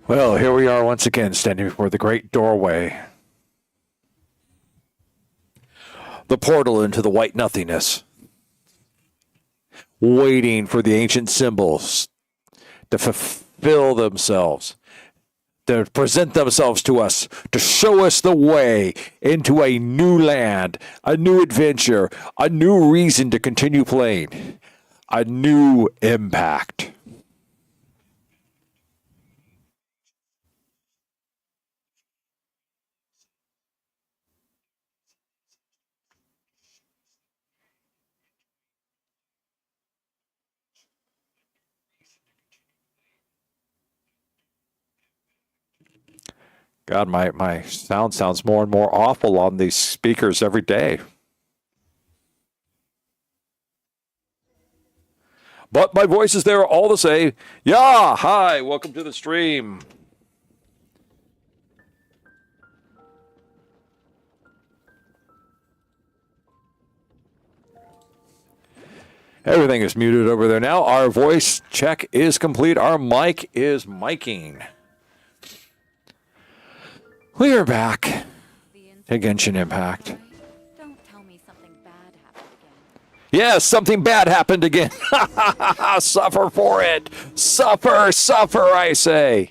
Well, here we are once again, standing before the great doorway. The portal into the white nothingness. Waiting for the ancient symbols to fulfill themselves, to present themselves to us, to show us the way into a new land, a new adventure, a new reason to continue playing, a new impact. God, my sound sounds more and more awful on these speakers every day. But my voice is there all the same. Yeah, hi, welcome to the stream. Everything is muted over there now. Our voice check is complete. Our mic is miking. We are back to Genshin Impact. Don't tell me something bad happened again. Yes, something bad happened again. Suffer for it. Suffer, suffer, I say.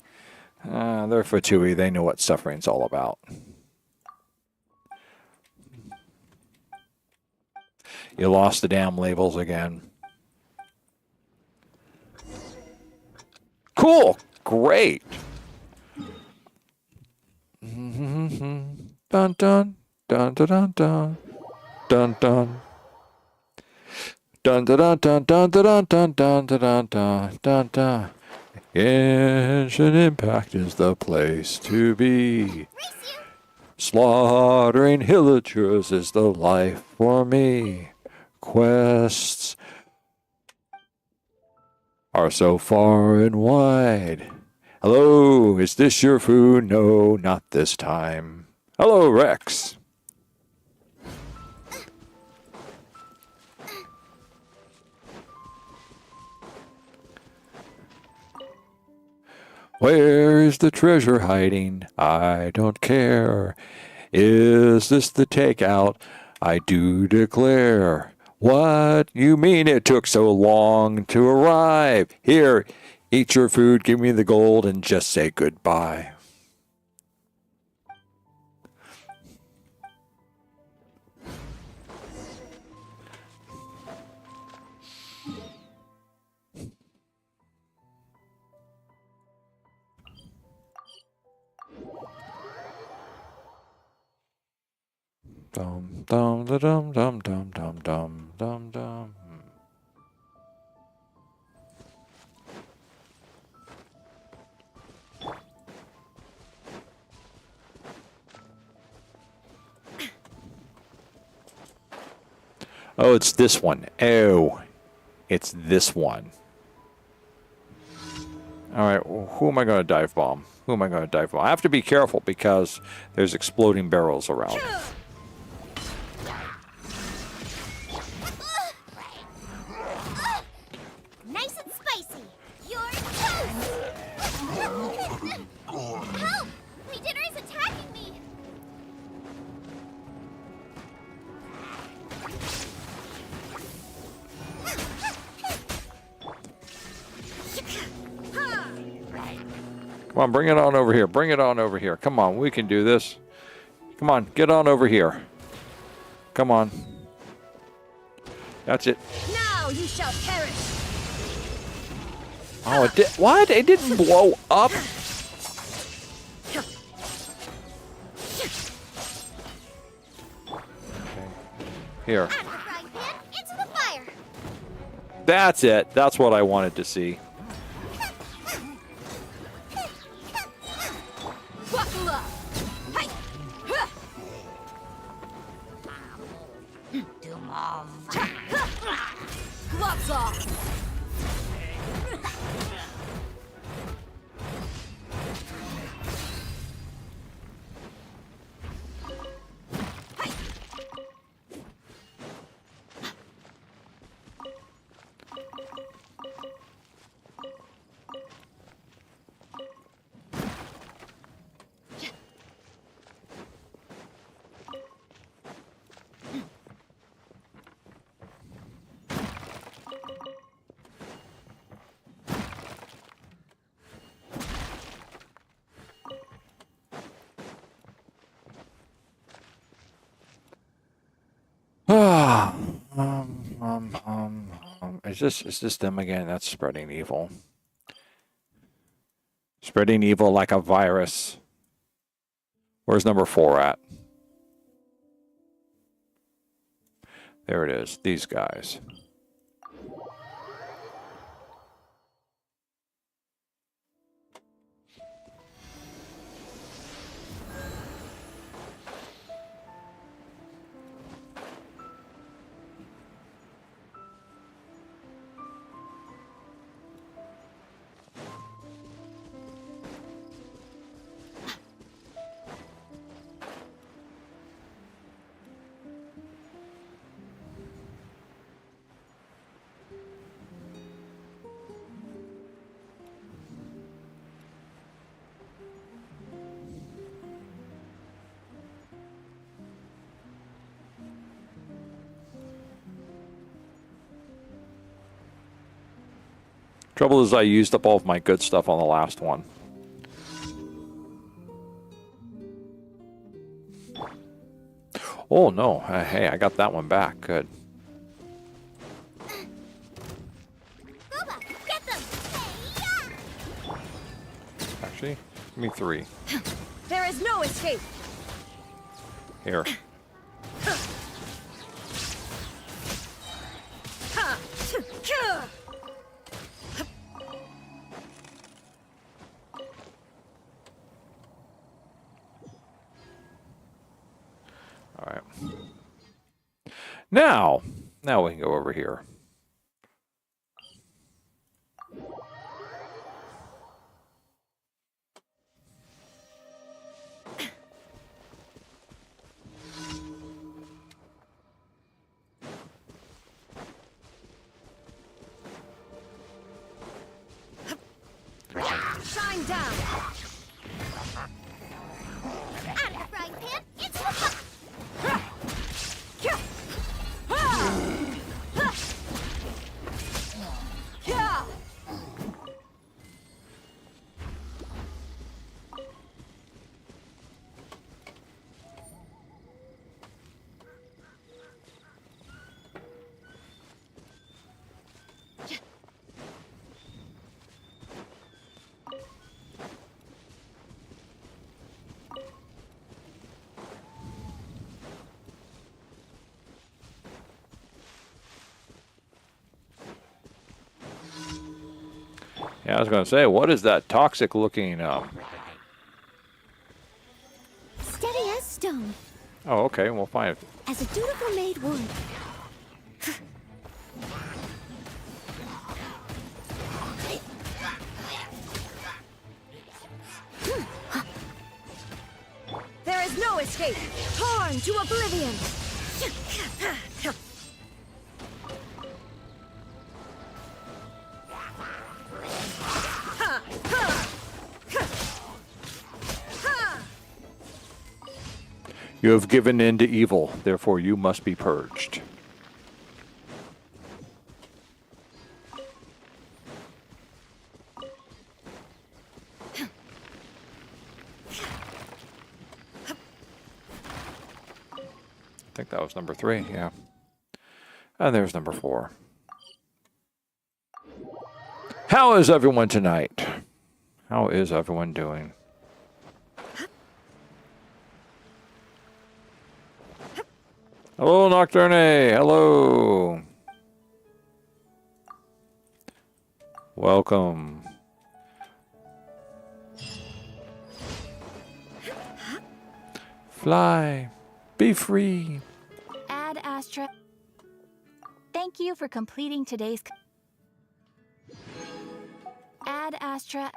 They're Fatui. They know what suffering's all about. You lost the damn labels again. Cool. Great. Dun dun dun dun dun dun dun dun. Dun dun dun dun dun dun dun dun dun dun dun dun. Genshin Impact is the place to be. Slaughtering villagers is the life for me. Quests are so far and wide. Hello, is this your food? No, not this time. Hello, Rex. Where is the treasure hiding? I don't care. Is this the takeout? I do declare. What? You mean it took so long to arrive? Here, eat your food, give me the gold, and just say goodbye. Dum dum da dum dum dum dum dum dum dum. Oh, it's this one. Oh, it's this one. All right, well, who am I going to dive bomb? Who am I going to dive bomb? I have to be careful because there's exploding barrels around. Nice and spicy. You're toast. Help! My dinner is attacking me. Come on, bring it on over here. Bring it on over here. Come on, we can do this. Come on, get on over here. Come on. That's it. Now you shall perish. Oh, it did. What? It didn't blow up? Here. Out of the frying pan, into the fire. That's it. That's what I wanted to see. Buckle up. Hi. Gloves off. Is this them again? That's spreading evil. Spreading evil like a virus. Where's number 4 at? There it is. These guys. Trouble is I used up all of my good stuff on the last one. Oh no, hey, I got that one back. Good. Booba, get them! Hey-ya! Actually, give me 3. There is no escape. Here. All right. Now we can go over here. Shine down. Out of the frying pan, into the pot! Yeah, I was going to say, what is that toxic looking? Steady as stone, Oh, okay, we'll find it. as a dutiful maid would. There is no escape. Torn to oblivion. You have given in to evil, therefore you must be purged. I think that was number 3, yeah. And there's number 4. How is everyone tonight? How is everyone doing? Hello, Nocturne. Hello. Welcome. Fly. Be free. Ad Astra. Thank you for completing today's. Ad Astra.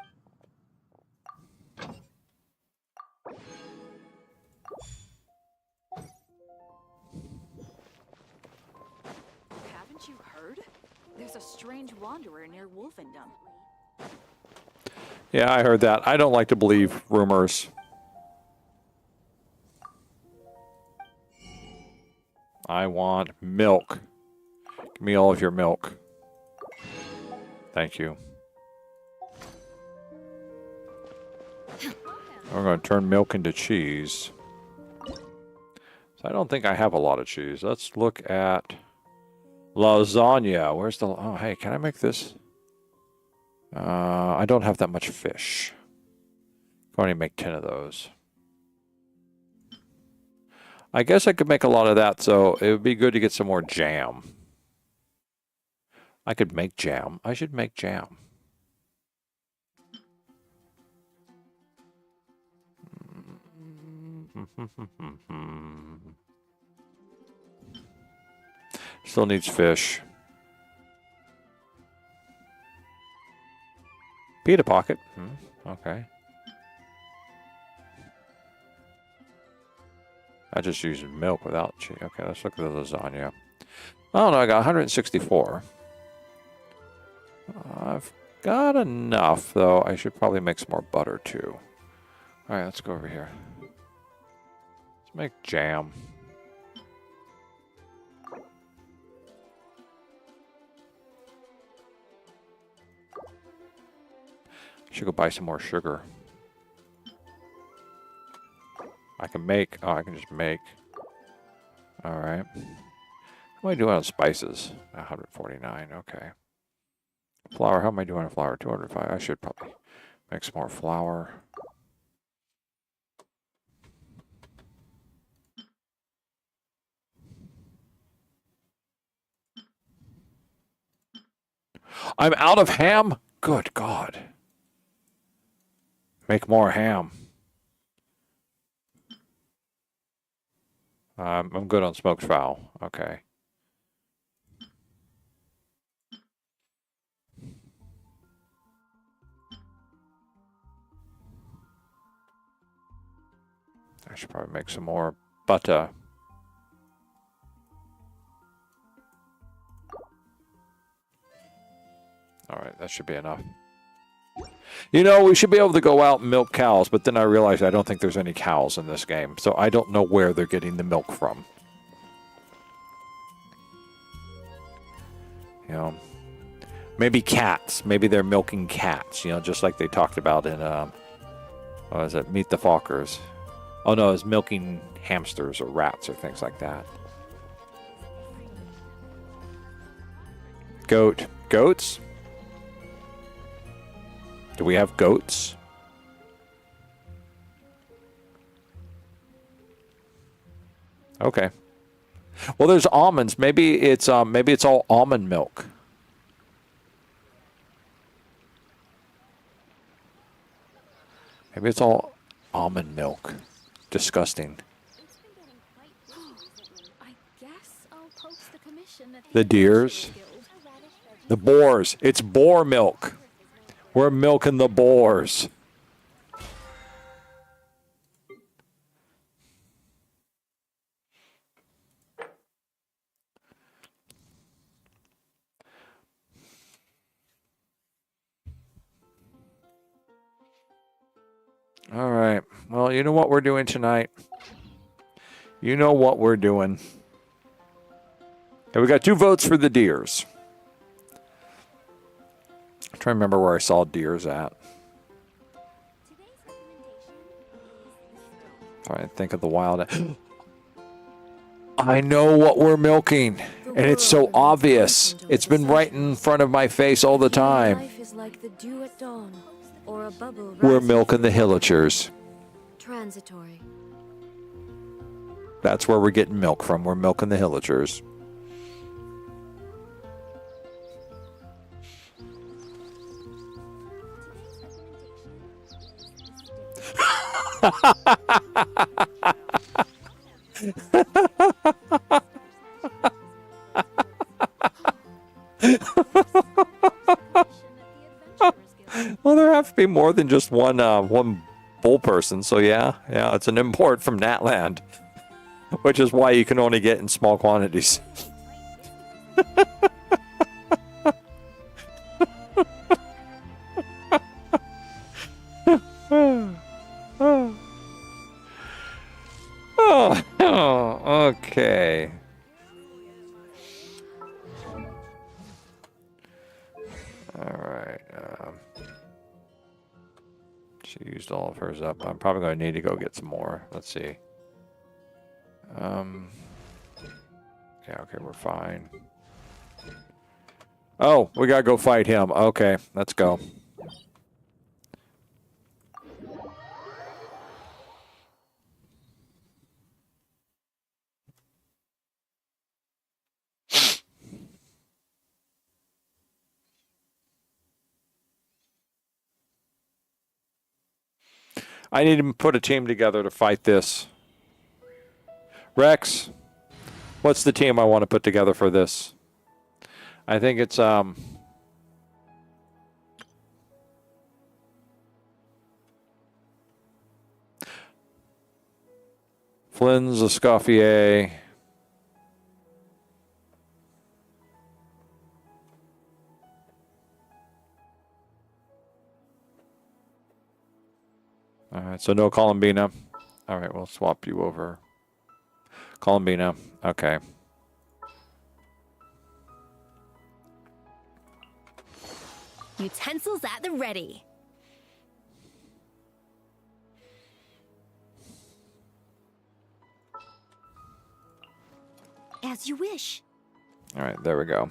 Haven't you heard? There's a strange wanderer near Wolfendom. Yeah, I heard that. I don't like to believe rumors. I want milk. Give me all of your milk. Thank you. We're going to turn milk into cheese. So So I don't think I have a lot of cheese. Let's look at lasagna. Where's the... Oh, hey, can I make this? I don't have that much fish. I can only make 10 of those. I guess I could make a lot of that, so it would be good to get some more jam. I could make jam. I should make jam. Still needs fish. Pita pocket. Okay. I just used milk without cheese. Okay, let's look at the lasagna. Oh no, I got 164. I've got enough, though. I should probably make some more butter, too. All right, let's go over here. Let's make jam. Should go buy some more sugar. I can make... Oh, I can just make. All right. How am I doing on spices? 149, okay. Flour, how am I doing on flour? 205. I should probably make some more flour. I'm out of ham? Good God. Make more ham. I'm good on smoked fowl. Okay. I should probably make some more butter. All right, that should be enough. You know, we should be able to go out and milk cows, but then I realized I don't think there's any cows in this game, so I don't know where they're getting the milk from. You know, maybe cats. Maybe they're milking cats, you know, just like they talked about in, what is it, Meet the Fockers. Oh no, it's milking hamsters or rats or things like that. Goat. Goats? Do we have goats? Okay. Well, there's almonds. Maybe it's all almond milk. Maybe it's all almond milk. Disgusting. I guess I'll post the commission at The deers. The boars. It's boar milk. We're milking the boars. All right. Well, you know what we're doing tonight? You know what we're doing. Okay, we got 2 votes for the deers. I'm trying to remember where I saw deers at. Trying to think of the wild. I know what we're milking, and it's so obvious. It's been right in front of my face all the time. Life is like the dew at dawn, or a bubble We're rising milking the from hillagers. transitory. That's where we're getting milk from. We're milking the hillagers. Well, there have to be more than just one bull person. So yeah, it's an import from Natland, which is why you can only get in small quantities. Okay. All right. She used all of hers up. I'm probably going to need to go get some more. Let's see. Yeah, okay, we're fine. Oh, we gotta go fight him. Okay, let's go. I need to put a team together to fight this. Rex, what's the team I want to put together for this? I think it's Flynn's Escoffier. All right, so no Columbina. All right, we'll swap you over. Columbina. Okay. Utensils at the ready. As you wish. All right, there we go.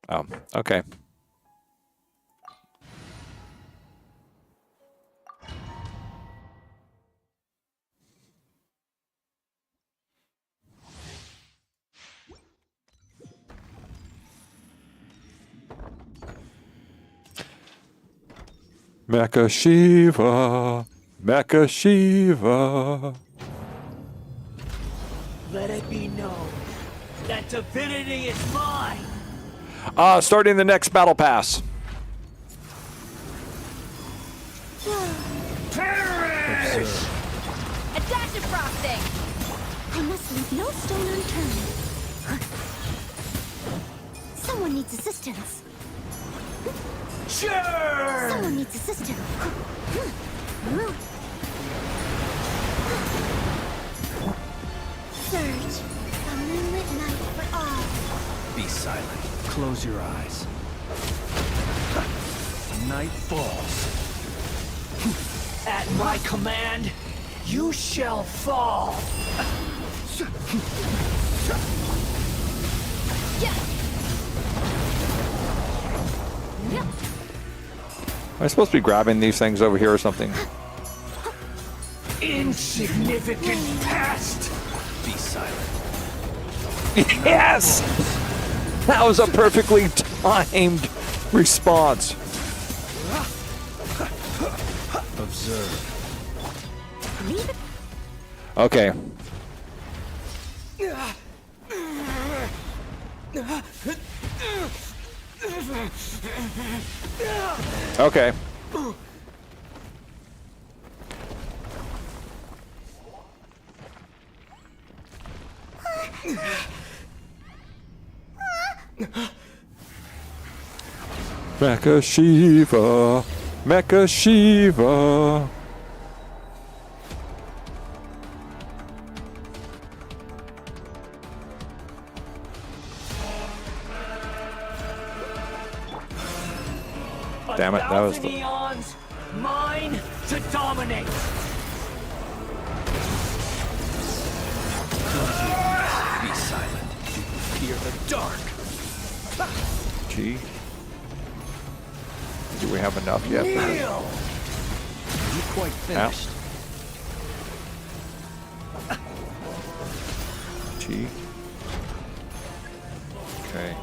Oh, okay. Mecha Shiva, Mecha Shiva. Let it be known that divinity is mine. Starting the next battle pass. Perish! A dash of frosting! I must leave no stone unturned. Someone needs assistance. Sure! Someone needs assistance. Surge, a moonlit night for all. Be silent. Close your eyes. Night falls. At my command, you shall fall. Am I supposed to be grabbing these things over here or something? Insignificant past. Be silent. Yes! That was a perfectly timed response. Observe. Okay. Okay. Mecha Shiva, Mecha Shiva. Damn it, that was the... Eons, mine to dominate. Be silent. Fear the dark. Gee. Do we have enough yet? Kneel. You quite finished. G. Okay.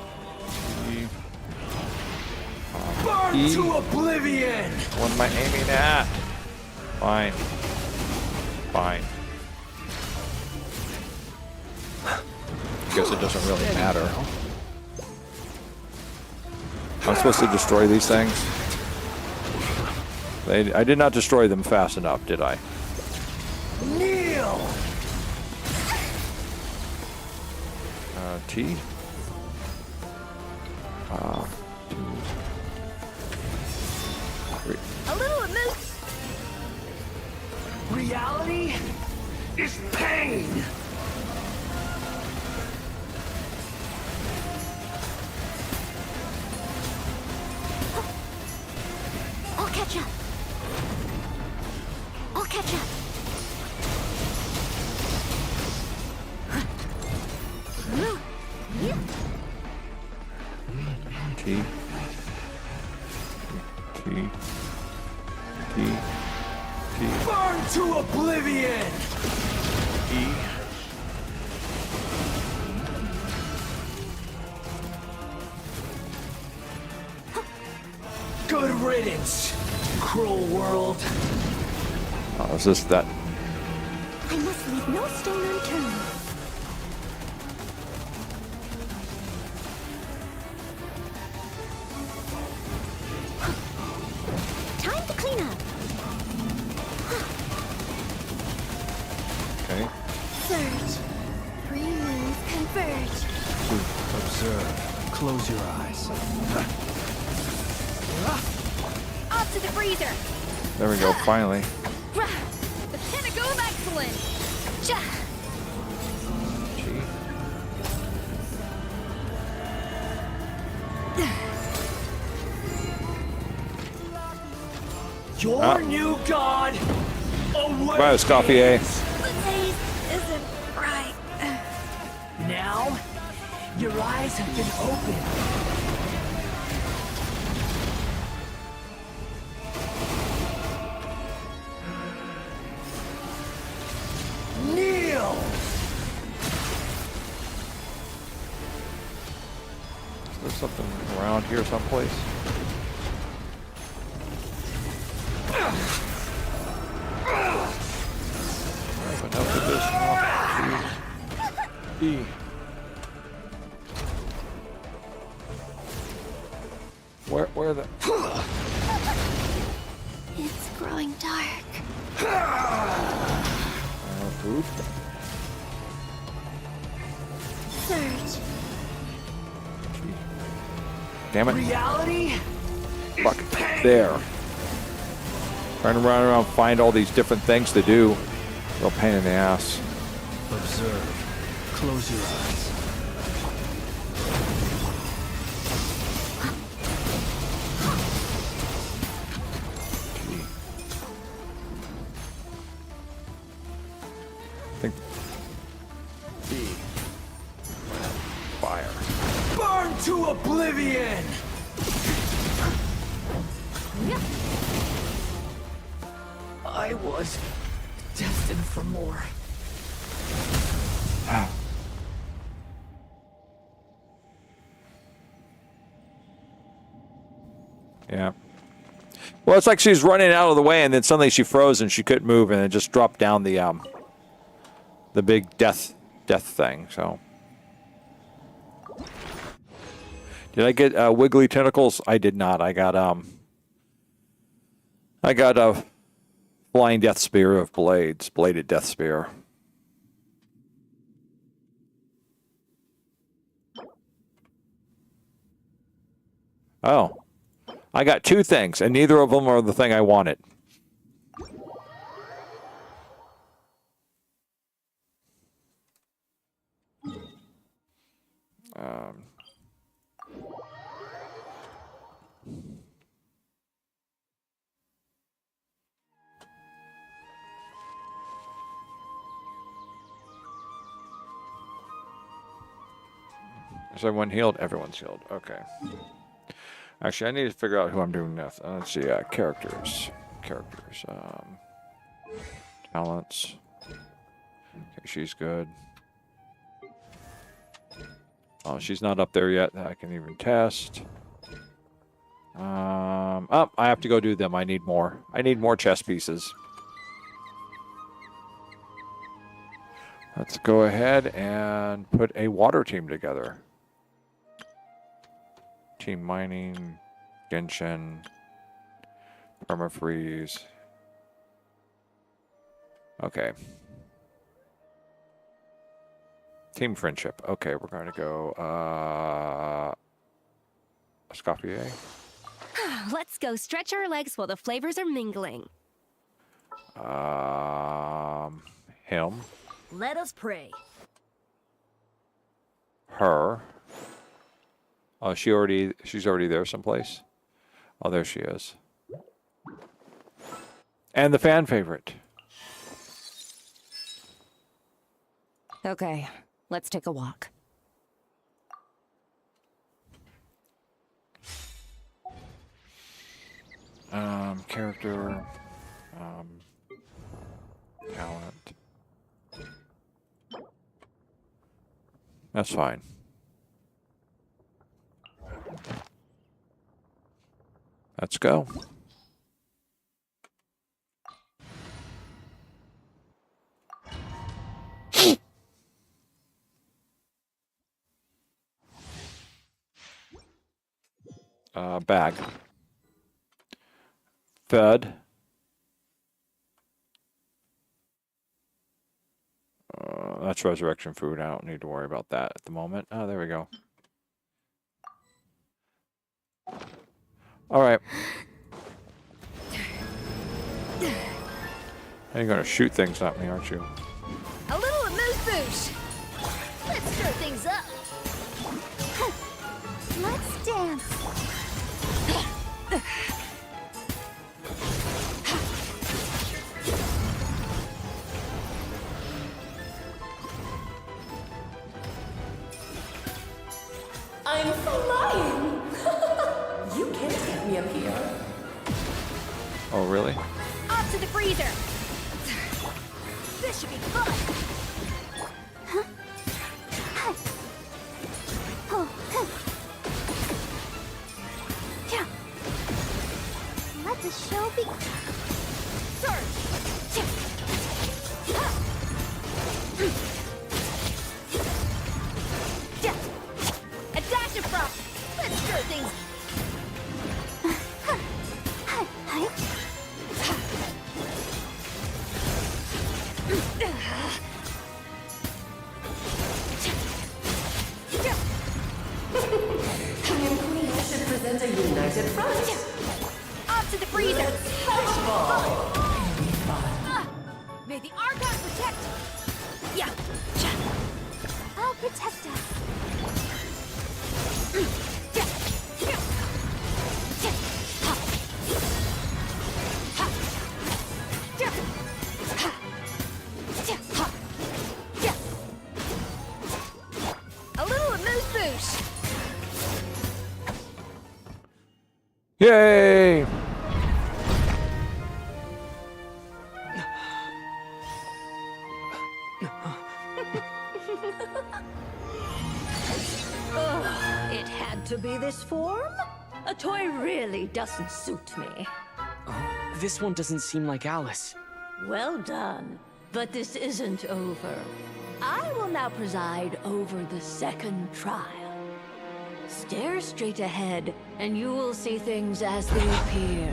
G. Burn E. to oblivion. What am I aiming at? Fine. Fine. Guess it doesn't really matter. I'm supposed to destroy these things? I did not destroy them fast enough, did I? Kneel. T. 2. A little amuse. Reality is pain. T. T. T. T. Burn to oblivion! E. Good riddance, cruel world. Oh, is this that? I must leave no stone unturned. Time to clean up. Okay. Search. Three moons converge. Observe. Close your eyes. Off to the freezer. There we go. Finally. The pinnacle of excellence. Ja. G. Your new god awaits! Bye, Escoffier. The taste isn't right. Now, your eyes have been opened. Kneel! Is there something around here someplace? Enough of this now. E. Where the? It's growing dark. Poop. Search. Damn it. Reality? Fuck. There. Trying to run around, find all these different things to do. Real pain in the ass. Observe. Close your eyes. Think. Fire. Burn to oblivion! I was destined for more. Yeah. Well, it's like she's running out of the way, and then suddenly she froze and she couldn't move, and it just dropped down the big death thing. So, did I get wiggly tentacles? I did not. I got a flying death spear of blades, bladed death spear. Oh. I got two things, and neither of them are the thing I wanted. Is everyone healed? Everyone's healed. Okay. Actually, I need to figure out who I'm doing this. Let's see. Characters. Talents. Okay, she's good. Oh, she's not up there yet. I can even test. Oh, I have to go do them. I need more. I need more chess pieces. Let's go ahead and put a water team together. Team mining, Genshin, permafreeze. Okay. Team friendship. Okay, we're going to go Escoffier. Let's go stretch our legs while the flavors are mingling. Him. Let us pray. Her. Oh, she's already there someplace. Oh, there she is. And the fan favorite. Okay, let's take a walk. Character. Talent. That's fine. Let's go. Bag. Fed. That's resurrection food. I don't need to worry about that at the moment. Oh, there we go. All right. You're gonna shoot things at me, aren't you? A little amuse-bouche. Let's stir things up. Let's dance. I'm flying! You can't get me up here. Oh, really? Off to the freezer. This should be fun. Let the show begin. Surge. A dash of frost. Let's stir things. I am Queen. I should present a united front. Off to the freezer. Ball. May the Archon protect. Yeah. I'll protect us. A little amuse-bouche. Yay! It had to be this form? A toy really doesn't suit me. This one doesn't seem like Alice. Well done. But this isn't over. I will now preside over the second trial. Stare straight ahead, and you will see things as they appear.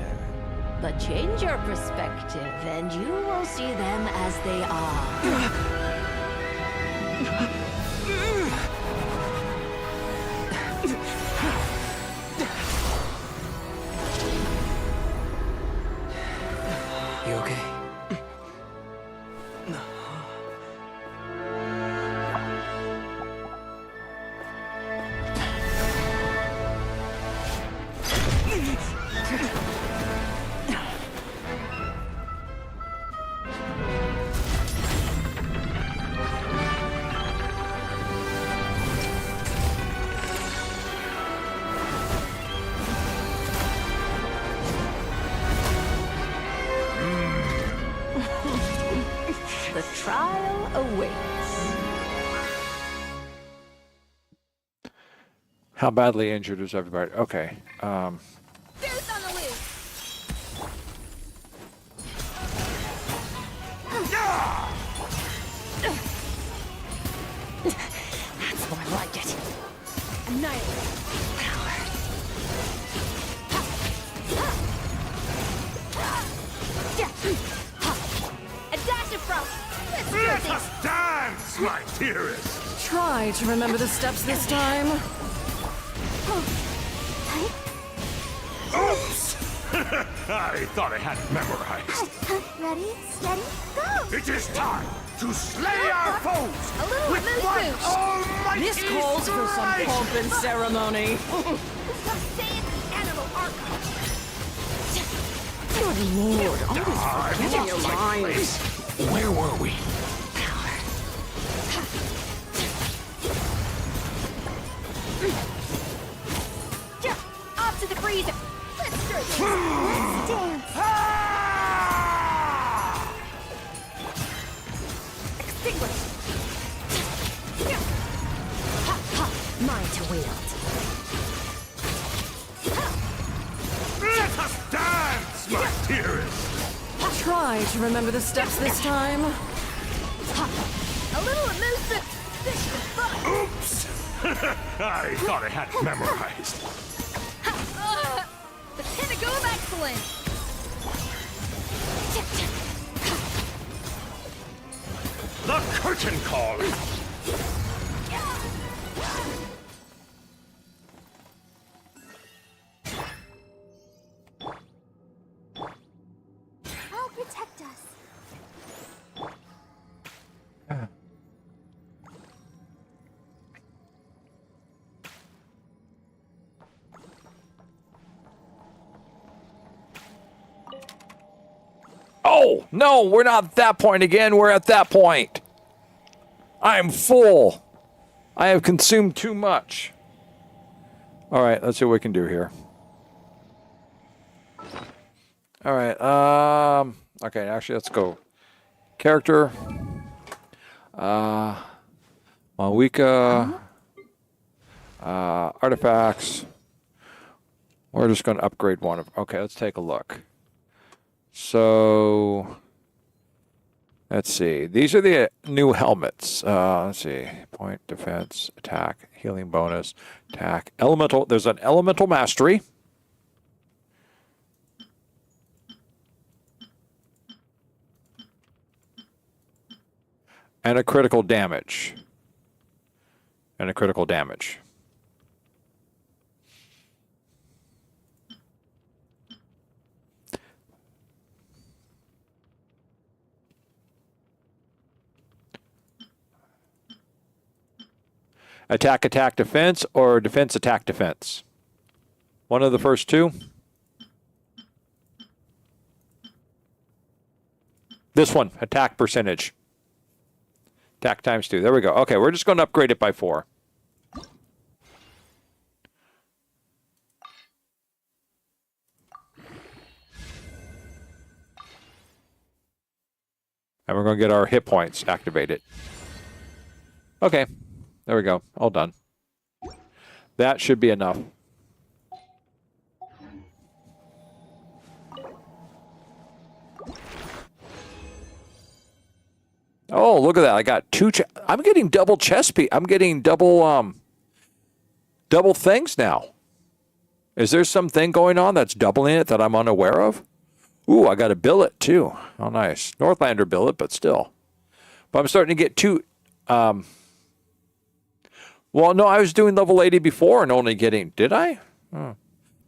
But change your perspective, and you will see them as they are. You okay? The trial awaits. How badly injured is everybody? Okay. Boost on the loose. That's more like it. Annihilate. A dash of frost. Let's stir things. Dance, my dearest! Try to remember the steps this time. Oops! I thought I had it memorized. Ready, steady, go! It is time to slay our foes A little with amuse one bouche. almighty This calls for some strike! pomp and ceremony. Say it, animal Archon. Good lord, always I forgetting lost your my mind. place. Where were we? Off to the freezer. Let's stir things. to wield. Let us dance, my dearest! Try to remember the steps this time. A little elusive fish to fun. Oops! I thought I had it memorized. The pinnacle of excellence. The curtain call! I'll protect us. Oh, no, we're not at that point again. We're at that point. I'm full. I have consumed too much. All right, let's see what we can do here. All right, okay, actually, let's go. Character. Malwika. Artifacts. We're just going to upgrade one of. Okay, let's take a look. So, let's see. These are the new helmets. Let's see. Point, defense, attack, healing bonus, attack, elemental. There's an elemental mastery. And a critical damage. And a critical damage. Attack, attack, defense, or defense, attack, defense. One of the first two. This one, attack percentage. Attack times 2. There we go. Okay, we're just going to upgrade it by 4. And we're going to get our hit points activated. Okay. There we go. All done. That should be enough. Oh, look at that. I got 2 I'm getting double chest piece. I'm getting double double things now. Is there something going on that's doubling it that I'm unaware of? Ooh, I got a billet too. Oh, nice. Northlander billet, but still. But I'm starting to get 2 well, no, I was doing level 80 before and only getting... Did I? Oh.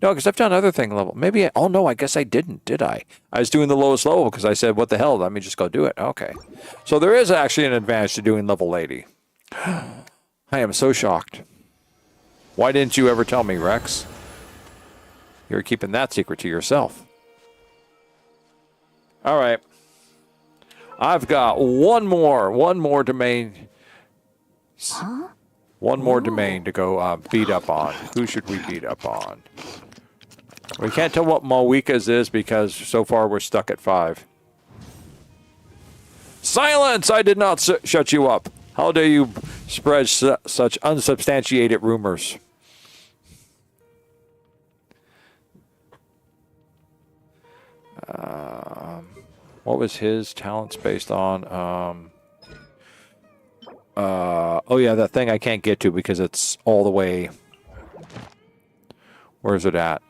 No, because I've done other thing level. Maybe I... Oh, no, I guess I didn't, did I? I was doing the lowest level because I said, what the hell? Let me just go do it. Okay. So there is actually an advantage to doing level 80. I am so shocked. Why didn't you ever tell me, Rex? You're keeping that secret to yourself. All right. I've got one more domain. Huh? One more domain to go beat up on. Who should we beat up on? We can't tell what Malwika's is because so far we're stuck at 5. Silence! I did not shut you up. How dare you spread such unsubstantiated rumors? What was his talents based on? Oh yeah, that thing I can't get to because it's all the way... Where's it at?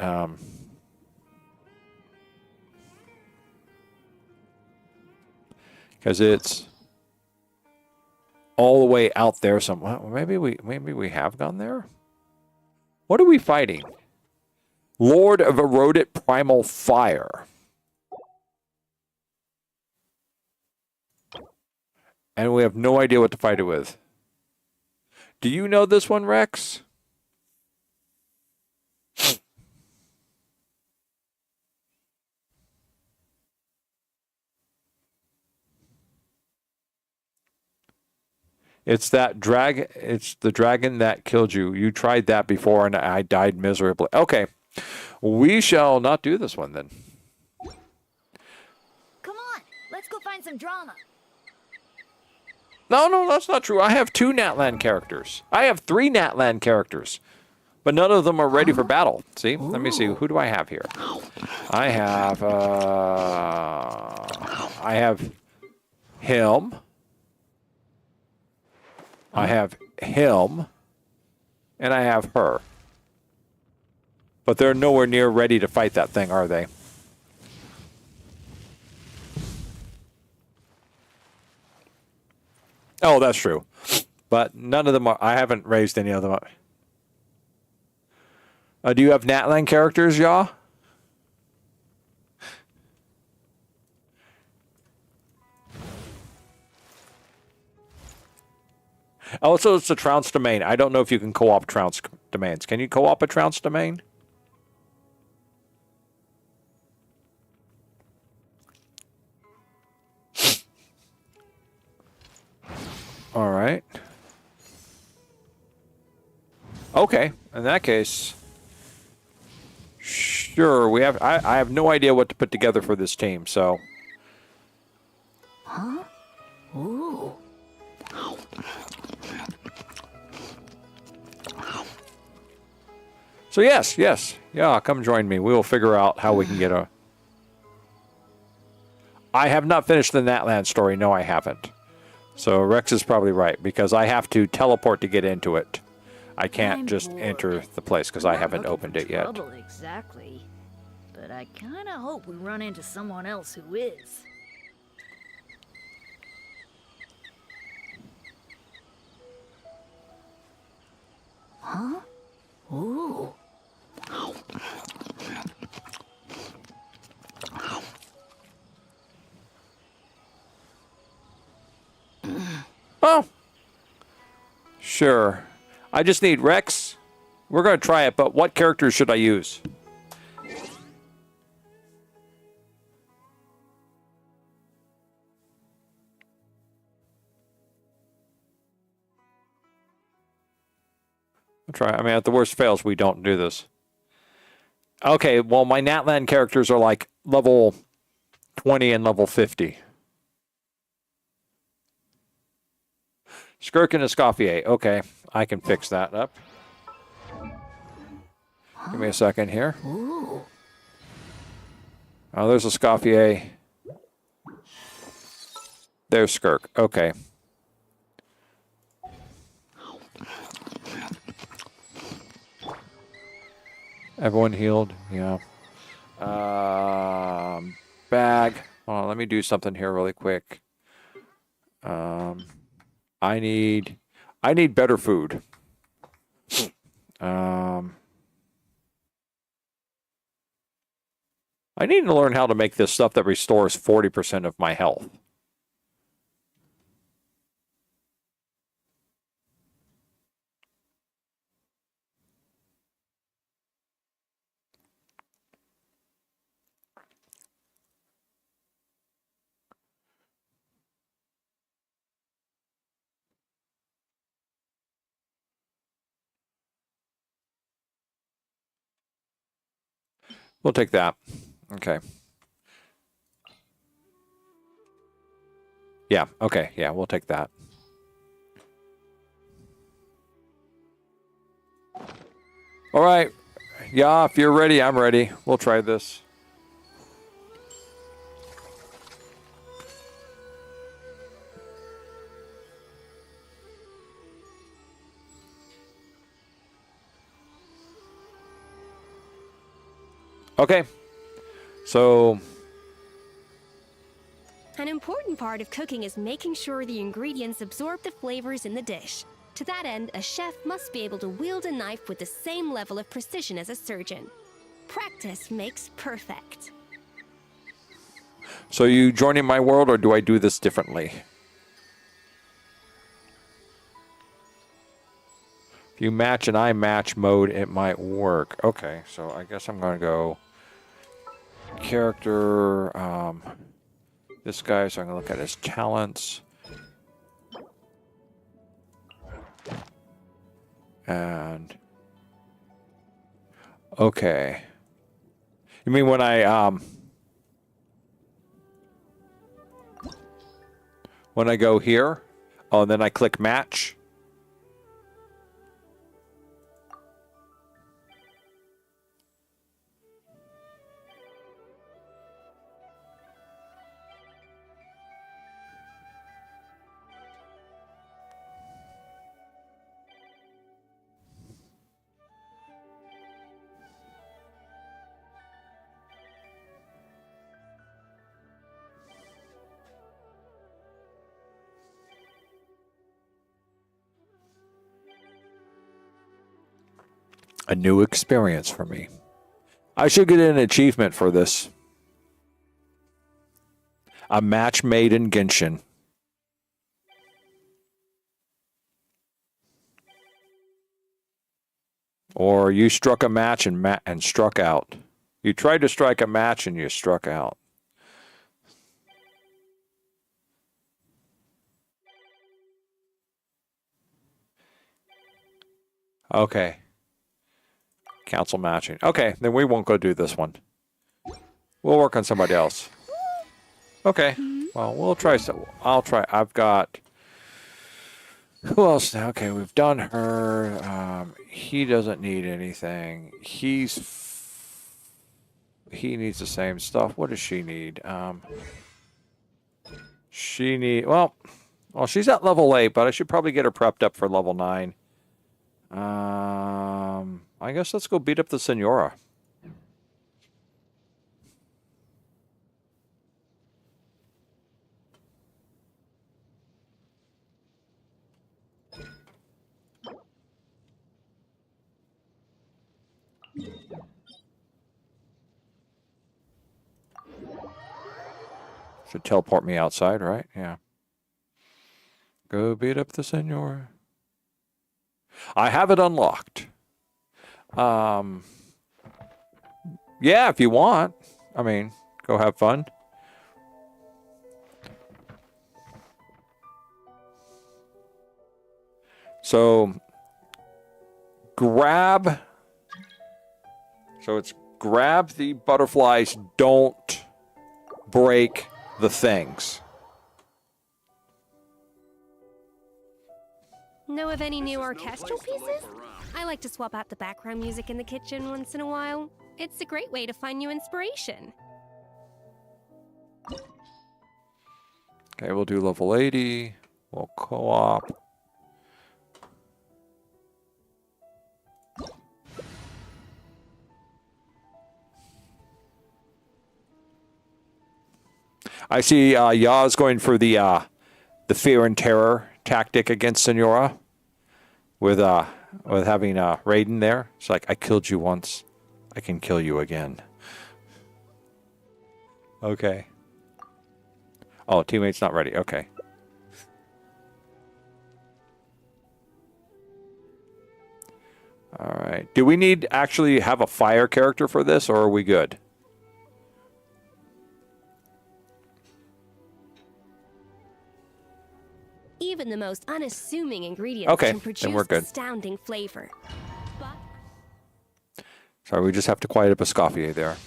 Because it's all the way out there somewhere. Maybe we have gone there? What are we fighting? Lord of Eroded Primal Fire. And we have no idea what to fight it with. Do you know this one, Rex? It's that dragon. It's the dragon that killed you. You tried that before and I died miserably. Okay. We shall not do this one then. Come on, let's go find some drama. No, that's not true. I have 2 Natlan characters. I have 3 Natlan characters. But none of them are ready for battle. See? Let me see. Who do I have here? I have him. I have him. And I have her. But they're nowhere near ready to fight that thing, are they? Oh, that's true. But none of them are. I haven't raised any of them up. Do you have Natlan characters, y'all? Oh, so it's a Trounce domain. I don't know if you can co-op Trounce domains. Can you co-op a Trounce domain? All right. Okay. In that case, sure. We have. I have no idea what to put together for this team. So. Huh? Ooh. So yes. Yeah, come join me. We will figure out how we can get a... I have not finished the Natlan story. No, I haven't. So Rex is probably right, because I have to teleport to get into it. I can't just enter the place, because I haven't opened it yet. Trouble exactly. But I kinda hope we run into someone else who is. Huh? Ooh. Oh. Sure. I just need Rex. We're going to try it, but what characters should I use? I'll try. I mean, at the worst fails, we don't do this. Okay, well, my Natlan characters are like level 20 and level 50. Skirk and Escoffier. Okay, I can fix that up. Give me a second here. Ooh. Oh, there's Escoffier. There's Skirk. Okay. Everyone healed? Yeah. Bag. Hold on, let me do something here really quick. I need better food. I need to learn how to make this stuff that restores 40% of my health. We'll take that. Okay. Yeah, okay. Yeah, we'll take that. All right. Yeah, if you're ready, I'm ready. We'll try this. Okay. So... An important part of cooking is making sure the ingredients absorb the flavors in the dish. To that end, a chef must be able to wield a knife with the same level of precision as a surgeon. Practice makes perfect. So you joining my world, or do I do this differently? If you match and I match mode, it might work. Okay, so I guess I'm going to go character, this guy, so I'm going to look at his talents. And, okay. You mean when I go here? Oh, and then I click match. A new experience for me. I should get an achievement for this. A match made in Genshin. Or you struck a match and struck out. You tried to strike a match and you struck out. Okay. Council matching. Okay, then we won't go do this one. We'll work on somebody else. Okay. Well, we'll try. I'll try. I've got. Who else? Okay, we've done her. He doesn't need anything. He needs the same stuff. What does she need? She need. Well, she's at level 8, but I should probably get her prepped up for level 9. I guess let's go beat up the Senora. Should teleport me outside, right? Yeah. Go beat up the Senora. I have it unlocked. Yeah, if you want. I mean, go have fun. So, grab. So it's grab the butterflies, don't break the things. Know of any new orchestral pieces? I like to swap out the background music in the kitchen once in a while. It's a great way to find new inspiration. Okay, we'll do level 80. We'll co-op. I see Ya's going for the fear and terror tactic against Senora with having Raiden there. It's like, I killed you once, I can kill you again. Okay. Oh, teammate's not ready. Okay. All right. Do we need actually have a fire character for this, or are we good? Even the most unassuming ingredients can produce astounding flavor. But Sorry, we just have to quiet up Escoffier there.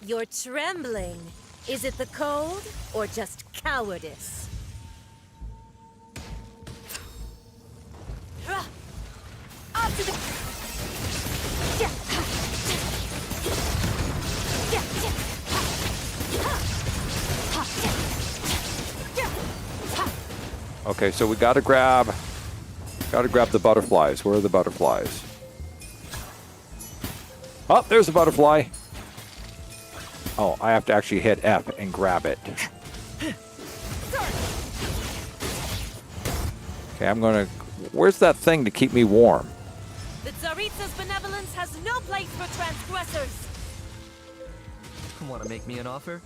You're trembling. Is it the cold or just cowardice? Up to the... Okay, so we gotta grab the butterflies. Where are the butterflies? Oh, there's the butterfly. Oh, I have to actually hit F and grab it. Okay, I'm gonna... Where's that thing to keep me warm? The Tsaritsa's benevolence has no place for transgressors. Want to make me an offer?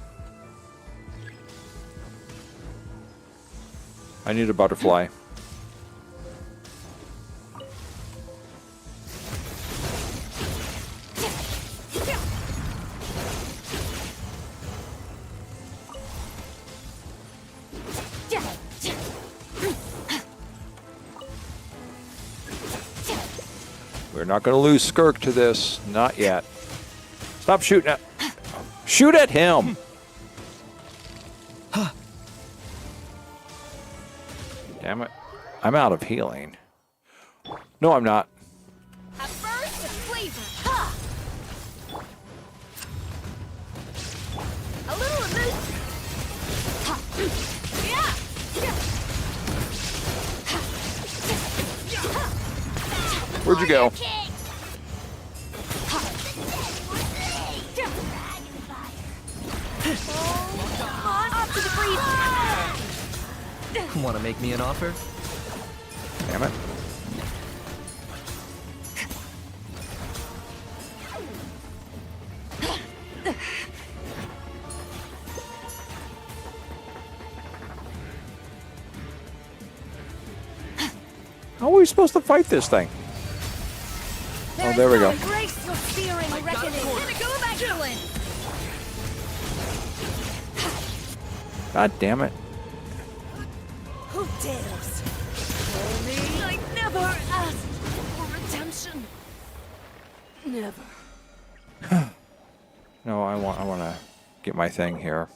I need a butterfly. We're not going to lose Skirk to this. Not yet. Stop shooting at... Shoot at him! Damn it. I'm out of healing. No, I'm not. A burst of flavor. Ha! A little amuse. Ha! Yeah! Where'd you go? Off to the freeze. Want to make me an offer? Damn it. How are we supposed to fight this thing? Oh, there we go. Embrace your searing reckoning. Go back, Dylan. God damn it. Who dares? Tell me I never asked for redemption. Never. No, I want to get my thing here.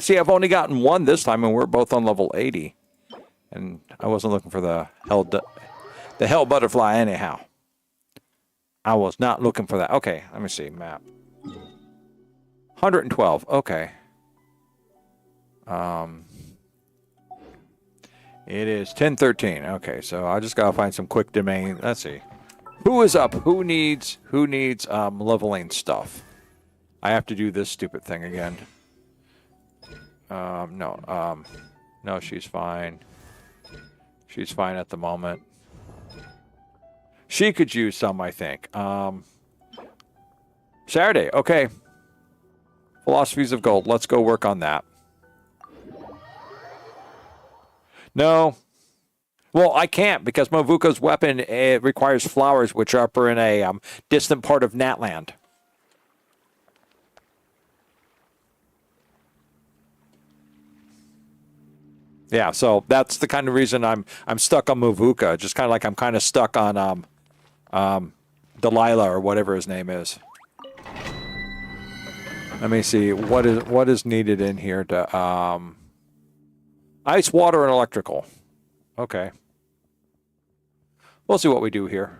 See, I've only gotten one this time, and we're both on level 80. And I wasn't looking for the hell butterfly anyhow. I was not looking for that. Okay, let me see. Map. 112. Okay. It is 10:13. Okay, so I just gotta find some quick domain. Let's see. Who is up? Who needs leveling stuff? I have to do this stupid thing again. No, she's fine. She's fine at the moment. She could use some, I think. Saturday, okay. Philosophies of Gold. Let's go work on that. No. Well, I can't because Mavuka's weapon requires flowers, which are up in a distant part of Natland. Yeah, so that's the kind of reason I'm stuck on Mavuka. Just kind of like I'm kind of stuck on Delilah or whatever his name is. Let me see what is needed in here to ice, water, and electrical. Okay. We'll see what we do here.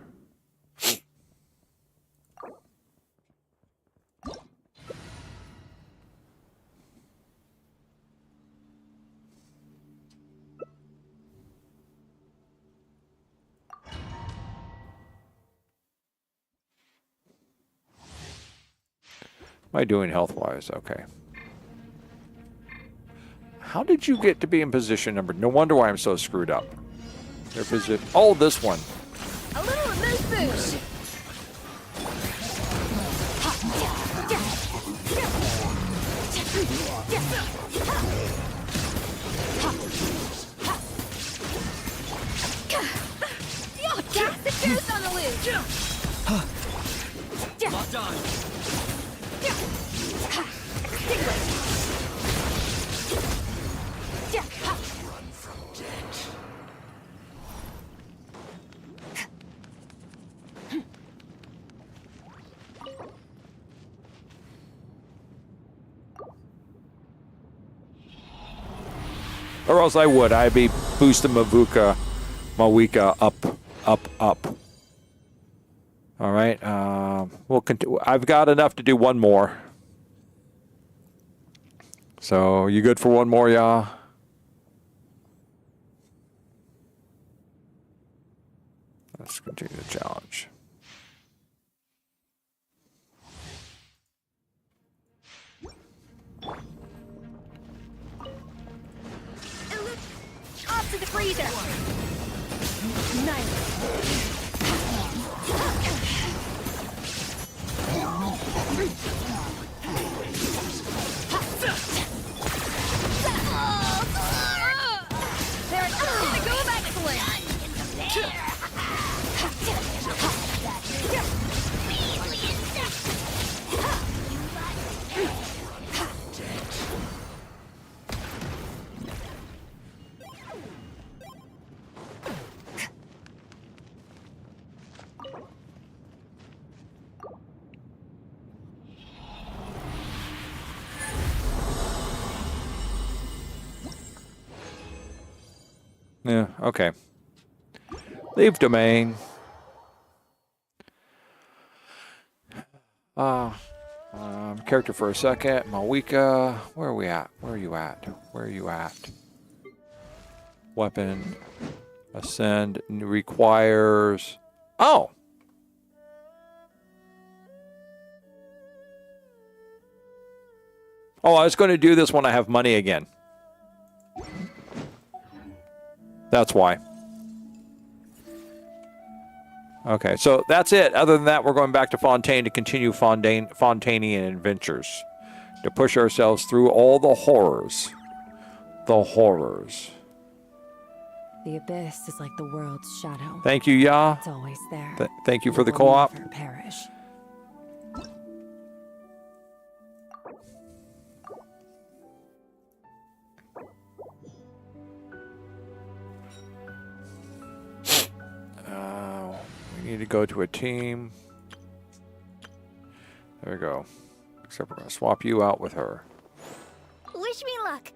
Am I doing health-wise? Okay. How did you get to be in position number? No wonder why I'm so screwed up. Their position. Oh, this one. A little amuse. Gas the juice on the loose. Locked on. Run from death. Or else I would. I'd be boosting Mawika up. All right. We'll continue. I've got enough to do one more. So you good for one more, y'all? Let's continue the challenge. Off to the freezer. Nice. There it goes. Go back to Yeah, okay. Leave domain. Character for a second. Malika. Where are we at? Where are you at? Where are you at? Weapon. Ascend. Requires... Oh! Oh, I was going to do this when I have money again. That's why. Okay, so that's it. Other than that, we're going back to Fontaine to continue Fontainian adventures. To push ourselves through all the horrors. The horrors. The abyss is like the world's shadow. Thank you, Ya. It's always there. Thank you for the co-op. Never perish. We need to go to a team. There we go. Except we're going to swap you out with her. Wish me luck.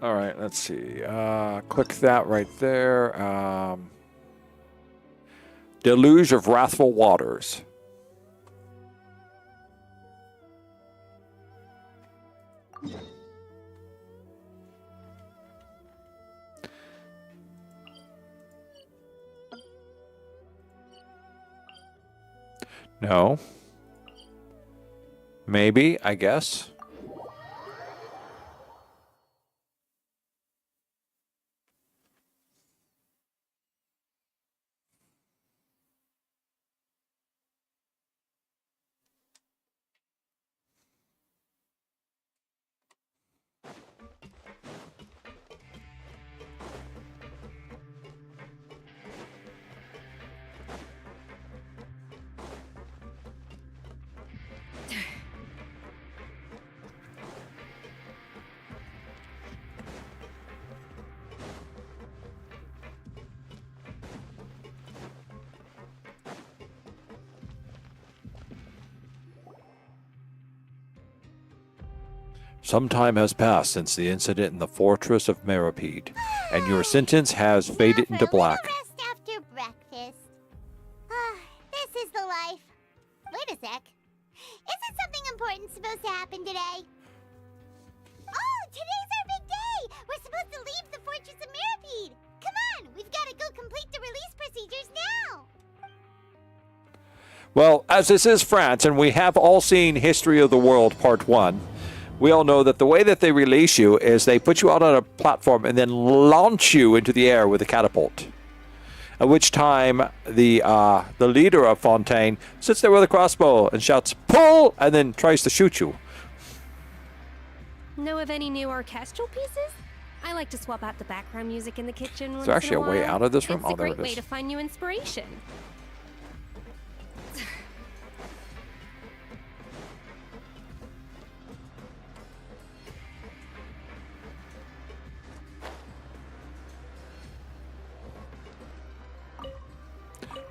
All right, let's see. Click that right there. Deluge of Wrathful Waters. No. Maybe, I guess. Some time has passed since the incident in the fortress of Meripede, and your sentence has faded into black. Rest after breakfast. This is the life. Wait a sec. Isn't something important supposed to happen today? Oh, today's our big day! We're supposed to leave the fortress of Meripede! Come on, we've got to go complete the release procedures now! Well, as this is France, and we have all seen History of the World Part 1, we all know that the way that they release you is they put you out on a platform and then launch you into the air with a catapult. At which time the leader of Fontaine sits there with a crossbow and shouts, "Pull!" and then tries to shoot you. Know of any new orchestral pieces? I like to swap out the background music in the kitchen once Is there actually in a way while. out of this room? It's Oh, a there great it way is. to find new inspiration.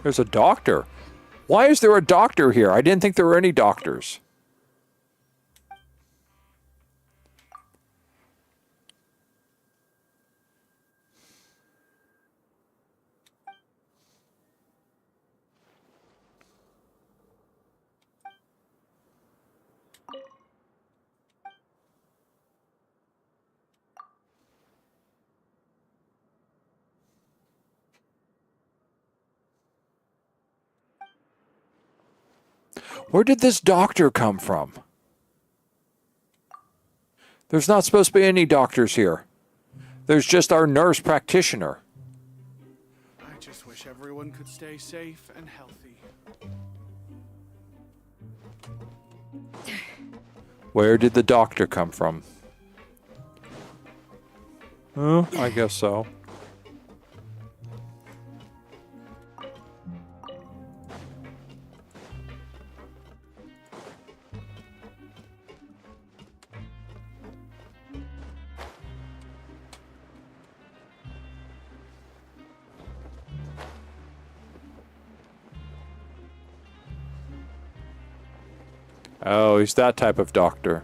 There's a doctor. Why is there a doctor here? I didn't think there were any doctors. Where did this doctor come from? There's not supposed to be any doctors here. There's just our nurse practitioner. I just wish everyone could stay safe and healthy. Where did the doctor come from? Oh, I guess so. Oh, he's that type of doctor.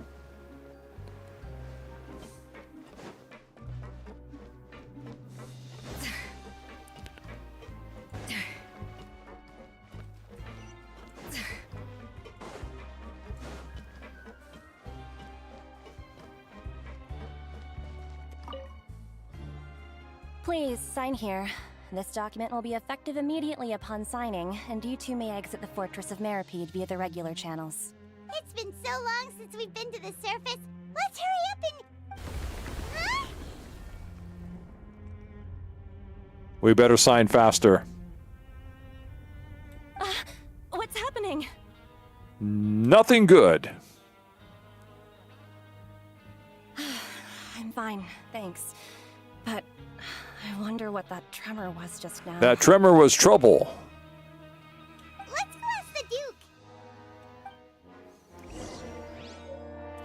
Please, sign here. This document will be effective immediately upon signing, and you two may exit the Fortress of Meripede via the regular channels. It's been so long since we've been to the surface. Let's hurry up and... Huh? We better sign faster. What's happening? Nothing good. I'm fine, thanks. But I wonder what that tremor was just now. That tremor was trouble. Let's go ask the Duke.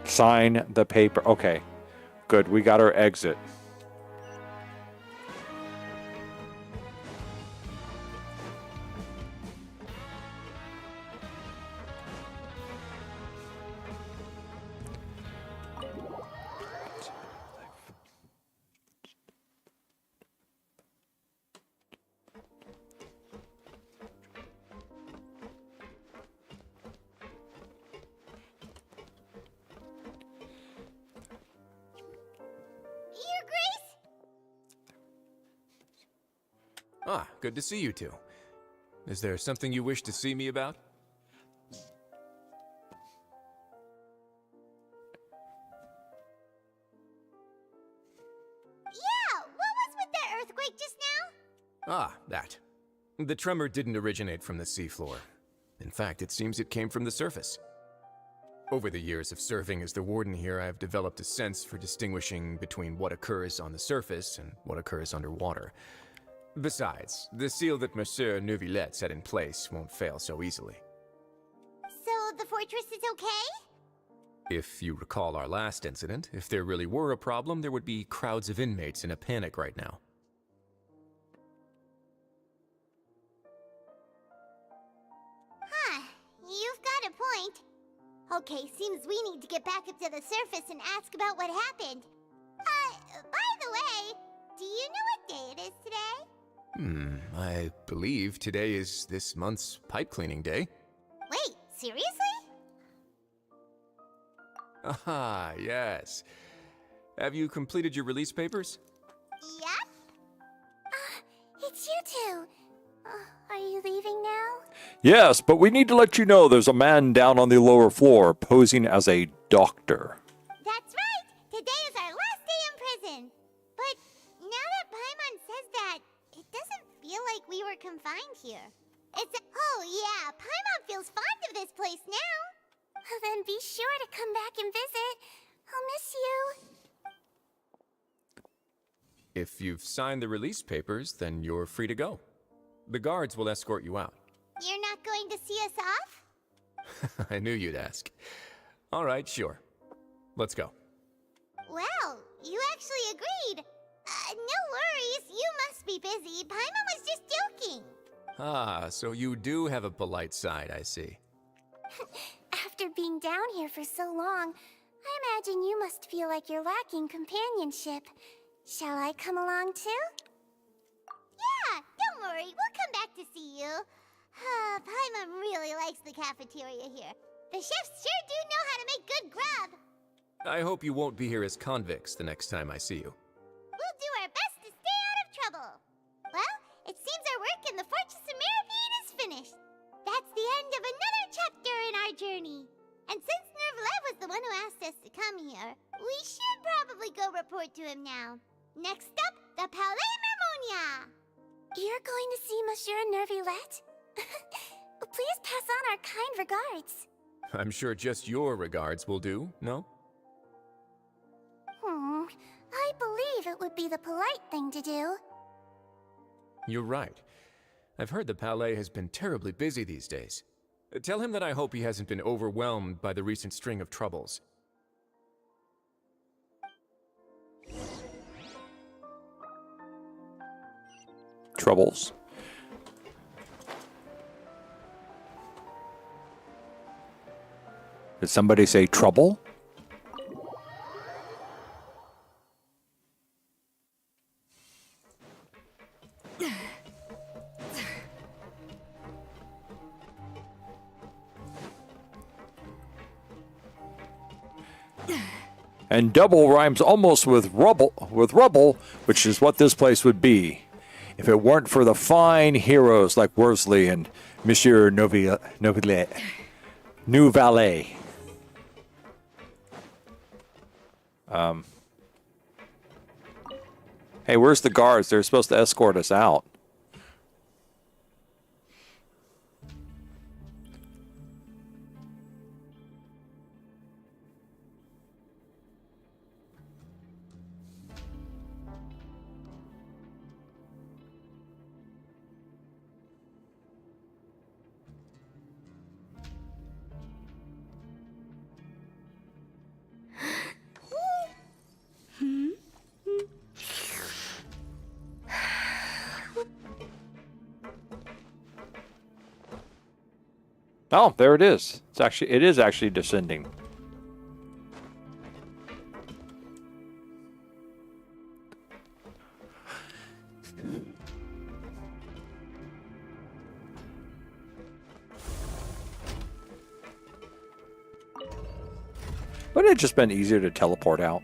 Sign the paper. Okay. Good. We got our exit. Your Grace? Ah, good to see you two. Is there something you wish to see me about? Yeah, what was with that earthquake just now? Ah, that. The tremor didn't originate from the seafloor. In fact, it seems it came from the surface. Over the years of serving as the warden here, I have developed a sense for distinguishing between what occurs on the surface and what occurs underwater. Besides, the seal that Monsieur Neuvillette set in place won't fail so easily. So the fortress is okay? If you recall our last incident, if there really were a problem, there would be crowds of inmates in a panic right now. Huh, you've got a point. Okay, seems we need to get back up to the surface and ask about what happened. By the way, do you know what day it is today? I believe today is this month's pipe cleaning day. Wait, seriously? Ah, yes. Have you completed your release papers? Yep. It's you two. Are you leaving now? Yes, but we need to let you know there's a man down on the lower floor posing as a doctor. That's right. Today is our last day in prison. But now that Paimon says that, it doesn't feel like we were confined here. Oh yeah, Paimon feels fond of this place now. Then be sure to come back and visit. I'll miss you. If you've signed the release papers, then you're free to go. The guards will escort you out. You're not going to see us off? I knew you'd ask. All right, sure. Let's go. Well, you actually agreed. No worries, you must be busy. Paimon was just joking. Ah, so you do have a polite side, I see. After being down here for so long, I imagine you must feel like you're lacking companionship. Shall I come along too? Yeah, don't worry, we'll come back to see you. Paimon really likes the cafeteria here. The chefs sure do know how to make good grub. I hope you won't be here as convicts the next time I see you. We'll do our best to stay out of trouble. Well, it seems our work in the Fortress of Meripede is finished. That's the end of another chapter in our journey. And since Neuvillette was the one who asked us to come here, we should probably go report to him now. Next up, the Palais Mermonia. You're going to see Monsieur Neuvillette? Please pass on our kind regards. I'm sure just your regards will do, no? I believe it would be the polite thing to do. You're right. I've heard the Palais has been terribly busy these days. Tell him that I hope he hasn't been overwhelmed by the recent string of troubles. Troubles. Did somebody say trouble? And double rhymes almost with rubble, which is what this place would be if it weren't for the fine heroes like Worsley and Monsieur Nouvalet. Hey, where's the guards? They're supposed to escort us out. Oh, there it is. It is actually descending. Wouldn't it just been easier to teleport out?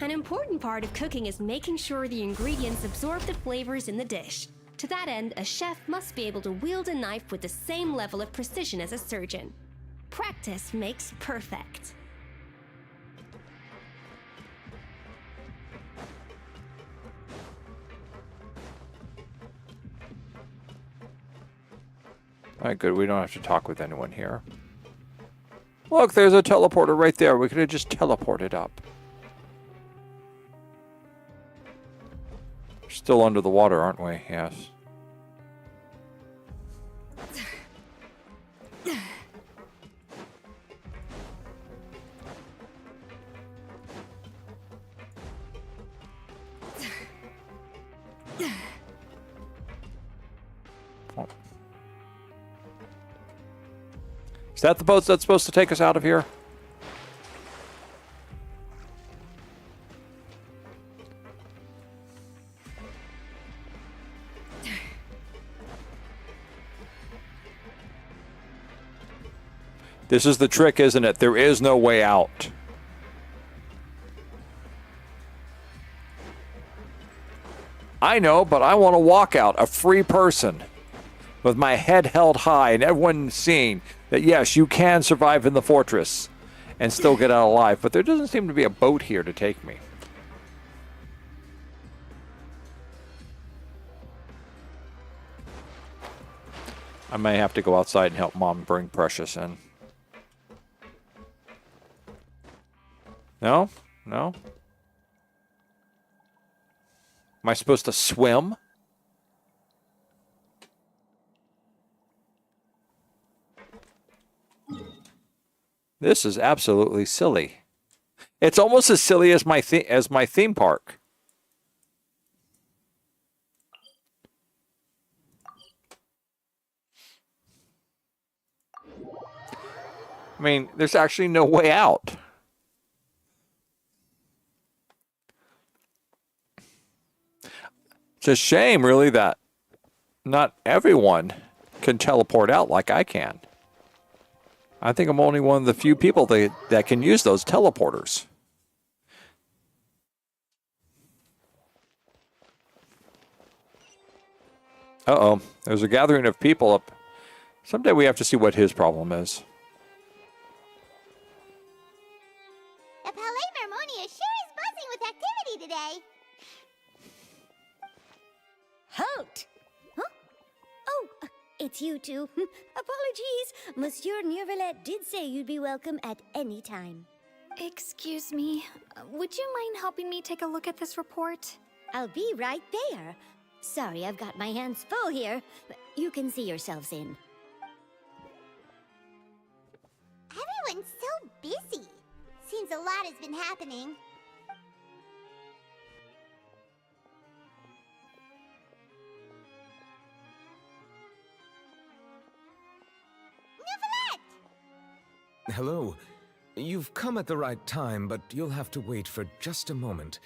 An important part of cooking is making sure the ingredients absorb the flavors in the dish. To that end, a chef must be able to wield a knife with the same level of precision as a surgeon. Practice makes perfect. Alright, good. We don't have to talk with anyone here. Look, there's a teleporter right there. We could have just teleported up. Still under the water, aren't we? Yes. Oh. Is that the boat that's supposed to take us out of here? This is the trick, isn't it? There is no way out. I know, but I want to walk out a free person with my head held high and everyone seeing that, yes, you can survive in the fortress and still get out alive. But there doesn't seem to be a boat here to take me. I may have to go outside and help Mom bring Precious in. No? No? Am I supposed to swim? This is absolutely silly. It's almost as silly as my theme park. I mean, there's actually no way out. It's a shame, really, that not everyone can teleport out like I can. I think I'm only one of the few people that can use those teleporters. Uh-oh. There's a gathering of people up. Someday we have to see what his problem is. The Palais Mermonia sure is buzzing with activity today. Halt! Huh? Oh, it's you two. Apologies. Monsieur Neuvillette did say you'd be welcome at any time. Excuse me. Would you mind helping me take a look at this report? I'll be right there. Sorry, I've got my hands full here. You can see yourselves in. Everyone's so busy. Seems a lot has been happening. Hello. You've come at the right time, but you'll have to wait for just a moment,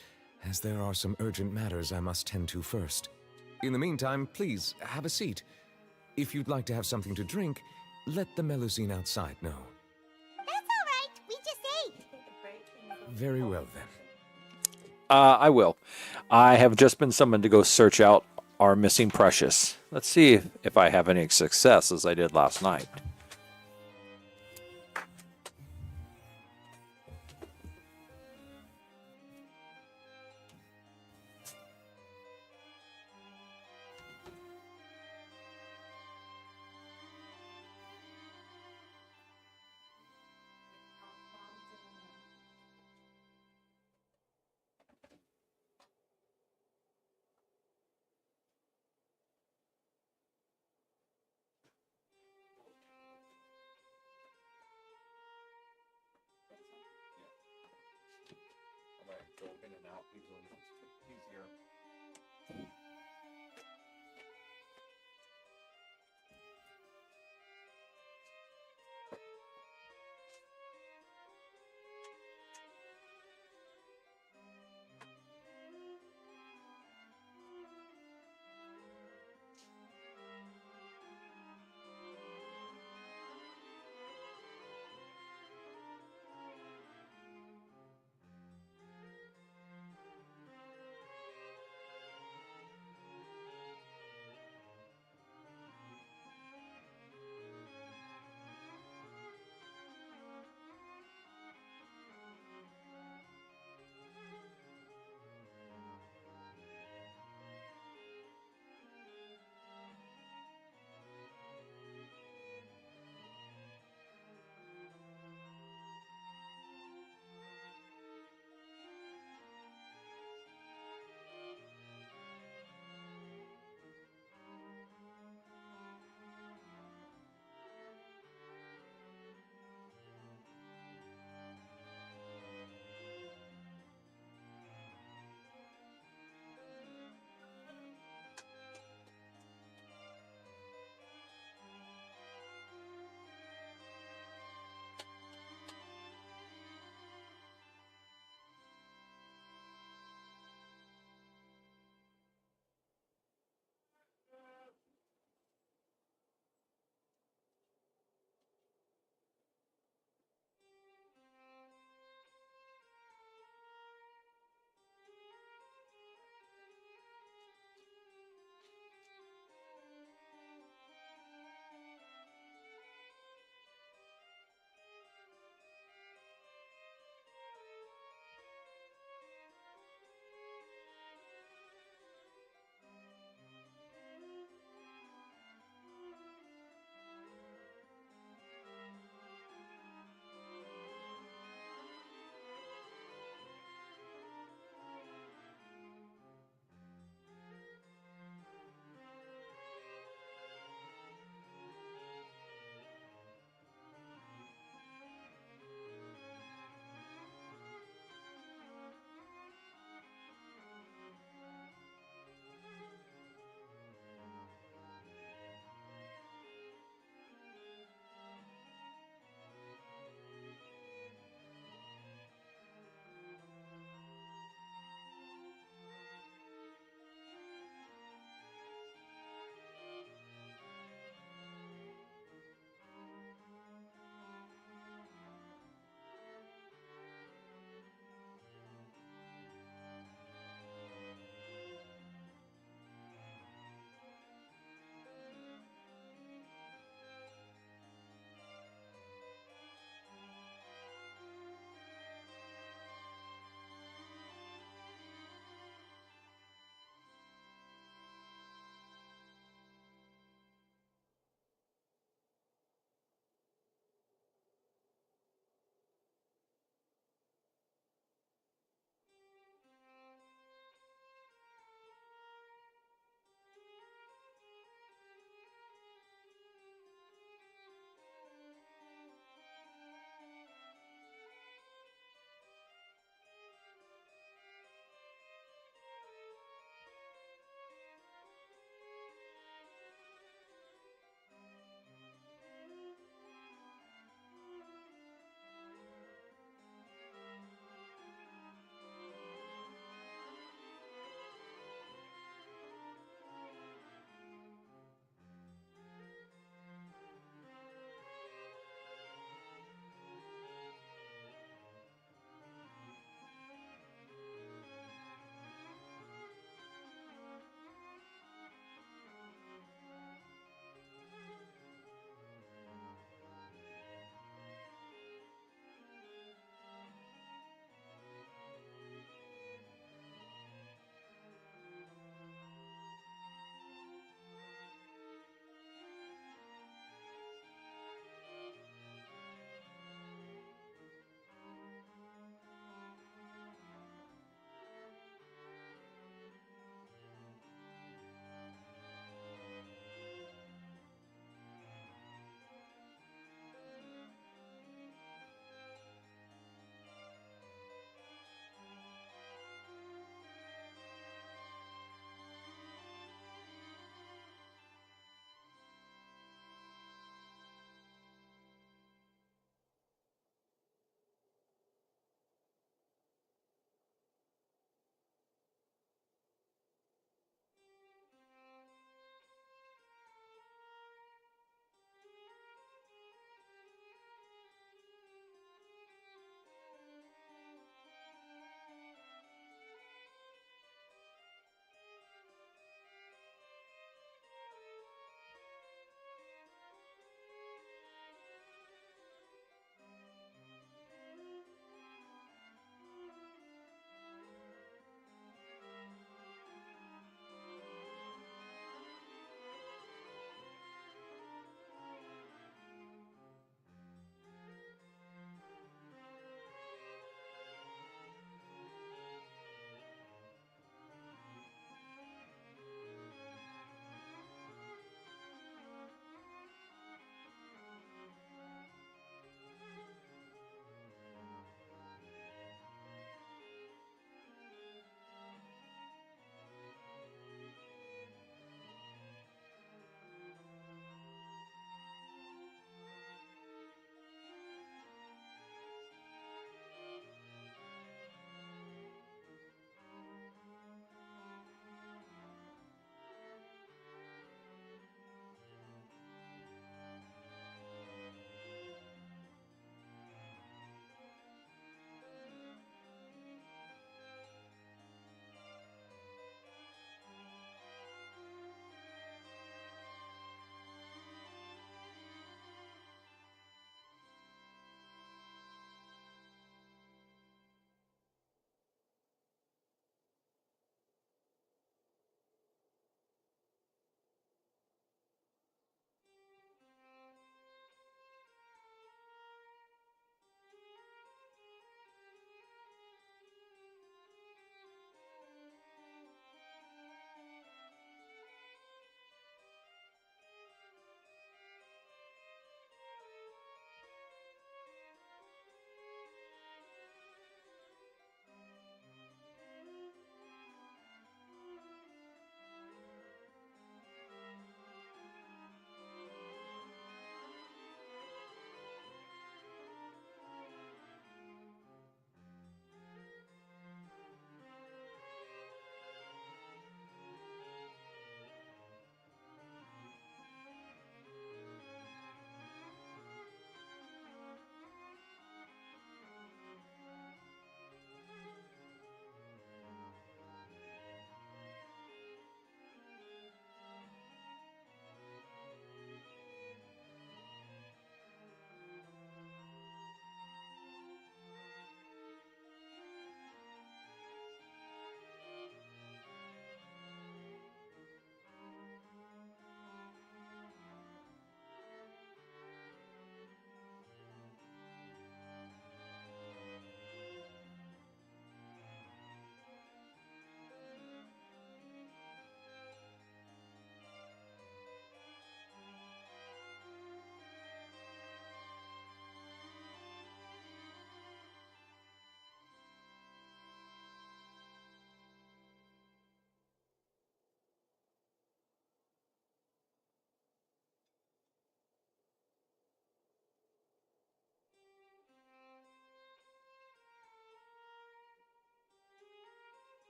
as there are some urgent matters I must tend to first. In the meantime, please, have a seat. If you'd like to have something to drink, let the Melusine outside know. That's all right. We just ate. Very well, then. I will. I have just been summoned to go search out our missing precious. Let's see if I have any success as I did last night.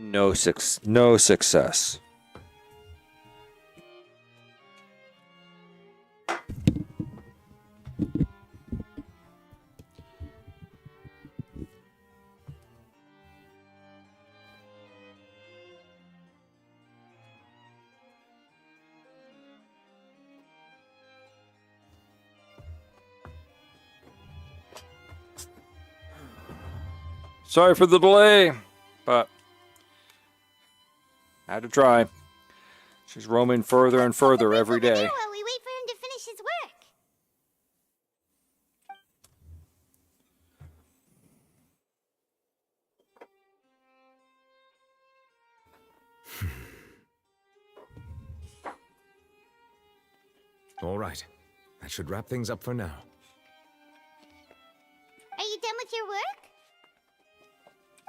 No success. Sorry for the delay, but I had to try. She's roaming further and further every day. While we wait for him to finish his work. All right. That should wrap things up for now. Are you done with your work?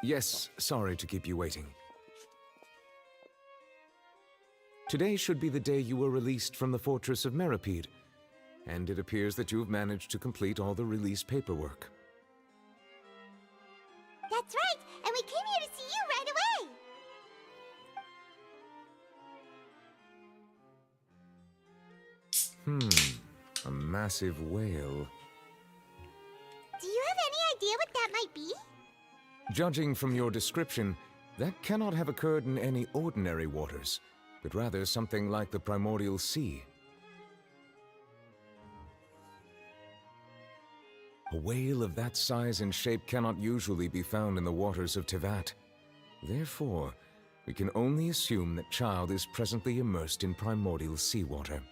Yes, sorry to keep you waiting. Today should be the day you were released from the Fortress of Meripede, and it appears that you have managed to complete all the release paperwork. That's right, and we came here to see you right away. A massive whale. Do you have any idea what that might be? Judging from your description, that cannot have occurred in any ordinary waters, but rather something like the primordial sea. A whale of that size and shape cannot usually be found in the waters of Tevat. Therefore, we can only assume that Child is presently immersed in primordial seawater.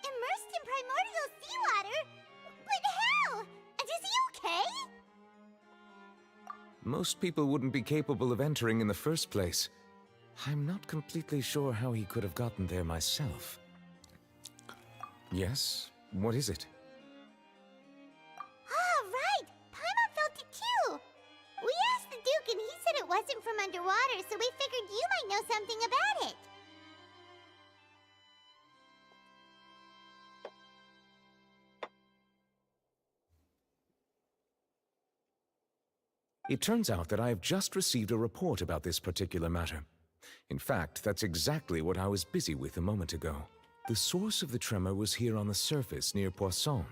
Immersed in primordial seawater? But how? And is he okay? Most people wouldn't be capable of entering in the first place. I'm not completely sure how he could have gotten there myself. Yes? What is it? Ah, right! Paimon felt it too! We asked the Duke and he said it wasn't from underwater, so we figured you might know something about it. It turns out that I have just received a report about this particular matter. In fact, that's exactly what I was busy with a moment ago. The source of the tremor was here on the surface near Poisson.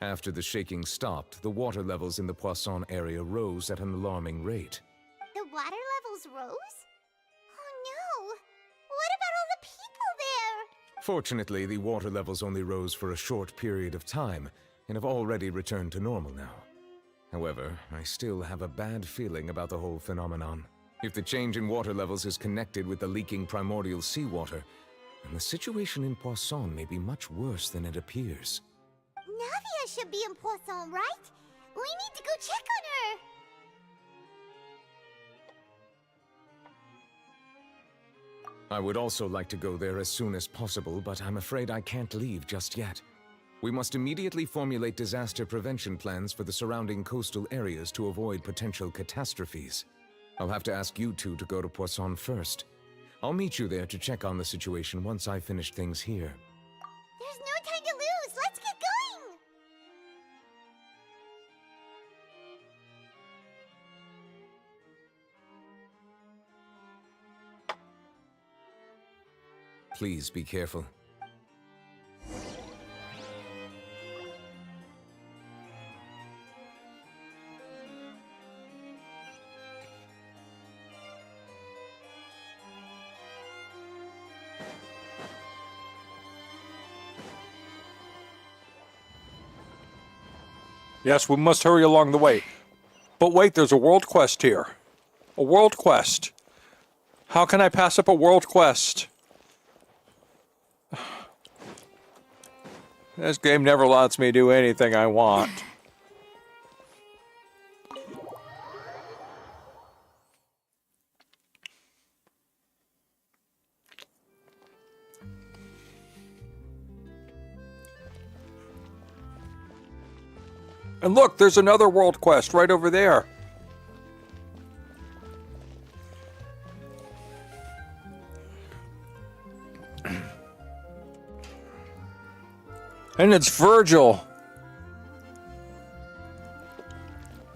After the shaking stopped, the water levels in the Poisson area rose at an alarming rate. The water levels rose? Oh no! What about all the people there? Fortunately, the water levels only rose for a short period of time and have already returned to normal now. However, I still have a bad feeling about the whole phenomenon. If the change in water levels is connected with the leaking primordial seawater, then the situation in Poisson may be much worse than it appears. Navia should be in Poisson, right? We need to go check on her! I would also like to go there as soon as possible, but I'm afraid I can't leave just yet. We must immediately formulate disaster prevention plans for the surrounding coastal areas to avoid potential catastrophes. I'll have to ask you two to go to Poisson first. I'll meet you there to check on the situation once I finish things here. There's no time to lose! Let's get going! Please be careful. Yes, we must hurry along the way. But wait, there's a world quest here. A world quest. How can I pass up a world quest? This game never lets me do anything I want. And look, there's another world quest right over there. And it's Virgil.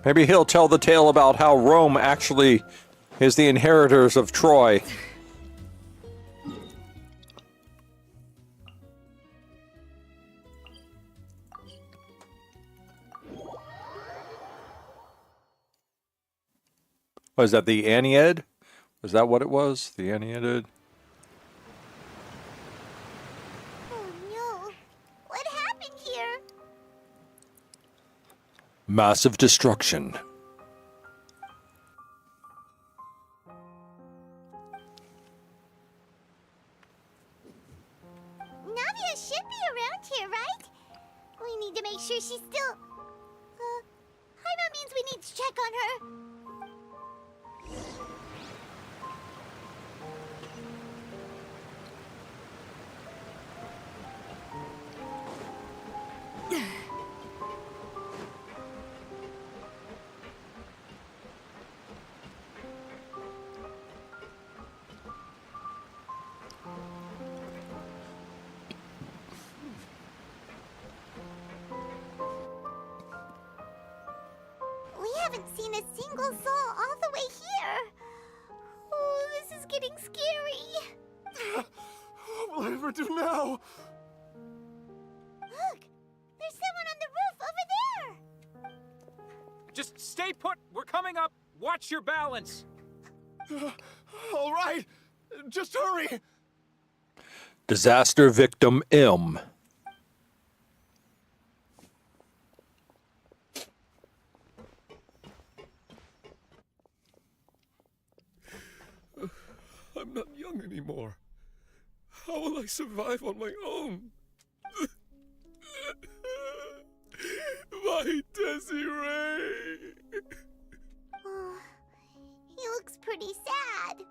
Maybe he'll tell the tale about how Rome actually Here's the inheritors of Troy. Was that the Aeneid? Was that what it was? The Aeneid? Oh no. What happened here? Massive destruction. Navia should be around here, right? We need to make sure she's still... Hyma means we need to check on her. We haven't seen a single soul all the way here. Oh, this is getting scary. What will I ever do now? Look, there's someone on the roof over there. Just stay put. We're coming up. Watch your balance. All right, just hurry. Disaster victim M. I'm not young anymore. How will I survive on my own? My Desiree! Oh, he looks pretty sad.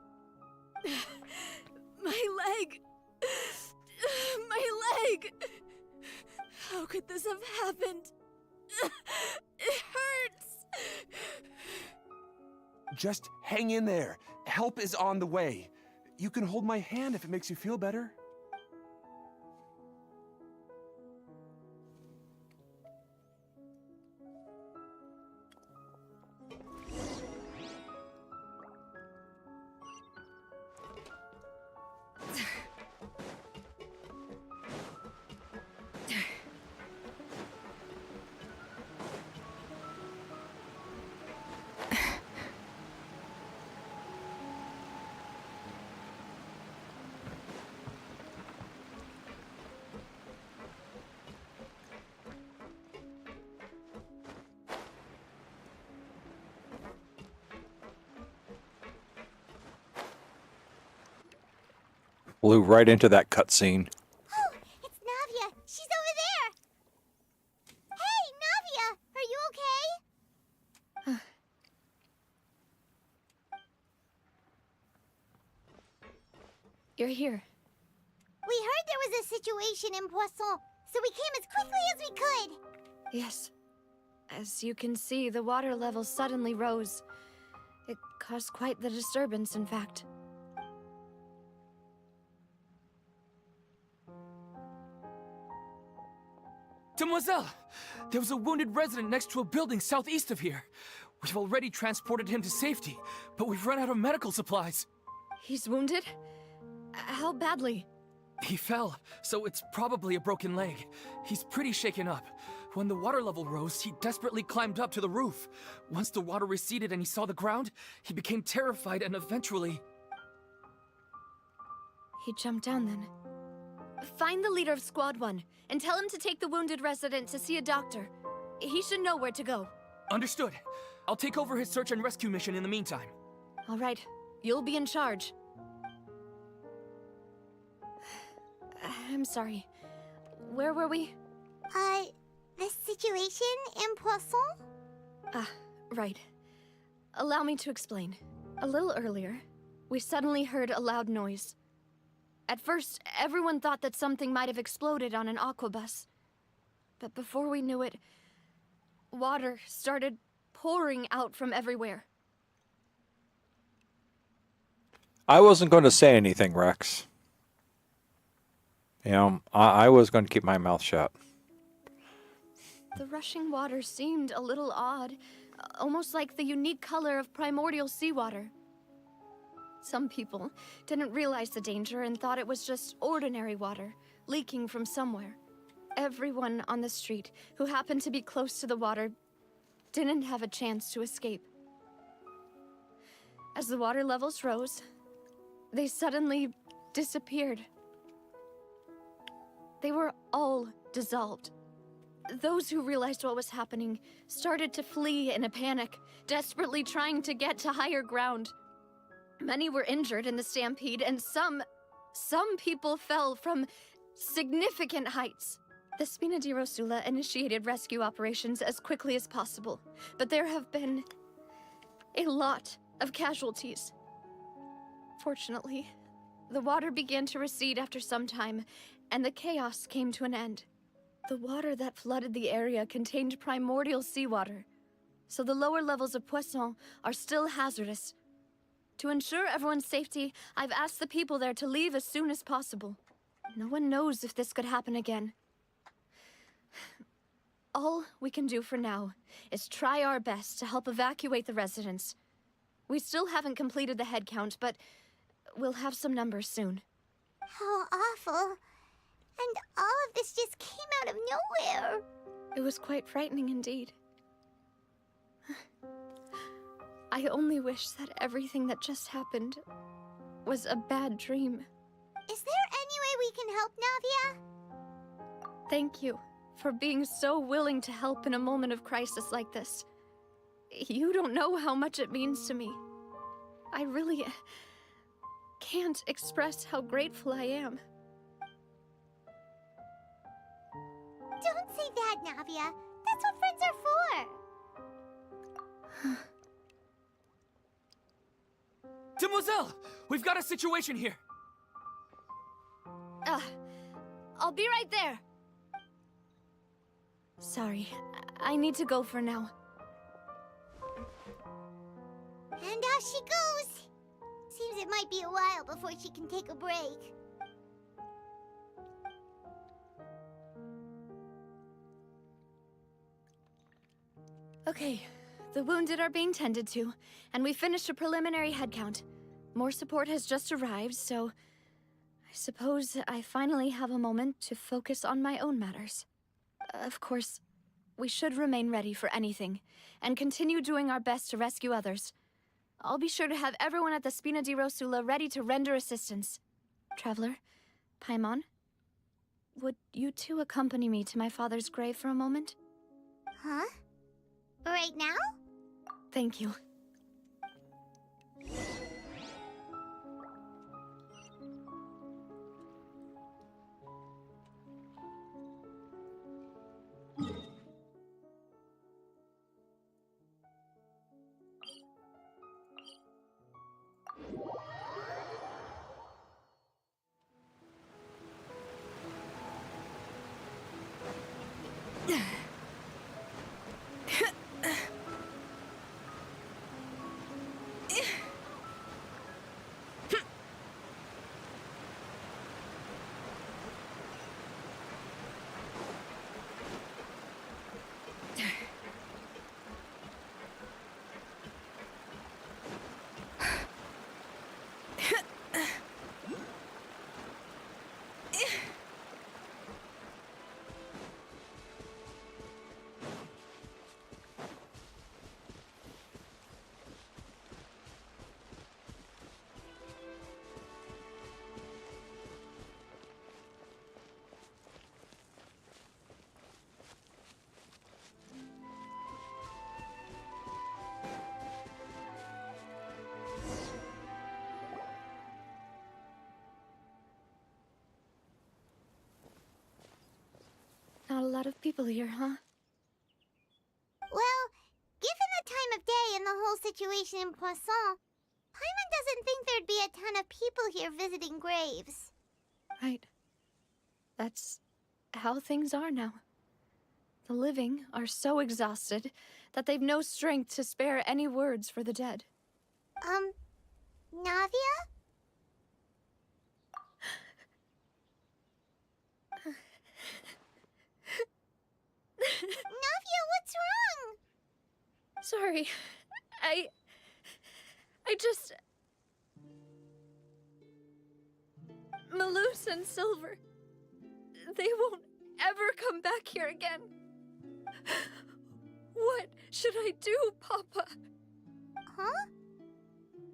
My leg! My leg! How could this have happened? It hurts! Just hang in there. Help is on the way. You can hold my hand if it makes you feel better. Blew right into that cutscene. Oh, it's Navia. She's over there. Hey, Navia, are you okay? You're here. We heard there was a situation in Poisson, so we came as quickly as we could. Yes. As you can see, the water level suddenly rose. It caused quite the disturbance, in fact. Demoiselle! There was a wounded resident next to a building southeast of here. We've already transported him to safety, but we've run out of medical supplies. He's wounded? How badly? He fell, so it's probably a broken leg. He's pretty shaken up. When the water level rose, he desperately climbed up to the roof. Once the water receded and he saw the ground, he became terrified and eventually... He jumped down then. Find the leader of Squad 1 and tell him to take the wounded resident to see a doctor. He should know where to go. Understood. I'll take over his search and rescue mission in the meantime. All right. You'll be in charge. I'm sorry. Where were we? The situation in Poisson? Ah, right. Allow me to explain. A little earlier, we suddenly heard a loud noise. At first, everyone thought that something might have exploded on an aquabus. But before we knew it, water started pouring out from everywhere. I wasn't going to say anything, Rex. You know, I was going to keep my mouth shut. The rushing water seemed a little odd, almost like the unique color of primordial seawater. Some people didn't realize the danger and thought it was just ordinary water, leaking from somewhere. Everyone on the street who happened to be close to the water didn't have a chance to escape. As the water levels rose, they suddenly disappeared. They were all dissolved. Those who realized what was happening started to flee in a panic, desperately trying to get to higher ground. Many were injured in the stampede, and some people fell from significant heights. The Spina di Rosula initiated rescue operations as quickly as possible, but there have been a lot of casualties. Fortunately, the water began to recede after some time, and the chaos came to an end. The water that flooded the area contained primordial seawater, so the lower levels of Poisson are still hazardous. To ensure everyone's safety, I've asked the people there to leave as soon as possible. No one knows if this could happen again. All we can do for now is try our best to help evacuate the residents. We still haven't completed the head count, but we'll have some numbers soon. How awful. And all of this just came out of nowhere. It was quite frightening indeed. I only wish that everything that just happened was a bad dream. Is there any way we can help, Navia? Thank you for being so willing to help in a moment of crisis like this. You don't know how much it means to me. I really can't express how grateful I am. Don't say that, Navia. That's what friends are for. Demoiselle! We've got a situation here! I'll be right there. Sorry, I need to go for now. And off she goes. Seems it might be a while before she can take a break. Okay, the wounded are being tended to, and we finished a preliminary head count. More support has just arrived, so I suppose I finally have a moment to focus on my own matters. Of course, we should remain ready for anything, and continue doing our best to rescue others. I'll be sure to have everyone at the Spina di Rosula ready to render assistance. Traveler, Paimon, would you two accompany me to my father's grave for a moment? Huh? Right now? Thank you. Not a lot of people here, huh? Well, given the time of day and the whole situation in Poisson, Paimon doesn't think there'd be a ton of people here visiting graves. Right. That's how things are now. The living are so exhausted that they've no strength to spare any words for the dead. Navia? Navia, what's wrong? Sorry. I just... Luz and Silver. They won't ever come back here again. What should I do, Papa? Huh?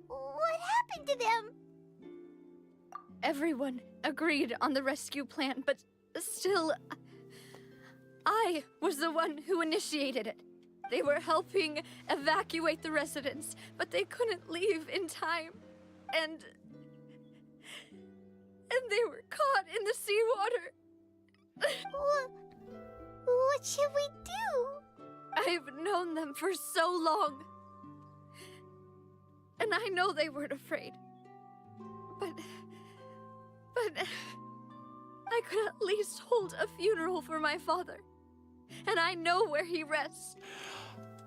What happened to them? Everyone agreed on the rescue plan, but still, I was the one who initiated it. They were helping evacuate the residents, but they couldn't leave in time. And they were caught in the seawater. What should we do? I've known them for so long. And I know they weren't afraid. But I could at least hold a funeral for my father. And I know where he rests.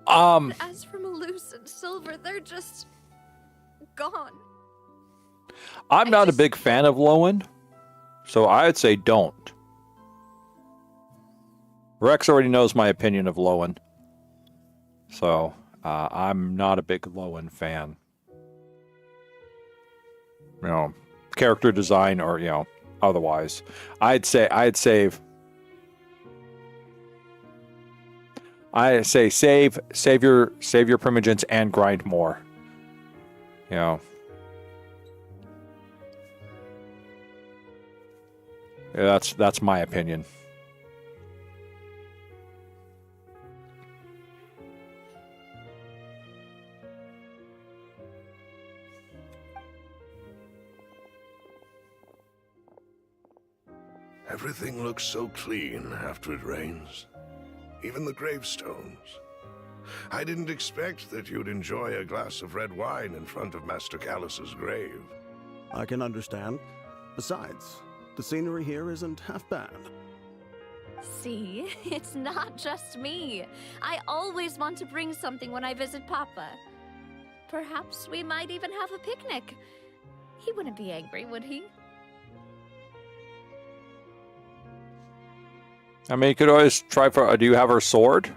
As for Luz and Silver, they're just gone. I'm not a big fan of Lowen, so I'd say don't. Rex already knows my opinion of Lowen, so I'm not a big Lowen fan. You know, character design or, you know, otherwise. I'd say save your primogens and grind more. You know. Yeah, that's my opinion. Everything looks so clean after it rains. Even the gravestones. I didn't expect that you'd enjoy a glass of red wine in front of Master Callus's grave. I can understand. Besides, the scenery here isn't half bad. See, it's not just me. I always want to bring something when I visit Papa. Perhaps we might even have a picnic. He wouldn't be angry, would he? I mean, you could always try for... do you have her sword?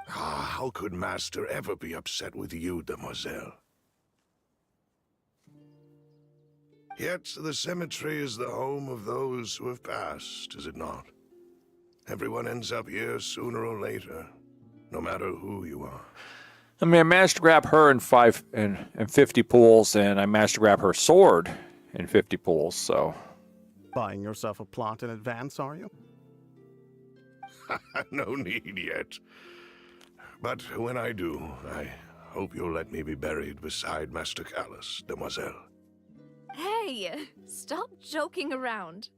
How could Master ever be upset with you, demoiselle? Yet the cemetery is the home of those who have passed, is it not? Everyone ends up here sooner or later, no matter who you are. I mean, I managed to grab her in 50 pools, and I managed to grab her sword in 50 pools, so... Buying yourself a plot in advance, are you? No need yet. But when I do, I hope you'll let me be buried beside Master Callus, demoiselle. Hey, stop joking around.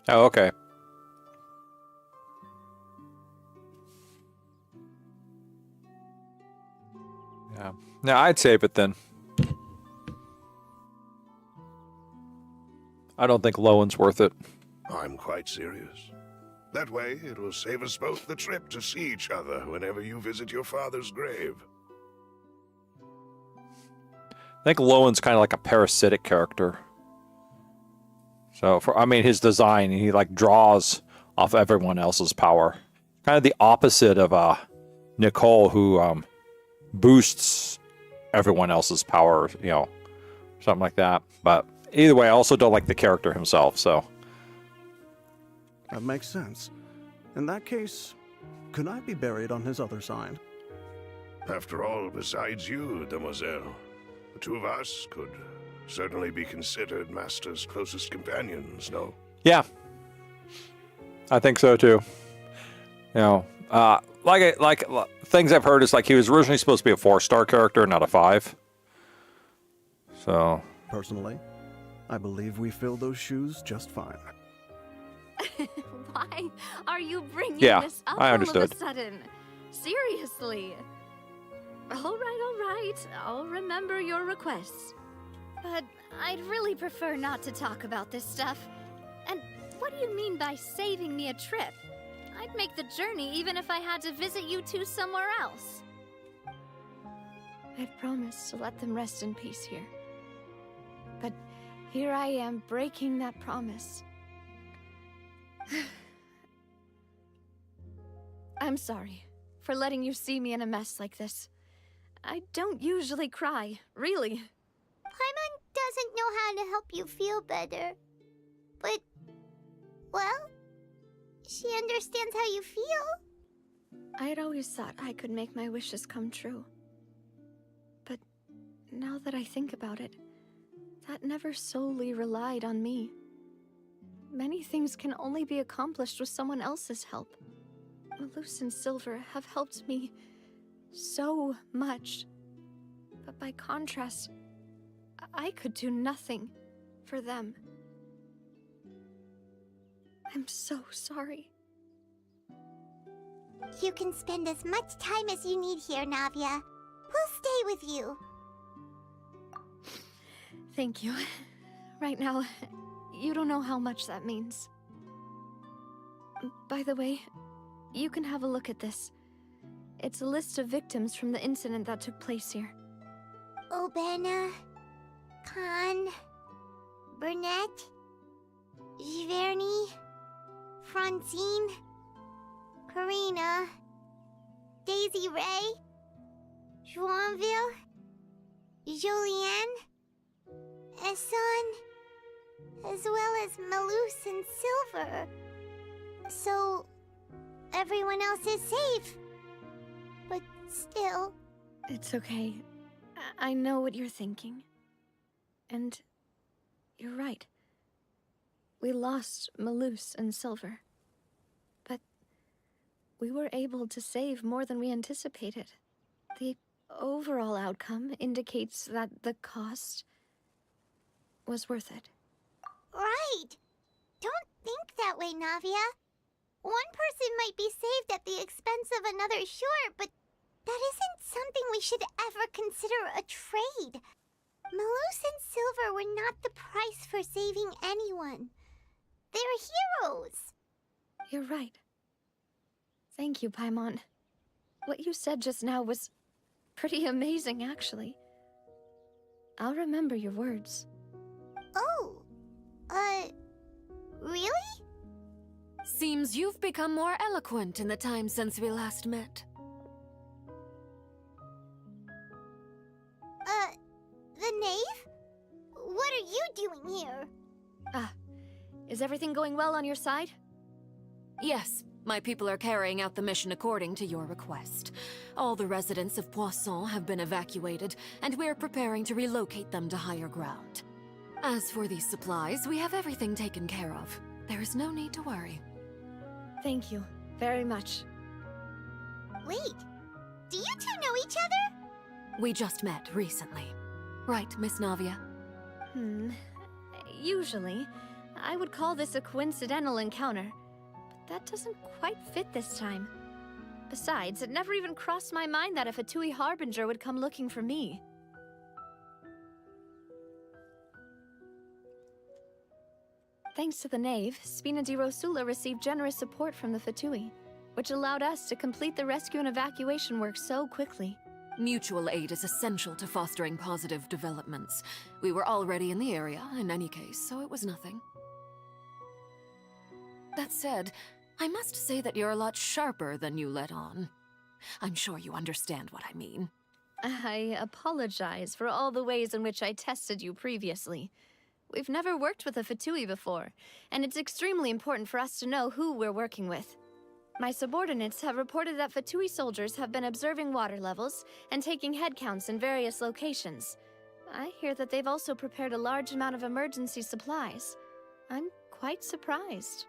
Oh, okay. Yeah. No, I'd save it then. I don't think Lowen's worth it. I'm quite serious. That way, it will save us both the trip to see each other whenever you visit your father's grave. I think Lowen's kind of like a parasitic character. So, I mean, his design, he like draws off everyone else's power. Kind of the opposite of Nicole, who boosts everyone else's power, you know, something like that. But either way, I also don't like the character himself, so... That makes sense. In that case, could I be buried on his other side? After all, besides you, demoiselle, the two of us could certainly be considered Master's closest companions, no? Yeah. I think so, too. You know, like things I've heard is like he was originally supposed to be a 4-star character, not a 5. So... Personally, I believe we fill those shoes just fine. Why are you bringing this up I all understood. of a sudden? Seriously. All right. I'll remember your requests. But I'd really prefer not to talk about this stuff. And what do you mean by saving me a trip? I'd make the journey even if I had to visit you two somewhere else. I've promised to let them rest in peace here. But here I am breaking that promise. I'm sorry for letting you see me in a mess like this. I don't usually cry, really. Paimon doesn't know how to help you feel better. But, well, she understands how you feel. I had always thought I could make my wishes come true. But now that I think about it, that never solely relied on me. Many things can only be accomplished with someone else's help. Malus and Silver have helped me so much. But by contrast, I could do nothing for them. I'm so sorry. You can spend as much time as you need here, Navia. We'll stay with you. Thank you. Right now, you don't know how much that means. By the way, you can have a look at this. It's a list of victims from the incident that took place here. Obena, Khan, Burnett, Giverny, Francine, Karina, Daisy Ray, Joinville, Jolienne, Esson, as well as Malus and Silver. So, everyone else is safe. But still... It's okay. I know what you're thinking. And you're right. We lost Malus and Silver. But we were able to save more than we anticipated. The overall outcome indicates that the cost was worth it. Right! Don't think that way, Navia. One person might be saved at the expense of another, sure, but that isn't something we should ever consider a trade. Malus and Silver were not the price for saving anyone. They're heroes. You're right. Thank you, Paimon. What you said just now was pretty amazing, actually. I'll remember your words. Oh, really? Seems you've become more eloquent in the time since we last met. The knave? What are you doing here? Is everything going well on your side? Yes, my people are carrying out the mission according to your request. All the residents of Poisson have been evacuated, and we're preparing to relocate them to higher ground. As for these supplies, we have everything taken care of. There is no need to worry. Thank you very much. Wait, do you two know each other? We just met recently. Right, Miss Navia? Usually, I would call this a coincidental encounter, but that doesn't quite fit this time. Besides, it never even crossed my mind that a Fatui Harbinger would come looking for me. Thanks to the Knave, Spina di Rosula received generous support from the Fatui, which allowed us to complete the rescue and evacuation work so quickly. Mutual aid is essential to fostering positive developments. We were already in the area, in any case, so it was nothing. That said, I must say that you're a lot sharper than you let on. I'm sure you understand what I mean. I apologize for all the ways in which I tested you previously. We've never worked with a Fatui before, and it's extremely important for us to know who we're working with. My subordinates have reported that Fatui soldiers have been observing water levels and taking head counts in various locations. I hear that they've also prepared a large amount of emergency supplies. I'm quite surprised.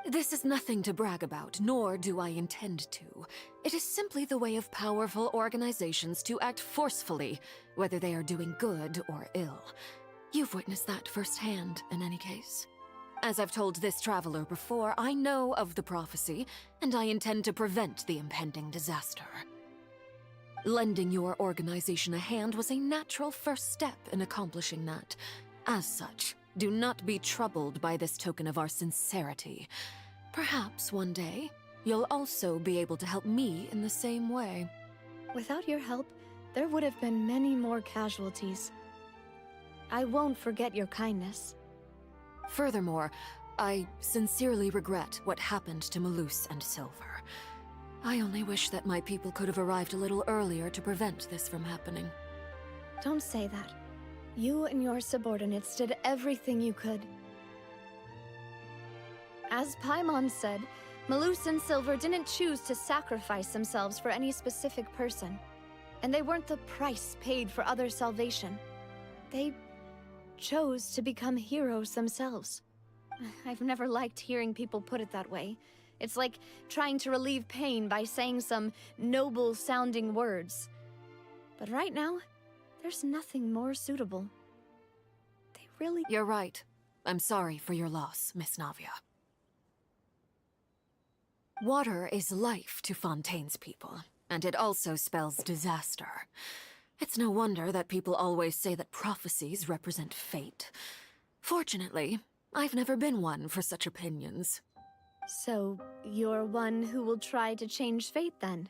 This is nothing to brag about, nor do I intend to. It is simply the way of powerful organizations to act forcefully, whether they are doing good or ill. You've witnessed that firsthand, in any case. As I've told this traveler before, I know of the prophecy, and I intend to prevent the impending disaster. Lending your organization a hand was a natural first step in accomplishing that. As such, do not be troubled by this token of our sincerity. Perhaps one day, you'll also be able to help me in the same way. Without your help, there would have been many more casualties. I won't forget your kindness. Furthermore, I sincerely regret what happened to Malus and Silver. I only wish that my people could have arrived a little earlier to prevent this from happening. Don't say that. You and your subordinates did everything you could. As Paimon said, Malus and Silver didn't choose to sacrifice themselves for any specific person. And they weren't the price paid for others' salvation. They chose to become heroes themselves. I've never liked hearing people put it that way. It's like trying to relieve pain by saying some noble-sounding words. But right now, there's nothing more suitable. They really— You're right. I'm sorry for your loss, Miss Navia. Water is life to Fontaine's people, and it also spells disaster. It's no wonder that people always say that prophecies represent fate. Fortunately, I've never been one for such opinions. So, you're one who will try to change fate, then?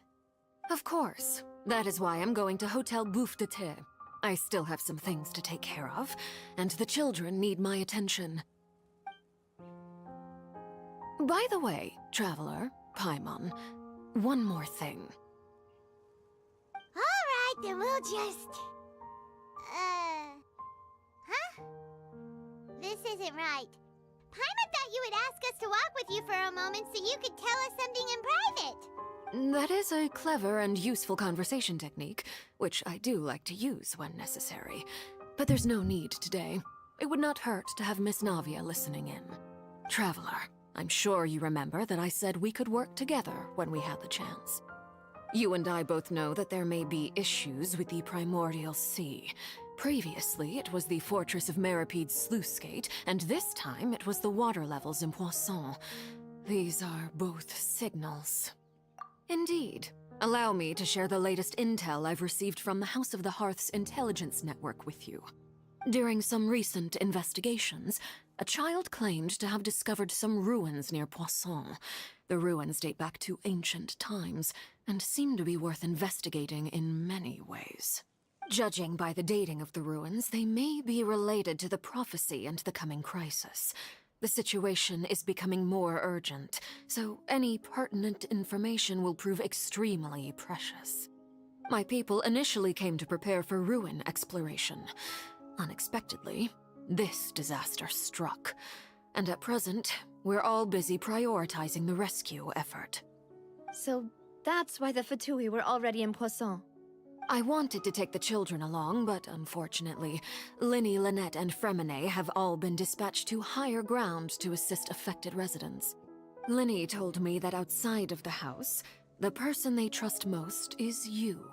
Of course. That is why I'm going to Hotel Bouffe de Thé. I still have some things to take care of, and the children need my attention. By the way, Traveler, Paimon, one more thing. Alright, then we'll just... Huh? This isn't right. Paimon thought you would ask us to walk with you for a moment so you could tell us something in private. That is a clever and useful conversation technique, which I do like to use when necessary. But there's no need today. It would not hurt to have Miss Navia listening in. Traveler, I'm sure you remember that I said we could work together when we had the chance. You and I both know that there may be issues with the Primordial Sea. Previously, it was the Fortress of Meripede's sluice gate, and this time it was the water levels in Poisson. These are both signals. Indeed. Allow me to share the latest intel I've received from the House of the Hearth's intelligence network with you. During some recent investigations, a child claimed to have discovered some ruins near Poisson. The ruins date back to ancient times, and seem to be worth investigating in many ways. Judging by the dating of the ruins, they may be related to the prophecy and the coming crisis. The situation is becoming more urgent, so any pertinent information will prove extremely precious. My people initially came to prepare for ruin exploration. Unexpectedly, this disaster struck, and at present, we're all busy prioritizing the rescue effort. So that's why the Fatui were already in Poisson. I wanted to take the children along, but unfortunately, Linny, Lynette, and Fremine have all been dispatched to higher ground to assist affected residents. Linny told me that outside of the house, the person they trust most is you,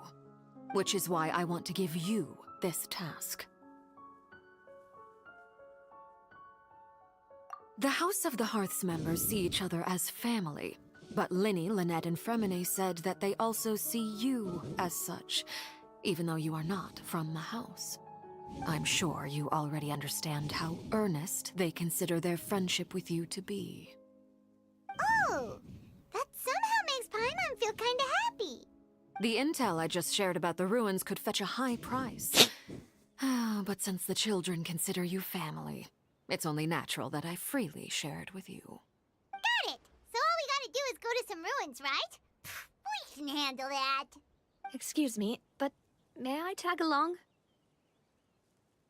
which is why I want to give you this task. The House of the Hearth's members see each other as family, but Linny, Lynette, and Fremine said that they also see you as such, even though you are not from the house. I'm sure you already understand how earnest they consider their friendship with you to be. Oh, that somehow makes Paimon feel kinda happy. The intel I just shared about the ruins could fetch a high price. But since the children consider you family, it's only natural that I freely share it with you. Got it! So all we gotta do is go to some ruins, right? We can handle that. Excuse me, but may I tag along?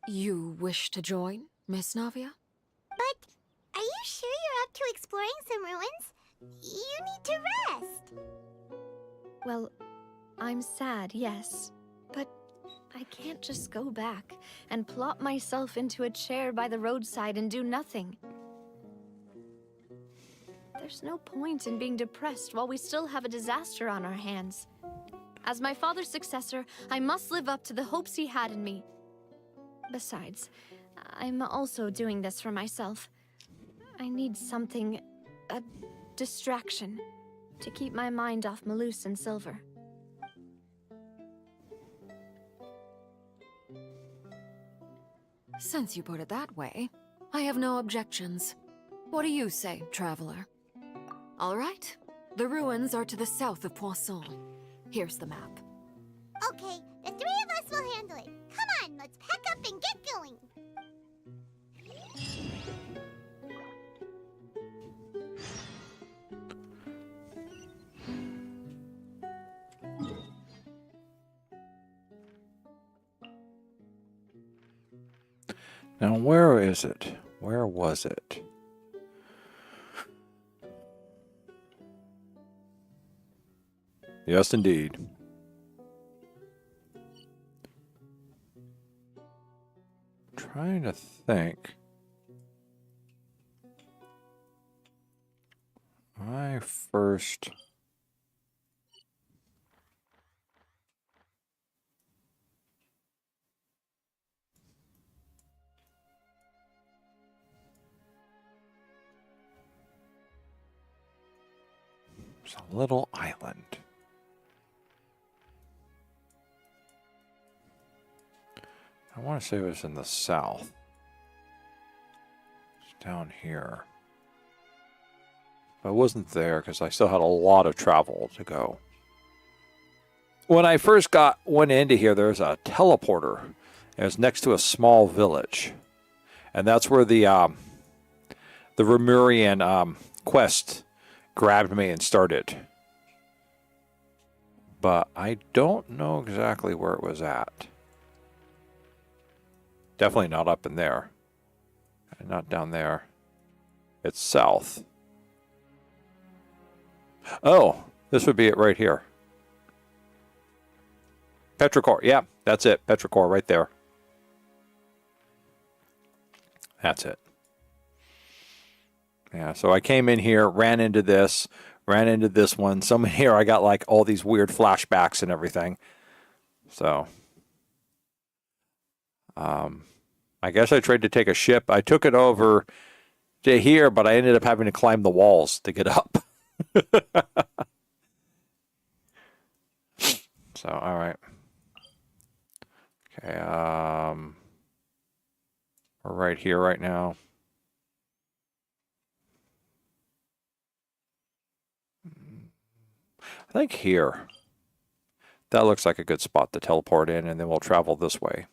You wish to join, Miss Navia? But are you sure you're up to exploring some ruins? You need to rest. Well, I'm sad, yes. But I can't just go back and plop myself into a chair by the roadside and do nothing. There's no point in being depressed while we still have a disaster on our hands. As my father's successor, I must live up to the hopes he had in me. Besides, I'm also doing this for myself. I need something, a distraction, to keep my mind off Malus and Silver. Since you put it that way, I have no objections. What do you say, Traveler? All right. The ruins are to the south of Poisson. Here's the map. Okay, the three of us will handle it. Come on, let's pack up and get going. Now, where is it? Where was it? Yes, indeed. Trying to think. My first... It's a little island. I want to say it was in the south. It's down here. But I wasn't there because I still had a lot of travel to go. When I first went into here, there's a teleporter. It was next to a small village. And that's where the Remurian quest grabbed me and started. But I don't know exactly where it was at. Definitely not up in there. And not down there. It's south. Oh, this would be it right here. Petrichor. Yeah, that's it. Petrichor right there. That's it. Yeah, so I came in here, ran into this one. Somewhere here I got like all these weird flashbacks and everything. So, I guess I tried to take a ship. I took it over to here, but I ended up having to climb the walls to get up. So, all right. Okay, we're right here right now. I think here. That looks like a good spot to teleport in, and then we'll travel this way.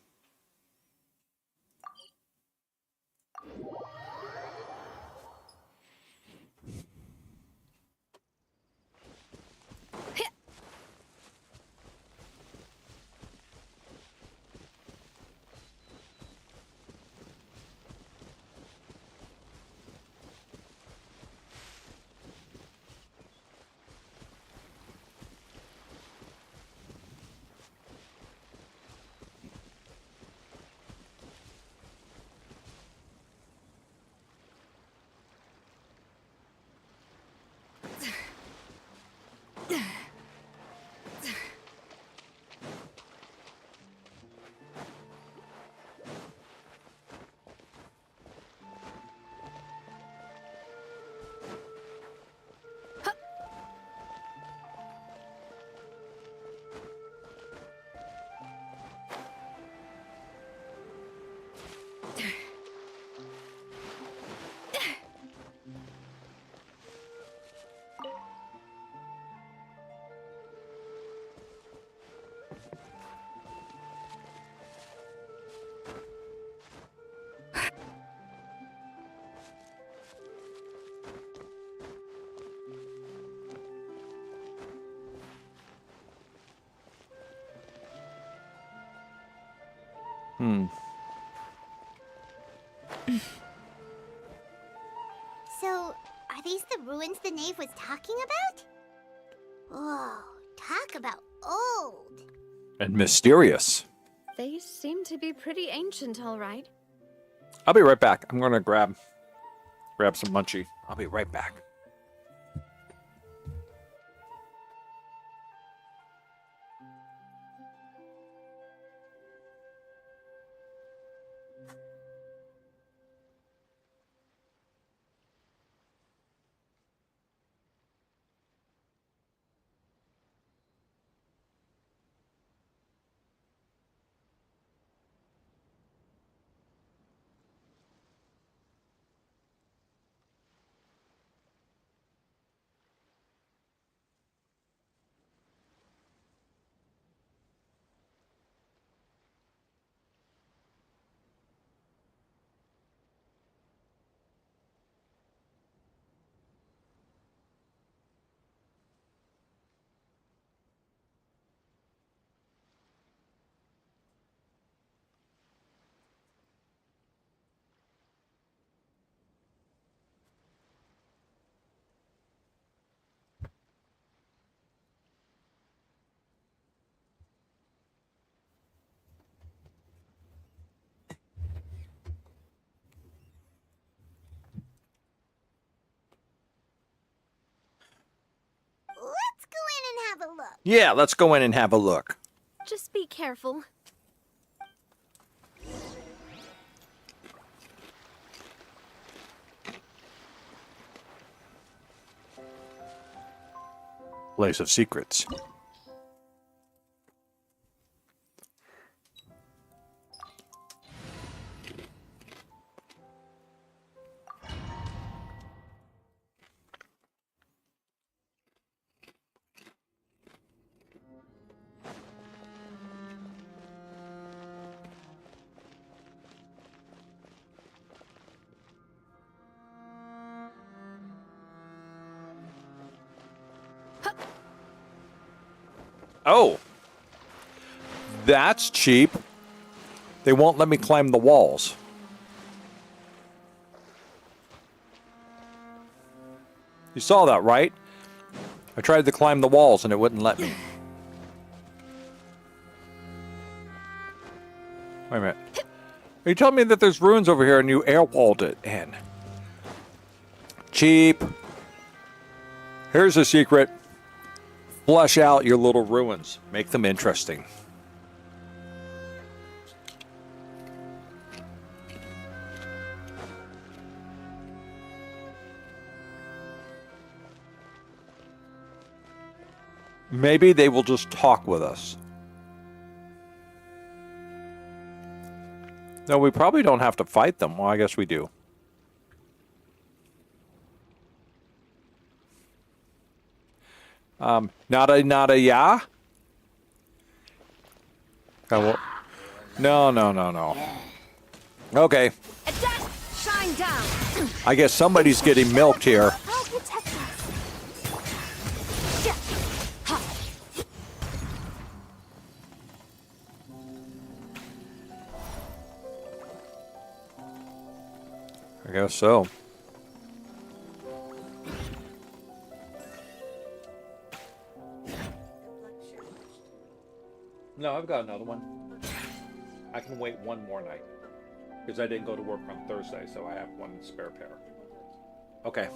So, are these the ruins the knave was talking about? Whoa, talk about old. And mysterious. They seem to be pretty ancient, all right. I'll be right back. I'm going to grab some munchie. I'll be right back. a look. Yeah, let's go in and have a look. Just be careful. Place of secrets. Oh, that's cheap. They won't let me climb the walls. You saw that, right? I tried to climb the walls and it wouldn't let me. Wait a minute. Are you telling me that there's ruins over here and you airwalled it in? Cheap. Here's a secret. Flush out your little ruins. Make them interesting. Maybe they will just talk with us. No, we probably don't have to fight them. Well, I guess we do. Nada, yeah? No. Okay. Shine down. I guess somebody's getting milked here. I'll protect us. I guess so. No, I've got another one. I can wait one more night. Because I didn't go to work on Thursday, so I have one spare pair. Okay.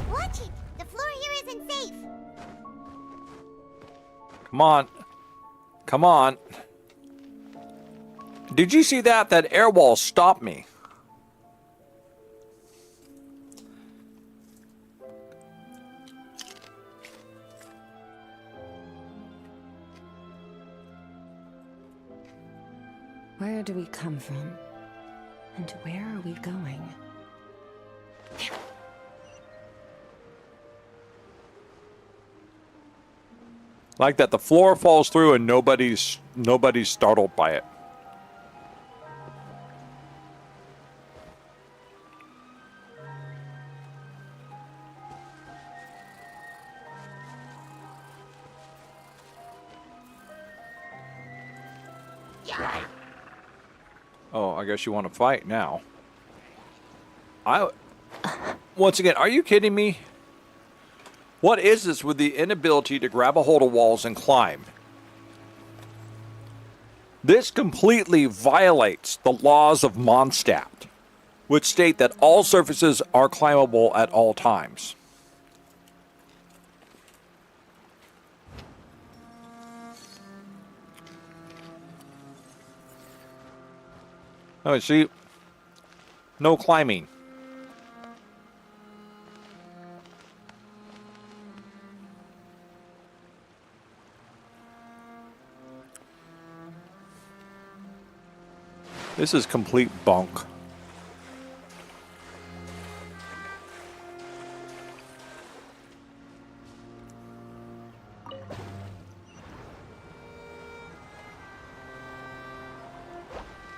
Watch it! The floor here isn't safe! Come on. Come on. Did you see that? That air wall stopped me. Where do we come from? And where are we going? Like that the floor falls through and nobody's startled by it. Oh, I guess you want to fight now. Once again, are you kidding me? What is this with the inability to grab a hold of walls and climb? This completely violates the laws of Mondstadt, which state that all surfaces are climbable at all times. Oh, see? No climbing. This is complete bunk.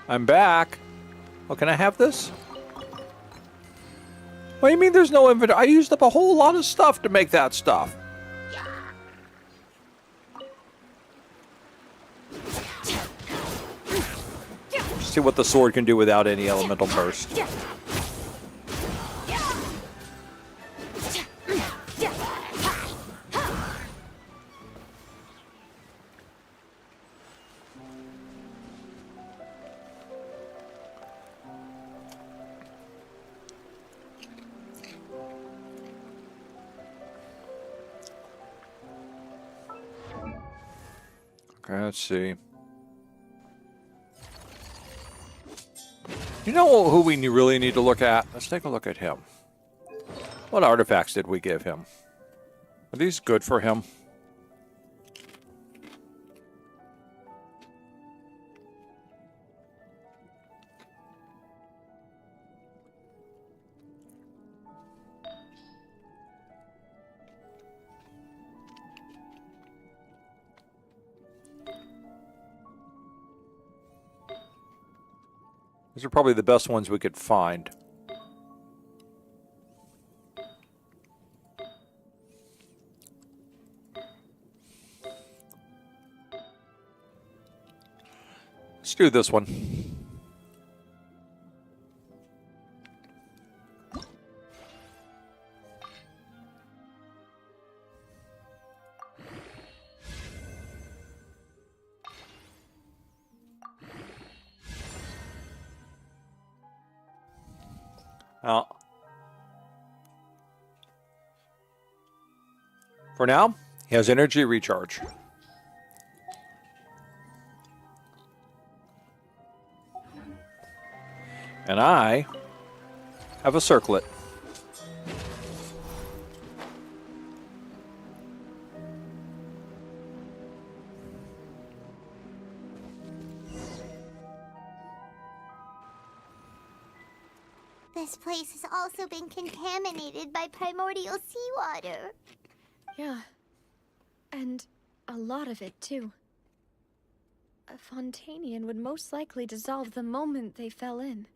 I'm back. Oh, can I have this? What do you mean there's no inventory? I used up a whole lot of stuff to make that stuff. See what the sword can do without any elemental burst. Okay, let's see. You know who we really need to look at? Let's take a look at him. What artifacts did we give him? Are these good for him? These are probably the best ones we could find. Let's do this one. For now, he has energy recharge. And I have a circlet. This place has also been contaminated by primordial seawater. Yeah. And a lot of it, too. A Fontainian would most likely dissolve the moment they fell in.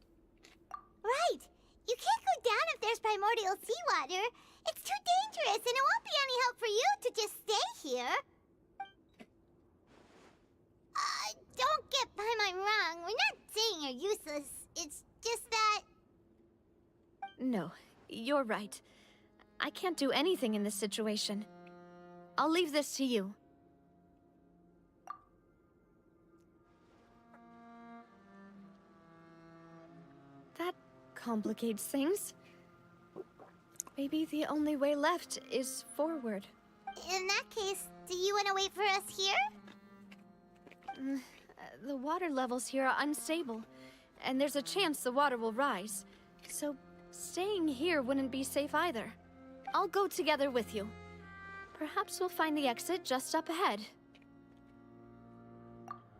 Right! You can't go down if there's primordial seawater. It's too dangerous, and it won't be any help for you to just stay here. Don't get by my wrong. We're not saying you're useless. It's just that... No, you're right. I can't do anything in this situation. I'll leave this to you. That complicates things. Maybe the only way left is forward. In that case, do you want to wait for us here? The water levels here are unstable, and there's a chance the water will rise. So staying here wouldn't be safe either. I'll go together with you. Perhaps we'll find the exit just up ahead.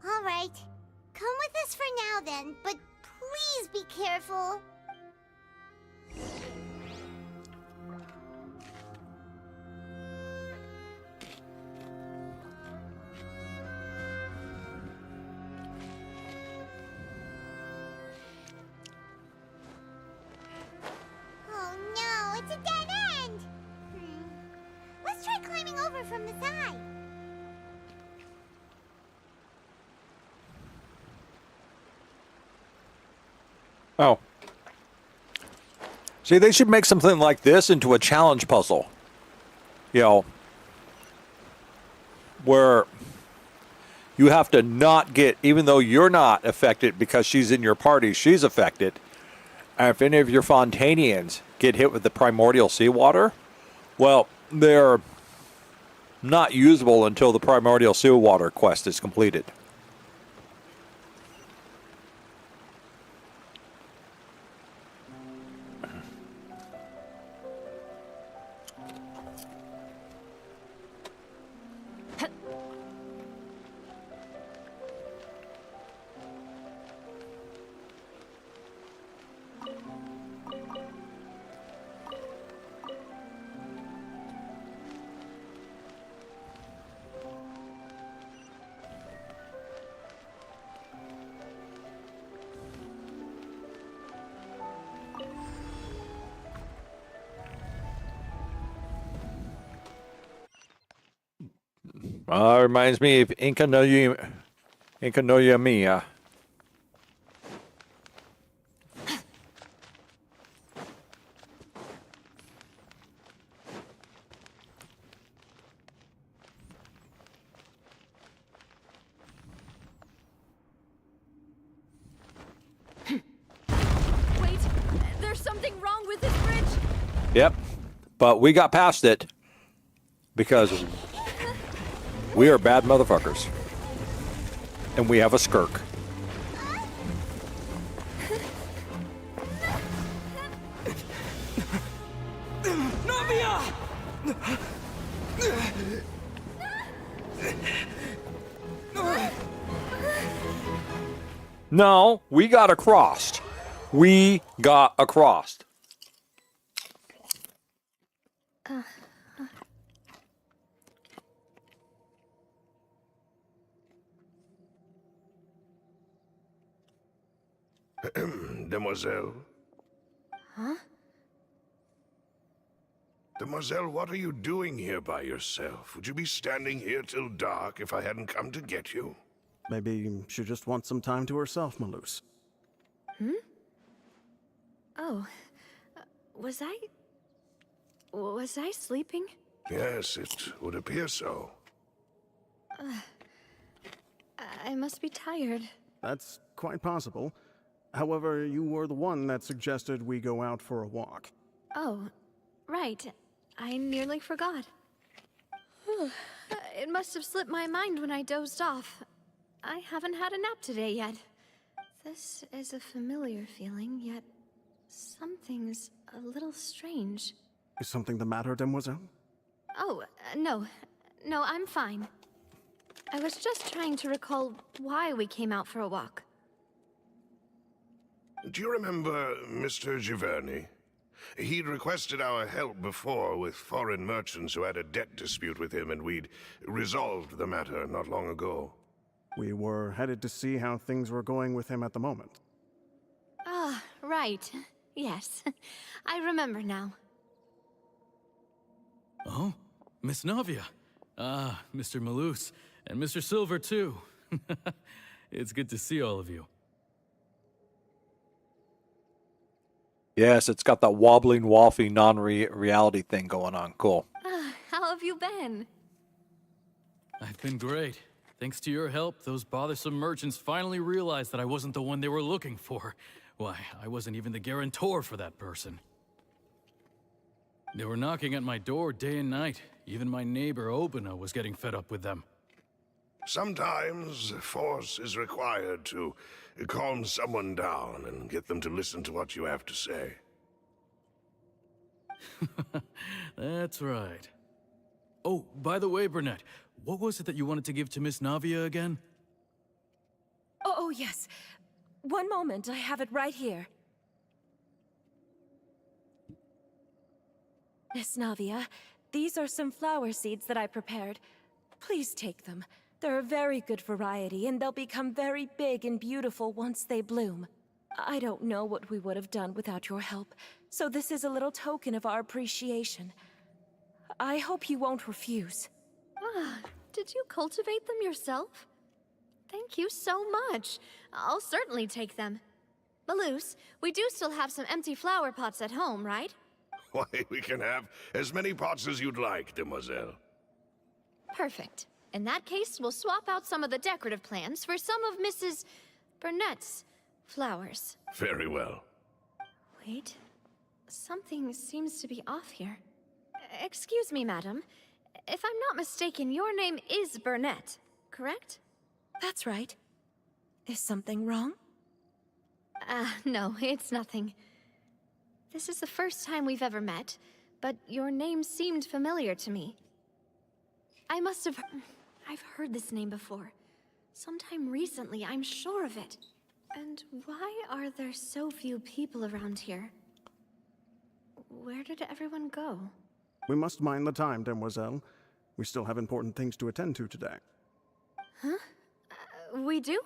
All right. Come with us for now then, but please be careful. Oh no, it's a dead end! Let's try climbing over from the side. Oh. See, they should make something like this into a challenge puzzle. You know, where you have to not get, even though you're not affected because she's in your party, she's affected. And if any of your Fontainians get hit with the primordial seawater, well, they're not usable until the primordial seawater quest is completed. Reminds me of Inca no Yamiya. Wait, there's something wrong with this bridge. Yep, but we got past it because we are bad motherfuckers. And we have a skirk. Navia! No, we got across. We got across. Demoiselle? Huh? Demoiselle, what are you doing here by yourself? Would you be standing here till dark if I hadn't come to get you? Maybe she just wants some time to herself, Maloose. Hmm? Oh. Was I sleeping? Yes, it would appear so. I must be tired. That's quite possible. However, you were the one that suggested we go out for a walk. Oh, right. I nearly forgot. It must have slipped my mind when I dozed off. I haven't had a nap today yet. This is a familiar feeling, yet something's a little strange. Is something the matter, Demoiselle? Oh, no. No, I'm fine. I was just trying to recall why we came out for a walk. Do you remember Mr. Giverny? He'd requested our help before with foreign merchants who had a debt dispute with him, and we'd resolved the matter not long ago. We were headed to see how things were going with him at the moment. Ah, right. Yes. I remember now. Oh, Miss Navia. Ah, Mr. Maloose. And Mr. Silver, too. It's good to see all of you. Yes, it's got that wobbling, waffy, non-reality thing going on. Cool. How have you been? I've been great. Thanks to your help, those bothersome merchants finally realized that I wasn't the one they were looking for. Why, I wasn't even the guarantor for that person. They were knocking at my door day and night. Even my neighbor, Obina, was getting fed up with them. Sometimes force is required to calm someone down and get them to listen to what you have to say. That's right. Oh, by the way, Burnett, what was it that you wanted to give to Miss Navia again? Oh, yes. One moment, I have it right here. Miss Navia, these are some flower seeds that I prepared. Please take them. They're a very good variety, and they'll become very big and beautiful once they bloom. I don't know what we would have done without your help, so this is a little token of our appreciation. I hope you won't refuse. Ah, did you cultivate them yourself? Thank you so much. I'll certainly take them. Maloose, we do still have some empty flower pots at home, right? Why, we can have as many pots as you'd like, Demoiselle. Perfect. In that case, we'll swap out some of the decorative plants for some of Mrs. Burnett's flowers. Very well. Wait. Something seems to be off here. Excuse me, madam. If I'm not mistaken, your name is Burnett, correct? That's right. Is something wrong? No, it's nothing. This is the first time we've ever met, but your name seemed familiar to me. I've heard this name before. Sometime recently, I'm sure of it. And why are there so few people around here? Where did everyone go? We must mind the time, Demoiselle. We still have important things to attend to today. Huh? We do?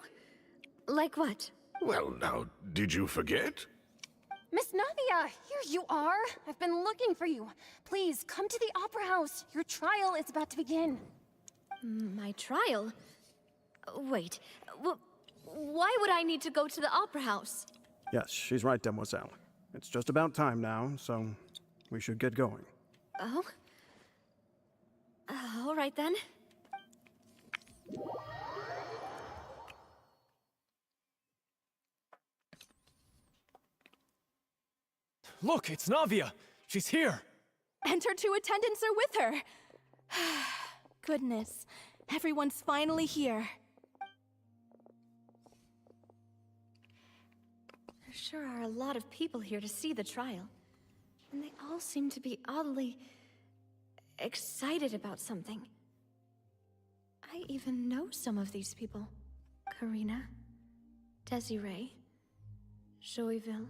Like what? Well, now, did you forget? Miss Navia, here you are. I've been looking for you. Please, come to the Opera House. Your trial is about to begin. My trial? Wait, why would I need to go to the Opera House? Yes, she's right, Demoiselle. It's just about time now, so we should get going. Oh? All right then. Look, it's Navia! She's here! And her two attendants are with her! Goodness, everyone's finally here. There sure are a lot of people here to see the trial. And they all seem to be oddly excited about something. I even know some of these people. Karina, Desiree, Joyville,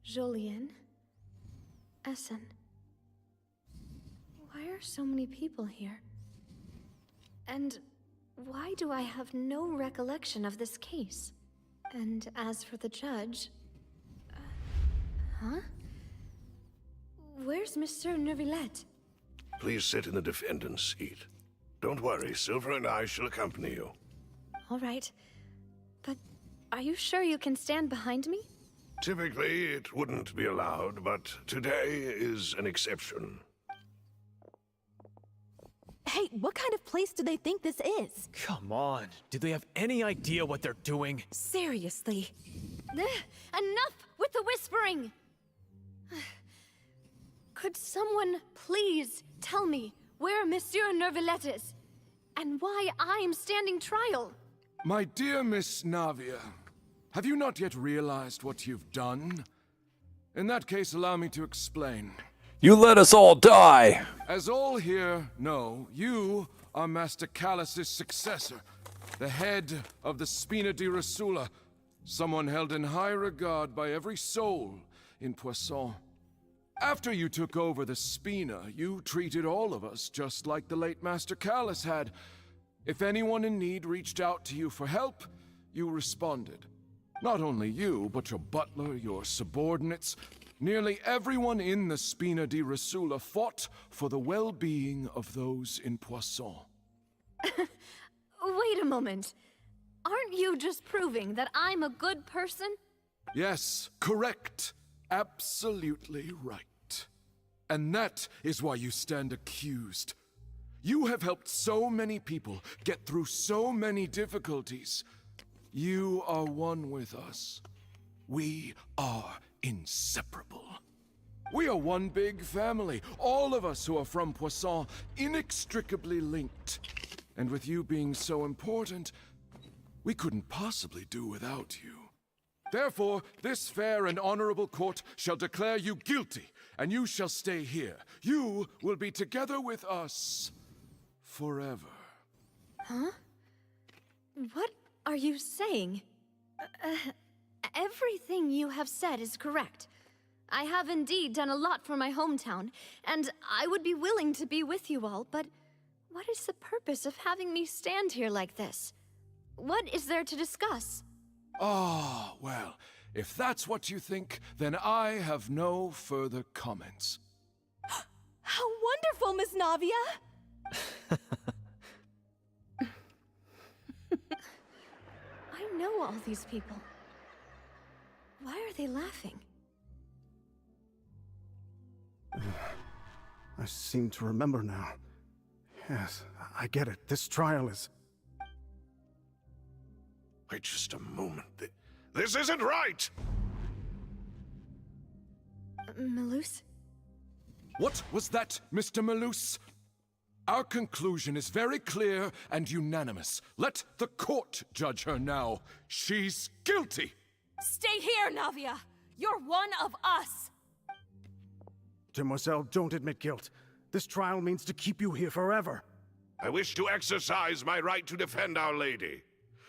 Jolien, Essen. Why are so many people here? And why do I have no recollection of this case? And as for the judge... huh? Where's Monsieur Neuvillette? Please sit in the defendant's seat. Don't worry, Silver and I shall accompany you. All right. But are you sure you can stand behind me? Typically, it wouldn't be allowed, but today is an exception. Hey, what kind of place do they think this is? Come on. Do they have any idea what they're doing? Seriously. Enough with the whispering! Could someone please tell me where Monsieur Neuvillette is? And why I'm standing trial? My dear Miss Navia, have you not yet realized what you've done? In that case, allow me to explain. You let us all die! As all here know, you are Master Callus's successor, the head of the Spina di Rosula, someone held in high regard by every soul in Poisson. After you took over the Spina, you treated all of us just like the late Master Callus had. If anyone in need reached out to you for help, you responded. Not only you, but your butler, your subordinates, nearly everyone in the Spina di Rosula fought for the well-being of those in Poisson. Wait a moment. Aren't you just proving that I'm a good person? Yes, correct. Absolutely right. And that is why you stand accused. You have helped so many people get through so many difficulties. You are one with us. We are inseparable. We are one big family, all of us who are from Poisson, inextricably linked. And with you being so important, we couldn't possibly do without you. Therefore, this fair and honorable court shall declare you guilty, and you shall stay here. You will be together with us forever. Huh? What are you saying? Everything you have said is correct. I have indeed done a lot for my hometown, and I would be willing to be with you all, but what is the purpose of having me stand here like this? What is there to discuss? Ah, well, if that's what you think, then I have no further comments. How wonderful, Miss Navia! I know all these people. Why are they laughing? I seem to remember now. Yes, I get it. This trial is... Wait just a moment. This isn't right! Malus? What was that, Mr. Malus? Our conclusion is very clear and unanimous. Let the court judge her now. She's guilty! Stay here, Navia! You're one of us! Demoiselle, don't admit guilt. This trial means to keep you here forever. I wish to exercise my right to defend Our Lady.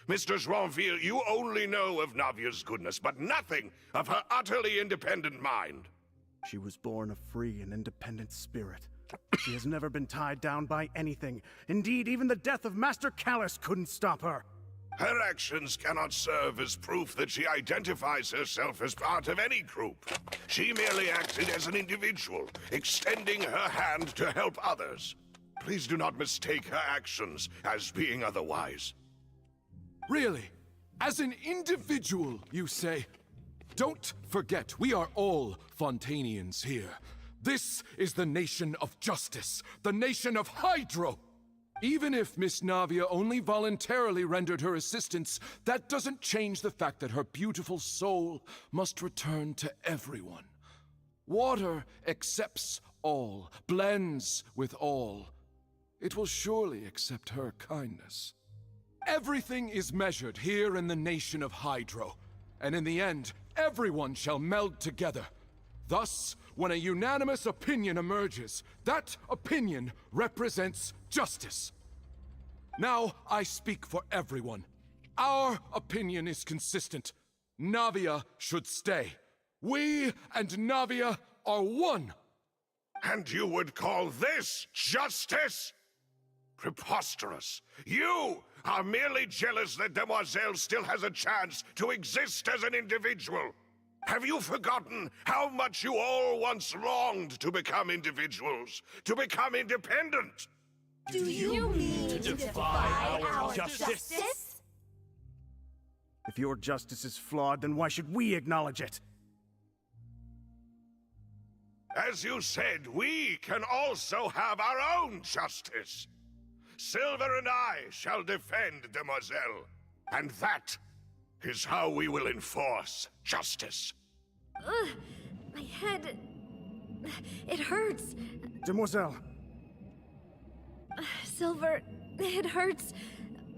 Mr. Joinville, you only know of Navia's goodness, but nothing of her utterly independent mind. She was born a free and independent spirit. She has never been tied down by anything. Indeed, even the death of Master Callus couldn't stop her. Her actions cannot serve as proof that she identifies herself as part of any group. She merely acted as an individual, extending her hand to help others. Please do not mistake her actions as being otherwise. Really? As an individual, you say? Don't forget, we are all Fontainians here. This is the nation of justice, the nation of Hydro! Even if Miss Navia only voluntarily rendered her assistance, that doesn't change the fact that her beautiful soul must return to everyone. Water accepts all, blends with all. It will surely accept her kindness. Everything is measured here in the nation of Hydro, and in the end, everyone shall meld together. Thus, when a unanimous opinion emerges, that opinion represents justice. Now, I speak for everyone. Our opinion is consistent. Navia should stay. We and Navia are one. And you would call this justice? Preposterous. You are merely jealous that Demoiselle still has a chance to exist as an individual. Have you forgotten how much you all once longed to become individuals, to become independent? Do you mean to defy our justice? If your justice is flawed, then why should we acknowledge it? As you said, we can also have our own justice. Silver and I shall defend Demoiselle, and that is how we will enforce justice. Ugh, my head... it hurts. Demoiselle. Silver, it hurts.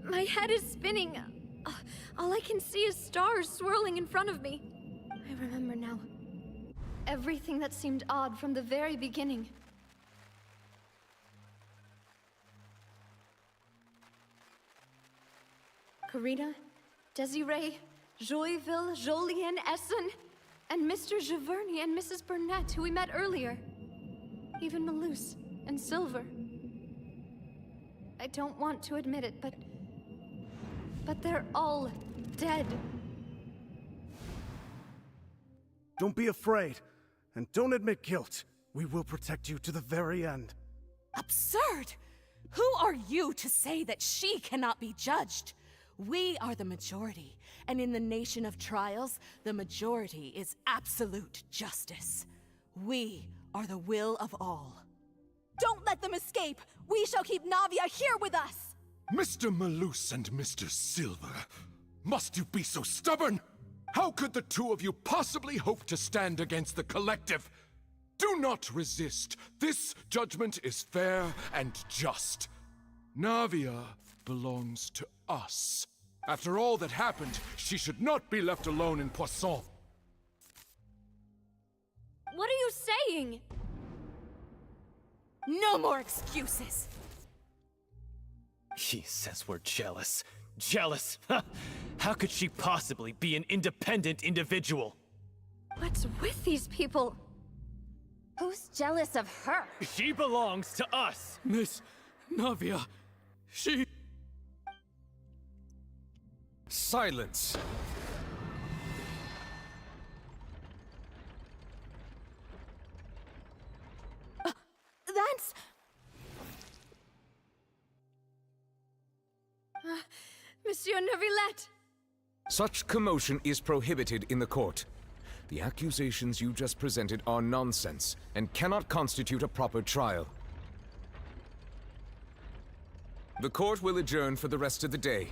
My head is spinning. All I can see is stars swirling in front of me. I remember now. Everything that seemed odd from the very beginning. Karina, Desiree, Joyville, Jolien, Essen, and Mr. Giverny and Mrs. Burnett, who we met earlier. Even Malus and Silver. I don't want to admit it, but they're all dead. Don't be afraid, and don't admit guilt. We will protect you to the very end. Absurd! Who are you to say that she cannot be judged? We are the majority, and in the nation of trials, the majority is absolute justice. We are the will of all. Don't let them escape! We shall keep Navia here with us! Mr. Malus and Mr. Silver, must you be so stubborn? How could the two of you possibly hope to stand against the collective? Do not resist. This judgment is fair and just. Navia belongs to us. After all that happened, she should not be left alone in Poisson. What are you saying? No more excuses! He says we're jealous. Jealous? How could she possibly be an independent individual? What's with these people? Who's jealous of her? She belongs to us! Miss Navia, she... Silence! That's... Monsieur Neuvillette! Such commotion is prohibited in the court. The accusations you just presented are nonsense and cannot constitute a proper trial. The court will adjourn for the rest of the day.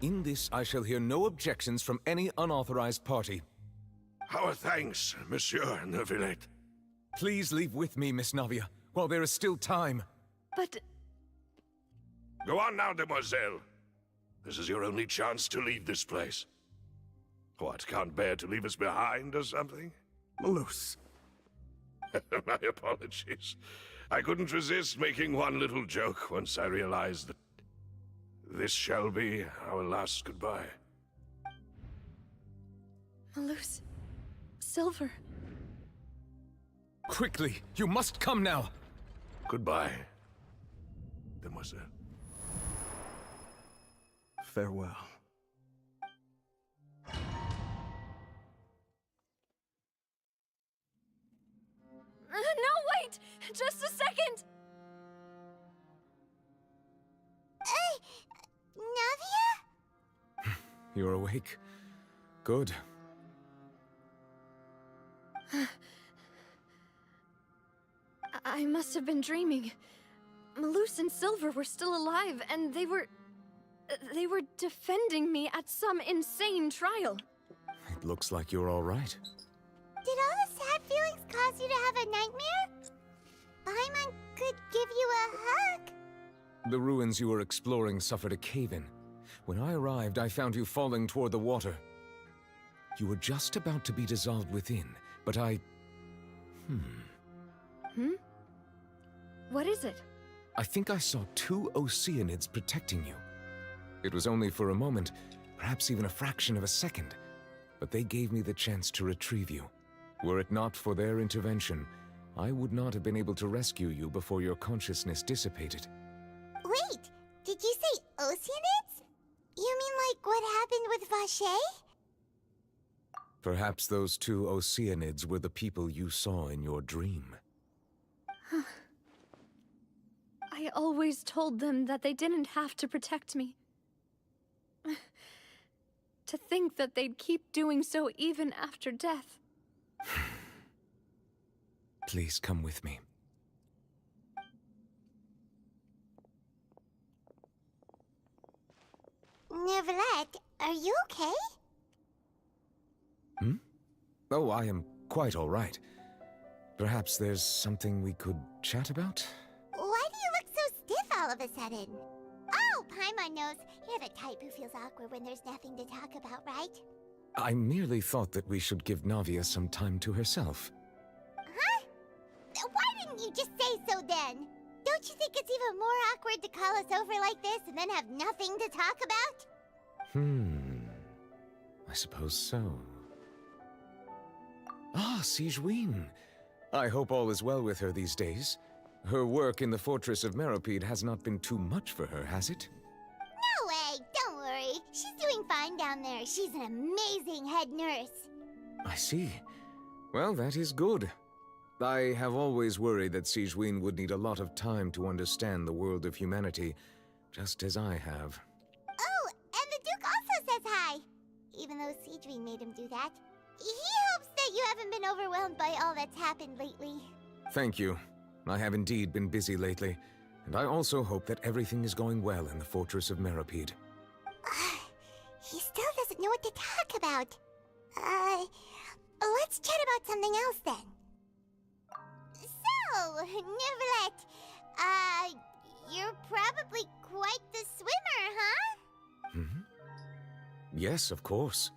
In this, I shall hear no objections from any unauthorized party. Our thanks, Monsieur Neuvillette. Please leave with me, Miss Navia, while there is still time. But... Go on now, Demoiselle. This is your only chance to leave this place. What, can't bear to leave us behind or something? Malus. My apologies. I couldn't resist making one little joke once I realized that this shall be our last goodbye. Malus. Silver. Quickly, you must come now. Goodbye, Demoiselle. Farewell. No, wait! Just a second! Navia? You're awake. Good. I must have been dreaming. Malus and Silver were still alive, and they were defending me at some insane trial. It looks like you're all right. Did all the sad feelings cause you to have a nightmare? Paimon could give you a hug. The ruins you were exploring suffered a cave-in. When I arrived, I found you falling toward the water. You were just about to be dissolved within, but I... What is it? I think I saw 2 Oceanids protecting you. It was only for a moment, perhaps even a fraction of a second, but they gave me the chance to retrieve you. Were it not for their intervention, I would not have been able to rescue you before your consciousness dissipated. Wait, did you say Oceanids? You mean like what happened with Vache? Perhaps those 2 Oceanids were the people you saw in your dream. I always told them that they didn't have to protect me. To think that they'd keep doing so even after death. Please come with me. Neverlet, are you okay? Oh, I am quite all right. Perhaps there's something we could chat about? Why do you look so stiff all of a sudden? Oh, Paimon knows. You're the type who feels awkward when there's nothing to talk about, right? I merely thought that we should give Navia some time to herself. Huh? Why didn't you just say so then? Don't you think it's even more awkward to call us over like this and then have nothing to talk about? I suppose so. Ah, Sigewinne. I hope all is well with her these days. Her work in the Fortress of Meropide has not been too much for her, has it? No way, don't worry. She's doing fine down there. She's an amazing head nurse. I see. Well, that is good. I have always worried that Sigewinne would need a lot of time to understand the world of humanity, just as I have. Oh, and the Duke also says hi. Even though Sigewinne made him do that. He hopes that you haven't been overwhelmed by all that's happened lately. Thank you. I have indeed been busy lately, and I also hope that everything is going well in the Fortress of Meropide. He still doesn't know what to talk about. Let's chat about something else then. So, Neverlet, you're probably quite the swimmer, huh? Yes, of course.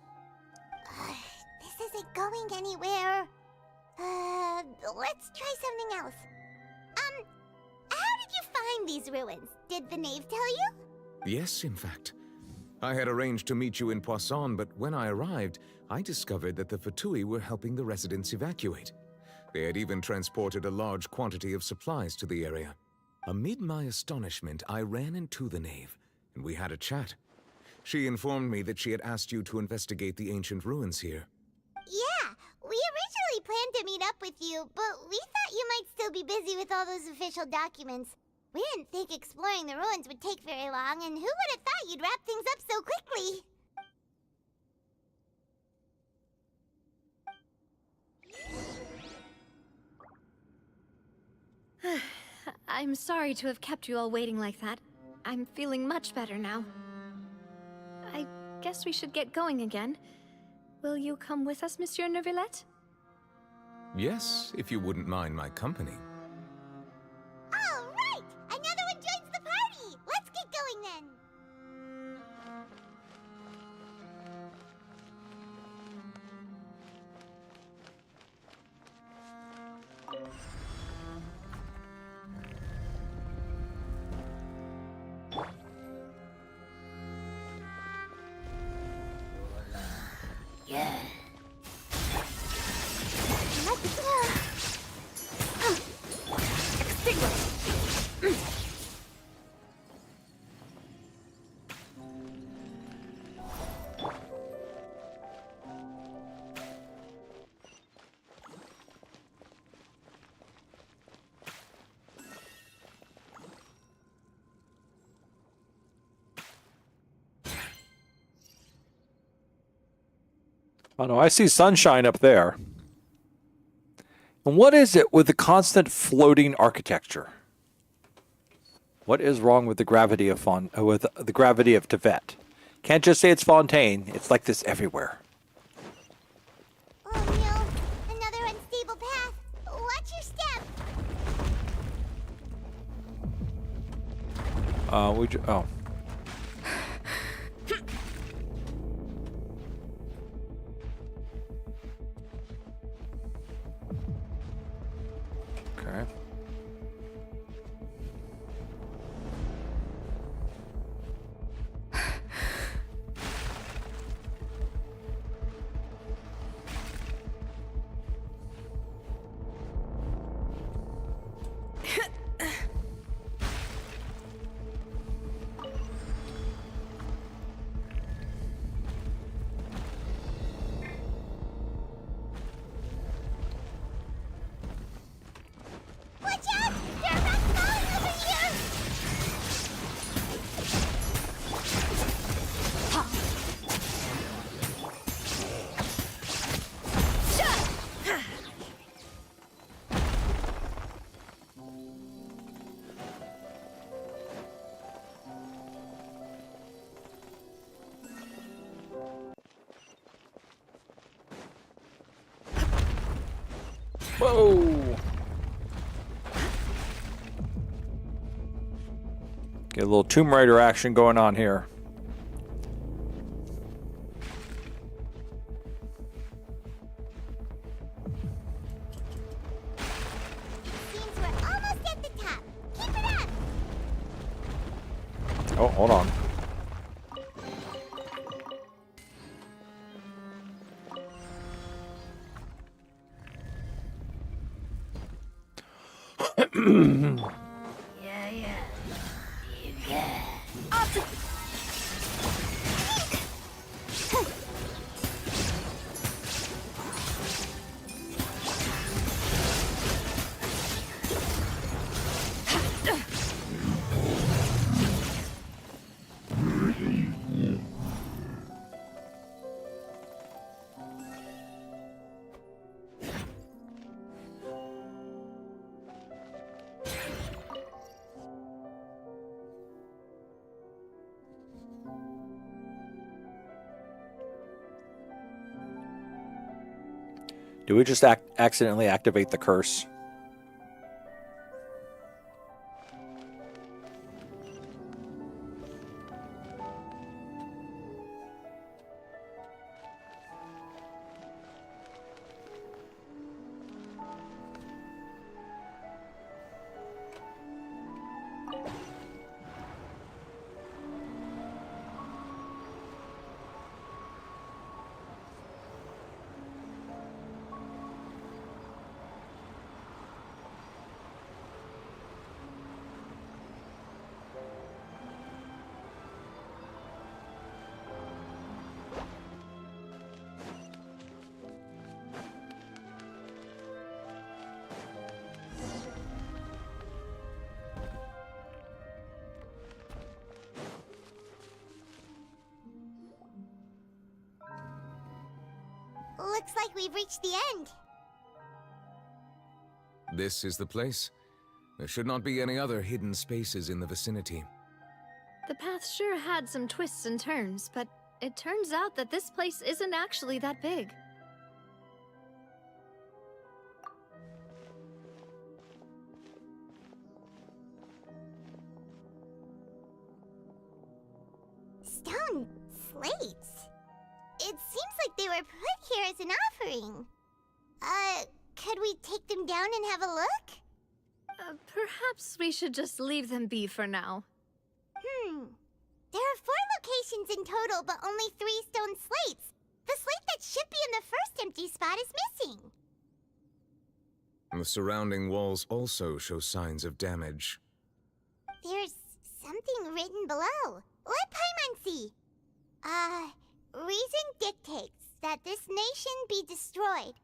This isn't going anywhere. Let's try something else. How did you find these ruins? Did the knave tell you? Yes, in fact. I had arranged to meet you in Poisson, but when I arrived, I discovered that the Fatui were helping the residents evacuate. They had even transported a large quantity of supplies to the area. Amid my astonishment, I ran into the knave, and we had a chat. She informed me that she had asked you to investigate the ancient ruins here. Yeah, we originally planned to meet up with you, but we thought you might still be busy with all those official documents. We didn't think exploring the ruins would take very long, and who would have thought you'd wrap things up so quickly? I'm sorry to have kept you all waiting like that. I'm feeling much better now. I guess we should get going again. Will you come with us, Monsieur Neuvillette? Yes, if you wouldn't mind my company. All right! Another one joins the party! Let's get going then! Yeah. Let's go! Oh no, I see sunshine up there. And what is it with the constant floating architecture? What is wrong with the gravity of Tibet? Can't just say it's Fontaine. It's like this everywhere. Oh no, another unstable path. Watch your step. Oh. Get a little Tomb Raider action going on here. Seems we're almost at the top. Keep it up! Oh, hold on. Do we just accidentally activate the curse? Looks like we've reached the end. This is the place. There should not be any other hidden spaces in the vicinity. The path sure had some twists and turns, but it turns out that this place isn't actually that big. Stone slates? It seems like they were put here as an offering. Could we take them down and have a look? Perhaps we should just leave them be for now. There are 4 locations in total, but only 3 stone slates. The slate that should be in the first empty spot is missing. The surrounding walls also show signs of damage. There's something written below. Let Paimon see. Reason dictates that this nation be destroyed.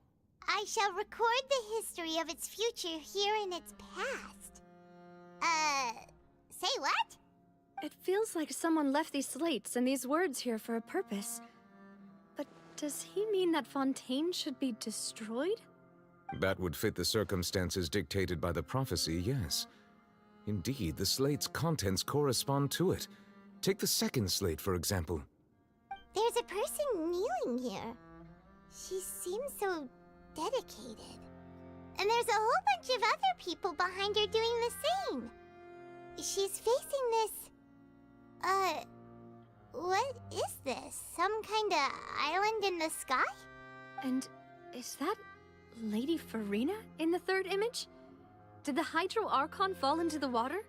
I shall record the history of its future here in its past. Say what? It feels like someone left these slates and these words here for a purpose. But does he mean that Fontaine should be destroyed? That would fit the circumstances dictated by the prophecy, yes. Indeed, the slate's contents correspond to it. Take the second slate, for example. There's a person kneeling here. She seems so dedicated. And there's a whole bunch of other people behind her doing the same. She's facing this... what is this? Some kind of island in the sky? And is that Lady Farina in the third image? Did the Hydro Archon fall into the water?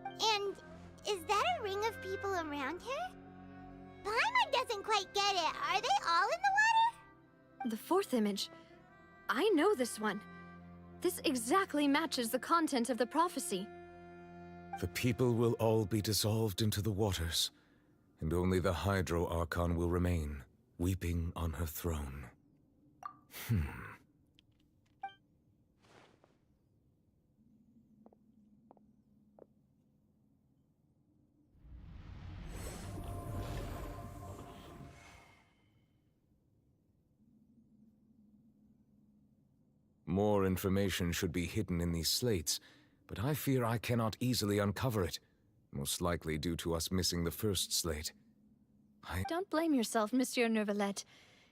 And is that a ring of people around her? Paimon doesn't quite get it. Are they all in the water? The fourth image. I know this one. This exactly matches the content of the prophecy. The people will all be dissolved into the waters, and only the Hydro Archon will remain, weeping on her throne. More information should be hidden in these slates, but I fear I cannot easily uncover it, most likely due to us missing the first slate. Don't blame yourself, Monsieur Neuvillette.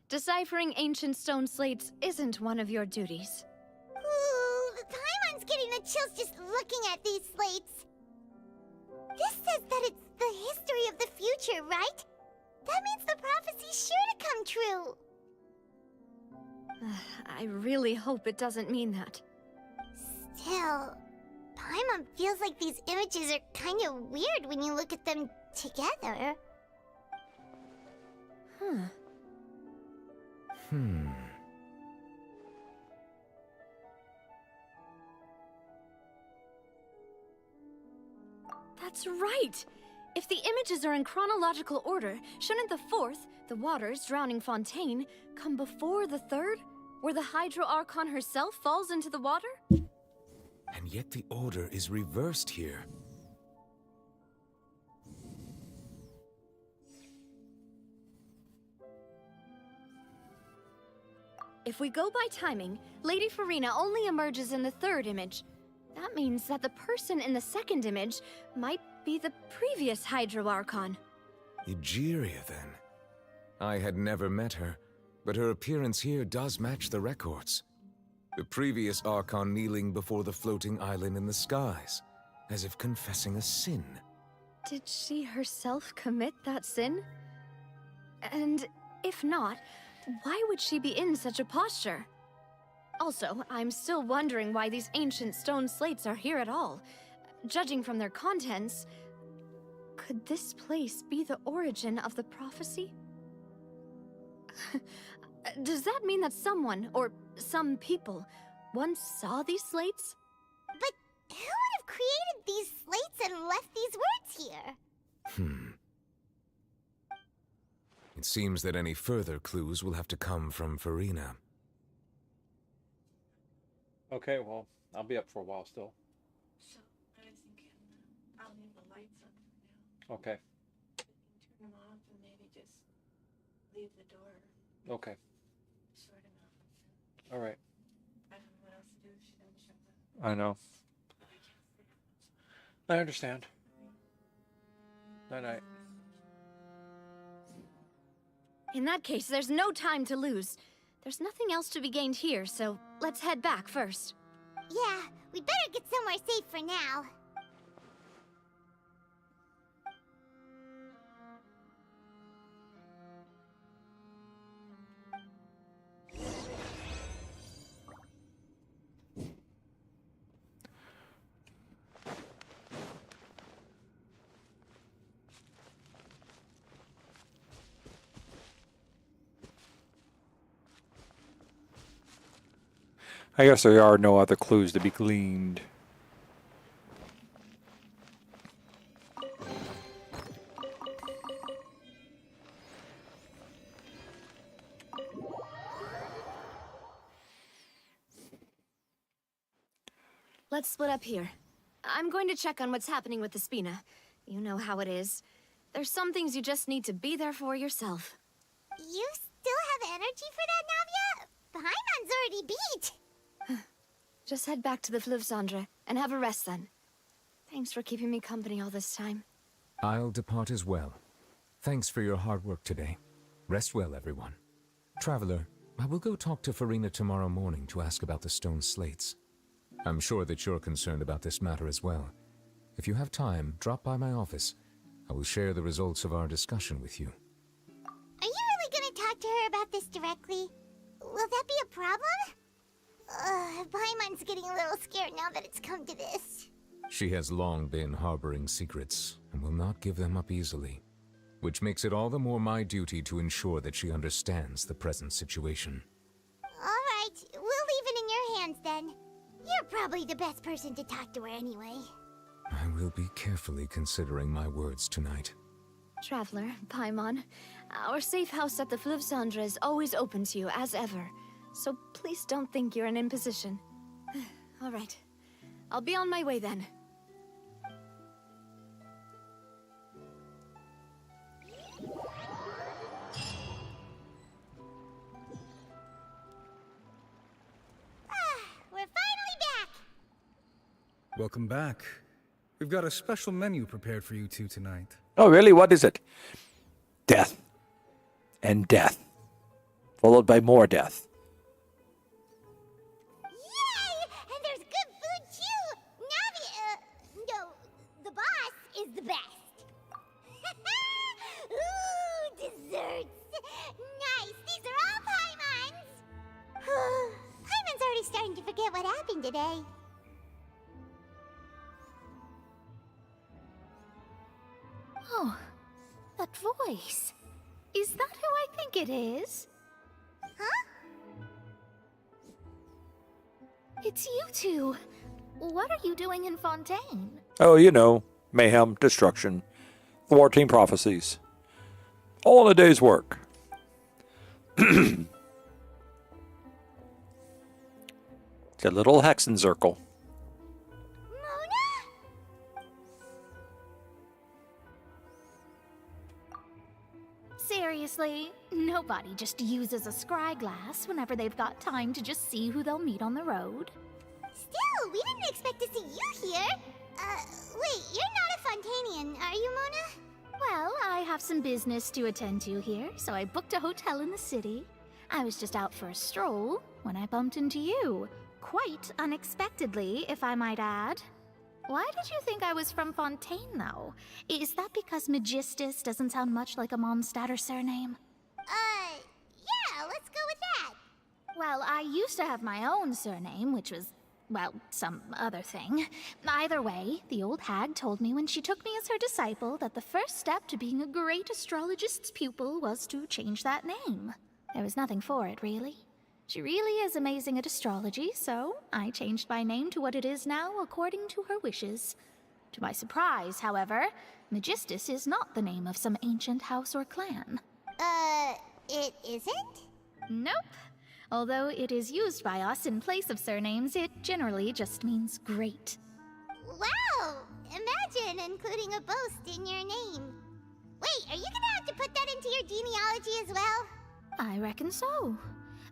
Deciphering ancient stone slates isn't one of your duties. Ooh, Paimon's getting the chills just looking at these slates. This says that it's the history of the future, right? That means the prophecy's sure to come true. I really hope it doesn't mean that. Still, Paimon feels like these images are kind of weird when you look at them together. That's right! If the images are in chronological order, shouldn't the fourth, the waters drowning Fontaine, come before the third, where the Hydro Archon herself falls into the water? And yet the order is reversed here. If we go by timing, Lady Farina only emerges in the third image. That means that the person in the second image might be the previous Hydro Archon. Egeria, then. I had never met her, but her appearance here does match the records. The previous Archon kneeling before the floating island in the skies, as if confessing a sin. Did she herself commit that sin? And if not, why would she be in such a posture? Also, I'm still wondering why these ancient stone slates are here at all. Judging from their contents, could this place be the origin of the prophecy? Does that mean that someone, or some people, once saw these slates? But who would have created these slates and left these words here? It seems that any further clues will have to come from Farina. Okay, well, I'll be up for a while still. So, I was thinking I'll leave the lights on for now. Okay. Turn them off and maybe just leave the door Okay. short enough. All right. I don't know what else to do if she doesn't show up. I know. I understand. Night-night. In that case, there's no time to lose. There's nothing else to be gained here, so let's head back first. Yeah, we'd better get somewhere safe for now. I guess there are no other clues to be gleaned. Let's split up here. I'm going to check on what's happening with the Spina. You know how it is. There's some things you just need to be there for yourself. You still have energy for that, Navia? Paimon's already beat. Just head back to the Fleuve Cendre and have a rest then. Thanks for keeping me company all this time. I'll depart as well. Thanks for your hard work today. Rest well, everyone. Traveler, I will go talk to Farina tomorrow morning to ask about the stone slates. I'm sure that you're concerned about this matter as well. If you have time, drop by my office. I will share the results of our discussion with you. Are you really gonna talk to her about this directly? Will that be a problem? Paimon's getting a little scared now that it's come to this. She has long been harboring secrets and will not give them up easily, which makes it all the more my duty to ensure that she understands the present situation. Alright, we'll leave it in your hands then. You're probably the best person to talk to her anyway. I will be carefully considering my words tonight. Traveler, Paimon, our safe house at the Fleuve Cendre is always open to you as ever. So please don't think you're an imposition. All right. I'll be on my way then. We're finally back! Welcome back. We've got a special menu prepared for you two tonight. Oh, really? What is it? Death. And death. Followed by more death. Yay! And there's good food too! Navi, no, the boss is the best. Ooh, desserts. Nice. These are all Paimon's. Paimon's already starting to forget what happened today. Oh, that voice. Is that who I think it is? Huh? It's you two. What are you doing in Fontaine? Oh, you know, mayhem, destruction, thwarting prophecies. All in a day's work. It's a little hexen circle. Seriously, nobody just uses a scry glass whenever they've got time to just see who they'll meet on the road. Still, we didn't expect to see you here. Wait, you're not a Fontainian, are you, Mona? Well, I have some business to attend to here, so I booked a hotel in the city. I was just out for a stroll when I bumped into you. Quite unexpectedly, if I might add. Why did you think I was from Fontaine, though? Is that because Magistus doesn't sound much like a Mondstadter surname? Yeah, let's go with that. Well, I used to have my own surname, which was, well, some other thing. Either way, the old hag told me when she took me as her disciple that the first step to being a great astrologist's pupil was to change that name. There was nothing for it, really. She really is amazing at astrology, so I changed my name to what it is now according to her wishes. To my surprise, however, Magistus is not the name of some ancient house or clan. It isn't? Nope. Although it is used by us in place of surnames, it generally just means great. Wow! Imagine including a boast in your name. Wait, are you gonna have to put that into your genealogy as well? I reckon so.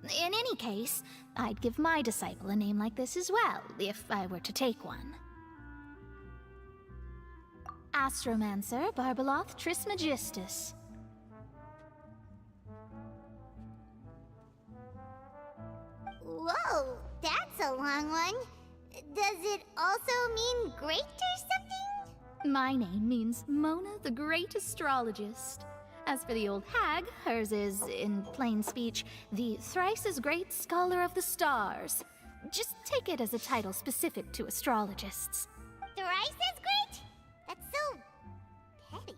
In any case, I'd give my disciple a name like this as well, if I were to take one. Astromancer Barbeloth Trismegistus. Whoa, that's a long one. Does it also mean great or something? My name means Mona the Great Astrologist. As for the old hag, hers is, in plain speech, the thrice-as-great Scholar of the Stars. Just take it as a title specific to astrologists. Thrice as great? That's so petty.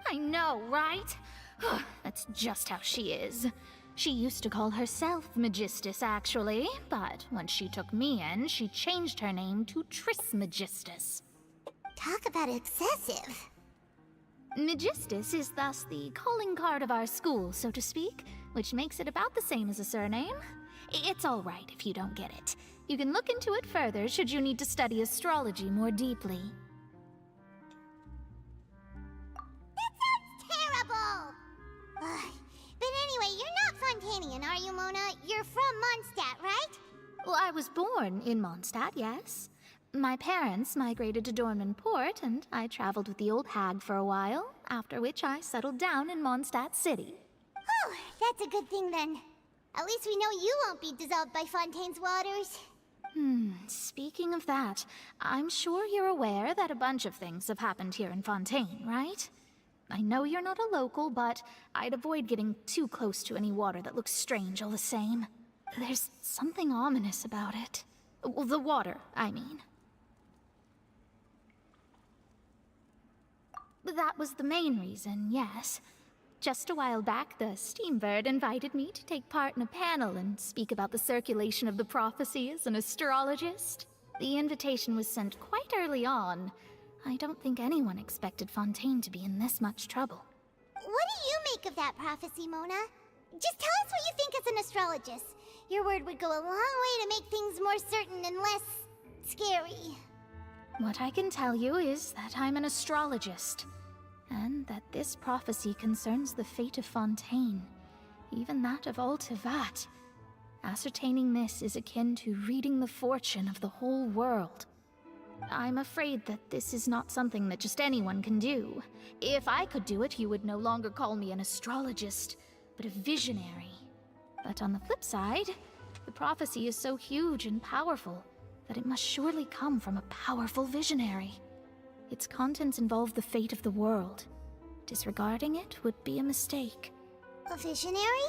I know, right? That's just how she is. She used to call herself Magistus, actually, but when she took me in, she changed her name to Trismegistus. Talk about excessive. Magistus is thus the calling card of our school, so to speak, which makes it about the same as a surname. It's all right if you don't get it. You can look into it further should you need to study astrology more deeply. That sounds terrible! But anyway, you're not Fontainian, are you, Mona? You're from Mondstadt, right? Well, I was born in Mondstadt, yes. My parents migrated to Dornman Port, and I traveled with the old hag for a while, after which I settled down in Mondstadt City. Oh, that's a good thing then. At least we know you won't be dissolved by Fontaine's waters. Speaking of that, I'm sure you're aware that a bunch of things have happened here in Fontaine, right? I know you're not a local, but I'd avoid getting too close to any water that looks strange all the same. There's something ominous about it. Well, the water, I mean. That was the main reason, yes. Just a while back, the Steambird invited me to take part in a panel and speak about the circulation of the prophecy as an astrologist. The invitation was sent quite early on. I don't think anyone expected Fontaine to be in this much trouble. What do you make of that prophecy, Mona? Just tell us what you think as an astrologist. Your word would go a long way to make things more certain and less scary. What I can tell you is that I'm an astrologist, and that this prophecy concerns the fate of Fontaine, even that of Ultivat. Ascertaining this is akin to reading the fortune of the whole world. I'm afraid that this is not something that just anyone can do. If I could do it, you would no longer call me an astrologist, but a visionary. But on the flip side, the prophecy is so huge and powerful that it must surely come from a powerful visionary. Its contents involve the fate of the world. Disregarding it would be a mistake. A visionary?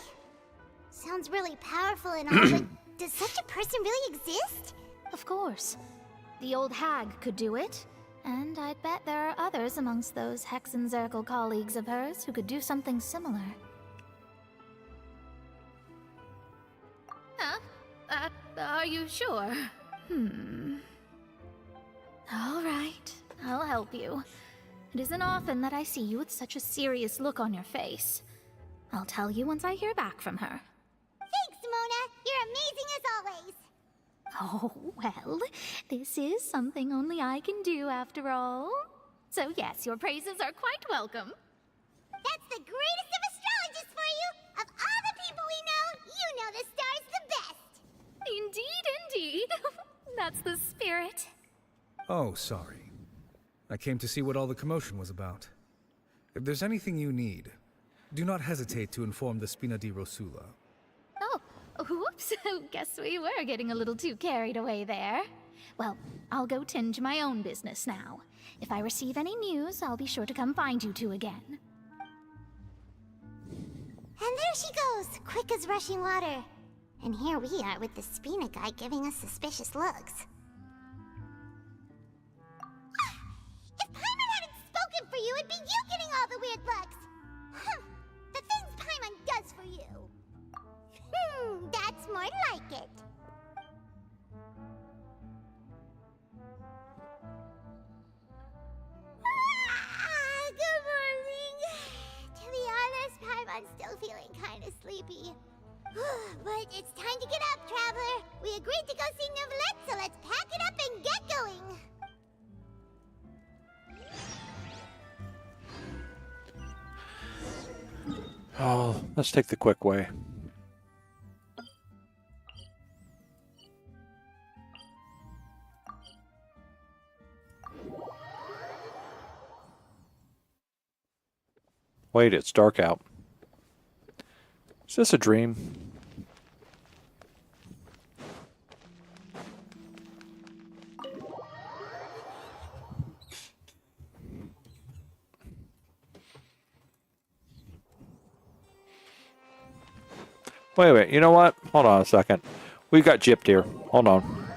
Sounds really powerful and all, but does such a person really exist? Of course. The old hag could do it, and I'd bet there are others amongst those Hexenzirkel colleagues of hers who could do something similar. Huh? Are you sure? All right, I'll help you. It isn't often that I see you with such a serious look on your face. I'll tell you once I hear back from her. Thanks, Mona. You're amazing as always. Oh, well, this is something only I can do after all. So yes, your praises are quite welcome. That's the greatest of astrologists for you! Of all the people we know, you know the star's the best! Indeed. That's the spirit. Oh, sorry. I came to see what all the commotion was about. If there's anything you need, do not hesitate to inform the Spina di Rosula. Oh, whoops. Guess we were getting a little too carried away there. Well, I'll go tend to my own business now. If I receive any news, I'll be sure to come find you two again. And there she goes, quick as rushing water. And here we are with the Spina guy giving us suspicious looks. If Paimon hadn't spoken for you, it'd be you getting all the weird looks. The things Paimon does for you. That's more like it. Good morning. To be honest, Paimon's still feeling kind of sleepy. But it's time to get up, traveler. We agreed to go see Neuvillette, so let's pack it up and get going. Oh, let's take the quick way. Wait, it's dark out. Is this a dream? Wait, you know what? Hold on a second. We got gypped here. Hold on.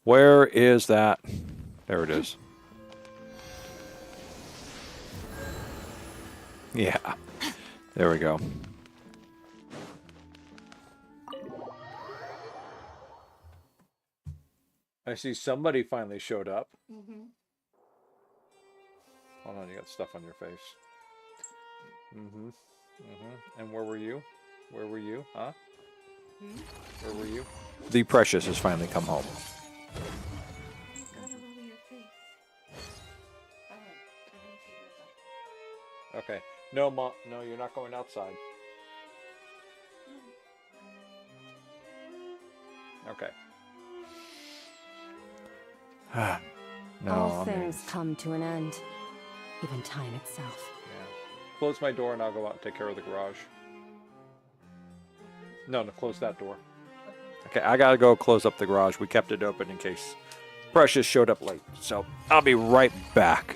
Where is that? There it is. Yeah. There we go. I see somebody finally showed up. Hold on, you got stuff on your face. And where were you? Where were you? Huh? Where were you? The Precious has finally come home. Okay. No, Mom. No, you're not going outside. Okay. No. All things come to an end. Even time itself. Yeah. Close my door and I'll go out and take care of the garage. No, close that door. Okay, I gotta go close up the garage. We kept it open in case Precious showed up late. So I'll be right back.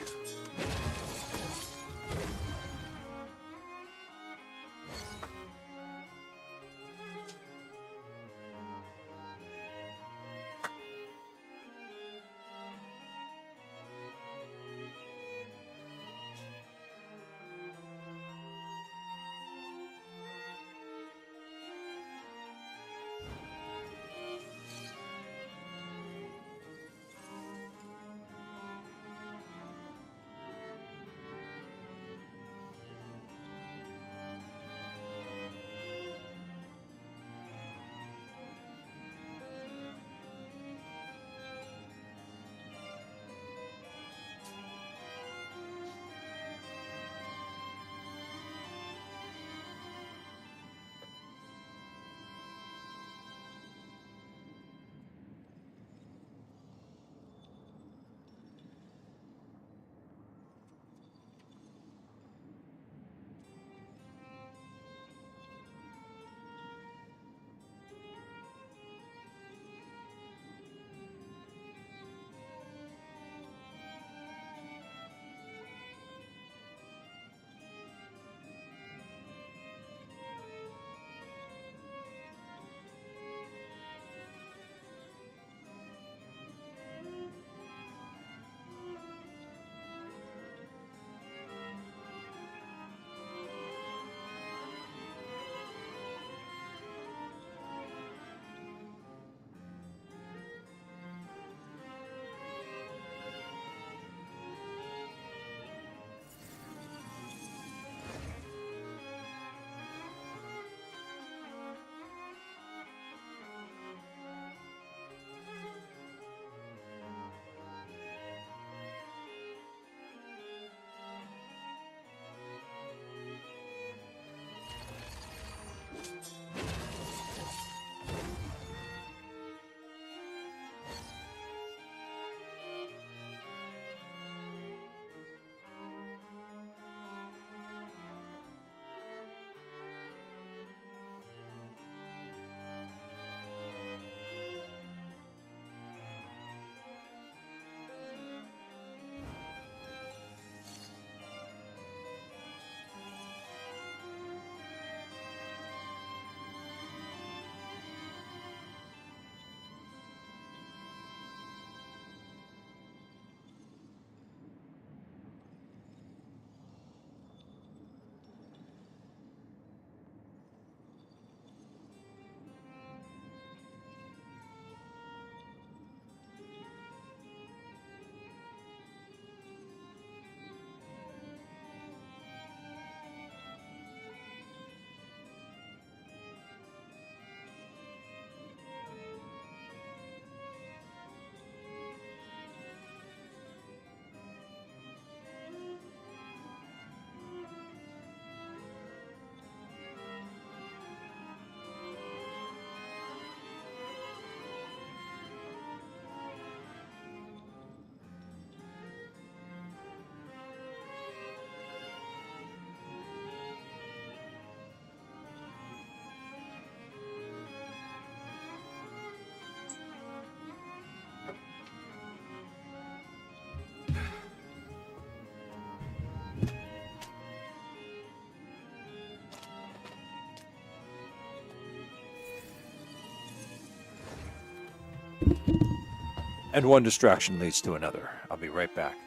And one distraction leads to another. I'll be right back.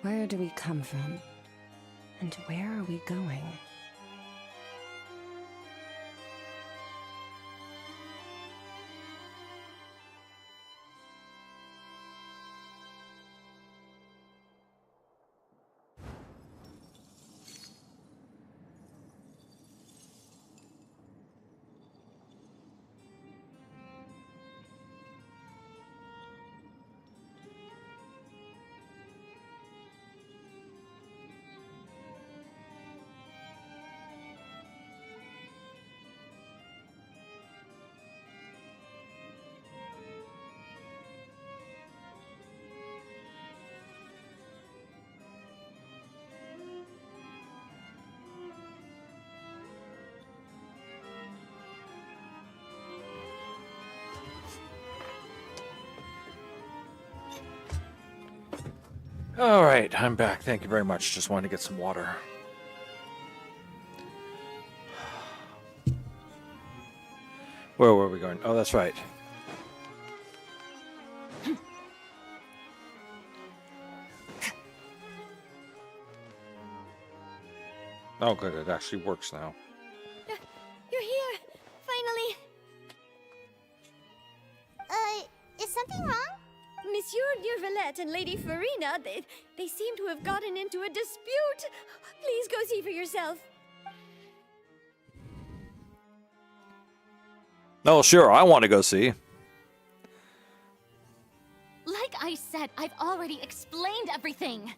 Where do we come from? And where are we going? All right, I'm back. Thank you very much. Just wanted to get some water. Where were we going? Oh, that's right. Oh, good. It actually works now. You're here! Finally! Is something wrong? Monsieur Neurvalette and Lady Farina, they seem to have gotten into a dispute. Please go see for yourself. Oh, sure. I want to go see. Like I said, I've already explained everything.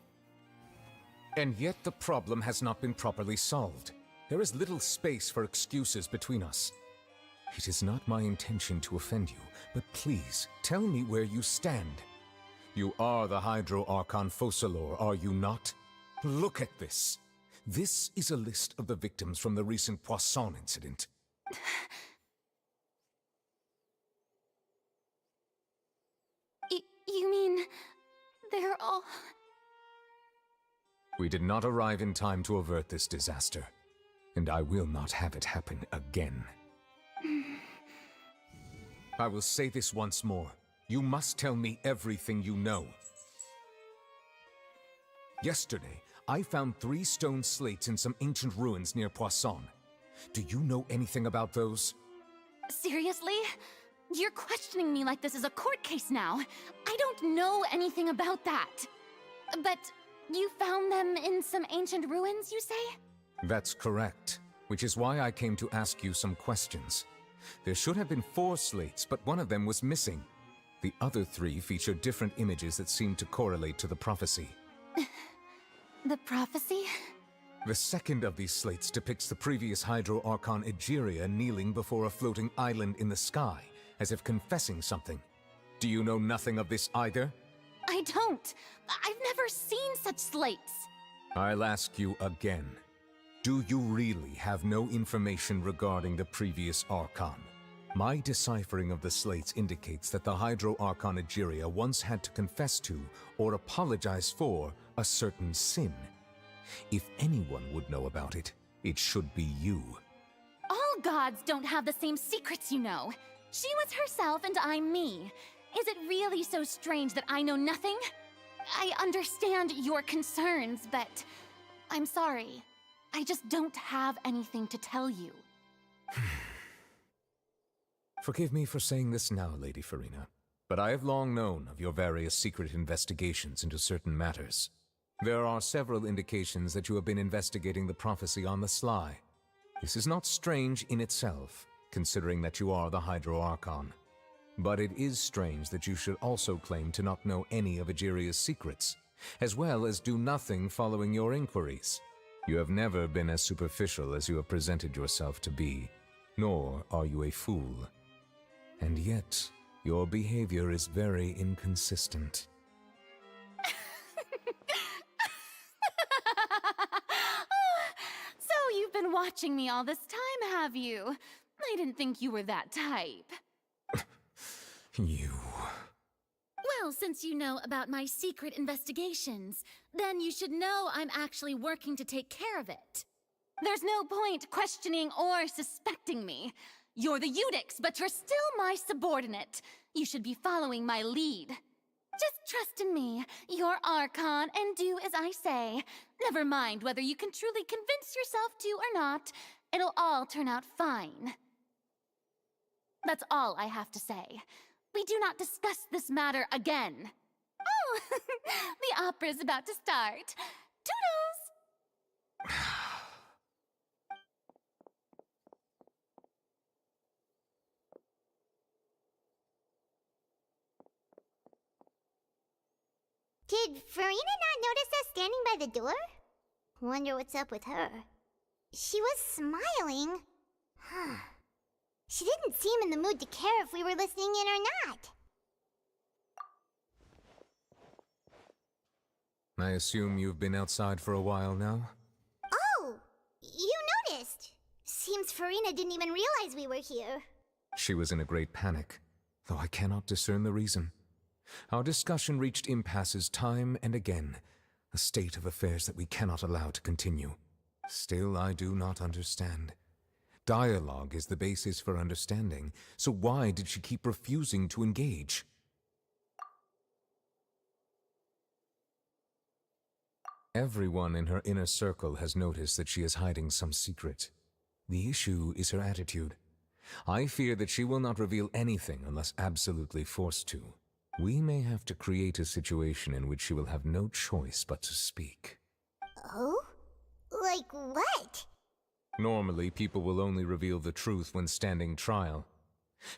And yet the problem has not been properly solved. There is little space for excuses between us. It is not my intention to offend you, but please, tell me where you stand. You are the Hydro Archon Focalor, are you not? Look at this. This is a list of the victims from the recent Poisson incident. You mean... they're all... We did not arrive in time to avert this disaster, and I will not have it happen again. I will say this once more. You must tell me everything you know. Yesterday, I found 3 stone slates in some ancient ruins near Poisson. Do you know anything about those? Seriously? You're questioning me like this is a court case now. I don't know anything about that. But you found them in some ancient ruins, you say? That's correct, which is why I came to ask you some questions. There should have been 4 slates, but one of them was missing. The other 3 feature different images that seem to correlate to the prophecy. The prophecy? The second of these slates depicts the previous Hydro Archon Egeria kneeling before a floating island in the sky, as if confessing something. Do you know nothing of this either? I don't. I've never seen such slates. I'll ask you again. Do you really have no information regarding the previous Archon? My deciphering of the slates indicates that the Hydro Archon Egeria once had to confess to, or apologize for, a certain sin. If anyone would know about it, it should be you. All gods don't have the same secrets, you know. She was herself and I'm me. Is it really so strange that I know nothing? I understand your concerns, but I'm sorry. I just don't have anything to tell you. Forgive me for saying this now, Lady Farina, but I have long known of your various secret investigations into certain matters. There are several indications that you have been investigating the prophecy on the sly. This is not strange in itself, considering that you are the Hydro Archon. But it is strange that you should also claim to not know any of Egeria's secrets, as well as do nothing following your inquiries. You have never been as superficial as you have presented yourself to be, nor are you a fool. And yet, your behavior is very inconsistent. So you've been watching me all this time, have you? I didn't think you were that type. You... Well, since you know about my secret investigations, then you should know I'm actually working to take care of it. There's no point questioning or suspecting me. You're the Eudix, but you're still my subordinate. You should be following my lead. Just trust in me, your Archon, and do as I say. Never mind whether you can truly convince yourself to or not. It'll all turn out fine. That's all I have to say. We do not discuss this matter again. Oh, the opera's about to start. Toodles! Did Farina not notice us standing by the door? Wonder what's up with her. She was smiling. Huh. She didn't seem in the mood to care if we were listening in or not. I assume you've been outside for a while now? Oh, you noticed. Seems Farina didn't even realize we were here. She was in a great panic, though I cannot discern the reason. Our discussion reached impasses time and again, a state of affairs that we cannot allow to continue. Still, I do not understand. Dialogue is the basis for understanding, so why did she keep refusing to engage? Everyone in her inner circle has noticed that she is hiding some secret. The issue is her attitude. I fear that she will not reveal anything unless absolutely forced to. We may have to create a situation in which she will have no choice but to speak. Oh? Like what? Normally, people will only reveal the truth when standing trial.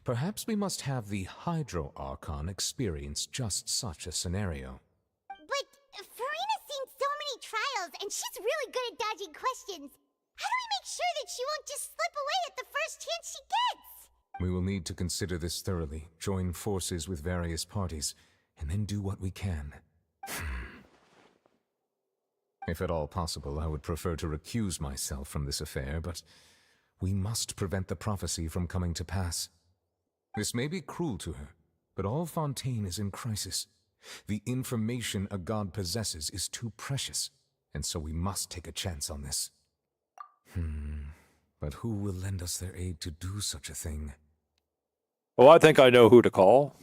Perhaps we must have the Hydro Archon experience just such a scenario. But Farina's seen so many trials, and she's really good at dodging questions. How do we make sure that she won't just slip away at the first chance she gets? We will need to consider this thoroughly, join forces with various parties, and then do what we can. If at all possible, I would prefer to recuse myself from this affair, but we must prevent the prophecy from coming to pass. This may be cruel to her, but all Fontaine is in crisis. The information a god possesses is too precious, and so we must take a chance on this. But who will lend us their aid to do such a thing? Well, I think I know who to call.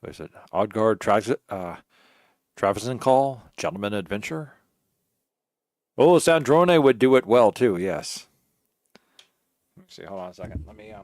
What is it? Odgard Traveson Call? Gentleman Adventure? Oh, Sandrone would do it well too, yes. Let me see, hold on a second. Let me oh.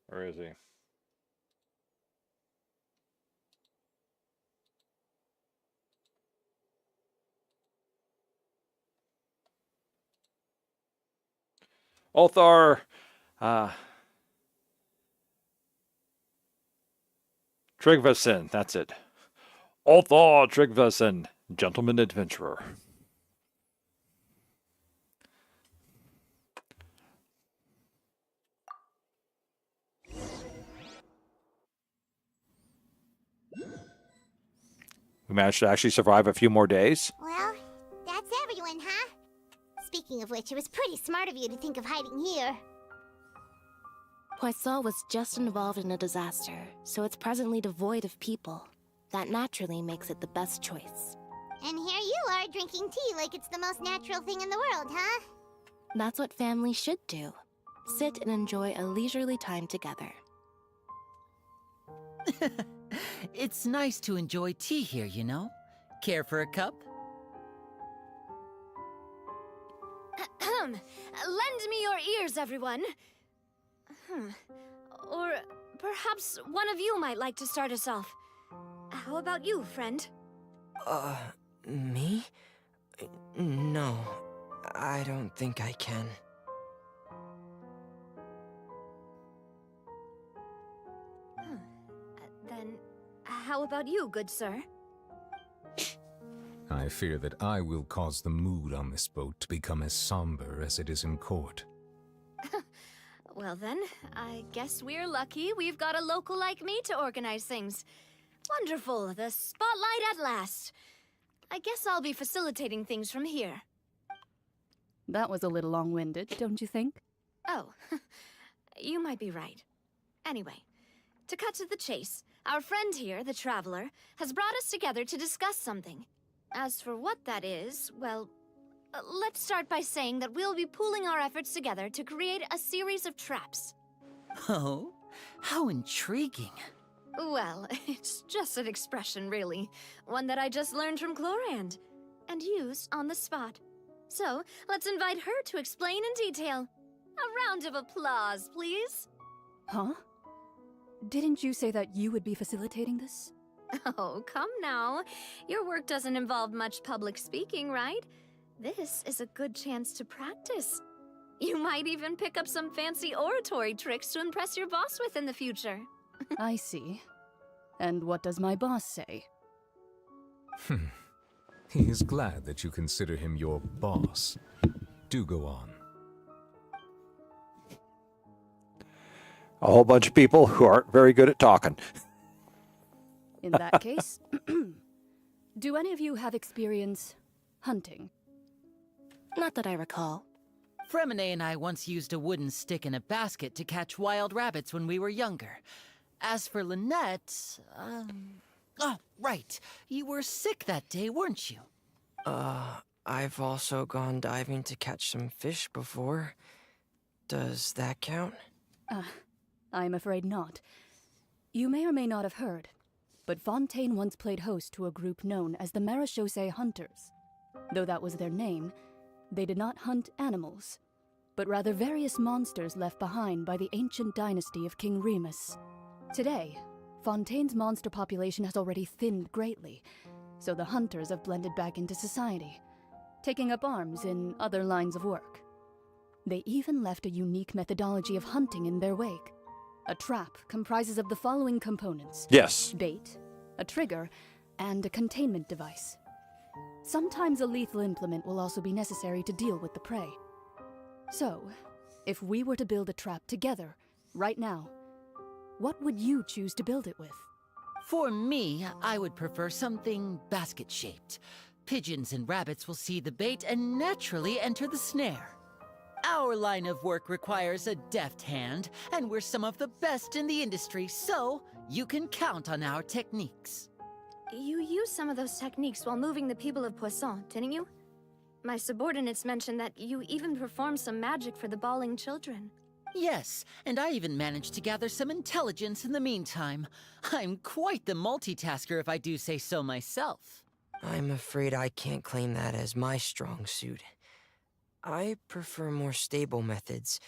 Where is he? Ulthar Tryggvason, that's it. Ulthar Tryggvason, Gentleman Adventurer. We managed to actually survive a few more days. Well, that's everyone, huh? Speaking of which, it was pretty smart of you to think of hiding here. Poisson was just involved in a disaster, so it's presently devoid of people. That naturally makes it the best choice. And here you are drinking tea like it's the most natural thing in the world, huh? That's what family should do. Sit and enjoy a leisurely time together. It's nice to enjoy tea here, you know? Care for a cup? Lend me your ears, everyone. Or perhaps one of you might like to start us off. How about you, friend? Me? No, I don't think I can. Then, how about you, good sir? I fear that I will cause the mood on this boat to become as somber as it is in court. Well then, I guess we're lucky we've got a local like me to organize things. Wonderful, the spotlight at last. I guess I'll be facilitating things from here. That was a little long-winded, don't you think? Oh, you might be right. Anyway, to cut to the chase, our friend here, the Traveler, has brought us together to discuss something. As for what that is, well, let's start by saying that we'll be pooling our efforts together to create a series of traps. Oh, how intriguing. Well, it's just an expression, really. One that I just learned from Chlorand, and used on the spot. So, let's invite her to explain in detail. A round of applause, please. Huh? Didn't you say that you would be facilitating this? Oh, come now. Your work doesn't involve much public speaking, right? This is a good chance to practice. You might even pick up some fancy oratory tricks to impress your boss with in the future. I see. And what does my boss say? He is glad that you consider him your boss. Do go on. A whole bunch of people who aren't very good at talking. In that case, do any of you have experience hunting? Not that I recall. Fremine and I once used a wooden stick in a basket to catch wild rabbits when we were younger. As for Lynette, oh, right. You were sick that day, weren't you? I've also gone diving to catch some fish before. Does that count? I'm afraid not. You may or may not have heard, but Fontaine once played host to a group known as the Marechaussee Hunters. Though that was their name, they did not hunt animals, but rather various monsters left behind by the ancient dynasty of King Remus. Today, Fontaine's monster population has already thinned greatly, so the hunters have blended back into society, taking up arms in other lines of work. They even left a unique methodology of hunting in their wake. A trap comprises of the following components. Yes. Bait, a trigger, and a containment device. Sometimes a lethal implement will also be necessary to deal with the prey. So, if we were to build a trap together, right now, what would you choose to build it with? For me, I would prefer something basket-shaped. Pigeons and rabbits will see the bait and naturally enter the snare. Our line of work requires a deft hand, and we're some of the best in the industry, so you can count on our techniques. You used some of those techniques while moving the people of Poisson, didn't you? My subordinates mentioned that you even performed some magic for the bawling children. Yes, and I even managed to gather some intelligence in the meantime. I'm quite the multitasker if I do say so myself. I'm afraid I can't claim that as my strong suit. I prefer more stable methods,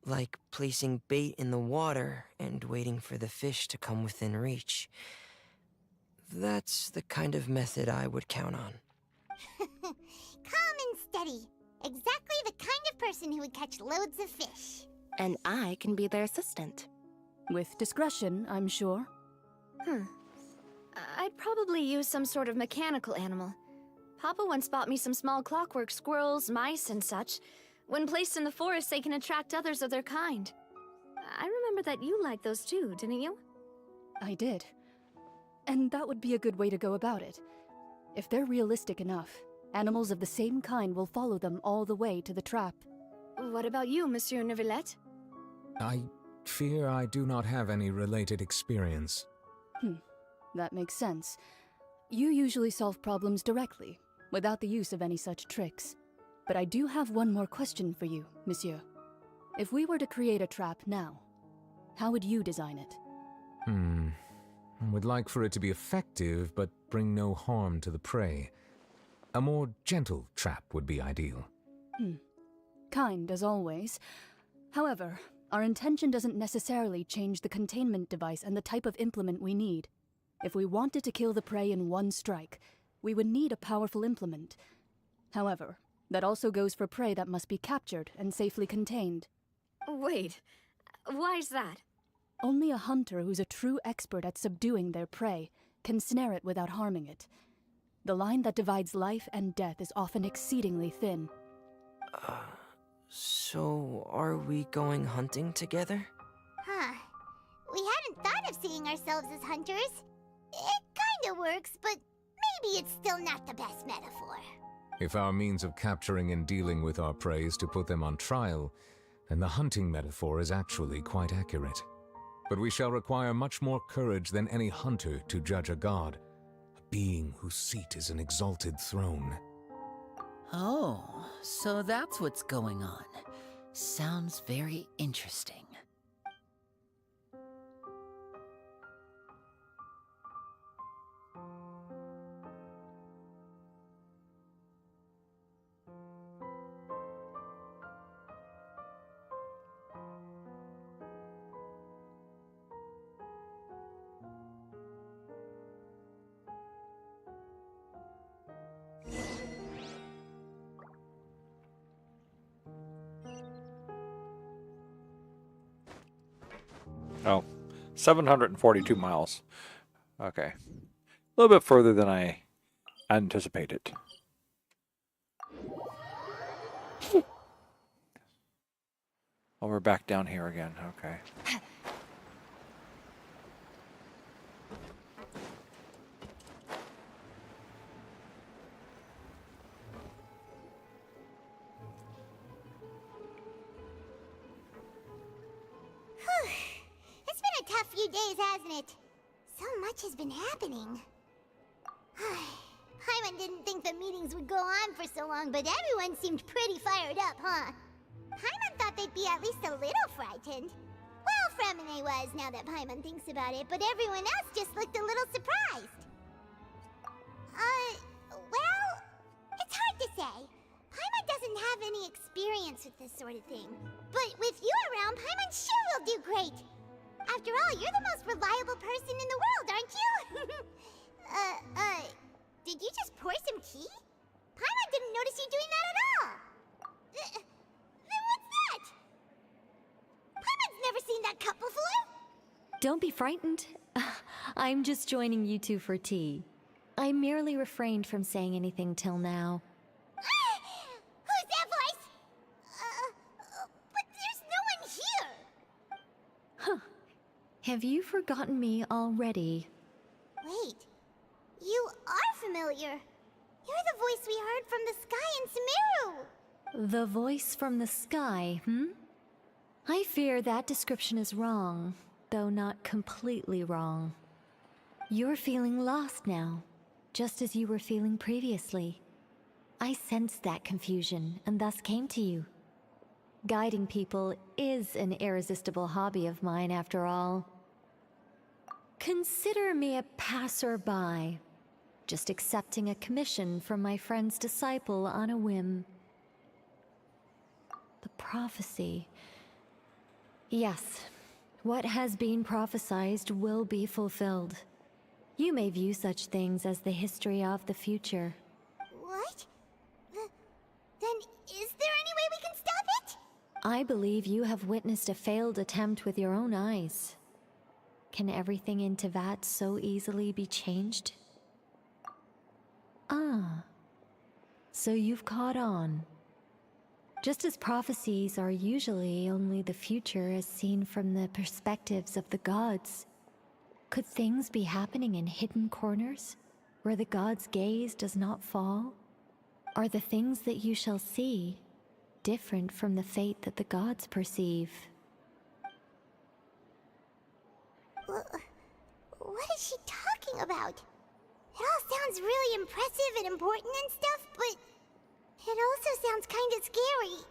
like placing bait in the water and waiting for the fish to come within reach. That's the kind of method I would count on. Calm and steady. Exactly the kind of person who would catch loads of fish. And I can be their assistant. With discretion, I'm sure. I'd probably use some sort of mechanical animal. Papa once bought me some small clockwork squirrels, mice, and such. When placed in the forest, they can attract others of their kind. I remember that you liked those too, didn't you? I did. And that would be a good way to go about it. If they're realistic enough, animals of the same kind will follow them all the way to the trap. What about you, Monsieur Neuvillette? I fear I do not have any related experience. That makes sense. You usually solve problems directly, without the use of any such tricks. But I do have one more question for you, Monsieur. If we were to create a trap now, how would you design it? I would like for it to be effective, but bring no harm to the prey. A more gentle trap would be ideal. Kind, as always. However, our intention doesn't necessarily change the containment device and the type of implement we need. If we wanted to kill the prey in one strike, we would need a powerful implement. However, that also goes for prey that must be captured and safely contained. Wait, why's that? Only a hunter who's a true expert at subduing their prey can snare it without harming it. The line that divides life and death is often exceedingly thin. So are we going hunting together? Huh. We hadn't thought of seeing ourselves as hunters. It kinda works, but maybe it's still not the best metaphor. If our means of capturing and dealing with our prey is to put them on trial, then the hunting metaphor is actually quite accurate. But we shall require much more courage than any hunter to judge a god, a being whose seat is an exalted throne. Oh, so that's what's going on. Sounds very interesting. Oh, 742 miles. Okay. A little bit further than I anticipated. Oh, we're back down here again. Okay. It's been a tough few days, hasn't it? So much has been happening. Paimon didn't think the meetings would go on for so long, but everyone seemed pretty fired up, huh? Paimon thought they'd be at least a little frightened. Well, Fremine was, now that Paimon thinks about it, but everyone else just looked a little surprised. Well, it's hard to say. Paimon doesn't have any experience with this sort of thing. But with you around, Paimon sure will do great. After all, you're the most reliable person in the world, aren't you? Did you just pour some tea? Paimon didn't notice you doing that at all. Then what's that? Paimon's never seen that cup before. Don't be frightened. I'm just joining you two for tea. I merely refrained from saying anything till now. Who's that voice? But there's no one here. Huh. Have you forgotten me already? Wait, you are familiar. You're the voice we heard from the sky in Sumeru. The voice from the sky, I fear that description is wrong, though not completely wrong. You're feeling lost now, just as you were feeling previously. I sensed that confusion and thus came to you. Guiding people is an irresistible hobby of mine, after all. Consider me a passerby, just accepting a commission from my friend's disciple on a whim. The prophecy. Yes, what has been prophesized will be fulfilled. You may view such things as the history of the future. What? Then is there any way we can stop it? I believe you have witnessed a failed attempt with your own eyes. Can everything in Teyvat so easily be changed? Ah, so you've caught on. Just as prophecies are usually only the future as seen from the perspectives of the gods, could things be happening in hidden corners, where the gods' gaze does not fall? Are the things that you shall see different from the fate that the gods perceive? What is she talking about? It all sounds really impressive and important and stuff, but it also sounds kind of scary.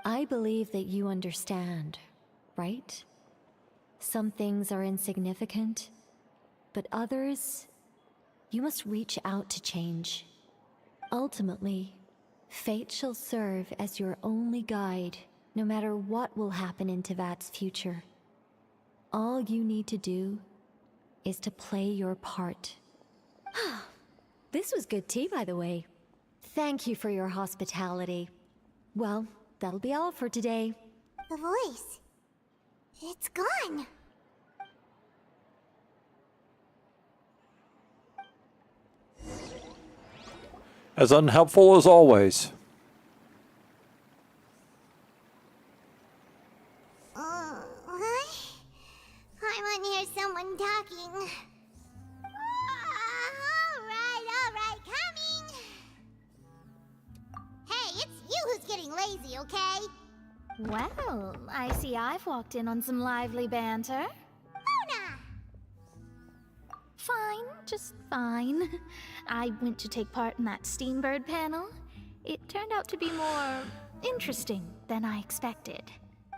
I believe that you understand, right? Some things are insignificant, but others, you must reach out to change. ultimately, fate shall serve as your only guide, no matter what will happen in Tevat's future. All you need to do is to play your part. This was good tea, by the way. Thank you for your hospitality. Well, that'll be all for today. The voice. It's gone. As unhelpful as always. I want to hear someone talking. All right, coming. Hey, it's you who's getting lazy, okay? Well, I see I've walked in on some lively banter. Luna! Fine, just fine. I went to take part in that Steambird panel. It turned out to be more interesting than I expected.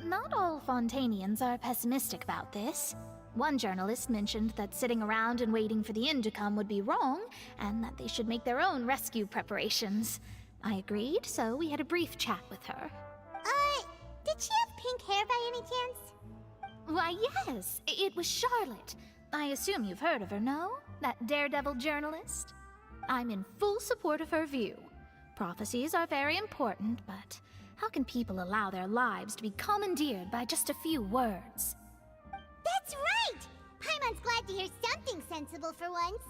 Not all Fontainians are pessimistic about this. One journalist mentioned that sitting around and waiting for the end to come would be wrong, and that they should make their own rescue preparations. I agreed, so we had a brief chat with her. Did she have pink hair by any chance? Why, yes, it was Charlotte. I assume you've heard of her, no? That daredevil journalist? I'm in full support of her view. Prophecies are very important, but how can people allow their lives to be commandeered by just a few words? That's right! Paimon's glad to hear something sensible for once.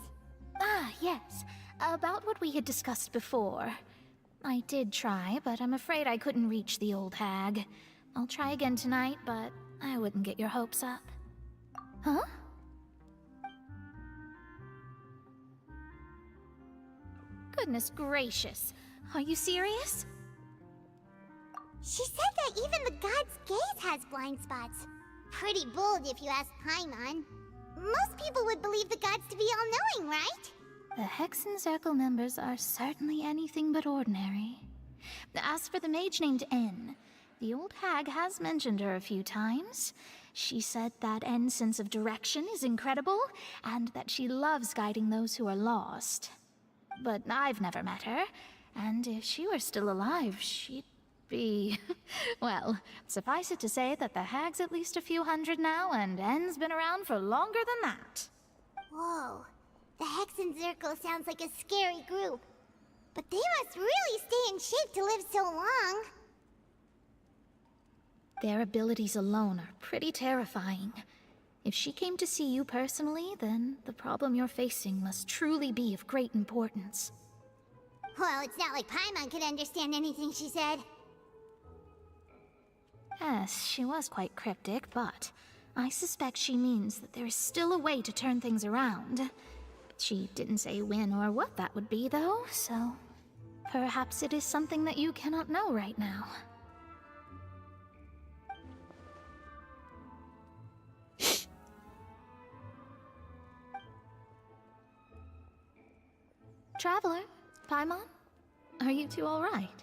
Ah, yes. About what we had discussed before. I did try, but I'm afraid I couldn't reach the old hag. I'll try again tonight, but I wouldn't get your hopes up. Huh? Goodness gracious. Are you serious? She said that even the god's gaze has blind spots. Pretty bold if you ask Paimon. Most people would believe the gods to be all-knowing, right? The Hexen Circle members are certainly anything but ordinary. As for the mage named N, the old hag has mentioned her a few times. She said that N's sense of direction is incredible, and that she loves guiding those who are lost. But I've never met her, and if she were still alive, she'd be... well, suffice it to say that the hag's at least a few hundred now, and N's been around for longer than that. Whoa. The Hexen Circle sounds like a scary group. But they must really stay in shape to live so long. Their abilities alone are pretty terrifying. If she came to see you personally, then the problem you're facing must truly be of great importance. Well, it's not like Paimon could understand anything she said. Yes, she was quite cryptic, but I suspect she means that there is still a way to turn things around. She didn't say when or what that would be, though, so perhaps it is something that you cannot know right now. Traveler, Paimon, are you two all right?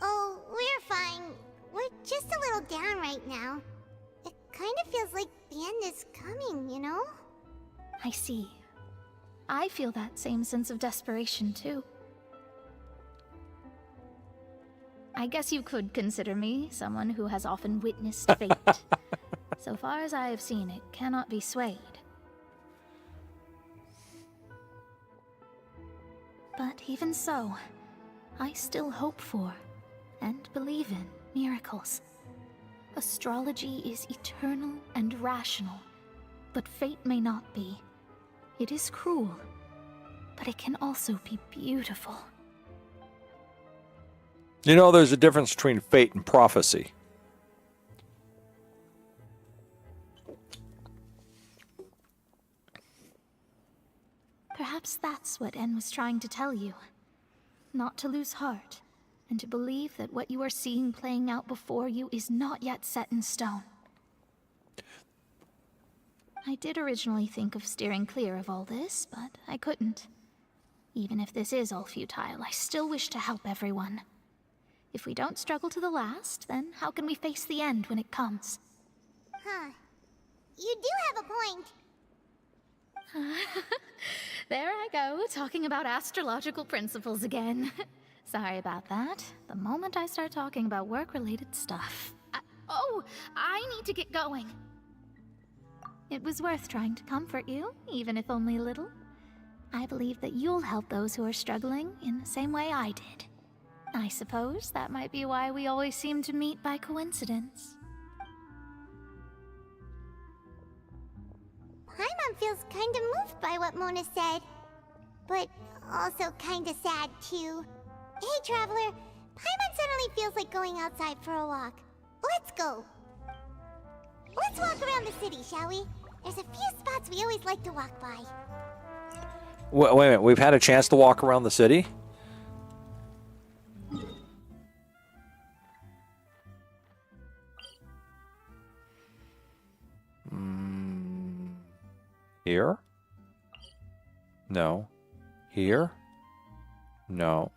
Oh, we're fine. We're just a little down right now. It kind of feels like the end is coming, you know? I see. I feel that same sense of desperation, too. I guess you could consider me someone who has often witnessed fate. So far as I have seen, it cannot be swayed. But even so, I still hope for, and believe in, miracles. Astrology is eternal and rational, but fate may not be. It is cruel, but it can also be beautiful. You know, there's a difference between fate and prophecy. Perhaps that's what N was trying to tell you. Not to lose heart, and to believe that what you are seeing playing out before you is not yet set in stone. I did originally think of steering clear of all this, but I couldn't. Even if this is all futile, I still wish to help everyone. If we don't struggle to the last, then how can we face the end when it comes? Huh. You do have a point. There I go, talking about astrological principles again. Sorry about that. The moment I start talking about work-related stuff. I need to get going. It was worth trying to comfort you, even if only a little. I believe that you'll help those who are struggling in the same way I did. I suppose that might be why we always seem to meet by coincidence. Paimon feels kinda moved by what Mona said. But also kinda sad, too. Hey, Traveler. Paimon suddenly feels like going outside for a walk. Let's go. Let's walk around the city, shall we? There's a few spots we always like to walk by. Wait a minute. We've had a chance to walk around the city? Here? No. Here? No.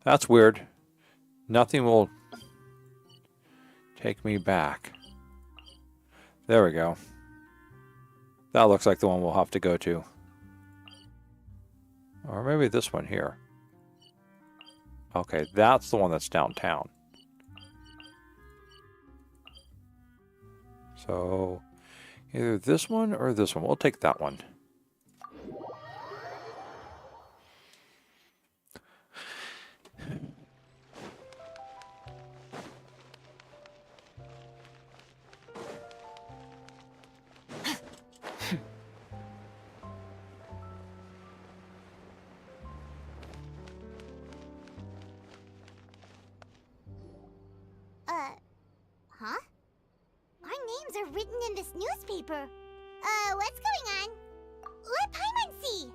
That's weird. Nothing will take me back. There we go. That looks like the one we'll have to go to. Or maybe this one here. Okay, that's the one that's downtown. So, either this one or this one. We'll take that one. Huh? Our names are written in this newspaper. What's going on? Let Paimon see!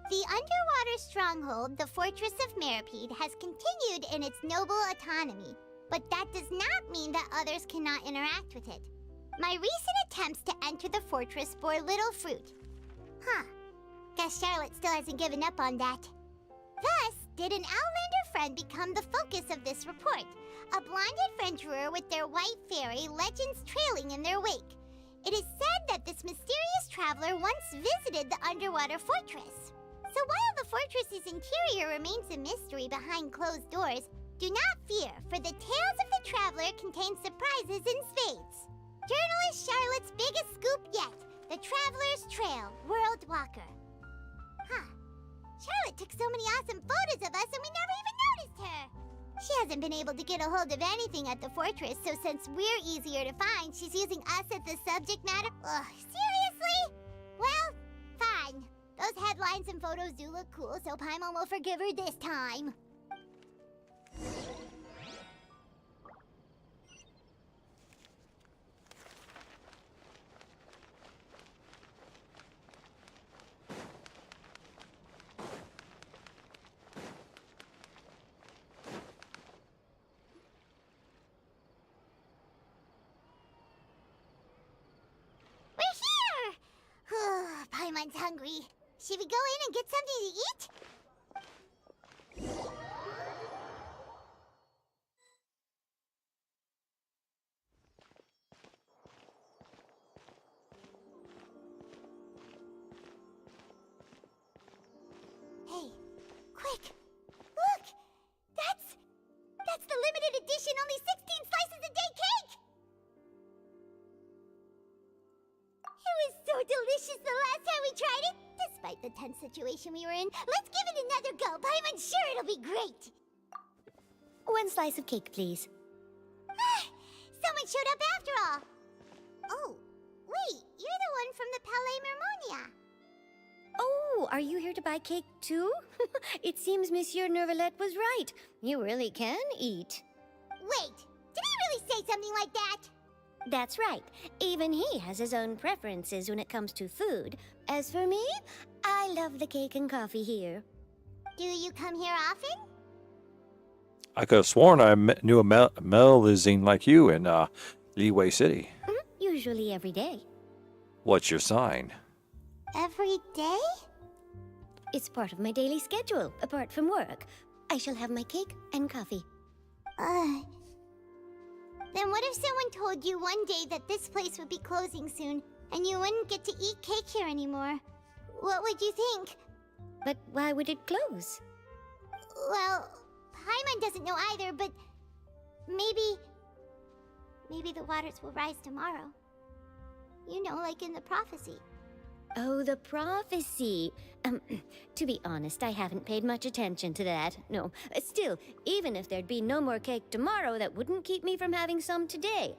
The underwater stronghold, the Fortress of Meripede, has continued in its noble autonomy, but that does not mean that others cannot interact with it. My recent attempts to enter the fortress bore little fruit. Huh. Guess Charlotte still hasn't given up on that. Thus, did an Outlander friend become the focus of this report? A blonde adventurer with their white fairy, legends trailing in their wake. It is said that this mysterious traveler once visited the underwater fortress. So while the fortress's interior remains a mystery behind closed doors, do not fear, for the tales of the traveler contain surprises in spades. Journalist Charlotte's biggest scoop yet, the Traveler's Trail, World Walker. Huh. Charlotte took so many awesome photos of us and we never even noticed her. She hasn't been able to get a hold of anything at the fortress, so since we're easier to find, she's using us as the subject matter. Ugh, seriously? Well, fine. Those headlines and photos do look cool, so Paimon will forgive her this time. Paimon's hungry. Should we go in and get something to eat? Hey, quick! Look! That's the limited edition only 16 slices a day cake! It was so delicious the last time we tried it, despite the tense situation we were in. Let's give it another go. I'm sure it'll be great. One slice of cake, please. Someone showed up after all. Oh, wait, you're the one from the Palais Mermonia. Oh, are you here to buy cake too? It seems Monsieur Nervalette was right. You really can eat. Wait, did he really say something like that? That's right. Even he has his own preferences when it comes to food. As for me, I love the cake and coffee here. Do you come here often? I could have sworn I knew a Melizine like you in Liyue City. Usually every day. What's your sign? Every day? It's part of my daily schedule, apart from work. I shall have my cake and coffee. Then what if someone told you one day that this place would be closing soon, and you wouldn't get to eat cake here anymore? What would you think? But why would it close? Well, Paimon doesn't know either, but maybe the waters will rise tomorrow. You know, like in the prophecy. Oh, the prophecy. To be honest, I haven't paid much attention to that. No, still, even if there'd be no more cake tomorrow, that wouldn't keep me from having some today.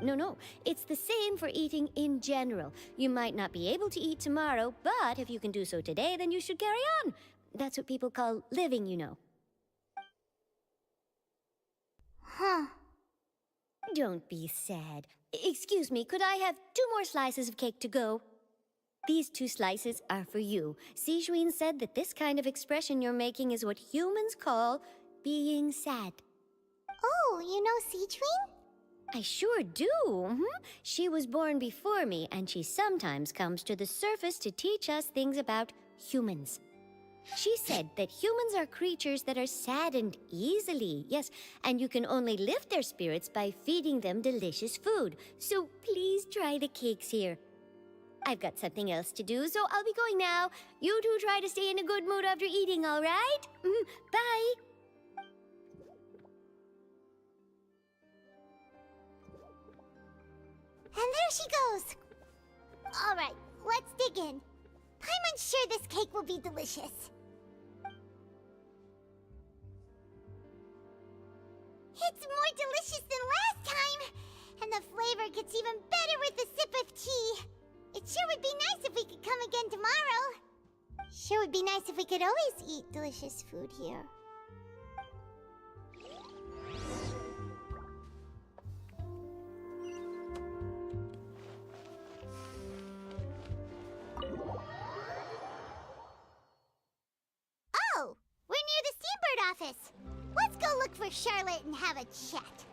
No, it's the same for eating in general. You might not be able to eat tomorrow, but if you can do so today, then you should carry on. That's what people call living, you know. Huh. Don't be sad. Excuse me, could I have 2 more slices of cake to go? These 2 slices are for you. Sijuin said that this kind of expression you're making is what humans call being sad. Oh, you know Sijuin? I sure do. She was born before me, and she sometimes comes to the surface to teach us things about humans. She said that humans are creatures that are saddened easily, yes, and you can only lift their spirits by feeding them delicious food. So please try the cakes here. I've got something else to do, so I'll be going now. You two try to stay in a good mood after eating, all right? Bye. And there she goes. All right, let's dig in. Paimon's sure this cake will be delicious. It's more delicious than last time, and the flavor gets even better with a sip of tea. It sure would be nice if we could come again tomorrow. Sure would be nice if we could always eat delicious food here. Oh, we're near the Steambird office. Let's go look for Charlotte and have a chat.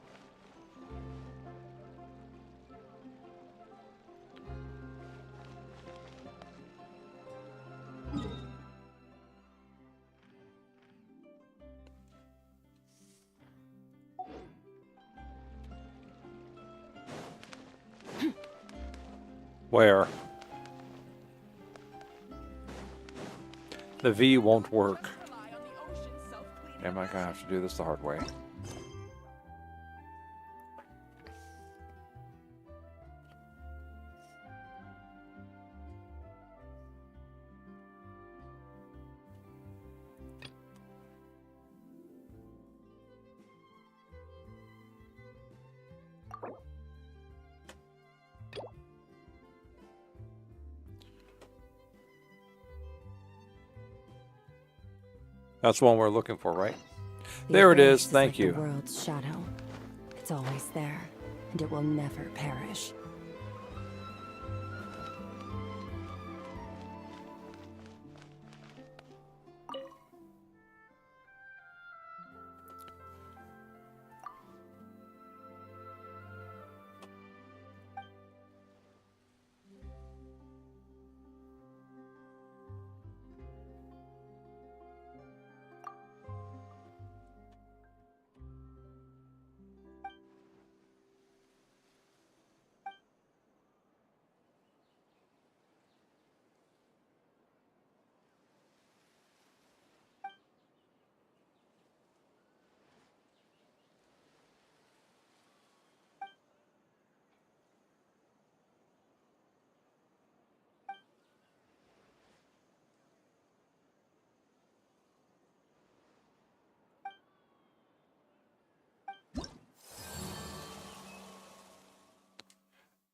Where? The V won't work. Am I gonna have to do this the hard way? That's one we're looking for, right? There it is. Thank you. The world's shadow. It's always there, and it will never perish.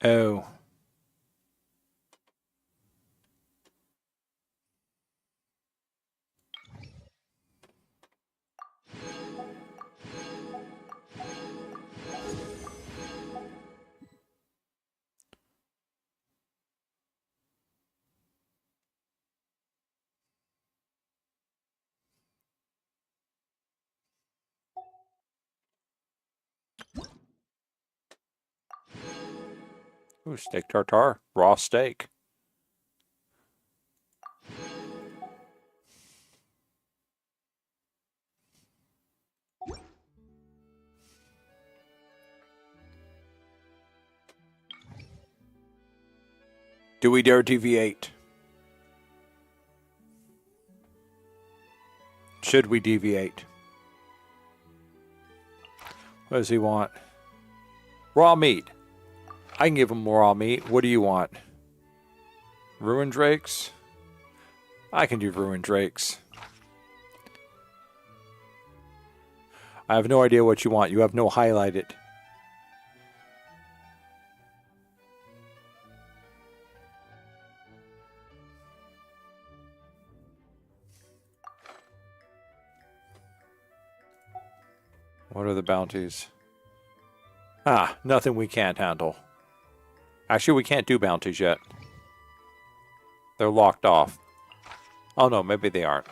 Oh. Ooh, steak tartare. Raw steak. Do we dare deviate? Should we deviate? What does he want? Raw meat. I can give him raw meat. What do you want? Ruined drakes? I can do ruined drakes. I have no idea what you want. You have no highlighted. What are the bounties? Ah, nothing we can't handle. Actually, we can't do bounties yet. They're locked off. Oh no, maybe they aren't.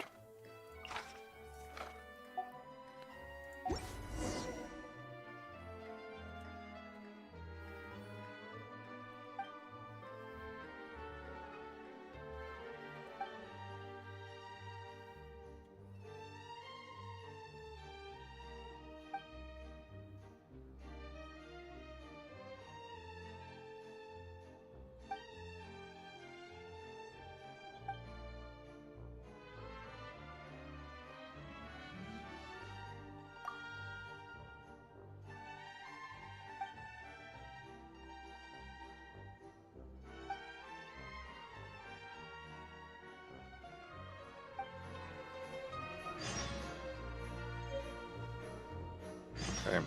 Okay.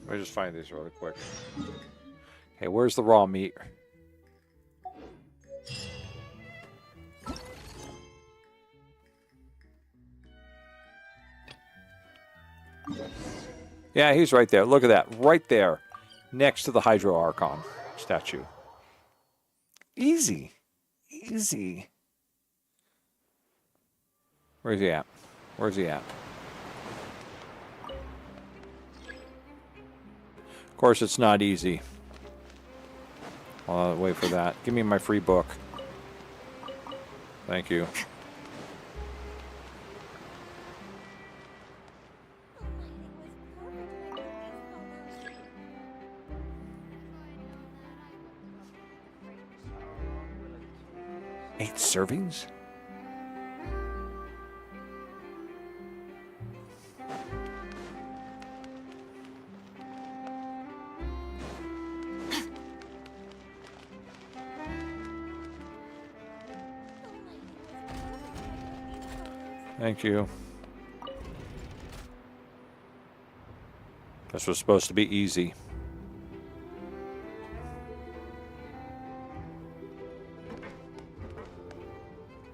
Let me just find these really quick. Okay, where's the raw meat? Yeah, he's right there. Look at that. Right there. Next to the Hydro Archon statue. Easy. Easy. Where's he at? Where's he at? Of course, it's not easy. I'll wait for that. Give me my free book. Thank you. Eight servings? Thank you. This was supposed to be easy.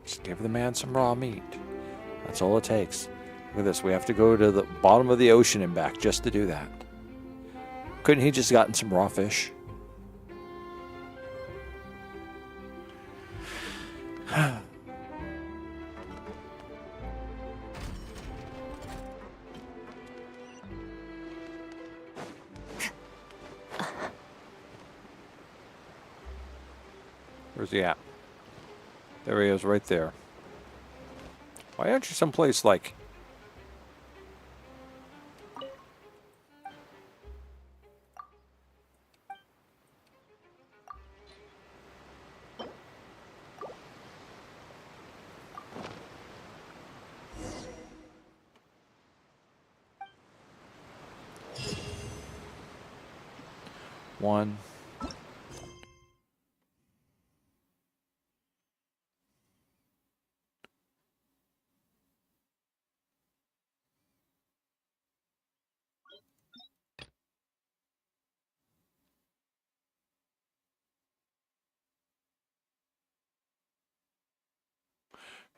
Just give the man some raw meat. That's all it takes. Look at this. We have to go to the bottom of the ocean and back just to do that. Couldn't he just gotten some raw fish? Where's he at? There he is, right there. Why aren't you someplace like... One.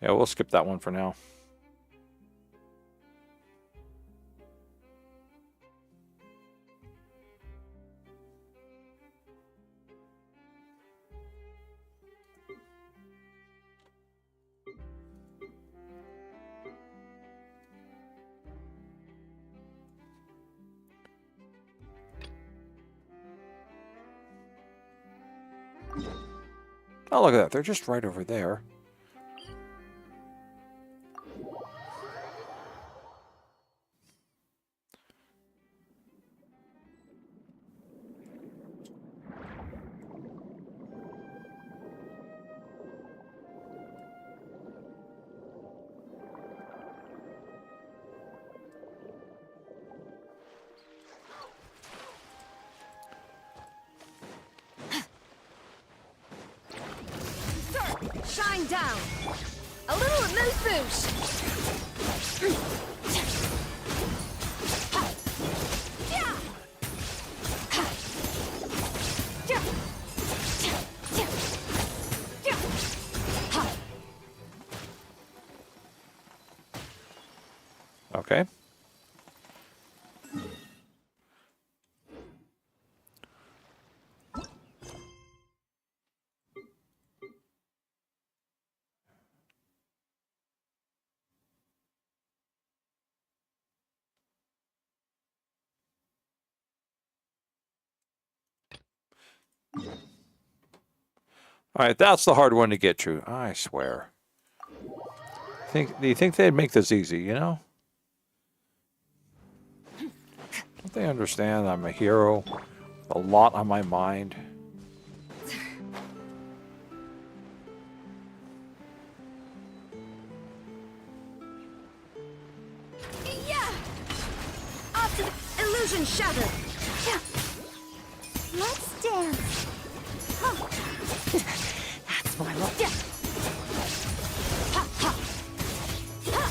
Yeah, we'll skip that one for now. Oh, look at that. They're just right over there. Shine down. A little amuse bouche. Okay. All right, that's the hard one to get through. I swear. Do you think they'd make this easy, you know? Don't they understand I'm a hero? A lot on my mind. Yeah! Off to the illusion shattered! Yeah. Let's dance. Oh. That's what I love. Yeah. Ha, ha. Ha.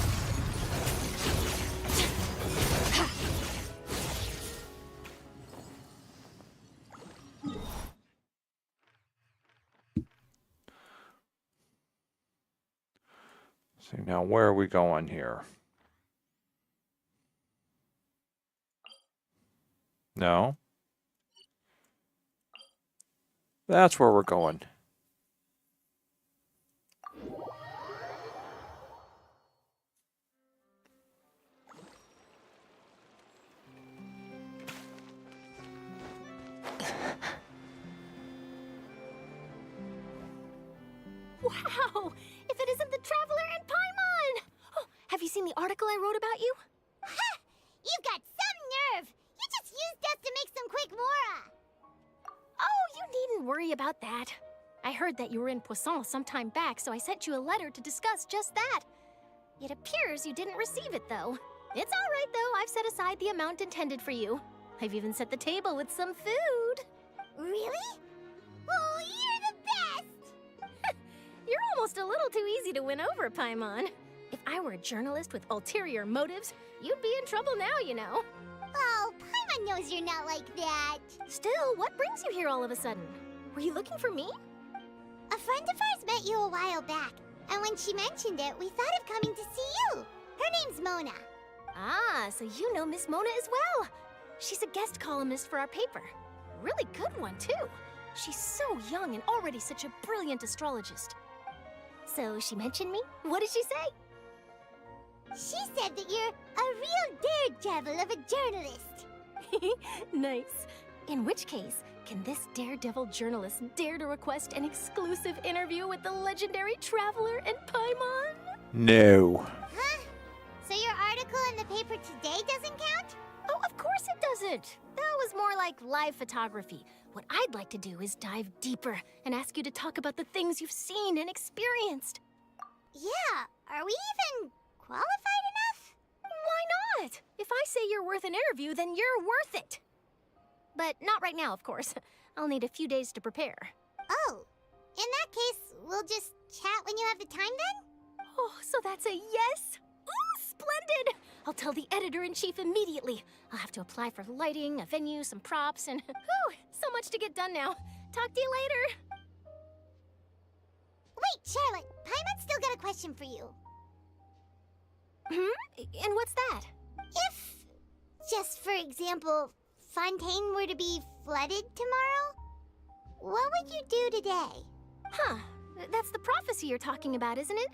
See, now where are we going here? No. That's where we're going. Wow! If it isn't the Traveler and Paimon! Oh, have you seen the article I wrote about you? Ha! You've got some nerve! You just used us to make some quick mora! Oh, you needn't worry about that. I heard that you were in Poisson some time back, so I sent you a letter to discuss just that. It appears you didn't receive it, though. It's all right, though. I've set aside the amount intended for you. I've even set the table with some food. Really? Oh, you're the best! You're almost a little too easy to win over, Paimon. If I were a journalist with ulterior motives, you'd be in trouble now, you know. Oh, Paimon knows you're not like that. Still, what brings you here all of a sudden? Were you looking for me? A friend of ours met you a while back, and when she mentioned it, we thought of coming to see you. Her name's Mona. Ah, so you know Miss Mona as well. She's a guest columnist for our paper. Really good one, too. She's so young and already such a brilliant astrologist. So she mentioned me? What did she say? She said that you're a real daredevil of a journalist. Nice. In which case, can this daredevil journalist dare to request an exclusive interview with the legendary Traveler and Paimon? No. Huh? So your article in the paper today doesn't count? Oh, of course it doesn't. That was more like live photography. What I'd like to do is dive deeper and ask you to talk about the things you've seen and experienced. Yeah, are we even qualified enough? Why not? If I say you're worth an interview, then you're worth it. But not right now, of course. I'll need a few days to prepare. Oh, in that case, we'll just chat when you have the time then? Oh, so that's a yes? Ooh, splendid! I'll tell the editor-in-chief immediately. I'll have to apply for lighting, a venue, some props, and whew, so much to get done now. Talk to you later. Wait, Charlotte, Paimon's still got a question for you. And what's that? If, just for example, Fontaine were to be flooded tomorrow, what would you do today? Huh, that's the prophecy you're talking about, isn't it?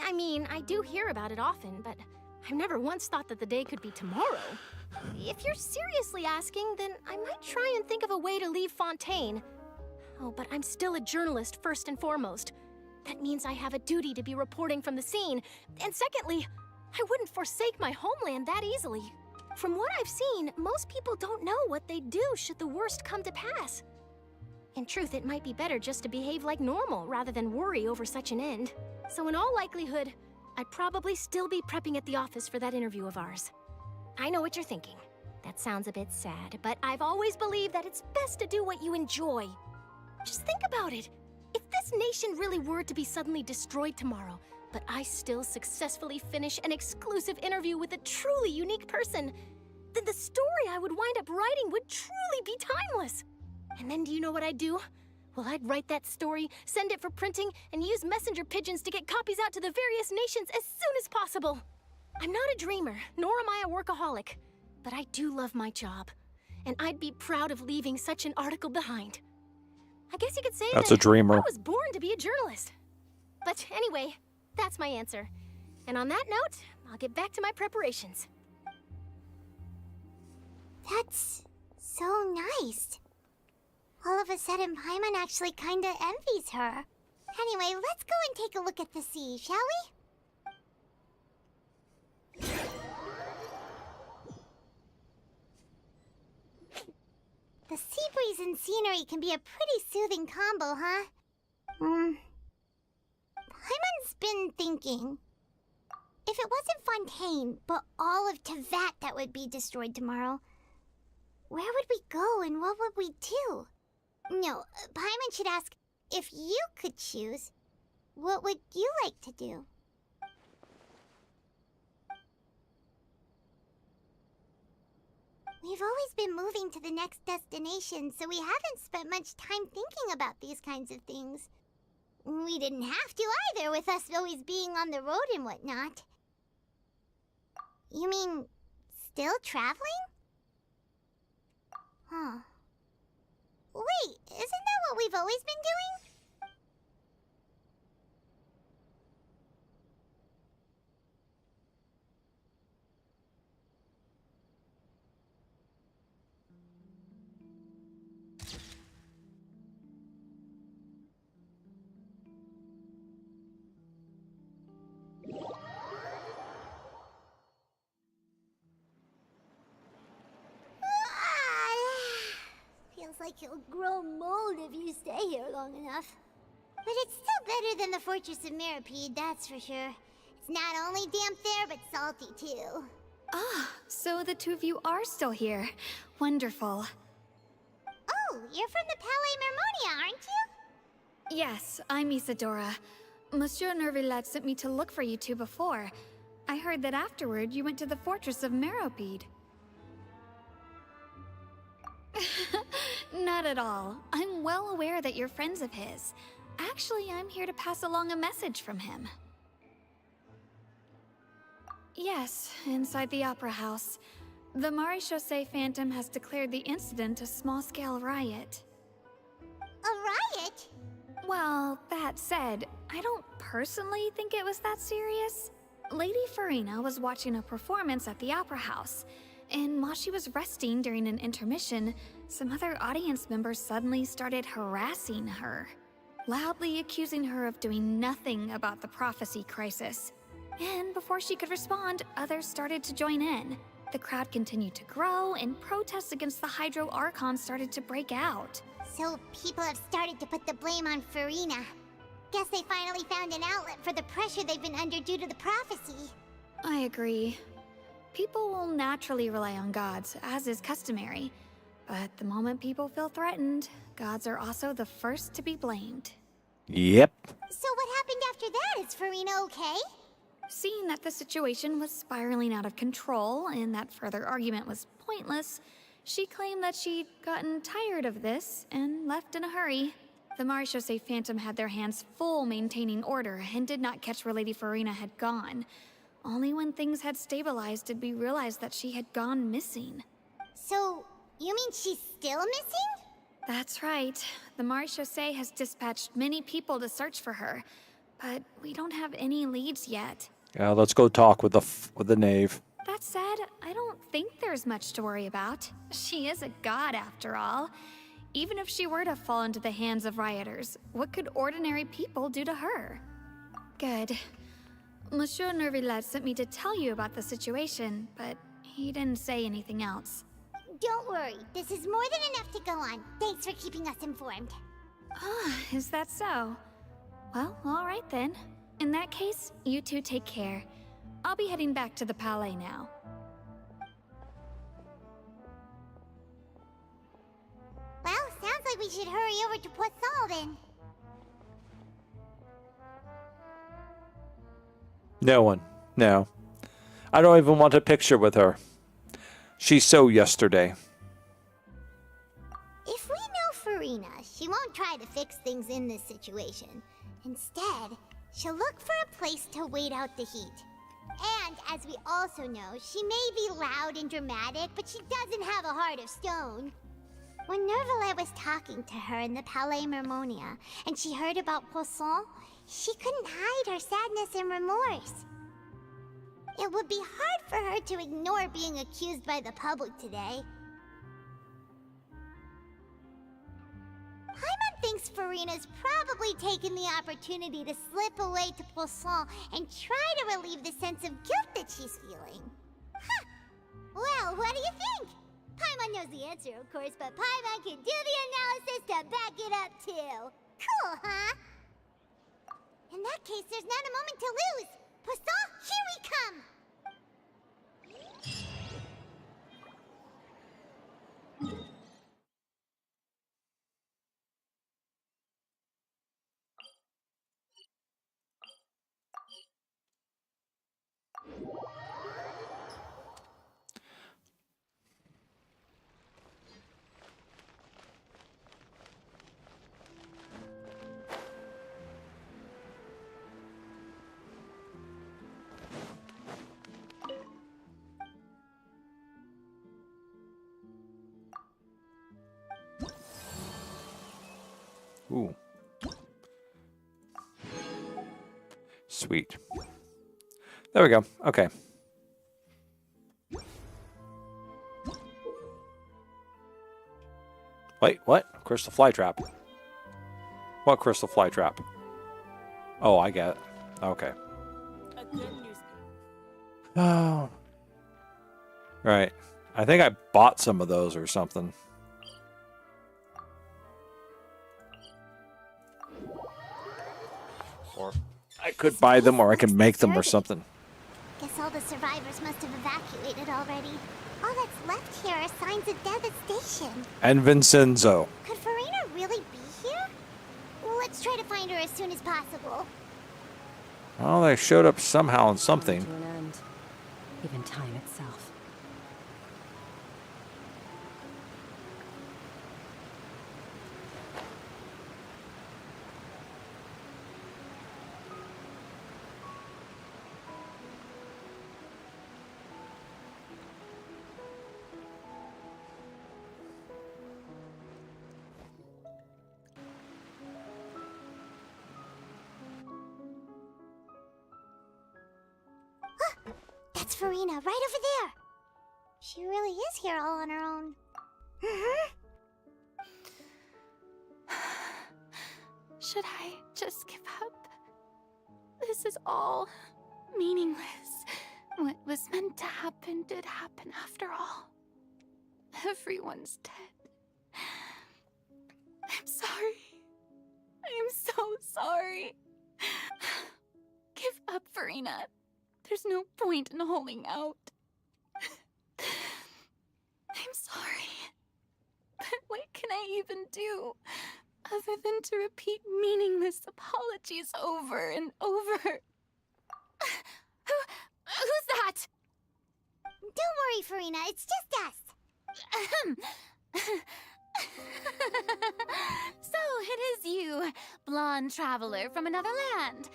I mean, I do hear about it often, but I've never once thought that the day could be tomorrow. If you're seriously asking, then I might try and think of a way to leave Fontaine. Oh, but I'm still a journalist first and foremost. That means I have a duty to be reporting from the scene. And secondly, I wouldn't forsake my homeland that easily. From what I've seen, most people don't know what they'd do should the worst come to pass. In truth, it might be better just to behave like normal rather than worry over such an end. So in all likelihood, I'd probably still be prepping at the office for that interview of ours. I know what you're thinking. That sounds a bit sad, but I've always believed that it's best to do what you enjoy. Just think about it. If this nation really were to be suddenly destroyed tomorrow, but I still successfully finish an exclusive interview with a truly unique person, then the story I would wind up writing would truly be timeless. And then do you know what I'd do? Well, I'd write that story, send it for printing, and use messenger pigeons to get copies out to the various nations as soon as possible. I'm not a dreamer, nor am I a workaholic, but I do love my job, and I'd be proud of leaving such an article behind. I guess you could say That's that a dreamer. I was born to be a journalist. But anyway, that's my answer. And on that note, I'll get back to my preparations. That's so nice. All of a sudden, Paimon actually kinda envies her. Anyway, let's go and take a look at the sea, shall we? The sea breeze and scenery can be a pretty soothing combo, huh? Paimon's been thinking. If it wasn't Fontaine, but all of Tevat that would be destroyed tomorrow, where would we go and what would we do? No, Paimon should ask, if you could choose, what would you like to do? We've always been moving to the next destination, so we haven't spent much time thinking about these kinds of things. We didn't have to either, with us always being on the road and whatnot. You mean, still traveling? Huh. Wait, isn't that what we've always been doing? Feels like you'll grow mold if you stay here long enough. But it's still better than the Fortress of Mirapede, that's for sure. It's not only damp there, but salty too. Ah, so the two of you are still here. Wonderful. Oh, you're from the Palais Mermonia, aren't you? Yes, I'm Isadora. Monsieur Nervillat sent me to look for you two before. I heard that afterward you went to the Fortress of Mirapede. Not at all. I'm well aware that you're friends of his. Actually, I'm here to pass along a message from him. Yes, inside the Opera House. The Maréchaussée Phantom has declared the incident a small-scale riot. A riot? Well, that said, I don't personally think it was that serious. Lady Farina was watching a performance at the Opera House, and while she was resting during an intermission, some other audience members suddenly started harassing her, loudly accusing her of doing nothing about the prophecy crisis. And before she could respond, others started to join in. The crowd continued to grow, and protests against the Hydro Archon started to break out. So people have started to put the blame on Farina. Guess they finally found an outlet for the pressure they've been under due to the prophecy. I agree. People will naturally rely on gods, as is customary. But the moment people feel threatened, gods are also the first to be blamed. Yep. So what happened after that? Is Farina okay? Seeing that the situation was spiraling out of control and that further argument was pointless, she claimed that she'd gotten tired of this and left in a hurry. The Maréchaussée Phantom had their hands full maintaining order and did not catch where Lady Farina had gone. Only when things had stabilized did we realize that she had gone missing. So, you mean she's still missing? That's right. The Maréchaussée has dispatched many people to search for her, but we don't have any leads yet. Let's go talk with the knave. That said, I don't think there's much to worry about. She is a god after all. Even if she were to fall into the hands of rioters, what could ordinary people do to her? Good. Monsieur Nervillat sent me to tell you about the situation, but he didn't say anything else. Don't worry, this is more than enough to go on. Thanks for keeping us informed. Ah, is that so? Well, all right then. In that case, you two take care. I'll be heading back to the Palais now. Well, sounds like we should hurry over to Poisson then. No one. No. I don't even want a picture with her. She's so yesterday. If we know Farina, she won't try to fix things in this situation. Instead, she'll look for a place to wait out the heat. And, as we also know, she may be loud and dramatic, but she doesn't have a heart of stone. When Nervalet was talking to her in the Palais Mermonia, and she heard about Poisson, she couldn't hide her sadness and remorse. It would be hard for her to ignore being accused by the public today. Paimon thinks Farina's probably taken the opportunity to slip away to Poisson and try to relieve the sense of guilt that she's feeling. Huh. Well, what do you think? Paimon knows the answer, of course, but Paimon can do the analysis to back it up, too. Cool, huh? In that case, there's not a moment to lose. Poisson, here we come! Ooh. Sweet. There we go. Okay. Wait, what? Crystal flytrap. What crystal flytrap? Oh, I get it. Okay. Oh. Right. I think I bought some of those or something. Or I could buy them or I can make them or something. Guess all the survivors must have evacuated already. All that's left here are signs of devastation. And Vincenzo. Could Farina really be here? Let's try to find her as soon as possible. Well, they showed up somehow in something. To an end. Even time itself. That's Farina, right over there. She really is here all on her own. Should I just give up? This is all meaningless. What was meant to happen did happen after all. Everyone's dead. I'm sorry. I am so sorry. Give up, Farina. There's no point in holding out. I'm sorry. But what can I even do other than to repeat meaningless apologies over and over? Who's that? Don't worry, Farina. It's just us. So it is you, blonde traveler from another land.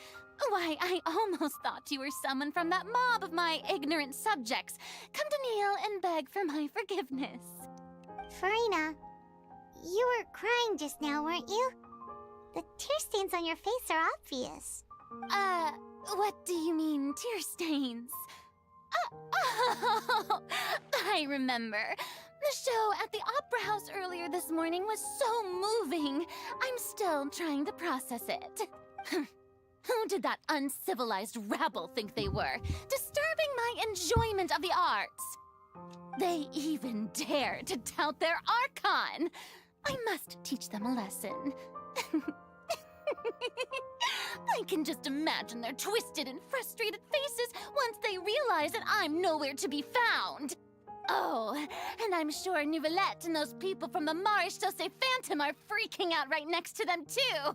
Why, I almost thought you were someone from that mob of my ignorant subjects. Come to kneel and beg for my forgiveness. Farina, you were crying just now, weren't you? The tear stains on your face are obvious. What do you mean, tear stains? Oh, I remember. The show at the Opera House earlier this morning was so moving. I'm still trying to process it. Who did that uncivilized rabble think they were, disturbing my enjoyment of the arts? They even dare to tout their Archon! I must teach them a lesson. I can just imagine their twisted and frustrated faces once they realize that I'm nowhere to be found. Oh, and I'm sure Nouvellette and those people from the Maréchaussée Phantom are freaking out right next to them, too.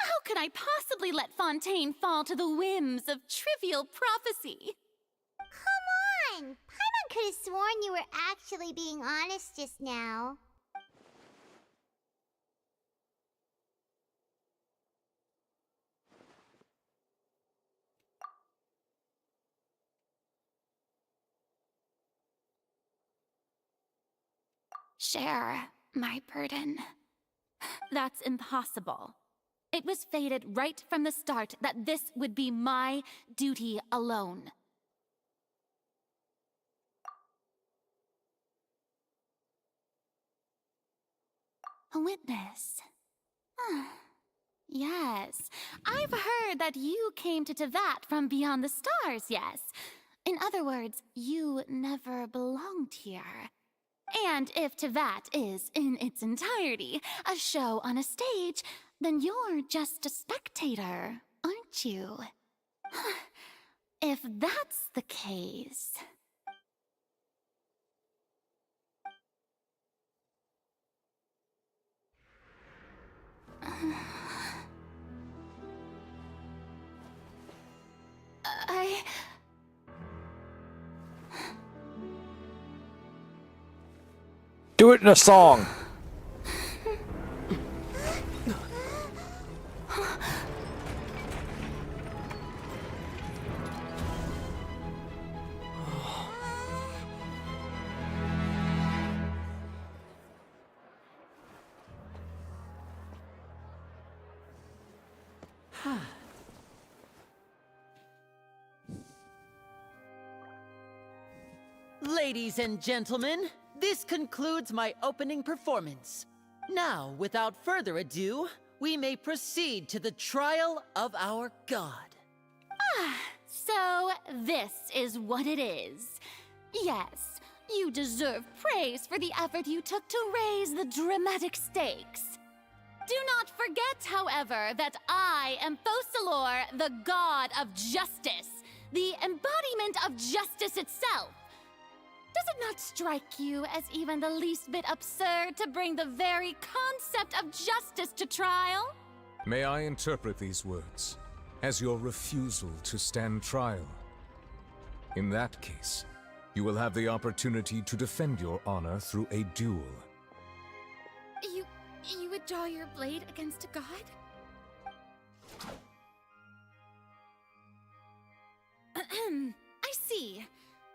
How could I possibly let Fontaine fall to the whims of trivial prophecy? Come on! Paimon could have sworn you were actually being honest just now. Share my burden. That's impossible. It was fated right from the start that this would be my duty alone. A witness. Yes, I've heard that you came to Tevat from beyond the stars, yes. In other words, you never belonged here. And if Tevat is, in its entirety, a show on a stage, then you're just a spectator, aren't you? If that's the case... Do it in a song. Ladies and gentlemen, this concludes my opening performance. Now, without further ado, we may proceed to the trial of our god. So this is what it is. Yes, you deserve praise for the effort you took to raise the dramatic stakes. Do not forget, however, that I am Focalor, the god of justice, the embodiment of justice itself. Does it not strike you as even the least bit absurd to bring the very concept of justice to trial? May I interpret these words as your refusal to stand trial? In that case, you will have the opportunity to defend your honor through a duel. You would draw your blade against a god? I see.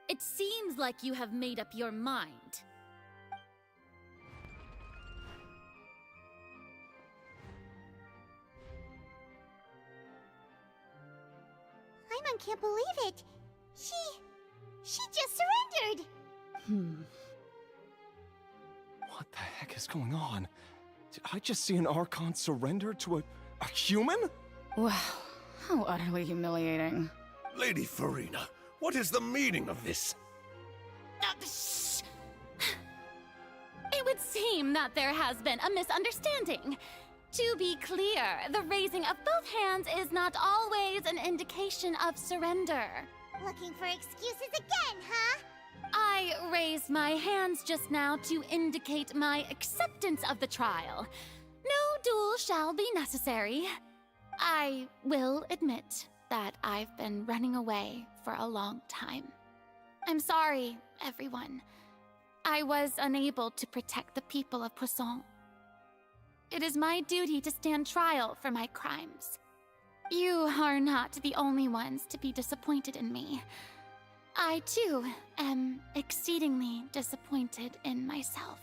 It seems like you have made up your mind. Paimon can't believe it. She just surrendered. What the heck is going on? Did I just see an Archon surrender to a human? Wow, how utterly humiliating. Lady Farina, what is the meaning of this? It would seem that there has been a misunderstanding. To be clear, the raising of both hands is not always an indication of surrender. Looking for excuses again, huh? I raised my hands just now to indicate my acceptance of the trial. No duel shall be necessary. I will admit that I've been running away for a long time. I'm sorry, everyone. I was unable to protect the people of Poisson. It is my duty to stand trial for my crimes. You are not the only ones to be disappointed in me. I, too, am exceedingly disappointed in myself.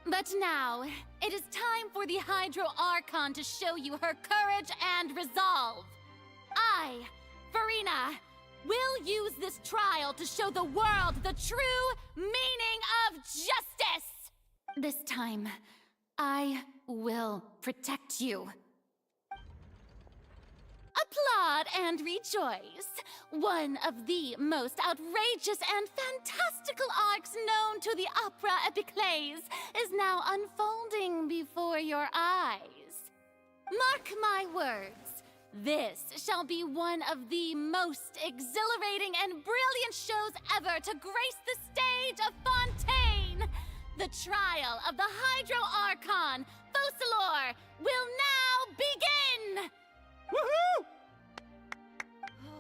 But now, it is time for the Hydro Archon to show you her courage and resolve. I, Farina, will use this trial to show the world the true meaning of justice! This time, I will protect you. Applaud and rejoice! One of the most outrageous and fantastical arcs known to the opera epiclese is now unfolding before your eyes. Mark my words, this shall be one of the most exhilarating and brilliant shows ever to grace the stage of Fontaine! The trial of the Hydro Archon, Alucilor will now begin! Woohoo!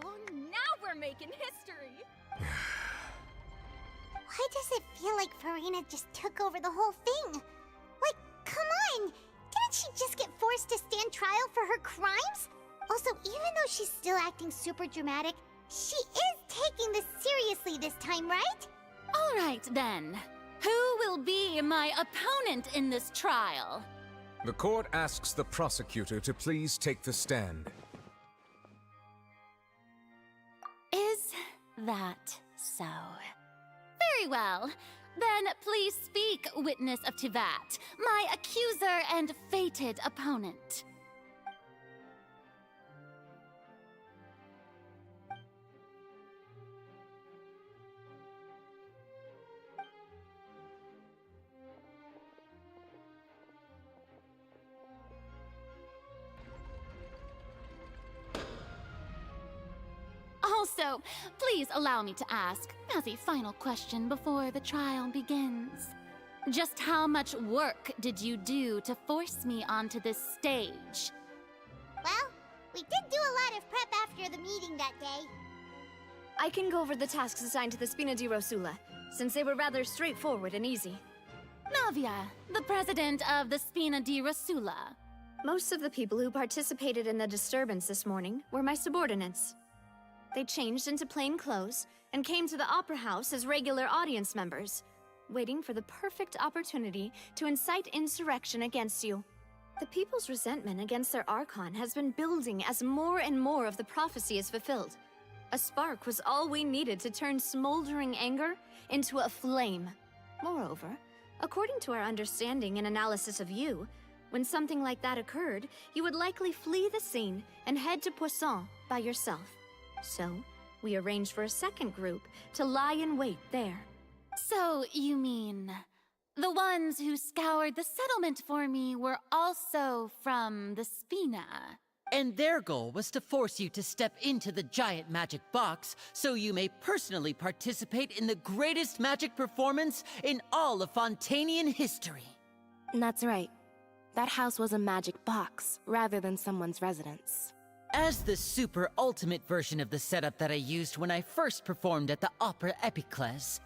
Oh, now we're making history! Why does it feel like Farina just took over the whole thing? Like, come on! Didn't she just get forced to stand trial for her crimes? Also, even though she's still acting super dramatic, she is taking this seriously this time, right? All right, then. Who will be my opponent in this trial? The court asks the prosecutor to please take the stand. Is that so? Very well. Then please speak, witness of Tivat, my accuser and fated opponent. Also, please allow me to ask, as a final question before the trial begins. Just how much work did you do to force me onto this stage? Well, we did do a lot of prep after the meeting that day. I can go over the tasks assigned to the Spina di Rosula, since they were rather straightforward and easy. Navia, the president of the Spina di Rosula. Most of the people who participated in the disturbance this morning were my subordinates. They changed into plain clothes and came to the Opera House as regular audience members, waiting for the perfect opportunity to incite insurrection against you. The people's resentment against their Archon has been building as more and more of the prophecy is fulfilled. A spark was all we needed to turn smoldering anger into a flame. Moreover, according to our understanding and analysis of you, when something like that occurred, you would likely flee the scene and head to Poisson by yourself. So, we arranged for a second group to lie in wait there. So, you mean, the ones who scoured the settlement for me were also from the Spina? And their goal was to force you to step into the giant magic box so you may personally participate in the greatest magic performance in all of Fontainian history. That's right. That house was a magic box, rather than someone's residence. As the super ultimate version of the setup that I used when I first performed at the Opera Epiclese,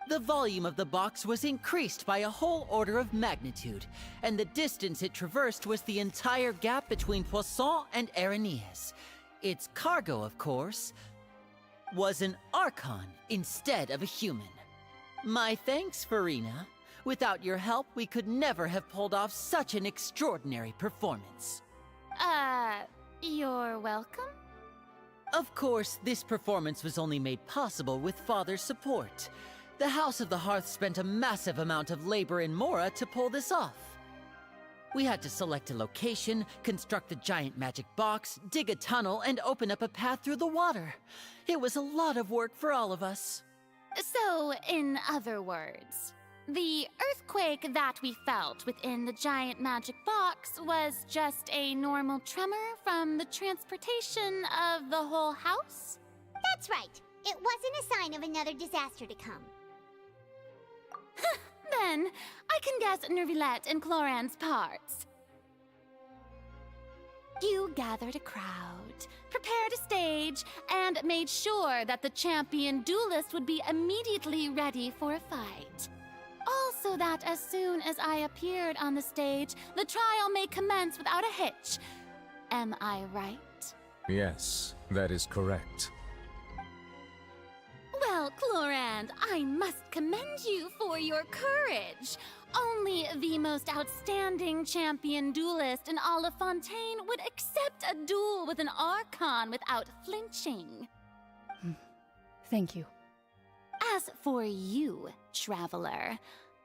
the volume of the box was increased by a whole order of magnitude, and the distance it traversed was the entire gap between Poisson and Aranias. Its cargo, of course, was an Archon instead of a human. My thanks, Farina. Without your help, we could never have pulled off such an extraordinary performance. You're welcome? Of course, this performance was only made possible with Father's support. The House of the Hearth spent a massive amount of labor in Mora to pull this off. We had to select a location, construct the giant magic box, dig a tunnel, and open up a path through the water. It was a lot of work for all of us. So, in other words, the earthquake that we felt within the giant magic box was just a normal tremor from the transportation of the whole house? That's right. It wasn't a sign of another disaster to come. Then, I can guess Nervilette and Cloran's parts. You gathered a crowd, prepared a stage, and made sure that the champion duelist would be immediately ready for a fight. Also that as soon as I appeared on the stage, the trial may commence without a hitch. Am I right? Yes, that is correct. Well, Clorand, I must commend you for your courage. Only the most outstanding champion duelist in all of Fontaine would accept a duel with an Archon without flinching. Thank you. As for you, Traveler,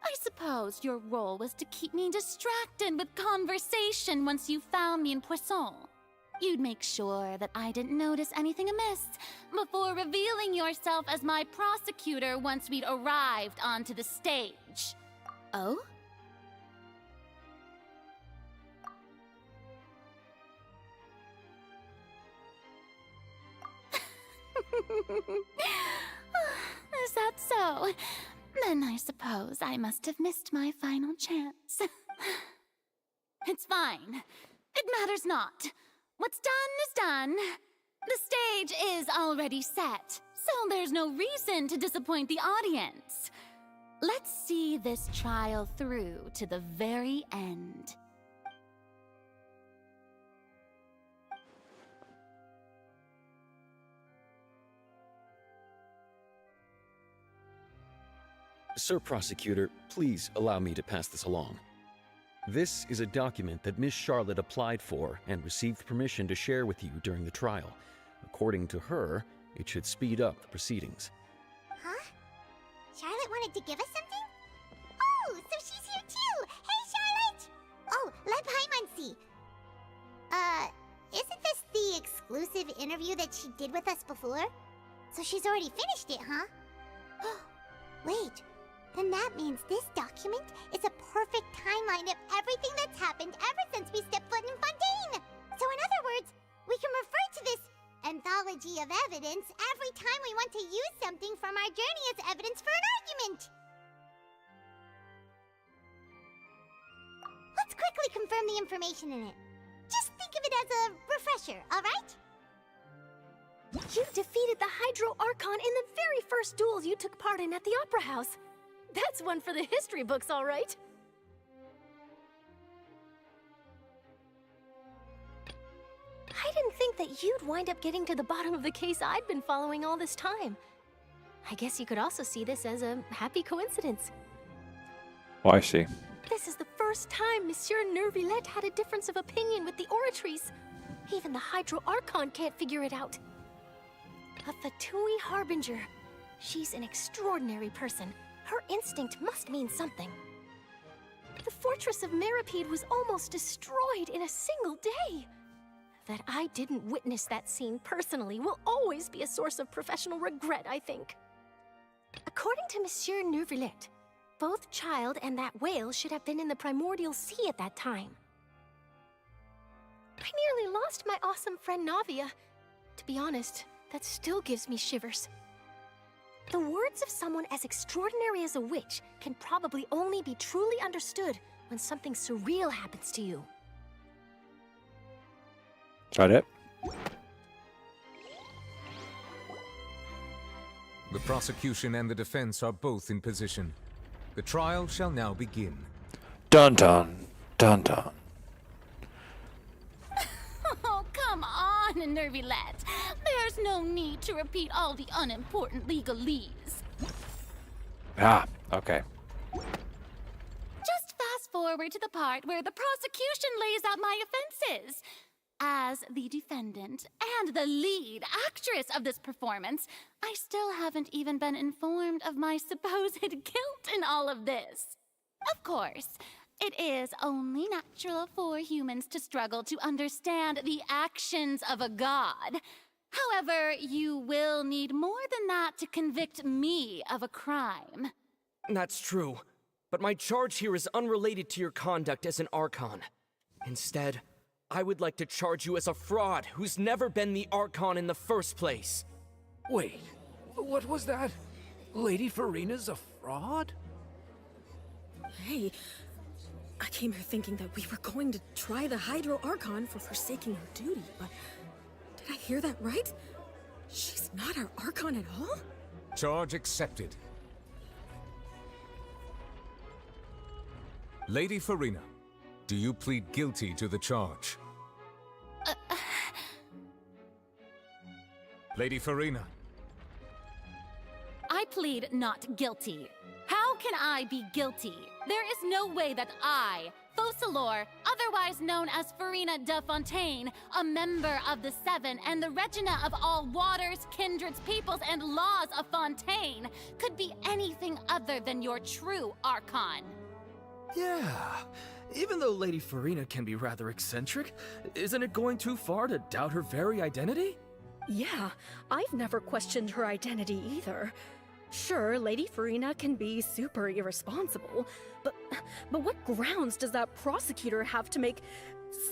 I suppose your role was to keep me distracted with conversation once you found me in Poisson. You'd make sure that I didn't notice anything amiss before revealing yourself as my prosecutor once we'd arrived onto the stage. Oh? Is that so? Then I suppose I must have missed my final chance. It's fine. It matters not. What's done is done. The stage is already set, so there's no reason to disappoint the audience. Let's see this trial through to the very end. Sir Prosecutor, please allow me to pass this along. This is a document that Miss Charlotte applied for and received permission to share with you during the trial. According to her, it should speed up the proceedings. Huh? Charlotte wanted to give us something? Oh, so she's here too! Hey, Charlotte! Oh, let Paimon see. Isn't this the exclusive interview that she did with us before? So she's already finished it, huh? Wait. Then that means this document is a perfect timeline of everything that's happened ever since we stepped foot in Fontaine! So in other words, we can refer to this anthology of evidence every time we want to use something from our journey as evidence for an argument! Let's quickly confirm the information in it. Just think of it as a refresher, alright? You defeated the Hydro Archon in the very first duel you took part in at the Opera House. That's one for the history books, all right. I didn't think that you'd wind up getting to the bottom of the case I'd been following all this time. I guess you could also see this as a happy coincidence. Oh, I see. This is the first time Monsieur Neuvillette had a difference of opinion with the Oratrice. Even the Hydro Archon can't figure it out. A Fatui Harbinger. She's an extraordinary person. Her instinct must mean something. The fortress of Meripede was almost destroyed in a single day. That I didn't witness that scene personally will always be a source of professional regret, I think. According to Monsieur Neuvillette, both Child and that whale should have been in the primordial sea at that time. I nearly lost my awesome friend Navia. To be honest, that still gives me shivers. The words of someone as extraordinary as a witch can probably only be truly understood when something surreal happens to you. Got it. The prosecution and the defense are both in position. The trial shall now begin. Dun dun. Dun dun. Oh, come on, Neuvillette. There's no need to repeat all the unimportant legalese. Ah, okay. Just fast forward to the part where the prosecution lays out my offenses. As the defendant and the lead actress of this performance, I still haven't even been informed of my supposed guilt in all of this. Of course, it is only natural for humans to struggle to understand the actions of a god. However, you will need more than that to convict me of a crime. That's true, but my charge here is unrelated to your conduct as an Archon. Instead, I would like to charge you as a fraud who's never been the Archon in the first place. Wait, what was that? Lady Farina's a fraud? Hey, I came here thinking that we were going to try the Hydro Archon for forsaking her duty, but did I hear that right? She's not our Archon at all? Charge accepted. Lady Farina, do you plead guilty to the charge? Lady Farina. I plead not guilty. How can I be guilty? There is no way that I, Focalor, otherwise known as Farina de Fontaine, a member of the Seven and the Regina of all waters, kindreds, peoples, and laws of Fontaine, could be anything other than your true Archon. Yeah. Even though Lady Farina can be rather eccentric, isn't it going too far to doubt her very identity? Yeah, I've never questioned her identity either. Sure, Lady Farina can be super irresponsible, but what grounds does that prosecutor have to make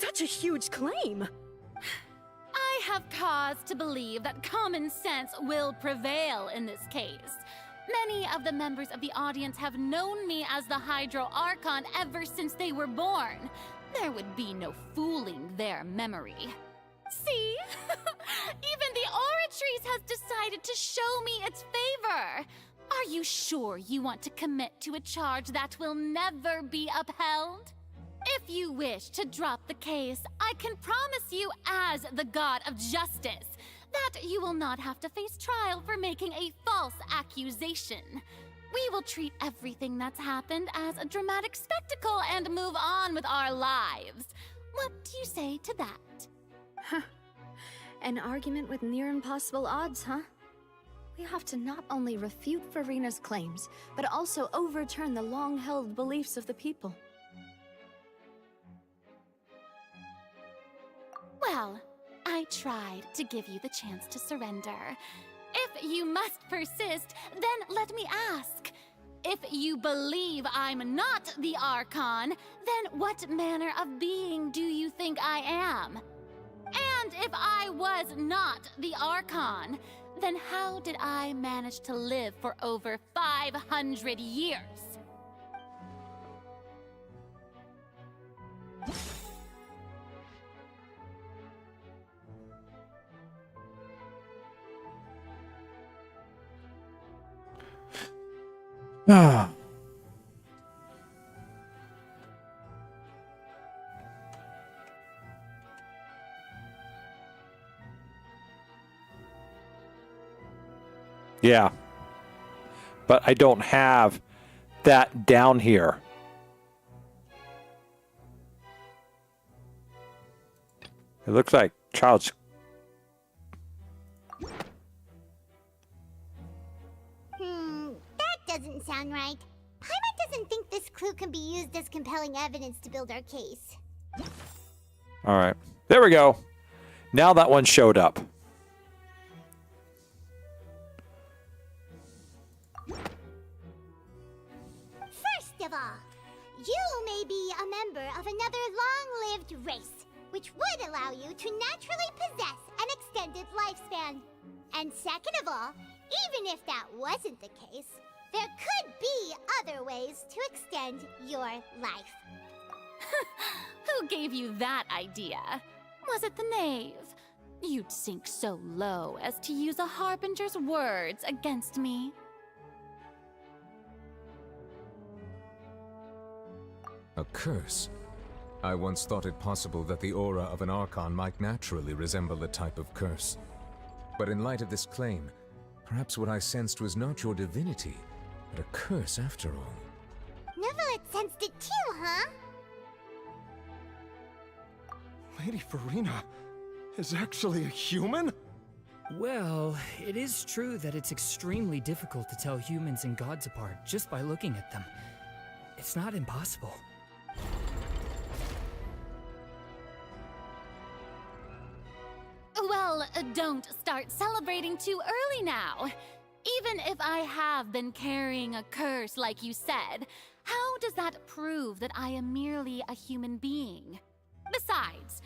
such a huge claim? I have cause to believe that common sense will prevail in this case. Many of the members of the audience have known me as the Hydro Archon ever since they were born. There would be no fooling their memory. See? Even the Oratrice has decided to show me its favor. Are you sure you want to commit to a charge that will never be upheld? If you wish to drop the case, I can promise you as the god of justice that you will not have to face trial for making a false accusation. We will treat everything that's happened as a dramatic spectacle and move on with our lives. What do you say to that? Huh. An argument with near impossible odds, huh? We have to not only refute Furina's claims, but also overturn the long-held beliefs of the people. Well, I tried to give you the chance to surrender. If you must persist, then let me ask. If you believe I'm not the Archon, then what manner of being do you think I am? And if I was not the Archon, then how did I manage to live for over 500 years? Yeah. But I don't have that down here. It looks like child's... That doesn't sound right. Paimon doesn't think this clue can be used as compelling evidence to build our case. All right. There we go. Now that one showed up. First of all, you may be a member of another long-lived race, which would allow you to naturally possess an extended lifespan. And second of all, even if that wasn't the case, there could be other ways to extend your life. Who gave you that idea? Was it the knave? You'd sink so low as to use a harbinger's words against me. A curse? I once thought it possible that the aura of an Archon might naturally resemble a type of curse. But in light of this claim, perhaps what I sensed was not your divinity, but a curse after all. Neverlet sensed it too, huh? Lady Furina is actually a human? Well, it is true that it's extremely difficult to tell humans and gods apart just by looking at them. It's not impossible. Well, don't start celebrating too early now. Even if I have been carrying a curse like you said, how does that prove that I am merely a human being? Besides,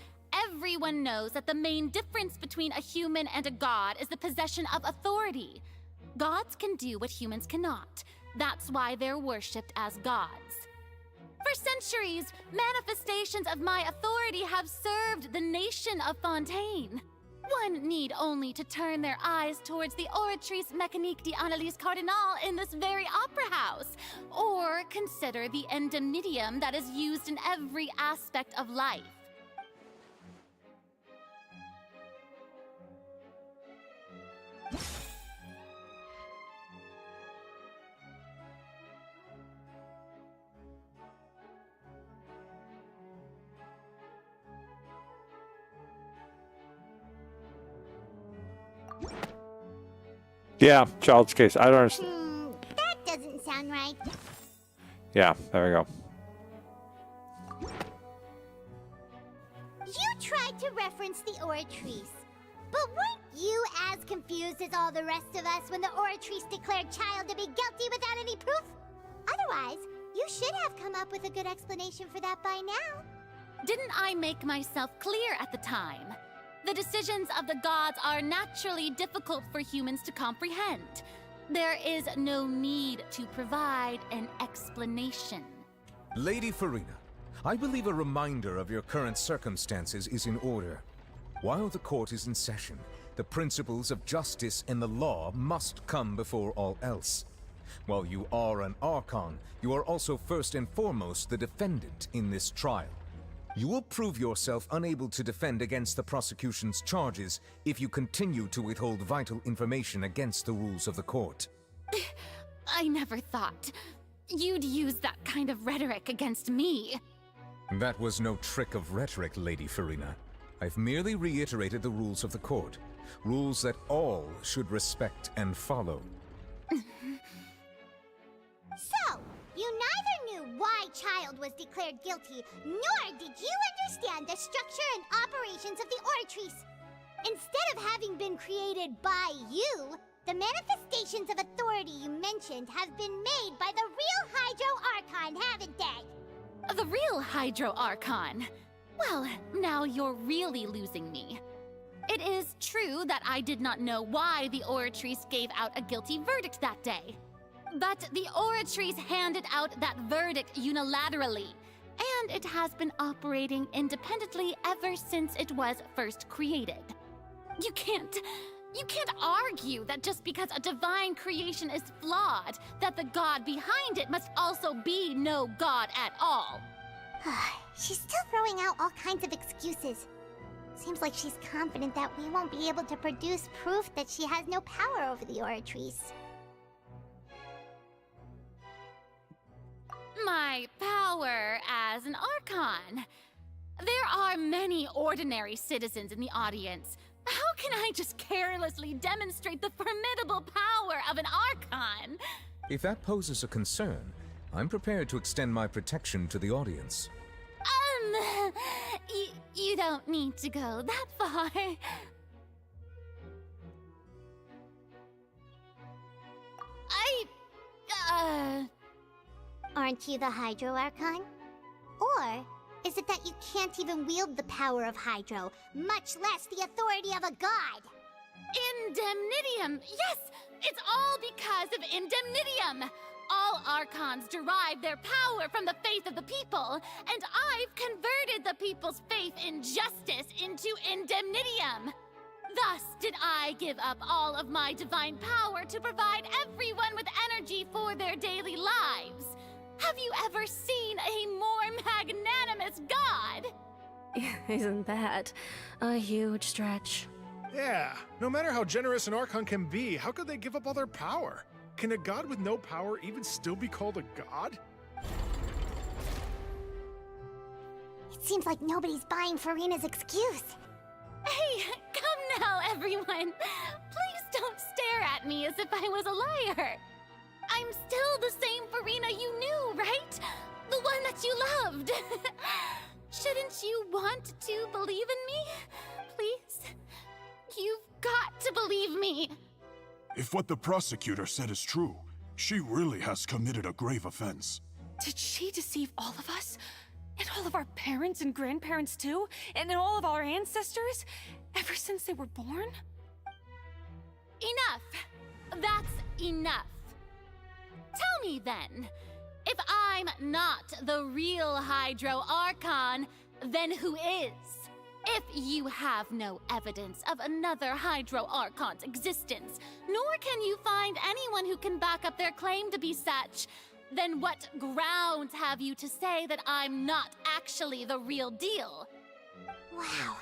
everyone knows that the main difference between a human and a god is the possession of authority. Gods can do what humans cannot. That's why they're worshipped as gods. For centuries, manifestations of my authority have served the nation of Fontaine. One need only to turn their eyes towards the Oratrice Mécanique d'Analyse Cardinal in this very opera house, or consider the endemnitium that is used in every aspect of life. Yeah, child's case. I don't understand. That doesn't sound right. Yeah, there we go. You tried to reference the Oratrice, but weren't you as confused as all the rest of us when the Oratrice declared Child to be guilty without any proof? Otherwise, you should have come up with a good explanation for that by now. Didn't I make myself clear at the time? The decisions of the gods are naturally difficult for humans to comprehend. There is no need to provide an explanation. Lady Furina, I believe a reminder of your current circumstances is in order. While the court is in session, the principles of justice and the law must come before all else. While you are an Archon, you are also first and foremost the defendant in this trial. You will prove yourself unable to defend against the prosecution's charges if you continue to withhold vital information against the rules of the court. I never thought you'd use that kind of rhetoric against me. That was no trick of rhetoric, Lady Farina. I've merely reiterated the rules of the court. Rules that all should respect and follow. So, you neither knew why Child was declared guilty, nor did you understand the structure and operations of the Oratrice. Instead of having been created by you, the manifestations of authority you mentioned have been made by the real Hydro Archon, haven't they? The real Hydro Archon? Well, now you're really losing me. It is true that I did not know why the Oratrice gave out a guilty verdict that day. But the Oratrice handed out that verdict unilaterally, and it has been operating independently ever since it was first created. You can't argue that just because a divine creation is flawed, that the god behind it must also be no god at all. She's still throwing out all kinds of excuses. Seems like she's confident that we won't be able to produce proof that she has no power over the Oratrice. My power as an Archon. There are many ordinary citizens in the audience. How can I just carelessly demonstrate the formidable power of an Archon? If that poses a concern, I'm prepared to extend my protection to the audience. You don't need to go that far. Aren't you the Hydro Archon? Or is it that you can't even wield the power of Hydro, much less the authority of a god? Indemnitium! Yes! It's all because of Indemnitium! All Archons derive their power from the faith of the people, and I've converted the people's faith in justice into Indemnitium. Thus did I give up all of my divine power to provide everyone with energy for their daily lives. Have you ever seen a more magnanimous god? Isn't that a huge stretch? Yeah, no matter how generous an Archon can be, how could they give up all their power? Can a god with no power even still be called a god? It seems like nobody's buying Farina's excuse. Hey, come now, everyone. Please don't stare at me as if I was a liar. I'm still the same Farina you knew, right? The one that you loved. Shouldn't you want to believe in me? Please? You've got to believe me. If what the prosecutor said is true, she really has committed a grave offense. Did she deceive all of us? And all of our parents and grandparents too? And all of our ancestors? Ever since they were born? Enough. That's enough. Tell me then, if I'm not the real Hydro Archon, then who is? If you have no evidence of another Hydro Archon's existence, nor can you find anyone who can back up their claim to be such, then what grounds have you to say that I'm not actually the real deal? Wow,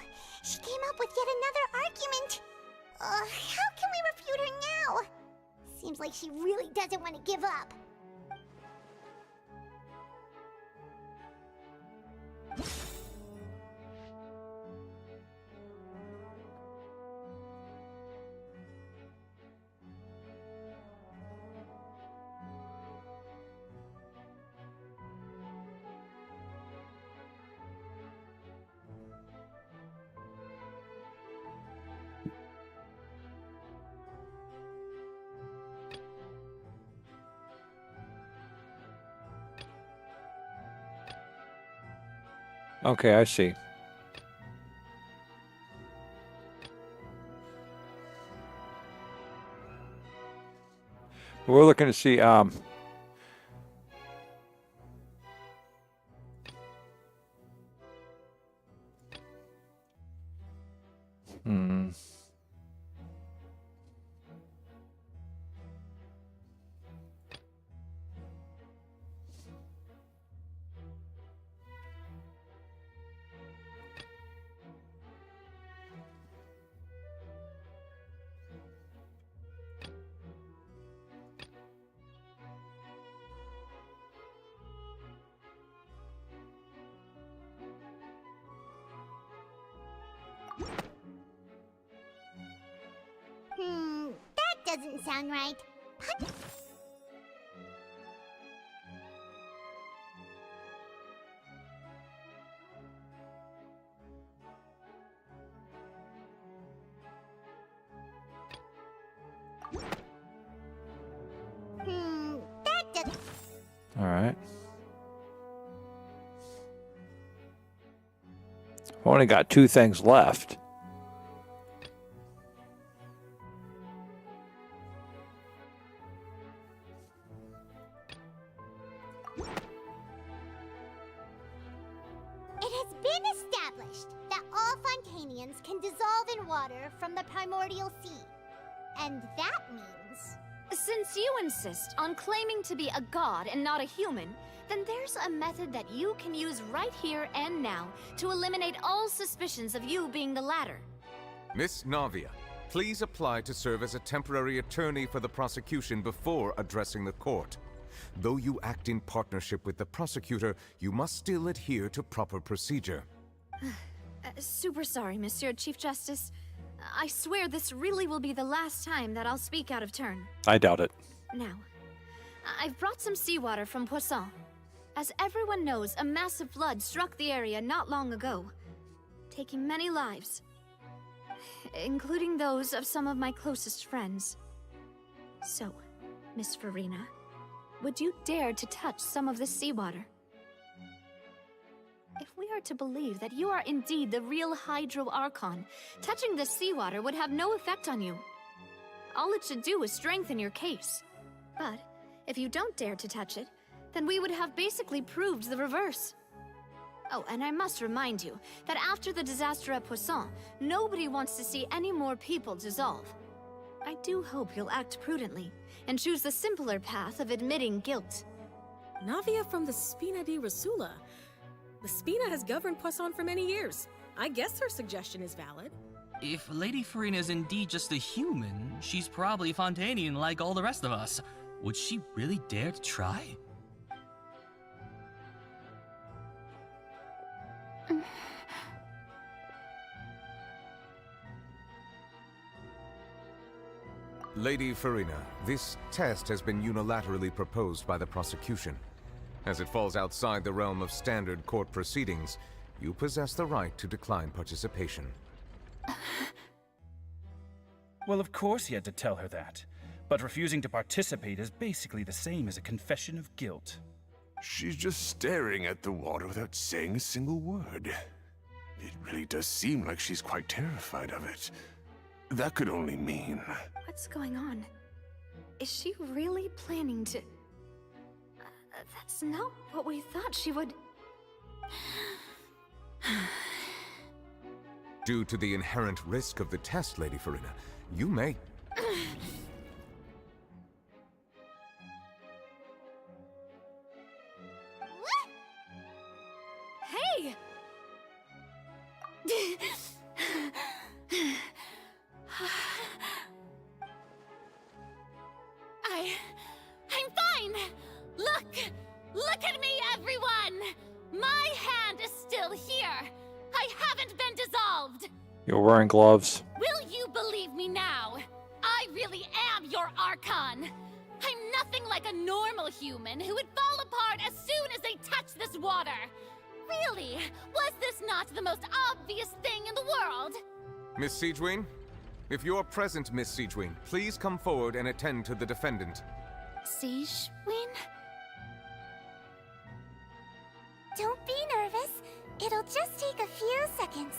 she came up with yet another argument. How can we refute her now? Seems like she really doesn't want to give up. Okay, I see. We're looking to see doesn't sound right. That doesn't... All right. Only got 2 things left. It has been established that all Fontainians can dissolve in water from the primordial sea. And that means... Since you insist on claiming to be a god and not a human, then there's a method that you can use right here and now to eliminate all suspicions of you being the latter. Miss Navia, please apply to serve as a temporary attorney for the prosecution before addressing the court. Though you act in partnership with the prosecutor, you must still adhere to proper procedure. Super sorry, Monsieur Chief Justice. I swear this really will be the last time that I'll speak out of turn. I doubt it. Now, I've brought some seawater from Poisson. As everyone knows, a massive flood struck the area not long ago, taking many lives, including those of some of my closest friends. So, Miss Farina, would you dare to touch some of this seawater? If we are to believe that you are indeed the real Hydro Archon, touching this seawater would have no effect on you. All it should do is strengthen your case. But if you don't dare to touch it, then we would have basically proved the reverse. Oh, and I must remind you that after the disaster at Poisson, nobody wants to see any more people dissolve. I do hope you'll act prudently and choose the simpler path of admitting guilt. Navia from the Spina di Rasula. The Spina has governed Poisson for many years. I guess her suggestion is valid. If Lady Farina is indeed just a human, she's probably Fontainian like all the rest of us. Would she really dare to try? Lady Farina, this test has been unilaterally proposed by the prosecution. As it falls outside the realm of standard court proceedings, you possess the right to decline participation. Well, of course he had to tell her that. But refusing to participate is basically the same as a confession of guilt. She's just staring at the water without saying a single word. It really does seem like she's quite terrified of it. That could only mean... What's going on? Is she really planning to... that's not what we thought she would... Due to the inherent risk of the test, Lady Farina, you may... Hey! I'm fine! Look at me, everyone! My hand is still here! I haven't been dissolved! You're wearing gloves. Will you believe me now? I really am your Archon! I'm nothing like a normal human who would fall apart as soon as they touch this water! Really? Was this not the most obvious thing in the world? Miss Siegewin? If you're present, Miss Siegewin, please come forward and attend to the defendant. Siegewin? Don't be nervous. It'll just take a few seconds.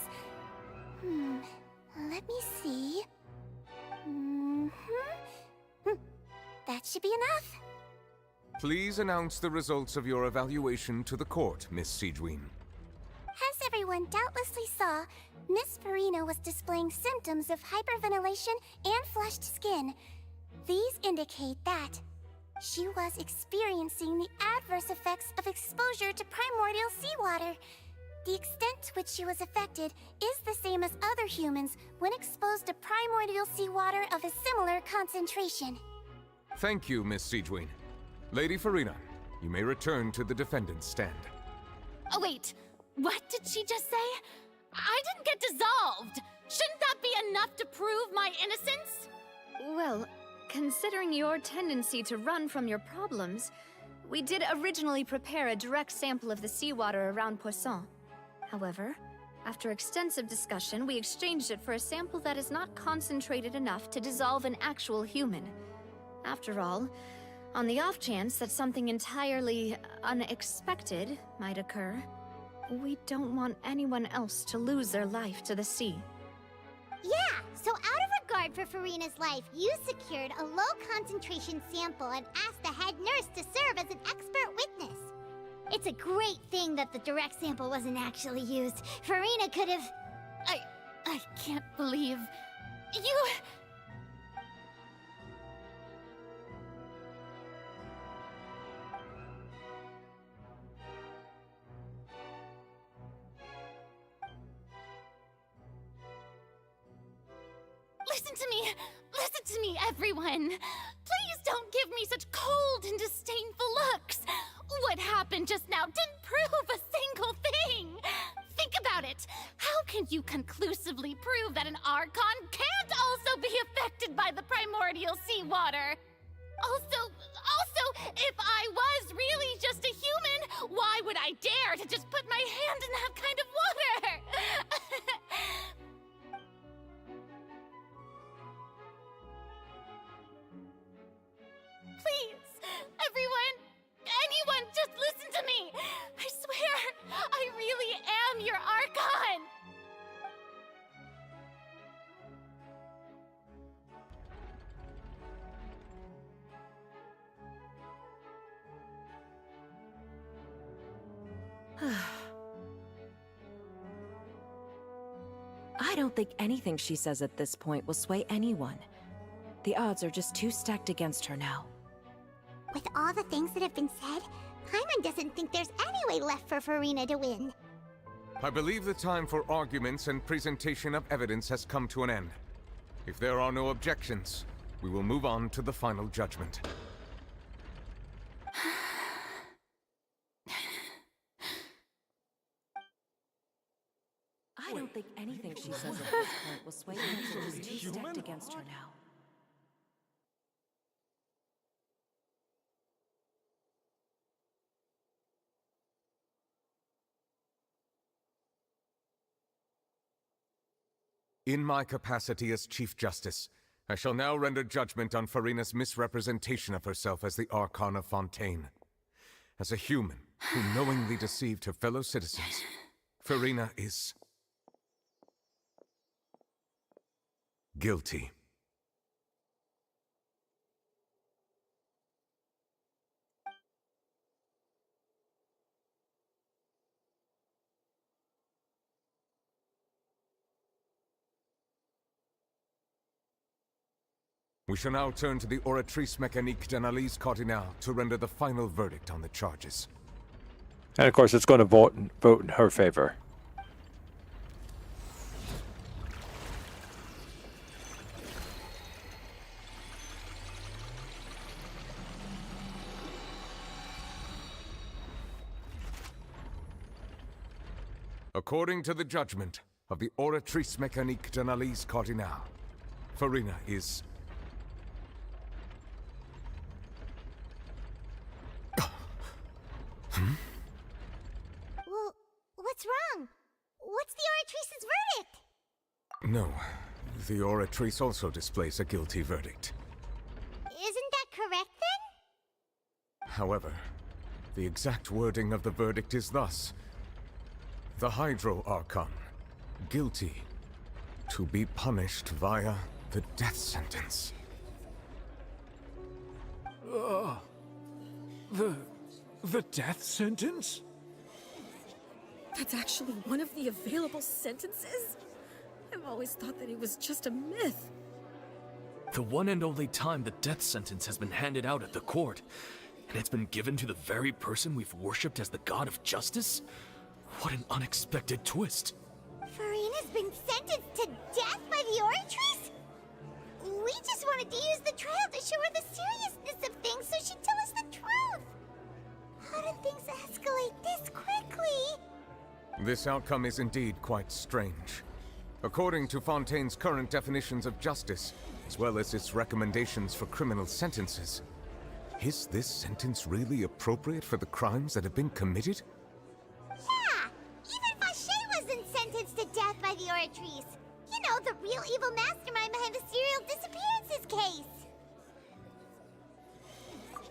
Let me see. That should be enough. Please announce the results of your evaluation to the court, Miss Siegewin. As everyone doubtlessly saw, Miss Farina was displaying symptoms of hyperventilation and flushed skin. These indicate that she was experiencing the adverse effects of exposure to primordial seawater. The extent to which she was affected is the same as other humans when exposed to primordial seawater of a similar concentration. Thank you, Miss Siegewin. Lady Farina, you may return to the defendant's stand. Oh wait, what did she just say? I didn't get dissolved! Shouldn't that be enough to prove my innocence? Well, considering your tendency to run from your problems, we did originally prepare a direct sample of the seawater around Poisson. However, after extensive discussion, we exchanged it for a sample that is not concentrated enough to dissolve an actual human. After all, on the off chance that something entirely unexpected might occur, we don't want anyone else to lose their life to the sea. Yeah, so out of regard for Farina's life, you secured a low-concentration sample and asked the head nurse to serve as an expert witness. It's a great thing that the direct sample wasn't actually used. Farina could have... I can't believe... you... Listen to me, everyone. Please don't give me such cold and disdainful looks. What happened just now didn't prove a single thing. Think about it. How can you conclusively prove that an Archon can't also be affected by the primordial seawater? Also, if I was really just a human, why would I dare to just put my hand in that kind of water? Please, anyone, just listen to me! I swear, I really am your Archon! I don't think anything she says at this point will sway anyone. The odds are just too stacked against her now. With all the things that have been said, Paimon doesn't think there's any way left for Farina to win. I believe the time for arguments and presentation of evidence has come to an end. If there are no objections, we will move on to the final judgment. I don't think anything she says at this point will sway anyone. She's too stacked against her now. In my capacity as Chief Justice, I shall now render judgment on Farina's misrepresentation of herself as the Archon of Fontaine. As a human who knowingly deceived her fellow citizens, Farina is... guilty. We shall now turn to the Oratrice Mécanique d'Analyse Cardinale to render the final verdict on the charges. And of course, it's going to vote in her favor. According to the judgment of the Oratrice Mécanique d'Analyse Cardinale, Farina is... Well, what's wrong? What's the Oratrice's verdict? No, the Oratrice also displays a guilty verdict. Isn't that correct, then? However, the exact wording of the verdict is thus. The Hydro Archon, guilty, to be punished via the death sentence. The death sentence? That's actually one of the available sentences? I've always thought that it was just a myth. The one and only time the death sentence has been handed out at the court, and it's been given to the very person we've worshipped as the god of justice? What an unexpected twist. Farina's been sentenced to death by the Oratrice? We just wanted to use the trial to show her the seriousness of things so she'd tell us the truth. How did things escalate this quickly? This outcome is indeed quite strange. According to Fontaine's current definitions of justice, as well as its recommendations for criminal sentences. Is this sentence really appropriate for the crimes that have been committed? Yeah! Even Fontaine wasn't sentenced to death by the Oratrice. You know, the real evil mastermind behind the serial disappearances case.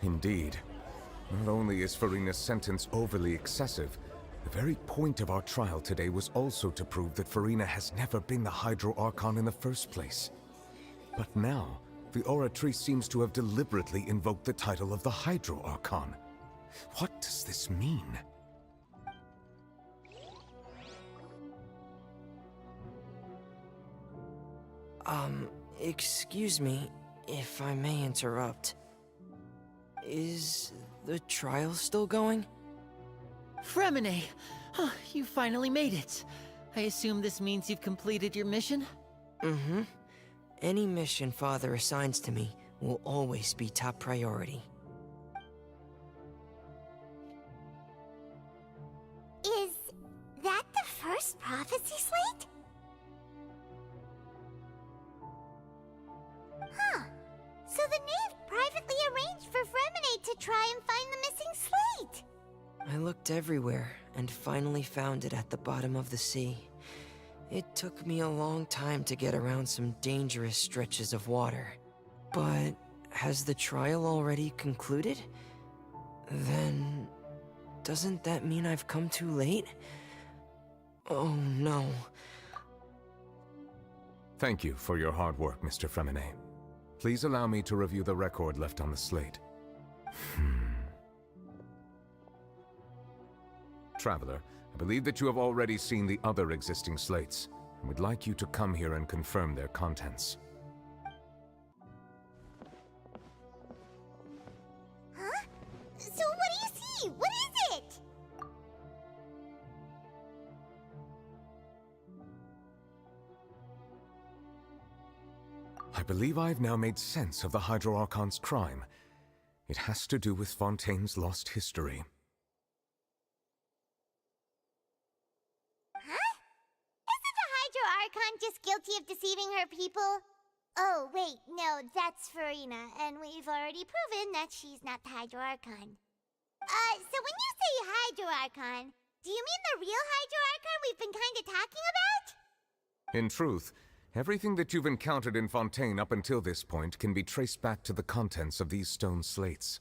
Indeed. Not only is Farina's sentence overly excessive, the very point of our trial today was also to prove that Farina has never been the Hydro Archon in the first place. But now, the Oratrice seems to have deliberately invoked the title of the Hydro Archon. What does this mean? Excuse me, if I may interrupt. Is the trial still going? Fremine! You finally made it. I assume this means you've completed your mission? Mm-hmm. Any mission Father assigns to me will always be top priority. Is that the first prophecy slate? Huh. So the knave privately arranged for Fremine to try and find the missing slate. I looked everywhere and finally found it at the bottom of the sea. It took me a long time to get around some dangerous stretches of water. But has the trial already concluded? Then doesn't that mean I've come too late? Oh no. Thank you for your hard work, Mr. Fremine. Please allow me to review the record left on the slate. Traveler, I believe that you have already seen the other existing slates, and would like you to come here and confirm their contents. Huh? So what do you see? What is it? I believe I've now made sense of the Hydro Archon's crime. It has to do with Fontaine's lost history. Archon just guilty of deceiving her people? Oh, wait, no, that's Farina, and we've already proven that she's not the Hydro Archon. So when you say Hydro Archon, do you mean the real Hydro Archon we've been kinda talking about? In truth, everything that you've encountered in Fontaine up until this point can be traced back to the contents of these stone slates.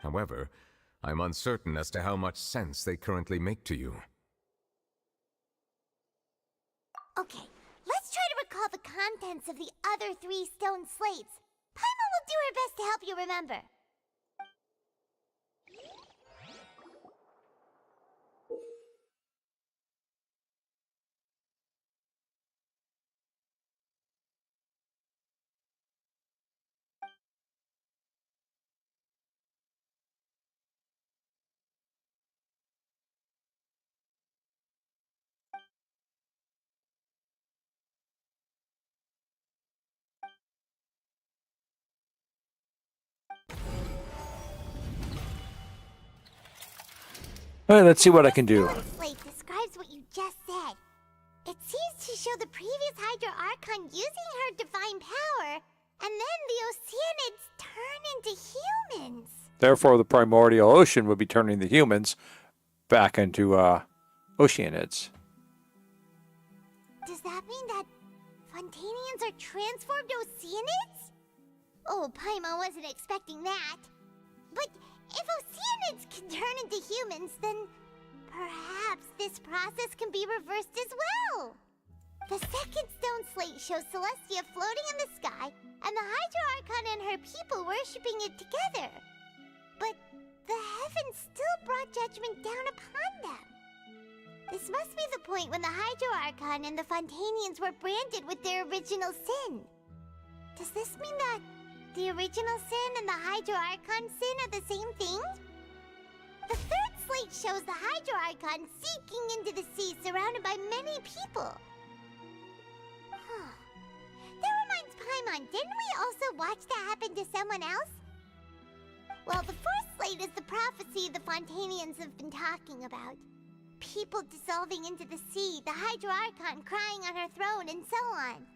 However, I'm uncertain as to how much sense they currently make to you. Okay, let's try to recall the contents of the other 3 stone slates. Paimon will do her best to help you remember. All right, let's see what I can do. This slate describes what you just said. It seems to show the previous Hydro Archon using her divine power, and then the Oceanids turn into humans. Therefore, the primordial ocean would be turning the humans back into Oceanids. Does that mean that Fontainians are transformed Oceanids? Oh, Paimon wasn't expecting that. But if Oceanids can turn into humans, then perhaps this process can be reversed as well. The second stone slate shows Celestia floating in the sky, and the Hydro Archon and her people worshipping it together. But the heavens still brought judgment down upon them. This must be the point when the Hydro Archon and the Fontainians were branded with their original sin. Does this mean that the original sin and the Hydro Archon sin are the same thing? The third slate shows the Hydro Archon sinking into the sea surrounded by many people. That reminds Paimon, didn't we also watch that happen to someone else? Well, the fourth slate is the prophecy the Fontainians have been talking about. People dissolving into the sea, the Hydro Archon crying on her throne, and so on.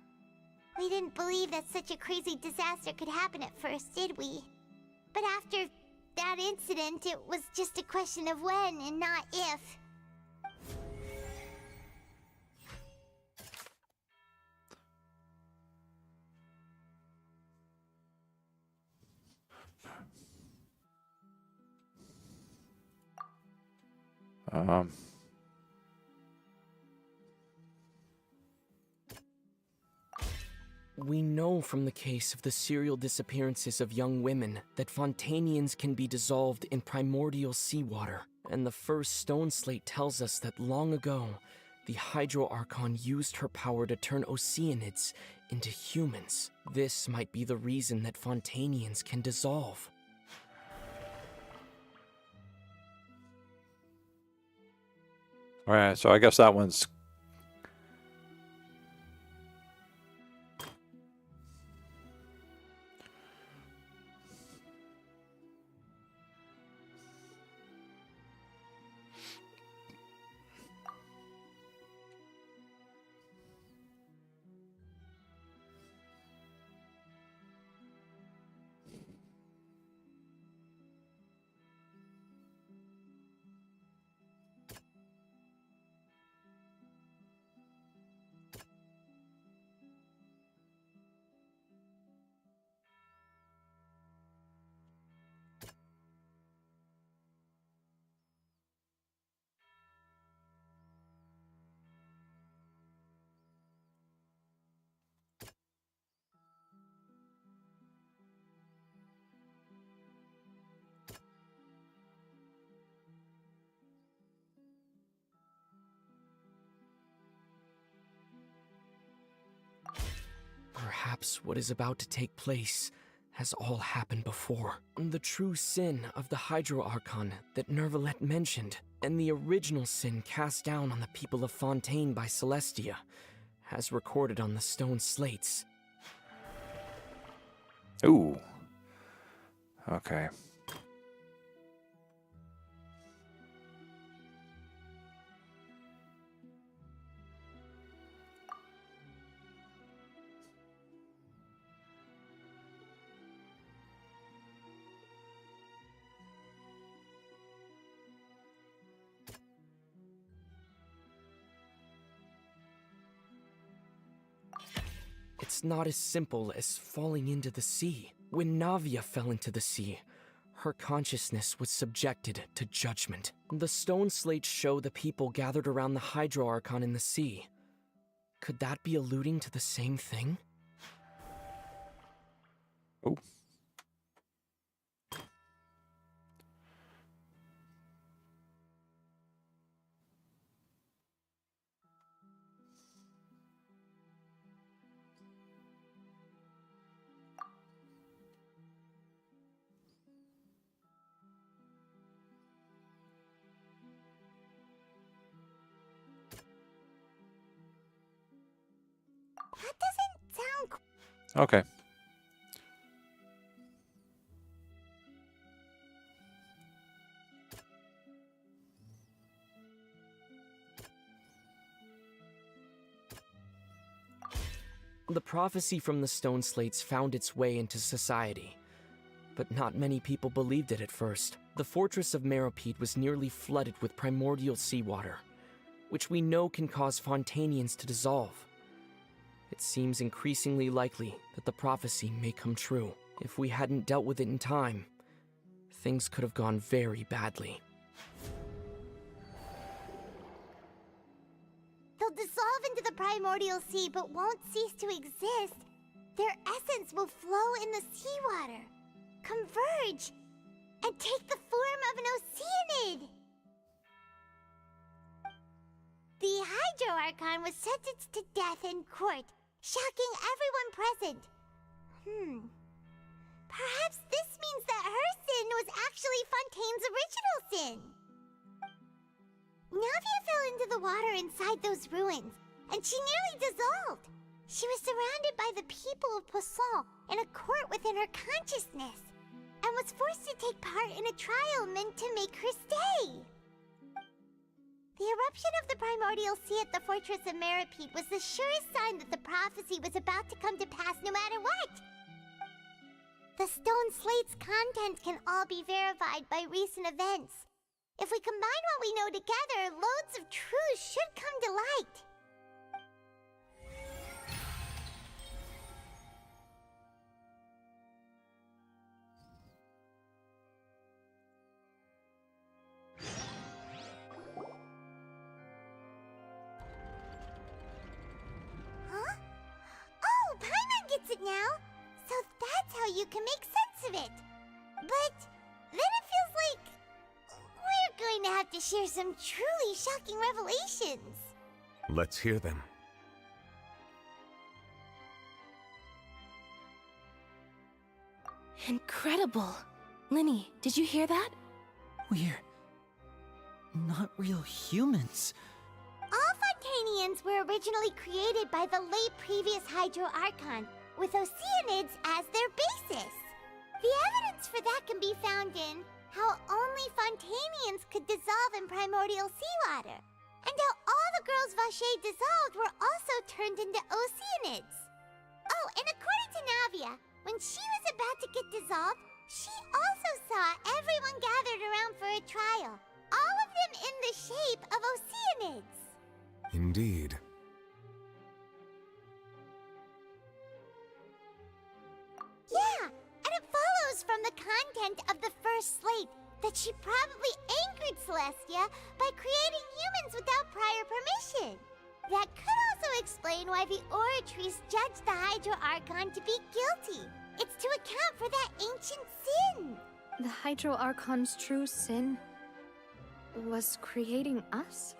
We didn't believe that such a crazy disaster could happen at first, did we? But after that incident, it was just a question of when and not if. We know from the case of the serial disappearances of young women that Fontainians can be dissolved in primordial seawater, and the first stone slate tells us that long ago, the Hydro Archon used her power to turn Oceanids into humans. This might be the reason that Fontainians can dissolve. Alright, so I guess that one's... Perhaps what is about to take place has all happened before. The true sin of the Hydro Archon that Nervalet mentioned, and the original sin cast down on the people of Fontaine by Celestia, as recorded on the stone slates. Ooh. Okay. It's not as simple as falling into the sea. When Navia fell into the sea, her consciousness was subjected to judgment. The stone slates show the people gathered around the Hydro Archon in the sea. Could that be alluding to the same thing? Oh. That doesn't sound... Okay. The prophecy from the stone slates found its way into society, but not many people believed it at first. The fortress of Meropide was nearly flooded with primordial seawater, which we know can cause Fontainians to dissolve. It seems increasingly likely that the prophecy may come true. If we hadn't dealt with it in time, things could have gone very badly. They'll dissolve into the primordial sea but won't cease to exist. Their essence will flow in the seawater, converge, and take the form of an Oceanid. The Hydro Archon was sentenced to death in court, shocking everyone present. Perhaps this means that her sin was actually Fontaine's original sin. Navia fell into the water inside those ruins, and she nearly dissolved. She was surrounded by the people of Poisson in a court within her consciousness, and was forced to take part in a trial meant to make her stay. The eruption of the primordial sea at the fortress of Meripede was the surest sign that the prophecy was about to come to pass no matter what. The stone slate's content can all be verified by recent events. If we combine what we know together, loads of truths should come to light. Huh? Oh, Paimon gets it now! So that's how you can make sense of it. But then it feels like we're going to have to share some truly shocking revelations. Let's hear them. Incredible. Linny, did you hear that? We're not real humans. All Fontainians were originally created by the late previous Hydro Archon, with Oceanids as their basis. The evidence for that can be found in how only Fontainians could dissolve in primordial seawater, and how all the girls Vacher dissolved were also turned into Oceanids. Oh, and according to Navia, when she was about to get dissolved, she also saw everyone gathered around for a trial, all of them in the shape of Oceanids. Indeed. Yeah, and it follows from the content of the first slate that she probably angered Celestia by creating humans without prior permission. That could also explain why the Oratries judged the Hydro Archon to be guilty. It's to account for that ancient sin. The Hydro Archon's true sin was creating us?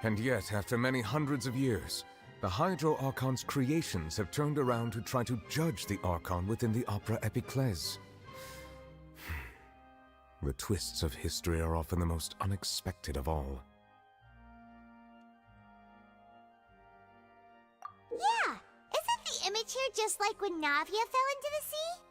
And yet, after many hundreds of years, the Hydro Archon's creations have turned around to try to judge the Archon within the Opera Epiclese. The twists of history are often the most unexpected of all. Yeah, isn't the image here just like when Navia fell into the sea?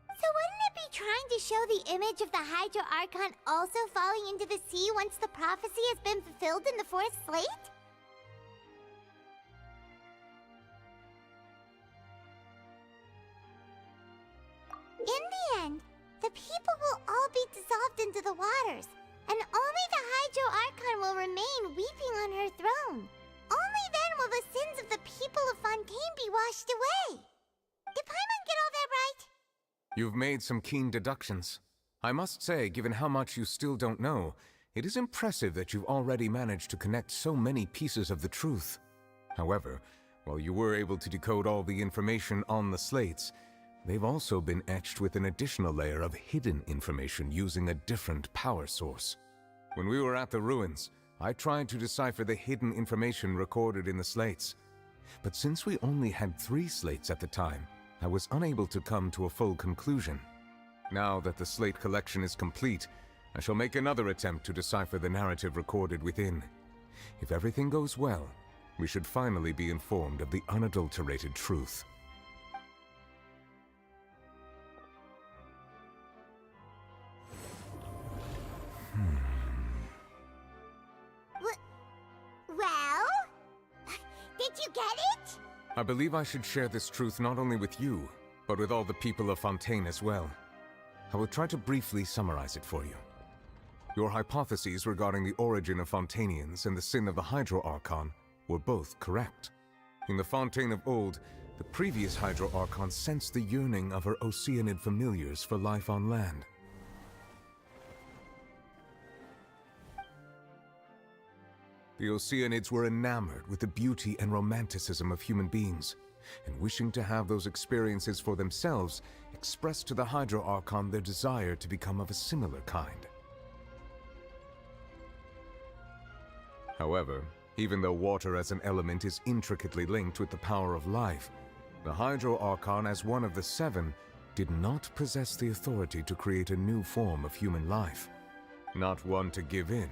So wouldn't it be trying to show the image of the Hydro Archon also falling into the sea once the prophecy has been fulfilled in the fourth slate? In the end, the people will all be dissolved into the waters, and only the Hydro Archon will remain weeping on her throne. Only then will the sins of the people of Fontaine be washed away. Did Paimon get all that right? You've made some keen deductions. I must say, given how much you still don't know, it is impressive that you've already managed to connect so many pieces of the truth. However, while you were able to decode all the information on the slates, they've also been etched with an additional layer of hidden information using a different power source. When we were at the ruins, I tried to decipher the hidden information recorded in the slates. But since we only had 3 slates at the time, I was unable to come to a full conclusion. Now that the slate collection is complete, I shall make another attempt to decipher the narrative recorded within. If everything goes well, we should finally be informed of the unadulterated truth. Well? Did you get it? I believe I should share this truth not only with you, but with all the people of Fontaine as well. I will try to briefly summarize it for you. Your hypotheses regarding the origin of Fontainians and the sin of the Hydro Archon were both correct. In the Fontaine of old, the previous Hydro Archon sensed the yearning of her Oceanid familiars for life on land. The Oceanids were enamored with the beauty and romanticism of human beings, and wishing to have those experiences for themselves, expressed to the Hydro Archon their desire to become of a similar kind. However, even though water as an element is intricately linked with the power of life, the Hydro Archon, as one of the 7, did not possess the authority to create a new form of human life. Not one to give in,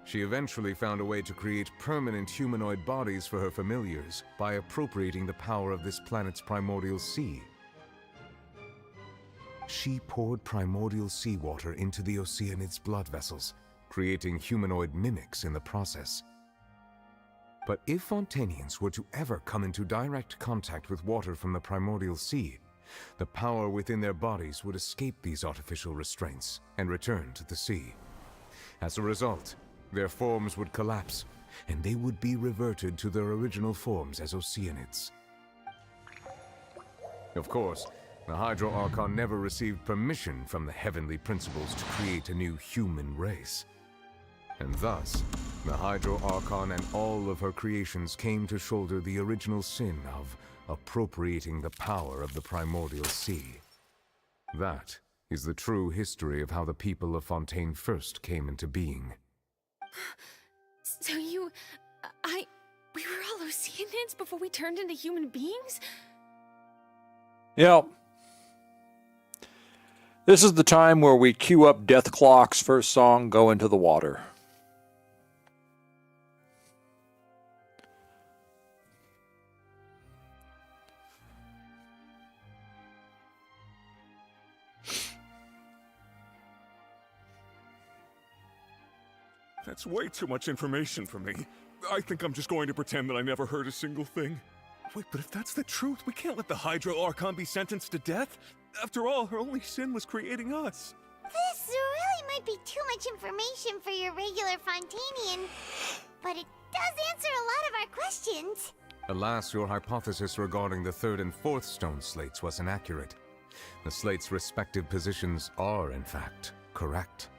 she eventually found a way to create permanent humanoid bodies for her familiars by appropriating the power of this planet's primordial sea. She poured primordial seawater into the Oceanids' blood vessels, creating humanoid mimics in the process. But if Fontainians were to ever come into direct contact with water from the primordial sea, the power within their bodies would escape these artificial restraints and return to the sea. As a result, their forms would collapse, and they would be reverted to their original forms as Oceanids. Of course, the Hydro Archon never received permission from the heavenly principles to create a new human race. And thus, the Hydro Archon and all of her creations came to shoulder the original sin of appropriating the power of the primordial sea. That is the true history of how the people of Fontaine first came into being. So we were all Oceanids before we turned into human beings? Yep. This is the time where we cue up Death Clock's first song, Go Into the Water. That's way too much information for me. I think I'm just going to pretend that I never heard a single thing. Wait, but if that's the truth, we can't let the Hydro Archon be sentenced to death. After all, her only sin was creating us. This really might be too much information for your regular Fontainian, but it does answer a lot of our questions. Alas, your hypothesis regarding the third and fourth stone slates was inaccurate. The slates' respective positions are, in fact, correct.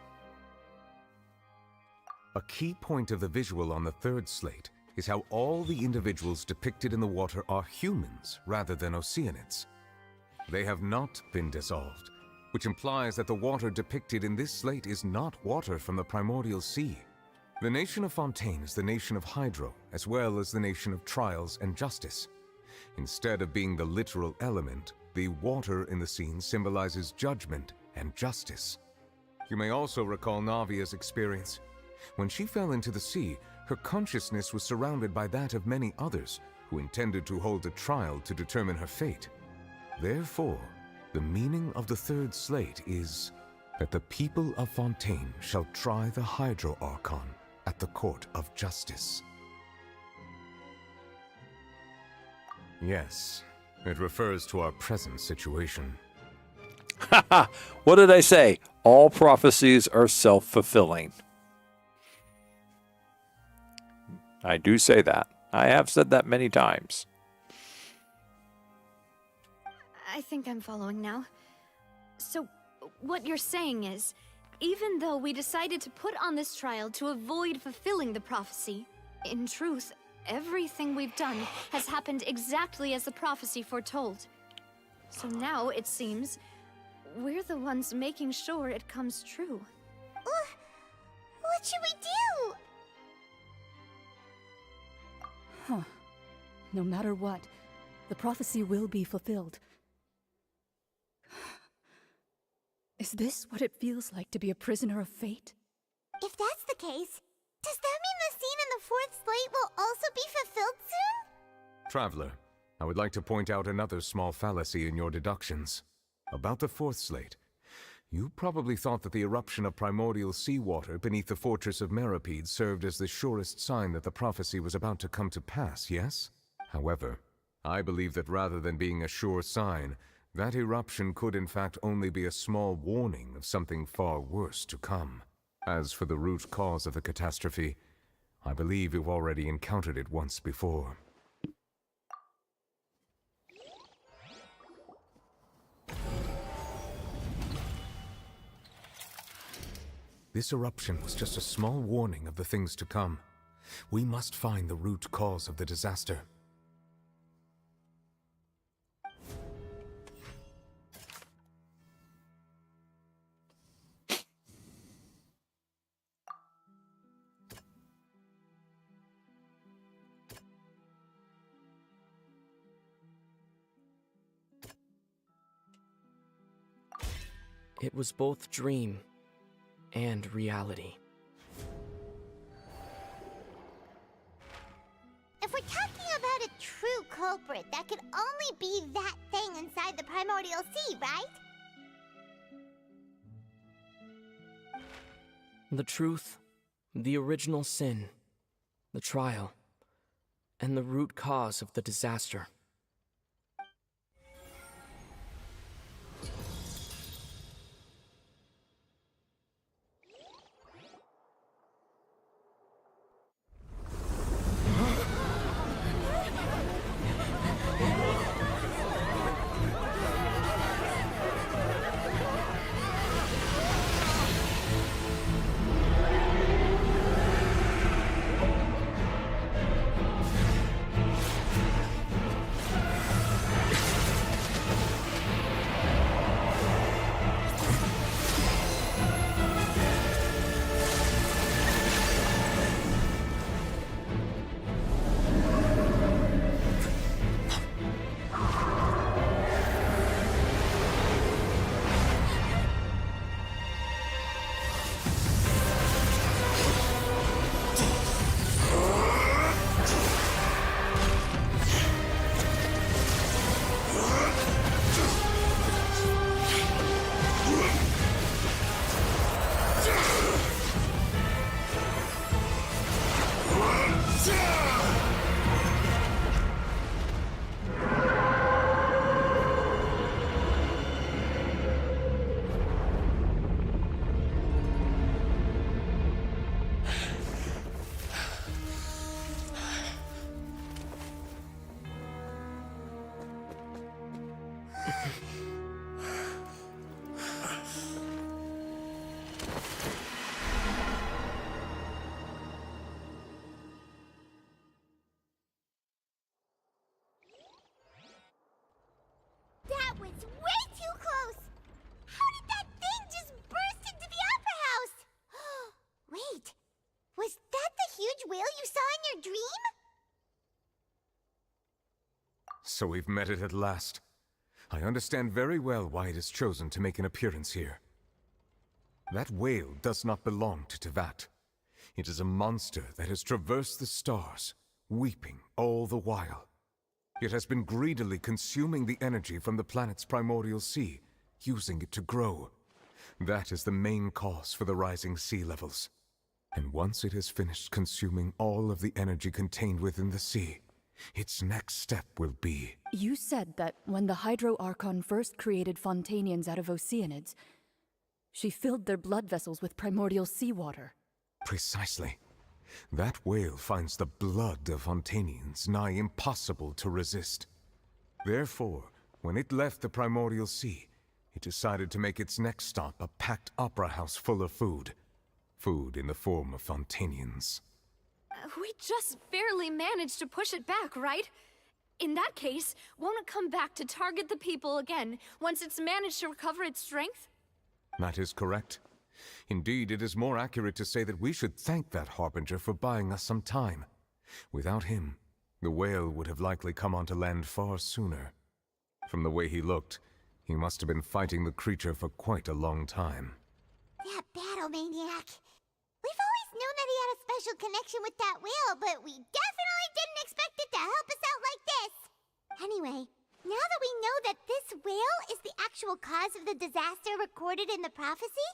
A key point of the visual on the third slate is how all the individuals depicted in the water are humans rather than Oceanids. They have not been dissolved, which implies that the water depicted in this slate is not water from the primordial sea. The nation of Fontaine is the nation of Hydro, as well as the nation of trials and justice. Instead of being the literal element, the water in the scene symbolizes judgment and justice. You may also recall Navia's experience. When she fell into the sea, her consciousness was surrounded by that of many others who intended to hold a trial to determine her fate. Therefore, the meaning of the third slate is that the people of Fontaine shall try the Hydro Archon at the court of justice. Yes, it refers to our present situation. Haha! What did I say? All prophecies are self-fulfilling. I do say that. I have said that many times. I think I'm following now. So, what you're saying is, even though we decided to put on this trial to avoid fulfilling the prophecy, in truth, everything we've done has happened exactly as the prophecy foretold. So now, it seems, we're the ones making sure it comes true. What should we do? Huh. No matter what, the prophecy will be fulfilled. Is this what it feels like to be a prisoner of fate? If that's the case, does that mean the scene in the fourth slate will also be fulfilled soon? Traveler, I would like to point out another small fallacy in your deductions. About the fourth slate, you probably thought that the eruption of primordial seawater beneath the fortress of Meripede served as the surest sign that the prophecy was about to come to pass, yes? However, I believe that rather than being a sure sign, that eruption could in fact only be a small warning of something far worse to come. As for the root cause of the catastrophe, I believe you've already encountered it once before. This eruption was just a small warning of the things to come. We must find the root cause of the disaster. It was both dream and reality. If we're talking about a true culprit, that could only be that thing inside the primordial sea, right? The truth, the original sin, the trial, and the root cause of the disaster. That was way too close! How did that thing just burst into the Opera House? Wait, was that the huge whale you saw in your dream? So we've met it at last. I understand very well why it has chosen to make an appearance here. That whale does not belong to Teyvat. It is a monster that has traversed the stars, weeping all the while. It has been greedily consuming the energy from the planet's primordial sea, using it to grow. That is the main cause for the rising sea levels. And once it has finished consuming all of the energy contained within the sea, its next step will be... You said that when the Hydro Archon first created Fontainians out of Oceanids, she filled their blood vessels with primordial seawater. Precisely. That whale finds the blood of Fontainians nigh impossible to resist. Therefore, when it left the primordial sea, it decided to make its next stop a packed opera house full of food. Food in the form of Fontainians. We just barely managed to push it back, right? In that case, won't it come back to target the people again once it's managed to recover its strength? That is correct. Indeed, it is more accurate to say that we should thank that Harbinger for buying us some time. Without him, the whale would have likely come onto land far sooner. From the way he looked, he must have been fighting the creature for quite a long time. That battle maniac. We've always known that he had a special connection with that whale, but we definitely didn't expect it to help us out like this. Anyway, now that we know that this whale is the actual cause of the disaster recorded in the prophecy,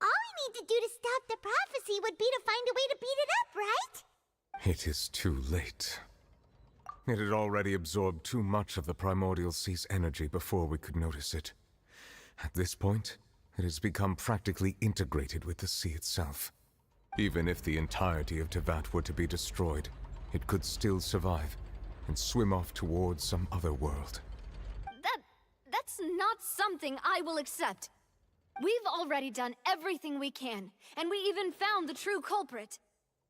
all we need to do to stop the prophecy would be to find a way to beat it up, right? It is too late. It had already absorbed too much of the primordial sea's energy before we could notice it. At this point, it has become practically integrated with the sea itself. Even if the entirety of Teyvat were to be destroyed, it could still survive and swim off towards some other world. That's not something I will accept. We've already done everything we can, and we even found the true culprit.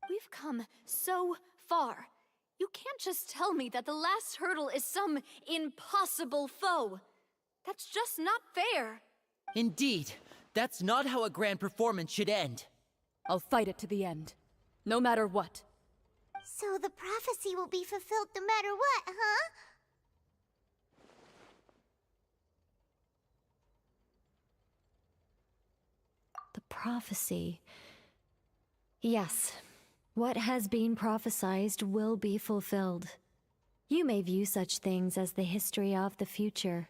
We've come so far. You can't just tell me that the last hurdle is some impossible foe. That's just not fair. Indeed, that's not how a grand performance should end. I'll fight it to the end, no matter what. So the prophecy will be fulfilled no matter what, huh? The prophecy. Yes, what has been prophesied will be fulfilled. You may view such things as the history of the future.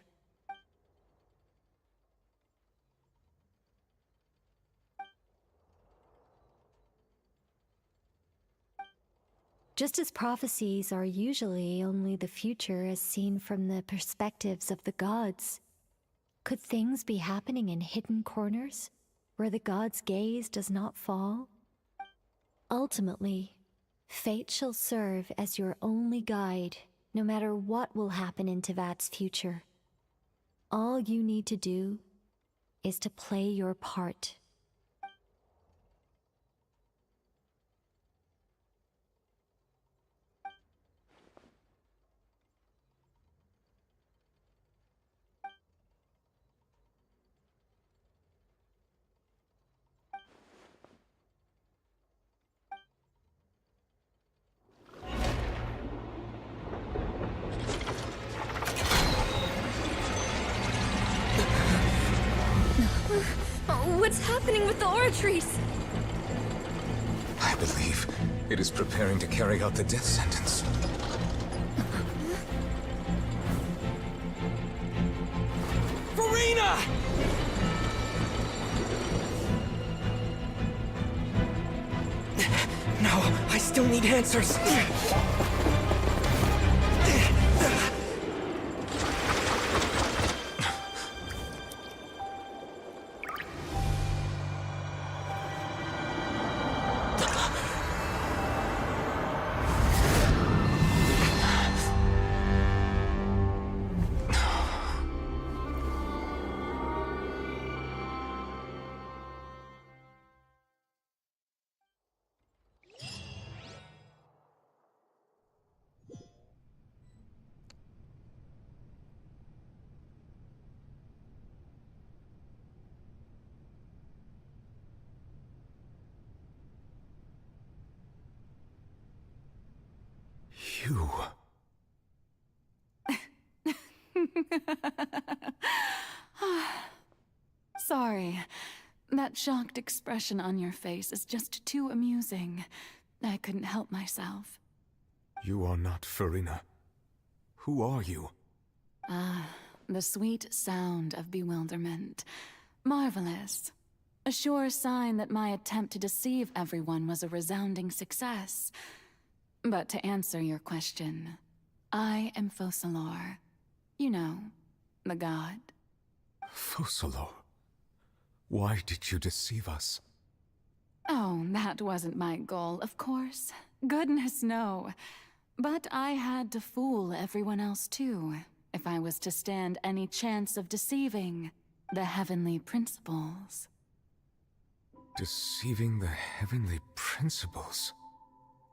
Just as prophecies are usually only the future as seen from the perspectives of the gods, could things be happening in hidden corners, where the gods' gaze does not fall? Ultimately, fate shall serve as your only guide, no matter what will happen in Tevat's future. All you need to do is to play your part. What's happening with the oratories? I believe it is preparing to carry out the death sentence. Farina! No, I still need answers. You... Sorry. That shocked expression on your face is just too amusing. I couldn't help myself. You are not Farina. Who are you? The sweet sound of bewilderment. Marvelous. A sure sign that my attempt to deceive everyone was a resounding success. But to answer your question, I am Focalor. You know, the god. Focalor? Why did you deceive us? Oh, that wasn't my goal, of course. Goodness, no. But I had to fool everyone else too, if I was to stand any chance of deceiving the heavenly principles. Deceiving the heavenly principles?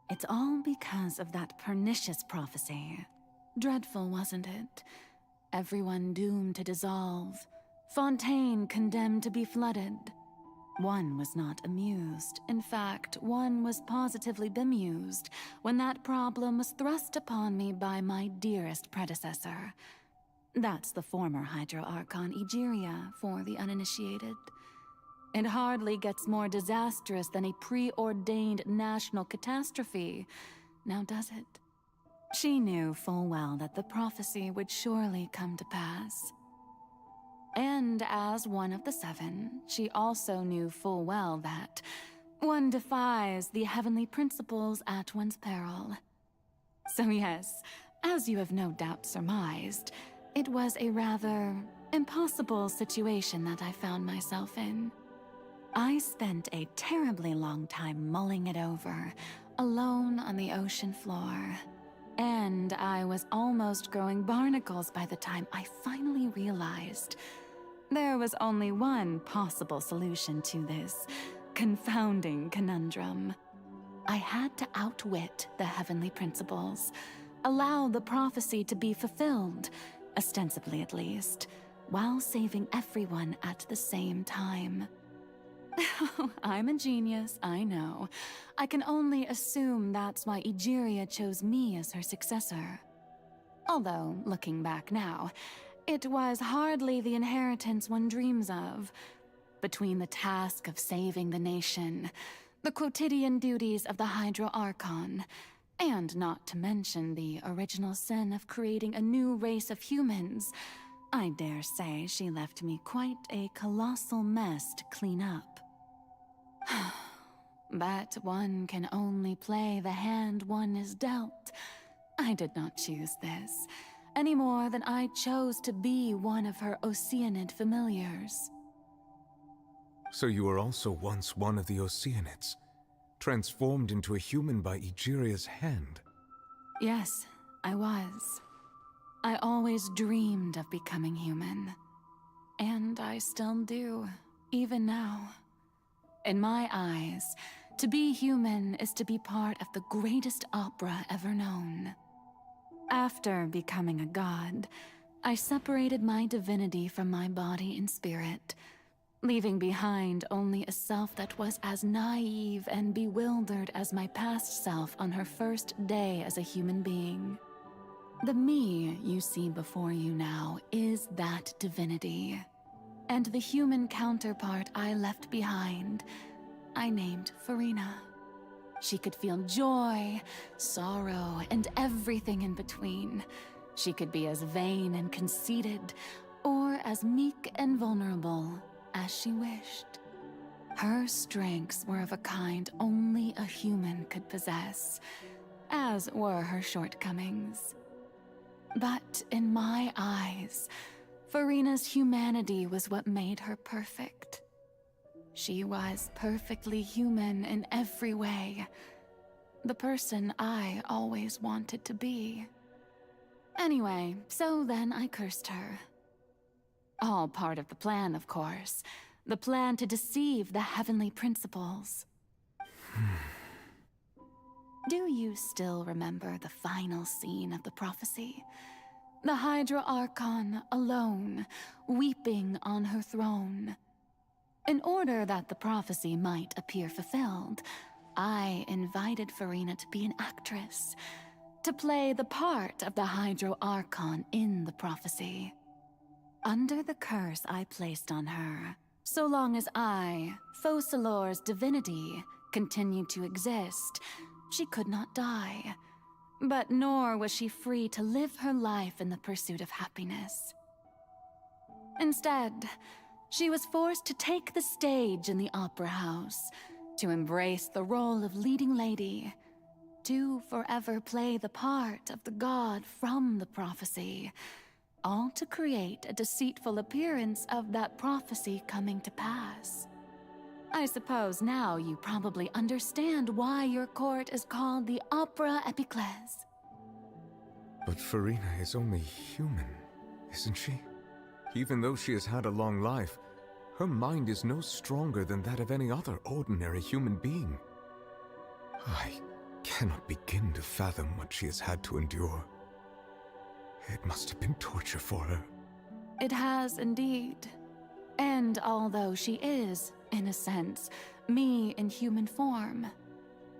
It's all because of that pernicious prophecy. Dreadful, wasn't it? Everyone doomed to dissolve. Fontaine condemned to be flooded. One was not amused. In fact, one was positively bemused when that problem was thrust upon me by my dearest predecessor. That's the former Hydro Archon Egeria for the uninitiated. It hardly gets more disastrous than a preordained national catastrophe, now does it? She knew full well that the prophecy would surely come to pass. And as one of the seven, she also knew full well that one defies the heavenly principles at one's peril. So yes, as you have no doubt surmised, it was a rather impossible situation that I found myself in. I spent a terribly long time mulling it over, alone on the ocean floor. And I was almost growing barnacles by the time I finally realized there was only one possible solution to this confounding conundrum. I had to outwit the heavenly principles, allow the prophecy to be fulfilled, ostensibly at least, while saving everyone at the same time. I'm a genius, I know. I can only assume that's why Egeria chose me as her successor. Although, looking back now, it was hardly the inheritance one dreams of. Between the task of saving the nation, the quotidian duties of the Hydro Archon, and not to mention the original sin of creating a new race of humans, I dare say she left me quite a colossal mess to clean up. But one can only play the hand one is dealt. I did not choose this, any more than I chose to be one of her Oceanid familiars. So you were also once one of the Oceanids, transformed into a human by Egeria's hand. Yes, I was. I always dreamed of becoming human. And I still do, even now. In my eyes, to be human is to be part of the greatest opera ever known. After becoming a god, I separated my divinity from my body and spirit, leaving behind only a self that was as naive and bewildered as my past self on her first day as a human being. The me you see before you now is that divinity. And the human counterpart I left behind, I named Farina. She could feel joy, sorrow, and everything in between. She could be as vain and conceited, or as meek and vulnerable as she wished. Her strengths were of a kind only a human could possess, as were her shortcomings. But in my eyes, Farina's humanity was what made her perfect. She was perfectly human in every way. The person I always wanted to be. Anyway, so then I cursed her. All part of the plan, of course. The plan to deceive the heavenly principles. Do you still remember the final scene of the prophecy? The Hydra Archon alone, weeping on her throne. In order that the prophecy might appear fulfilled, I invited Farina to be an actress, to play the part of the Hydro Archon in the prophecy. Under the curse I placed on her, so long as I, Focalor's divinity, continued to exist, she could not die. But nor was she free to live her life in the pursuit of happiness. Instead, she was forced to take the stage in the opera house, to embrace the role of leading lady, to forever play the part of the god from the prophecy, all to create a deceitful appearance of that prophecy coming to pass. I suppose now you probably understand why your court is called the Opera Epiclese. But Farina is only human, isn't she? Even though she has had a long life, her mind is no stronger than that of any other ordinary human being. I cannot begin to fathom what she has had to endure. It must have been torture for her. It has indeed. And although she is, in a sense, me in human form,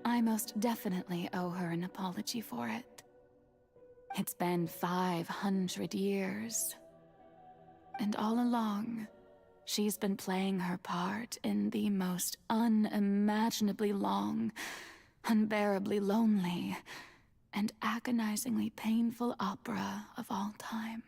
I most definitely owe her an apology for it. It's been 500 years. And all along, she's been playing her part in the most unimaginably long, unbearably lonely, and agonizingly painful opera of all time.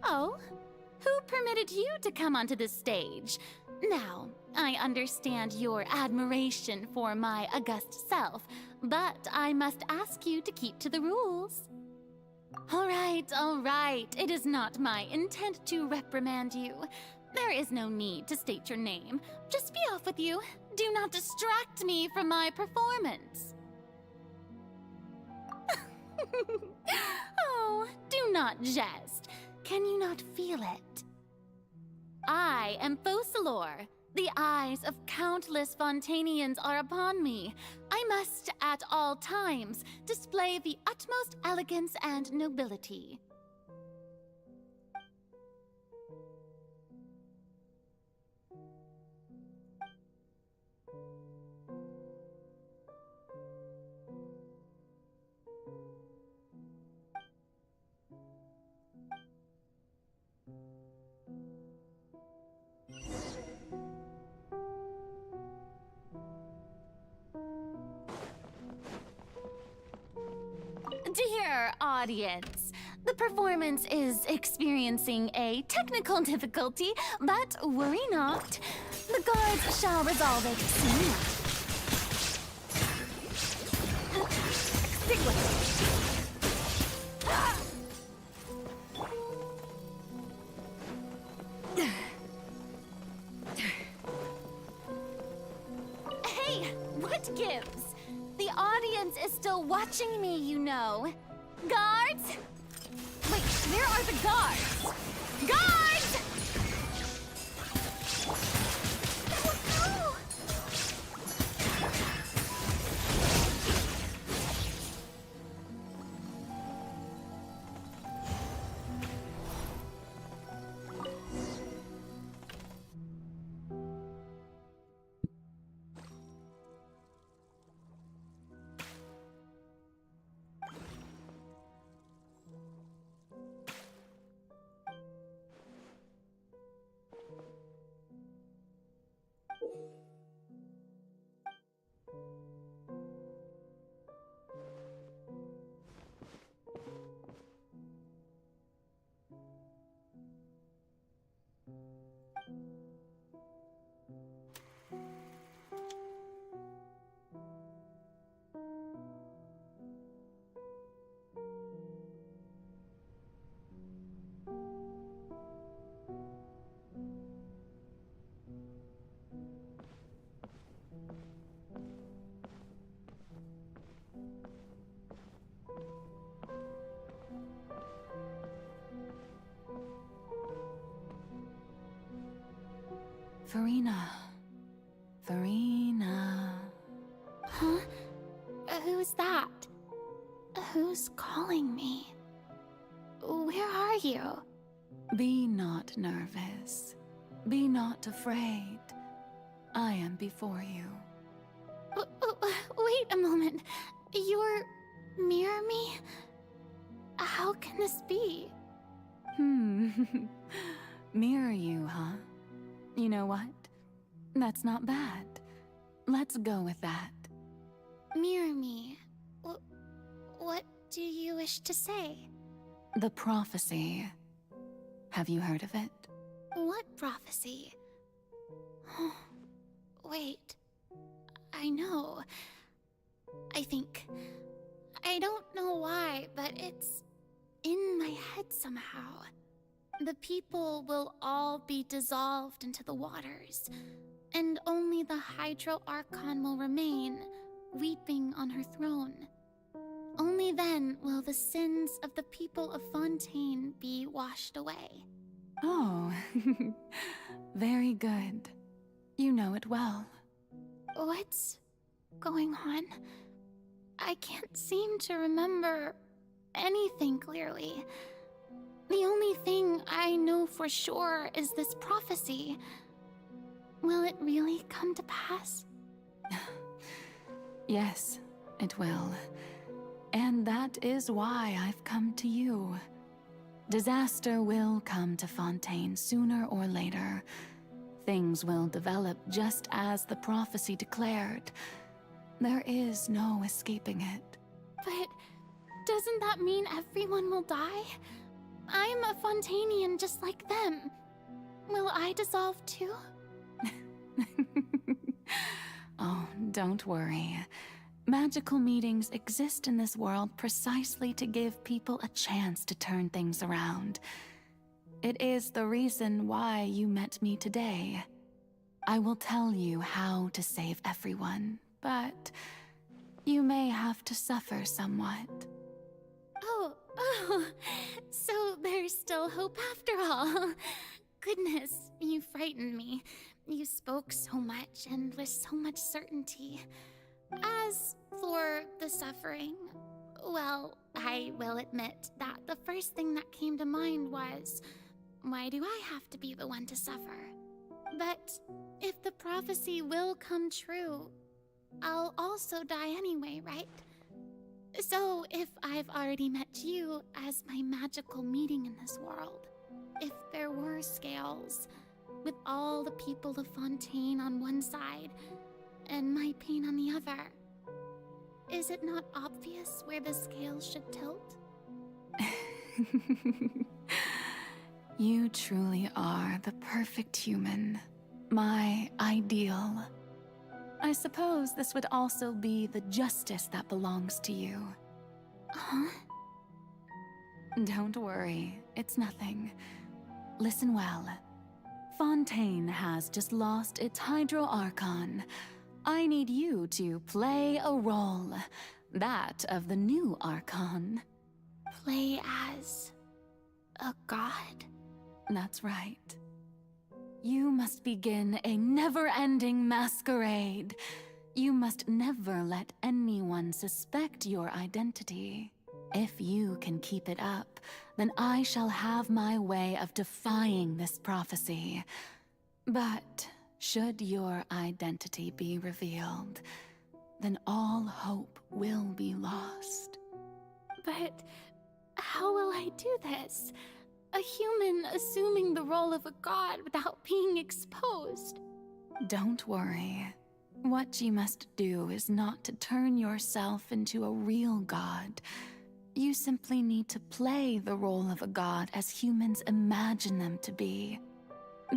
Oh, who permitted you to come onto this stage? Now, I understand your admiration for my august self, but I must ask you to keep to the rules. All right. It is not my intent to reprimand you. There is no need to state your name. Just be off with you. Do not distract me from my performance. Oh, do not jest. Can you not feel it? I am Focalor. The eyes of countless Fontainians are upon me. I must, at all times, display the utmost elegance and nobility. Dear audience, the performance is experiencing a technical difficulty, but worry not. The guards shall resolve it soon. Stick with it. Hey, what gives? The audience is still watching me, you know. Guards? Wait, where are the guards? Guards! Oh, Farina. Huh? Who's that? Who's calling me? Where are you? Be not nervous. Be not afraid. I am before you. Wait a moment. You're mirror me? How can this be? Mirror you, huh? You know what? That's not bad. Let's go with that. Mirror me. What do you wish to say? The prophecy. Have you heard of it? What prophecy? Wait. I know. I think. I don't know why, but it's in my head somehow. The people will all be dissolved into the waters, and only the Hydro Archon will remain, weeping on her throne. Only then will the sins of the people of Fontaine be washed away. Oh, very good. You know it well. What's going on? I can't seem to remember anything clearly. The only thing I know for sure is this prophecy. Will it really come to pass? Yes, it will. And that is why I've come to you. Disaster will come to Fontaine sooner or later. Things will develop just as the prophecy declared. There is no escaping it. But doesn't that mean everyone will die? I'm a Fontainian just like them. Will I dissolve too? Oh, don't worry. Magical meetings exist in this world precisely to give people a chance to turn things around. It is the reason why you met me today. I will tell you how to save everyone, but you may have to suffer somewhat. Oh, so there's still hope after all. Goodness, you frightened me. You spoke so much and with so much certainty. As for the suffering, well, I will admit that the first thing that came to mind was, why do I have to be the one to suffer? But if the prophecy will come true, I'll also die anyway, right? So if I've already met you as my magical meeting in this world, if there were scales, with all the people of Fontaine on one side and my pain on the other, is it not obvious where the scales should tilt? You truly are the perfect human, my ideal. I suppose this would also be the justice that belongs to you. Huh? Don't worry, it's nothing. Listen well. Fontaine has just lost its Hydro Archon. I need you to play a role, that of the new Archon. Play as a god? That's right. You must begin a never-ending masquerade. You must never let anyone suspect your identity. If you can keep it up, then I shall have my way of defying this prophecy. But should your identity be revealed, then all hope will be lost. But how will I do this? A human assuming the role of a god without being exposed. Don't worry. What you must do is not to turn yourself into a real god. You simply need to play the role of a god as humans imagine them to be.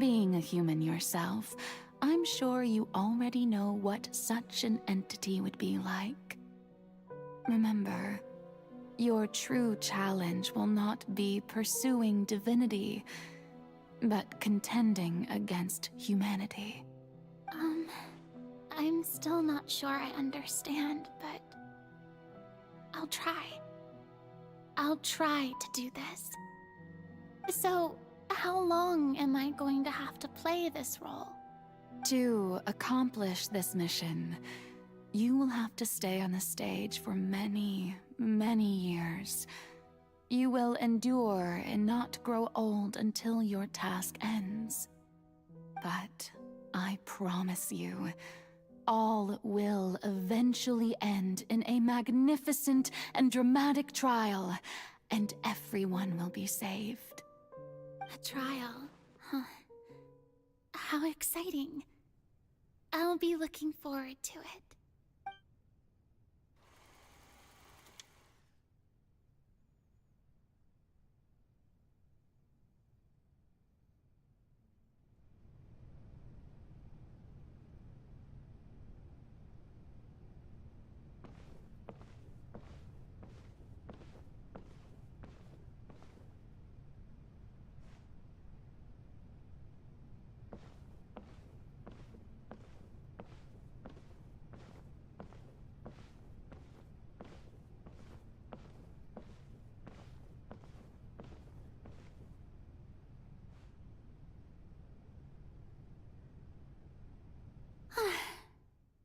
Being a human yourself, I'm sure you already know what such an entity would be like. Remember, your true challenge will not be pursuing divinity, but contending against humanity. I'm still not sure I understand, but I'll try. I'll try to do this. So, how long am I going to have to play this role? To accomplish this mission, you will have to stay on the stage for many, many years. You will endure and not grow old until your task ends. But I promise you, all will eventually end in a magnificent and dramatic trial, and everyone will be saved. A trial, huh? How exciting. I'll be looking forward to it.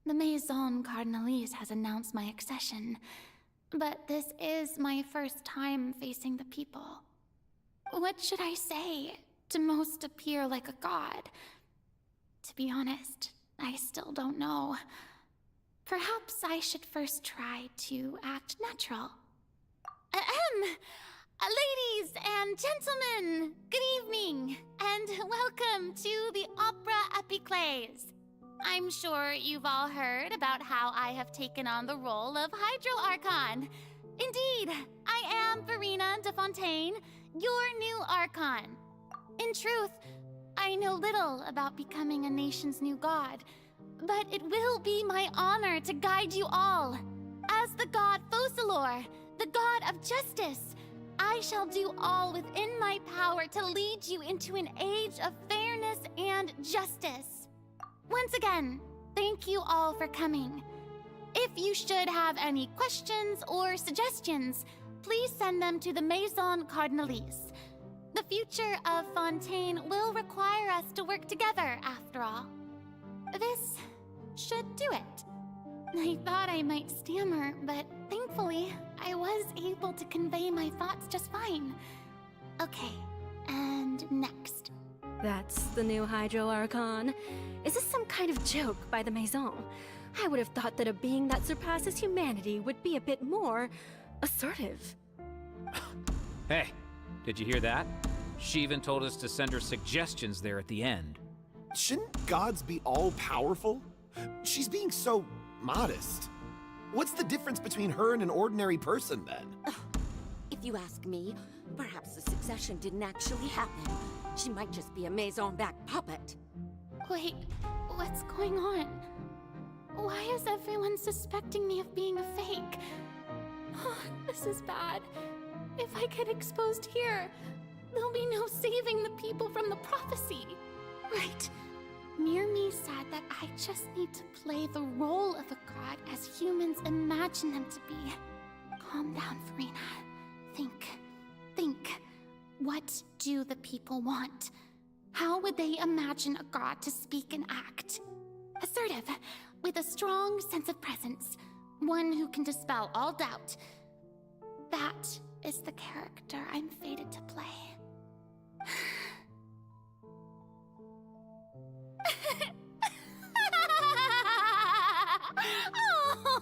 The Maison Cardinalise has announced my accession, but this is my first time facing the people. What should I say to most appear like a god? To be honest, I still don't know. Perhaps I should first try to act natural. Ladies and gentlemen, good evening, and welcome to the Opera Epiclese. I'm sure you've all heard about how I have taken on the role of Hydro Archon. Indeed, I am Verena de Fontaine, your new Archon. In truth, I I know little about becoming a nation's new god, but it will be my honor to guide you all. As the god Focalor, the god of justice, I shall do all within my power to lead you into an age of fairness and justice. Once again, thank you all for coming. If you should have any questions or suggestions, please send them to the Maison Cardinalise. The future of Fontaine will require us to work together, after all. This should do it. I thought I might stammer, but thankfully, I was able to convey my thoughts just fine. Okay, and next. That's the new Hydro Archon. Is this some kind of joke by the Maison? I would have thought that a being that surpasses humanity would be a bit more assertive. Hey, did you hear that? She even told us to send her suggestions there at the end. Shouldn't gods be all-powerful? She's being so modest. What's the difference between her and an ordinary person, then? If you ask me, perhaps the succession didn't actually happen. She might just be a Maison-back puppet. Wait, what's going on? Why is everyone suspecting me of being a fake? Oh, this is bad. If I get exposed here, there'll be no saving the people from the prophecy. Right. Mirmi said that I just need to play the role of a god as humans imagine them to be. Calm down, Furina. Think. What do the people want? How would they imagine a god to speak and act? Assertive, with a strong sense of presence. One who can dispel all doubt. That is the character I'm fated to play.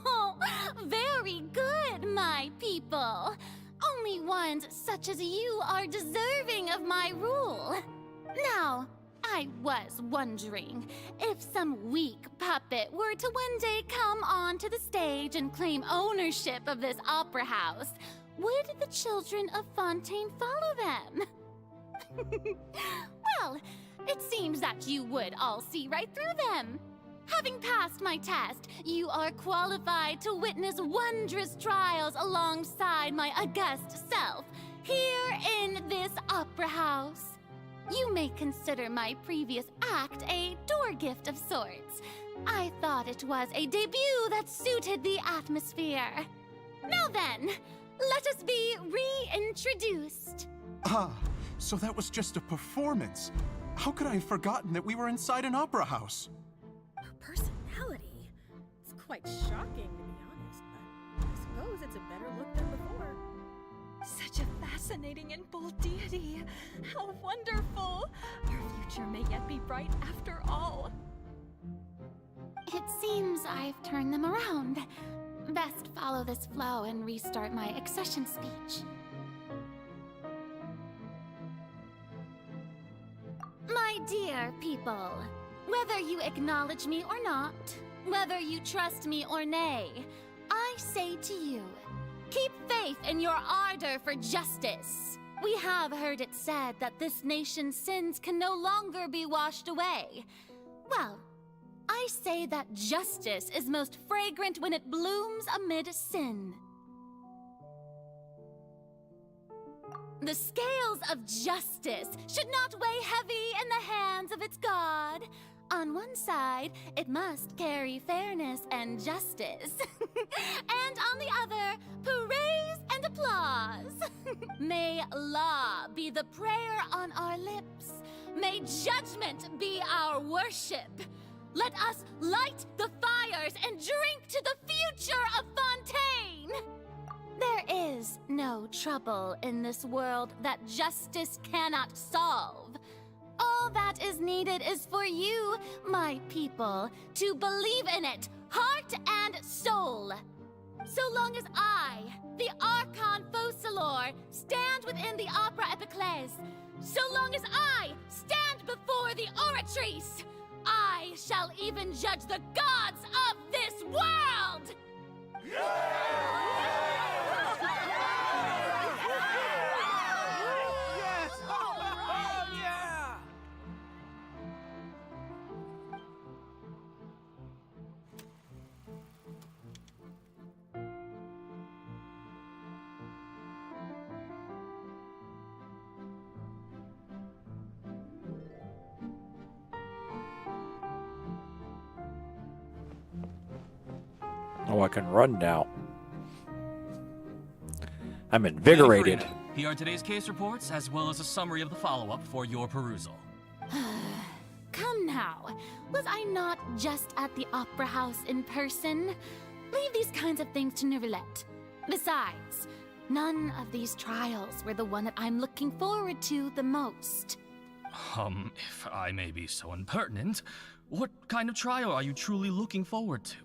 Oh, very good, my people. Only ones such as you are deserving of my rule. Now, I was wondering if some weak puppet were to one day come onto the stage and claim ownership of this opera house, would the children of Fontaine follow them? Well, it seems that you would all see right through them. Having passed my test, you are qualified to witness wondrous trials alongside my august self, here in this opera house. You may consider my previous act a door gift of sorts. I thought it was a debut that suited the atmosphere. Now then, let us be reintroduced. Ah, so that was just a performance. How could I have forgotten that we were inside an opera house? Her personality. It's quite shocking, to be honest, but I suppose it's a better look than before. Such a fascinating and bold deity. How wonderful! Our future may yet be bright after all. It seems I've turned them around. Best follow this flow and restart my accession speech. My dear people, whether you acknowledge me or not, whether you trust me or nay, I say to you, keep faith in your ardor for justice. We have heard it said that this nation's sins can no longer be washed away. Well, I say that justice is most fragrant when it blooms amid sin. The scales of justice should not weigh heavy in the hands of its god. On one side, it must carry fairness and justice. And on the other, praise and applause. May law be the prayer on our lips. May judgment be our worship. Let us light the fires and drink to the future of Fontaine! There is no trouble in this world that justice cannot solve. All that is needed is for you, my people, to believe in it, heart and soul. So long as I, the Archon Focalor, stand within the Opera Epiclese, so long as I stand before the Oratrice, I shall even judge the gods of this world! Oh, I can run now. I'm invigorated. Lady Farina, here are today's case reports, as well as a summary of the follow-up for your perusal. Come now. Was I not just at the Opera House in person? Leave these kinds of things to Neuvillette. Besides, none of these trials were the one that I'm looking forward to the most. If I may be so impertinent, what kind of trial are you truly looking forward to?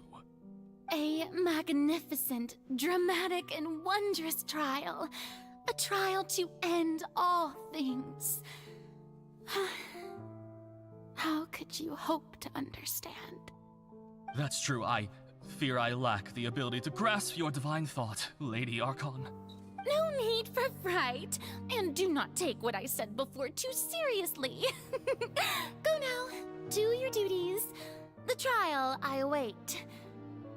A magnificent, dramatic, and wondrous trial. A trial to end all things. How could you hope to understand? That's true. I fear I lack the ability to grasp your divine thought, Lady Archon. No need for fright, and do not take what I said before too seriously. Go now, do your duties. The trial I await.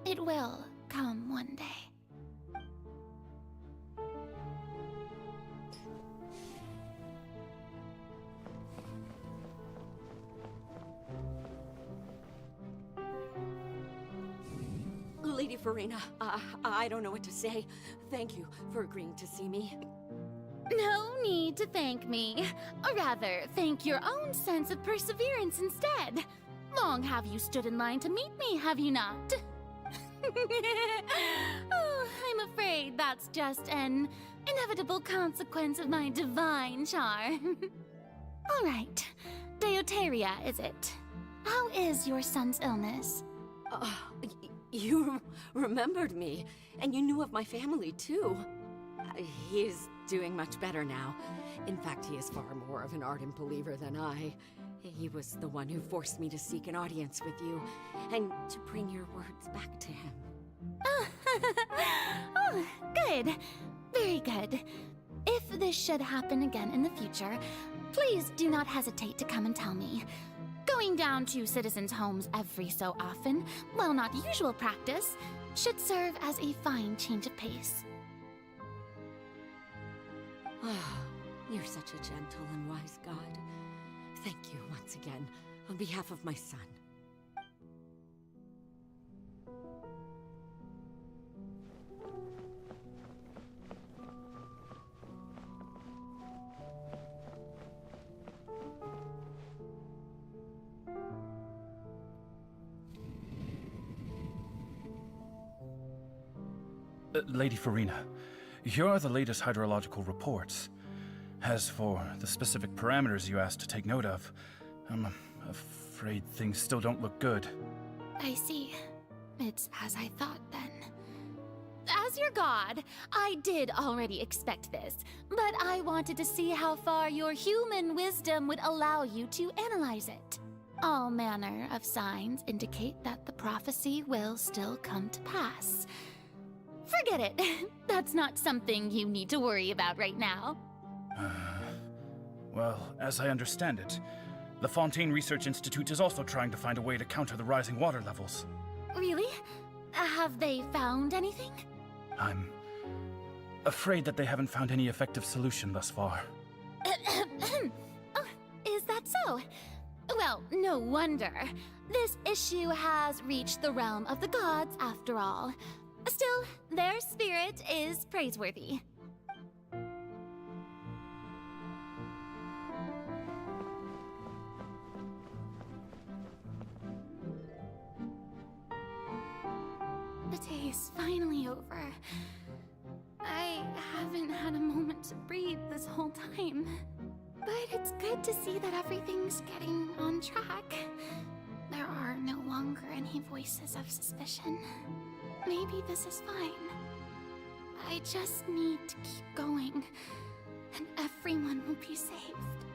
It will come one day. Lady Farina, I don't know what to say. Thank you for agreeing to see me. No need to thank me. Or rather, thank your own sense of perseverance instead. Long have you stood in line to meet me, have you not? Oh, I'm afraid that's just an inevitable consequence of my divine charm. All right. Deoteria, is it? How is your son's illness? You remembered me, and you knew of my family, too. He is doing much better now. In fact, he is far more of an ardent believer than I. He was the one who forced me to seek an audience with you, and to bring your words back to him. Oh, good. Very good. If this should happen again in the future, please do not hesitate to come and tell me. Going down to citizens' homes every so often, while not usual practice, should serve as a fine change of pace. You're such a gentle and wise God. Thank you once again, on behalf of my son. Lady Farina, here are the latest hydrological reports. As for the specific parameters you asked to take note of, I'm afraid things still don't look good. I see. It's as I thought then. As your god, I did already expect this, but I wanted to see how far your human wisdom would allow you to analyze it. All manner of signs indicate that the prophecy will still come to pass. Forget it. That's not something you need to worry about right now. Well, as I understand it, the Fontaine Research Institute is also trying to find a way to counter the rising water levels. Really? Have they found anything? I'm afraid that they haven't found any effective solution thus far. Oh, is that so? Well, no wonder. This issue has reached the realm of the gods, after all. Still, their spirit is praiseworthy. The day is finally over. I haven't had a moment to breathe this whole time. But it's good to see that everything's getting on track. There are no longer any voices of suspicion. Maybe this is fine. I just need to keep going, and everyone will be saved.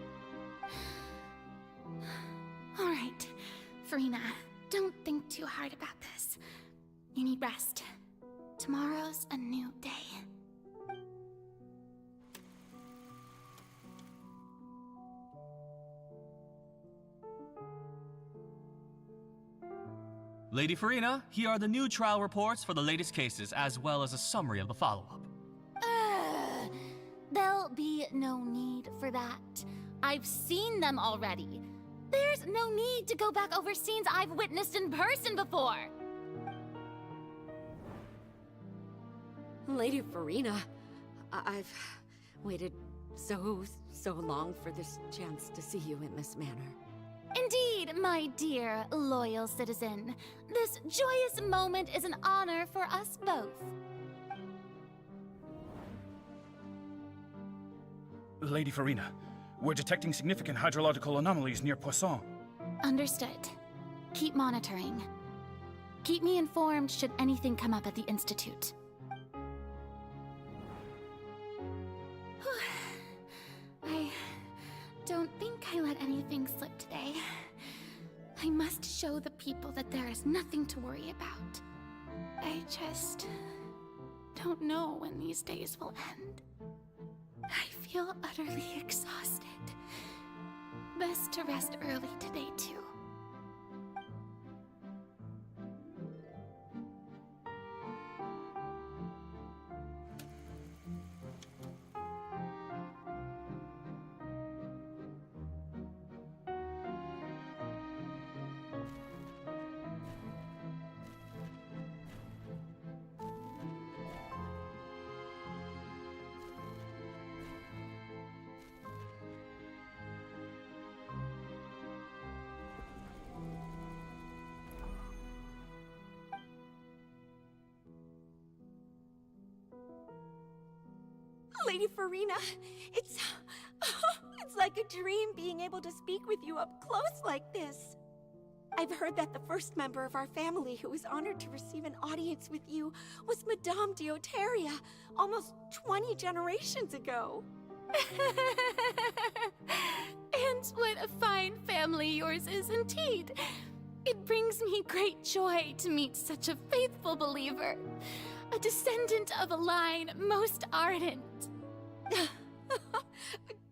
All right, Farina, don't think too hard about this. You need rest. Tomorrow's a new day. Lady Farina, here are the new trial reports for the latest cases, as well as a summary of the follow-up. There'll be no need for that. I've seen them already. There's no need to go back over scenes I've witnessed in person before. Lady Farina, I've waited so long for this chance to see you in this manner. Indeed, my dear, loyal citizen. This joyous moment is an honor for us both. Lady Farina, we're detecting significant hydrological anomalies near Poisson. Understood. Keep monitoring. Keep me informed should anything come up at the Institute. I don't think I let anything slip today. I must show the people that there is nothing to worry about. I just don't know when these days will end. I feel utterly exhausted. Best to rest early today, too. Lady Farina, it's like a dream being able to speak with you up close like this. I've heard that the first member of our family who was honored to receive an audience with you was Madame Deoteria, almost 20 generations ago. And what a fine family yours is indeed. It brings me great joy to meet such a faithful believer. A descendant of a line most ardent.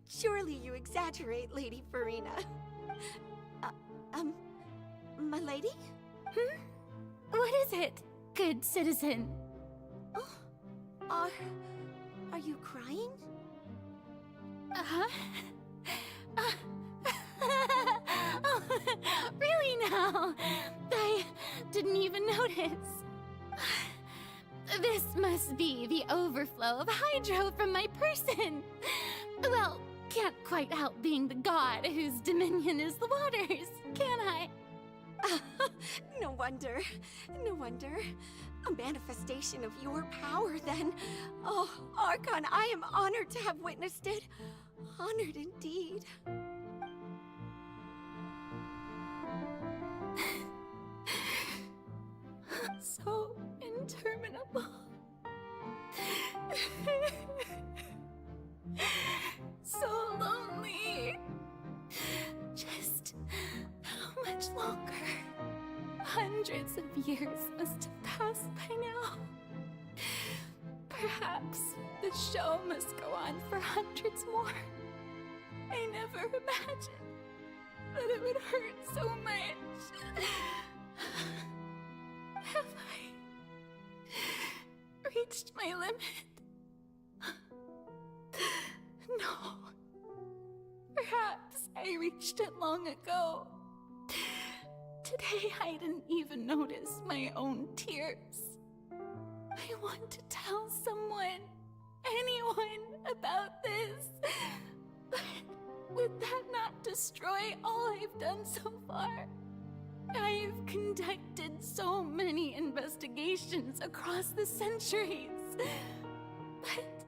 Surely you exaggerate, Lady Farina. My lady? What is it, good citizen? Are you crying? Uh-huh. Oh, really now? I didn't even notice. This must be the overflow of hydro from my person. Well, can't quite help being the god whose dominion is the waters, can I? No wonder. No wonder. A manifestation of your power, then. Oh, Archon, I am honored to have witnessed it. Honored indeed. So interminable. So lonely. Just how much longer? Hundreds of years must have passed by now. Perhaps the show must go on for hundreds more. I never imagined that it would hurt so much. Have I reached my limit? No. Perhaps I reached it long ago. Today I didn't even notice my own tears. I want to tell someone, anyone, about this. But would that not destroy all I've done so far? I've conducted so many investigations across the centuries. But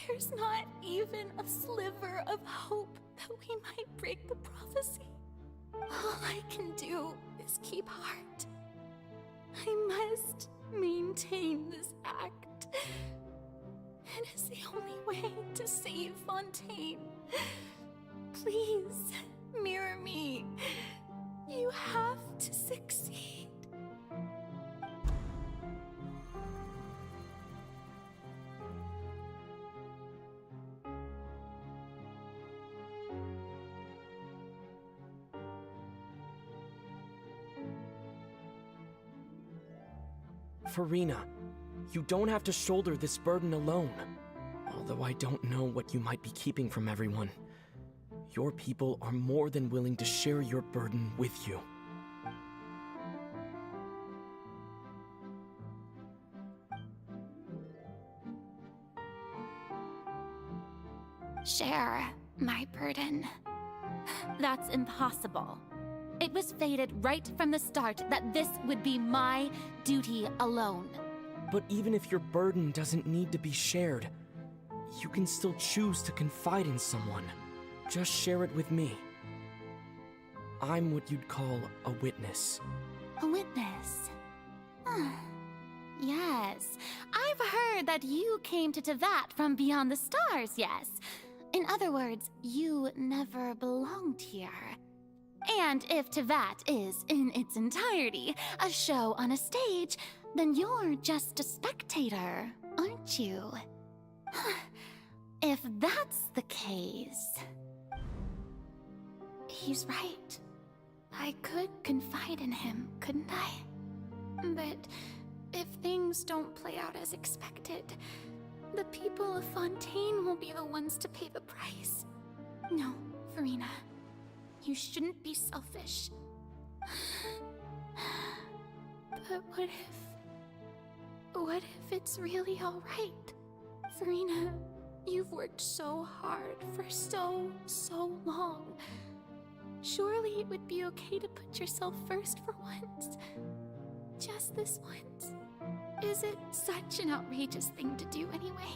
there's not even a sliver of hope that we might break the prophecy. All I can do is keep heart. I must maintain this act. It is the only way to save Fontaine. Please, mirror me. You have to succeed. Farina, you don't have to shoulder this burden alone. Although I don't know what you might be keeping from everyone. Your people are more than willing to share your burden with you. share my burden. That's impossible. It was fated right from the start that this would be my duty alone. But even if your burden doesn't need to be shared, you can still choose to confide in someone. Just share it with me. I'm what you'd call a witness. A witness? Yes, I've heard that you came to Tevat from beyond the stars, yes. In other words, you never belonged here. And if Tevat is, in its entirety, a show on a stage, then you're just a spectator, aren't you? If that's the case... He's right. I could confide in him, couldn't I? But if things don't play out as expected, the people of Fontaine will be the ones to pay the price. No, Furina. You shouldn't be selfish. But what if it's really alright? Furina, you've worked so hard for so long. Surely it would be okay to put yourself first for once. Just this once. Is it such an outrageous thing to do anyway?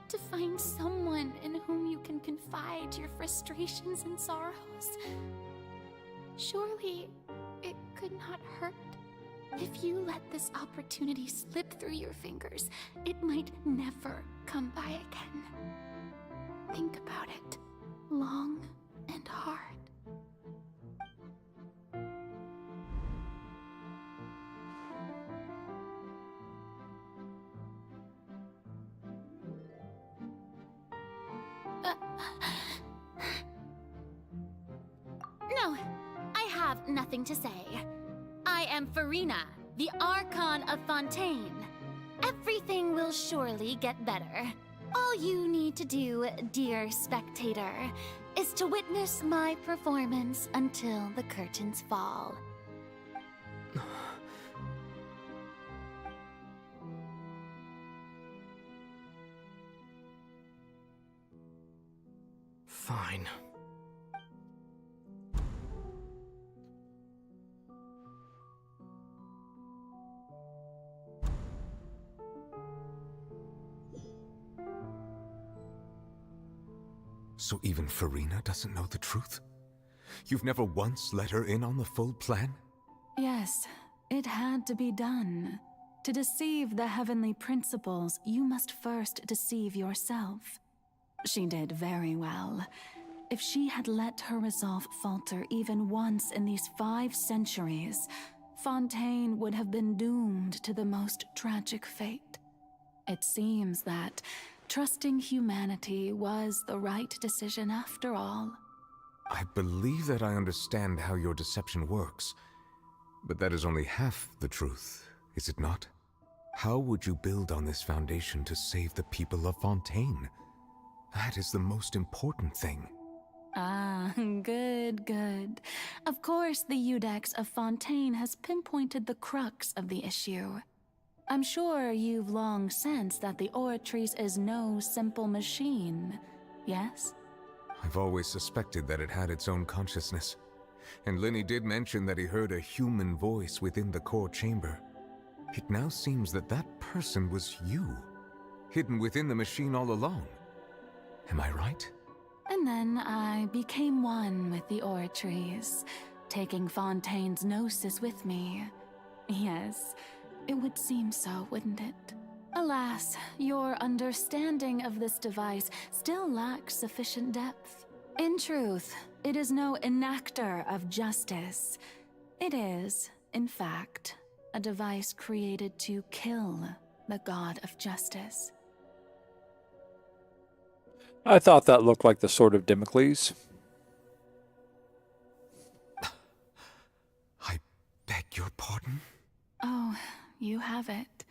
To find someone in whom you can confide your frustrations and sorrows? Surely it could not hurt. If you let this opportunity slip through your fingers, it might never come by again. Think about it long and hard. No, I have nothing to say. I am Furina, the Archon of Fontaine. Everything will surely get better. All you need to do, dear spectator, is to witness my performance until the curtains fall. Fine. So even Furina doesn't know the truth? You've never once let her in on the full plan? Yes, it had to be done. To deceive the heavenly principles, you must first deceive yourself. She did very well. If she had let her resolve falter even once in these 5 centuries, Fontaine would have been doomed to the most tragic fate. It seems that trusting humanity was the right decision after all. I believe that I understand how your deception works, but that is only half the truth, is it not? How would you build on this foundation to save the people of Fontaine? That is the most important thing. Ah, good. Of course, the Iudex of Fontaine has pinpointed the crux of the issue. I'm sure you've long sensed that the Oratrice is no simple machine, yes? I've always suspected that it had its own consciousness. And Lenny did mention that he heard a human voice within the core chamber. It now seems that that person was you, hidden within the machine all along. Am I right? And then I became one with the Oratrice, taking Fontaine's gnosis with me. Yes, it would seem so, wouldn't it? Alas, your understanding of this device still lacks sufficient depth. In truth, it is no enactor of justice. It is, in fact, a device created to kill the god of justice. I thought that looked like the sword of Damocles. I beg your pardon? Oh, you have it.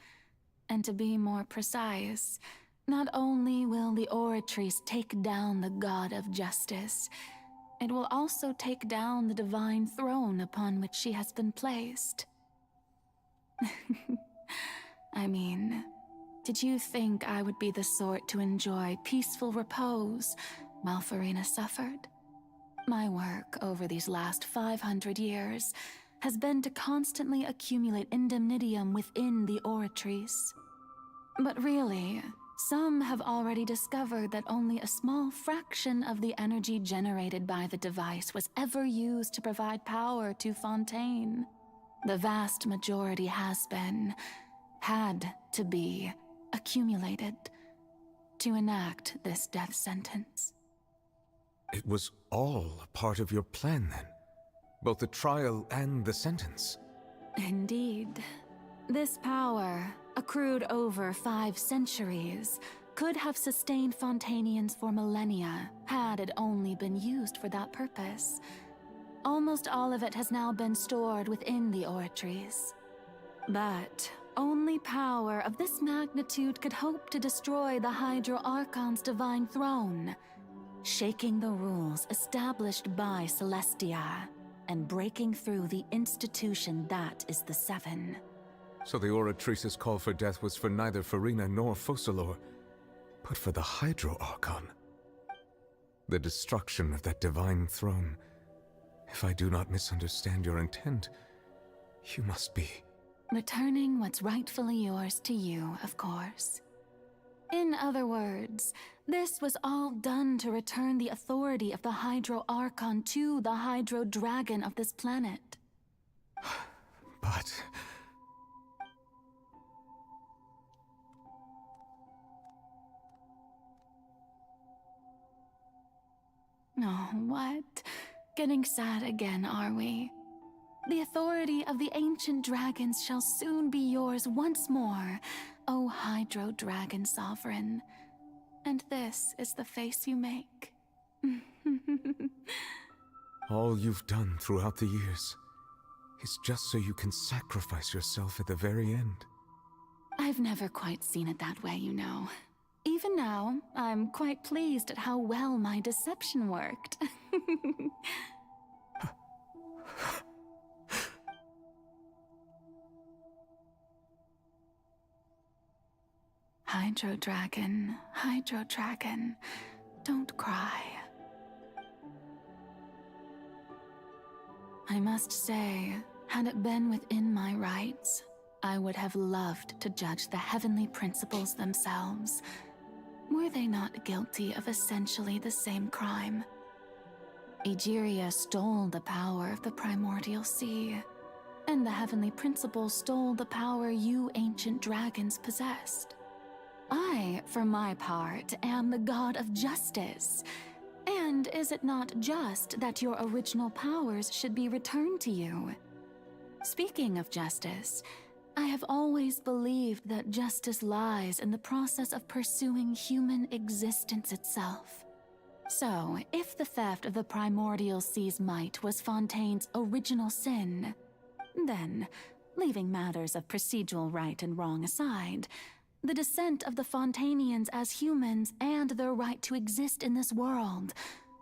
And to be more precise, not only will the Oratrice take down the god of justice, it will also take down the divine throne upon which she has been placed. I mean, Did you think I would be the sort to enjoy peaceful repose while Farina suffered? My work over these last 500 years has been to constantly accumulate indemnitium within the oratories. But really, some have already discovered that only a small fraction of the energy generated by the device was ever used to provide power to Fontaine. The vast majority had to be, accumulated to enact this death sentence. It was all a part of your plan, then? Both the trial and the sentence? Indeed. This power, accrued over 5 centuries, could have sustained Fontainians for millennia had it only been used for that purpose. Almost all of it has now been stored within the oratories. But only power of this magnitude could hope to destroy the Hydro Archon's divine throne, shaking the rules established by Celestia, and breaking through the institution that is the Seven. So the Oratrice's call for death was for neither Farina nor Focalor, but for the Hydro Archon. The destruction of that divine throne. If I do not misunderstand your intent, you must be... Returning what's rightfully yours to you, of course. In other words, this was all done to return the authority of the Hydro Archon to the Hydro Dragon of this planet. But... Oh, what? Getting sad again, are we? The authority of the ancient dragons shall soon be yours once more, O Hydro Dragon Sovereign. And this is the face you make. All you've done throughout the years is just so you can sacrifice yourself at the very end. I've never quite seen it that way, you know. Even now, I'm quite pleased at how well my deception worked. Hydro Dragon, don't cry. I must say, had it been within my rights, I would have loved to judge the heavenly principles themselves. Were they not guilty of essentially the same crime? Egeria stole the power of the primordial sea, and the heavenly principles stole the power you ancient dragons possessed. I, for my part, am the god of justice. And is it not just that your original powers should be returned to you? Speaking of justice, I have always believed that justice lies in the process of pursuing human existence itself. So, if the theft of the primordial sea's might was Fontaine's original sin, then, leaving matters of procedural right and wrong aside, the descent of the Fontainians as humans and their right to exist in this world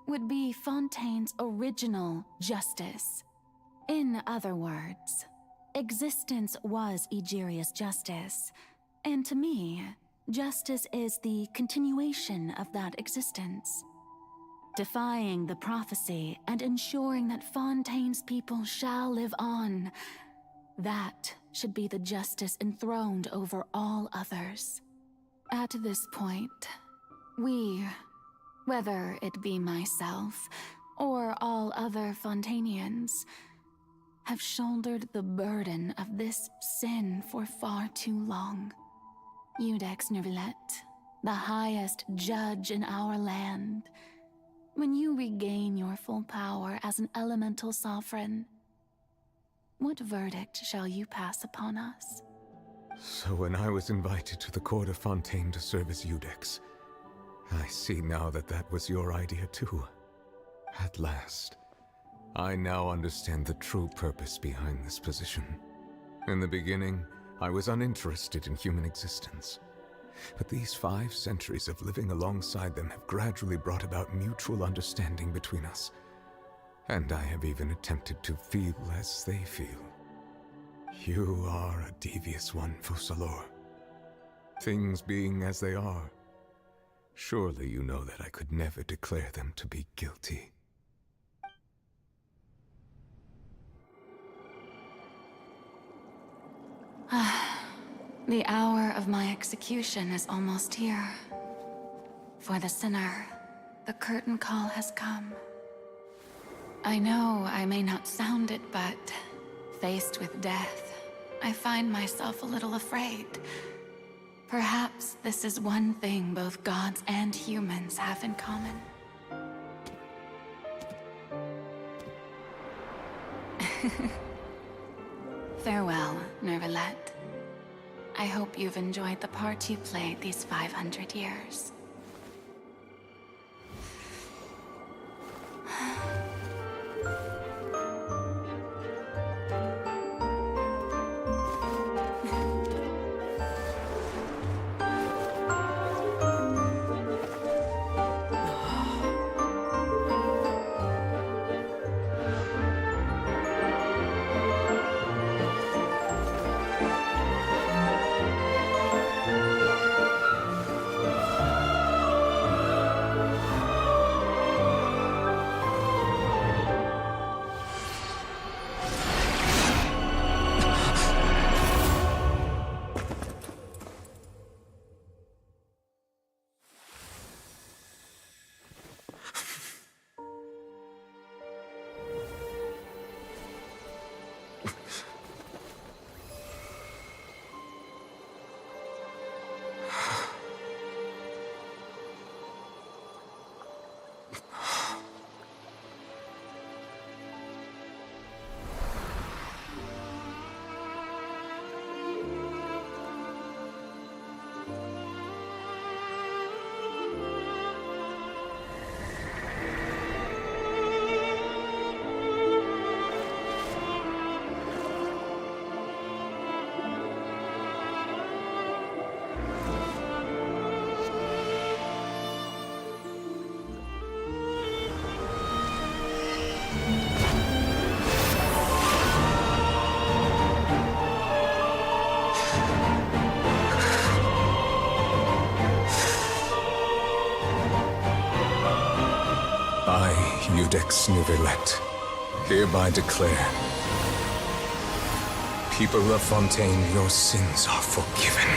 would be Fontaine's original justice. In other words, existence was Egeria's justice, and to me, justice is the continuation of that existence. Defying the prophecy and ensuring that Fontaine's people shall live on, that should be the justice enthroned over all others. At this point, we, whether it be myself or all other Fontainians, have shouldered the burden of this sin for far too long. Iudex Nervillet, the highest judge in our land, when you regain your full power as an elemental sovereign, what verdict shall you pass upon us? So when I was invited to the court of Fontaine to serve as Iudex, I see now that that was your idea too. At last, I now understand the true purpose behind this position. In the beginning, I was uninterested in human existence. But these 5 centuries of living alongside them have gradually brought about mutual understanding between us. And I have even attempted to feel as they feel. You are a devious one, Focalor. Things being as they are, surely you know that I could never declare them to be guilty. The hour of my execution is almost here. For the sinner, the curtain call has come. I know I may not sound it, but faced with death, I find myself a little afraid. Perhaps this is one thing both gods and humans have in common. Farewell, Nervalette. I hope you've enjoyed the part you played these 500 years. I, Eudex Nervalette, hereby declare, people of Fontaine, your sins are forgiven.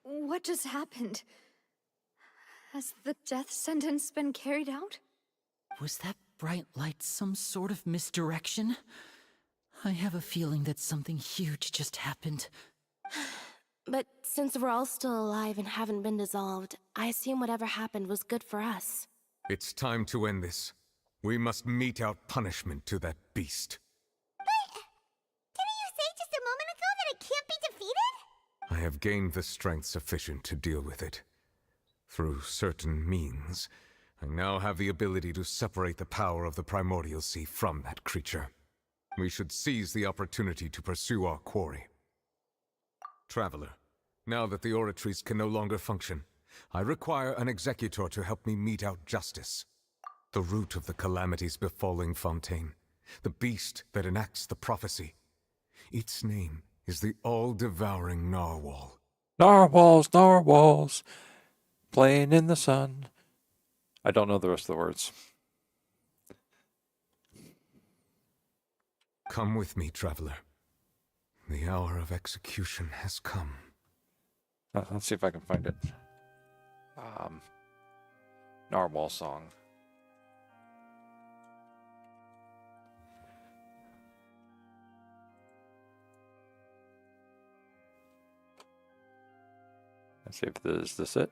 What just happened? Has the death sentence been carried out? Was that bright light some sort of misdirection? I have a feeling that something huge just happened. But since we're all still alive and haven't been dissolved, I assume whatever happened was good for us. It's time to end this. We must mete out punishment to that beast. Didn't you say just a moment ago that it can't be defeated? I have gained the strength sufficient to deal with it. Through certain means, I now have the ability to separate the power of the primordial sea from that creature. We should seize the opportunity to pursue our quarry. Traveler, now that the oratories can no longer function, I require an executor to help me mete out justice. The root of the calamities befalling Fontaine, the beast that enacts the prophecy. Its name is the all-devouring narwhal. Narwhals, narwhals, playing in the sun. I don't know the rest of the words. Come with me, traveler. The hour of execution has come. Let's see if I can find it. Narwhal song. Let's see if is this it.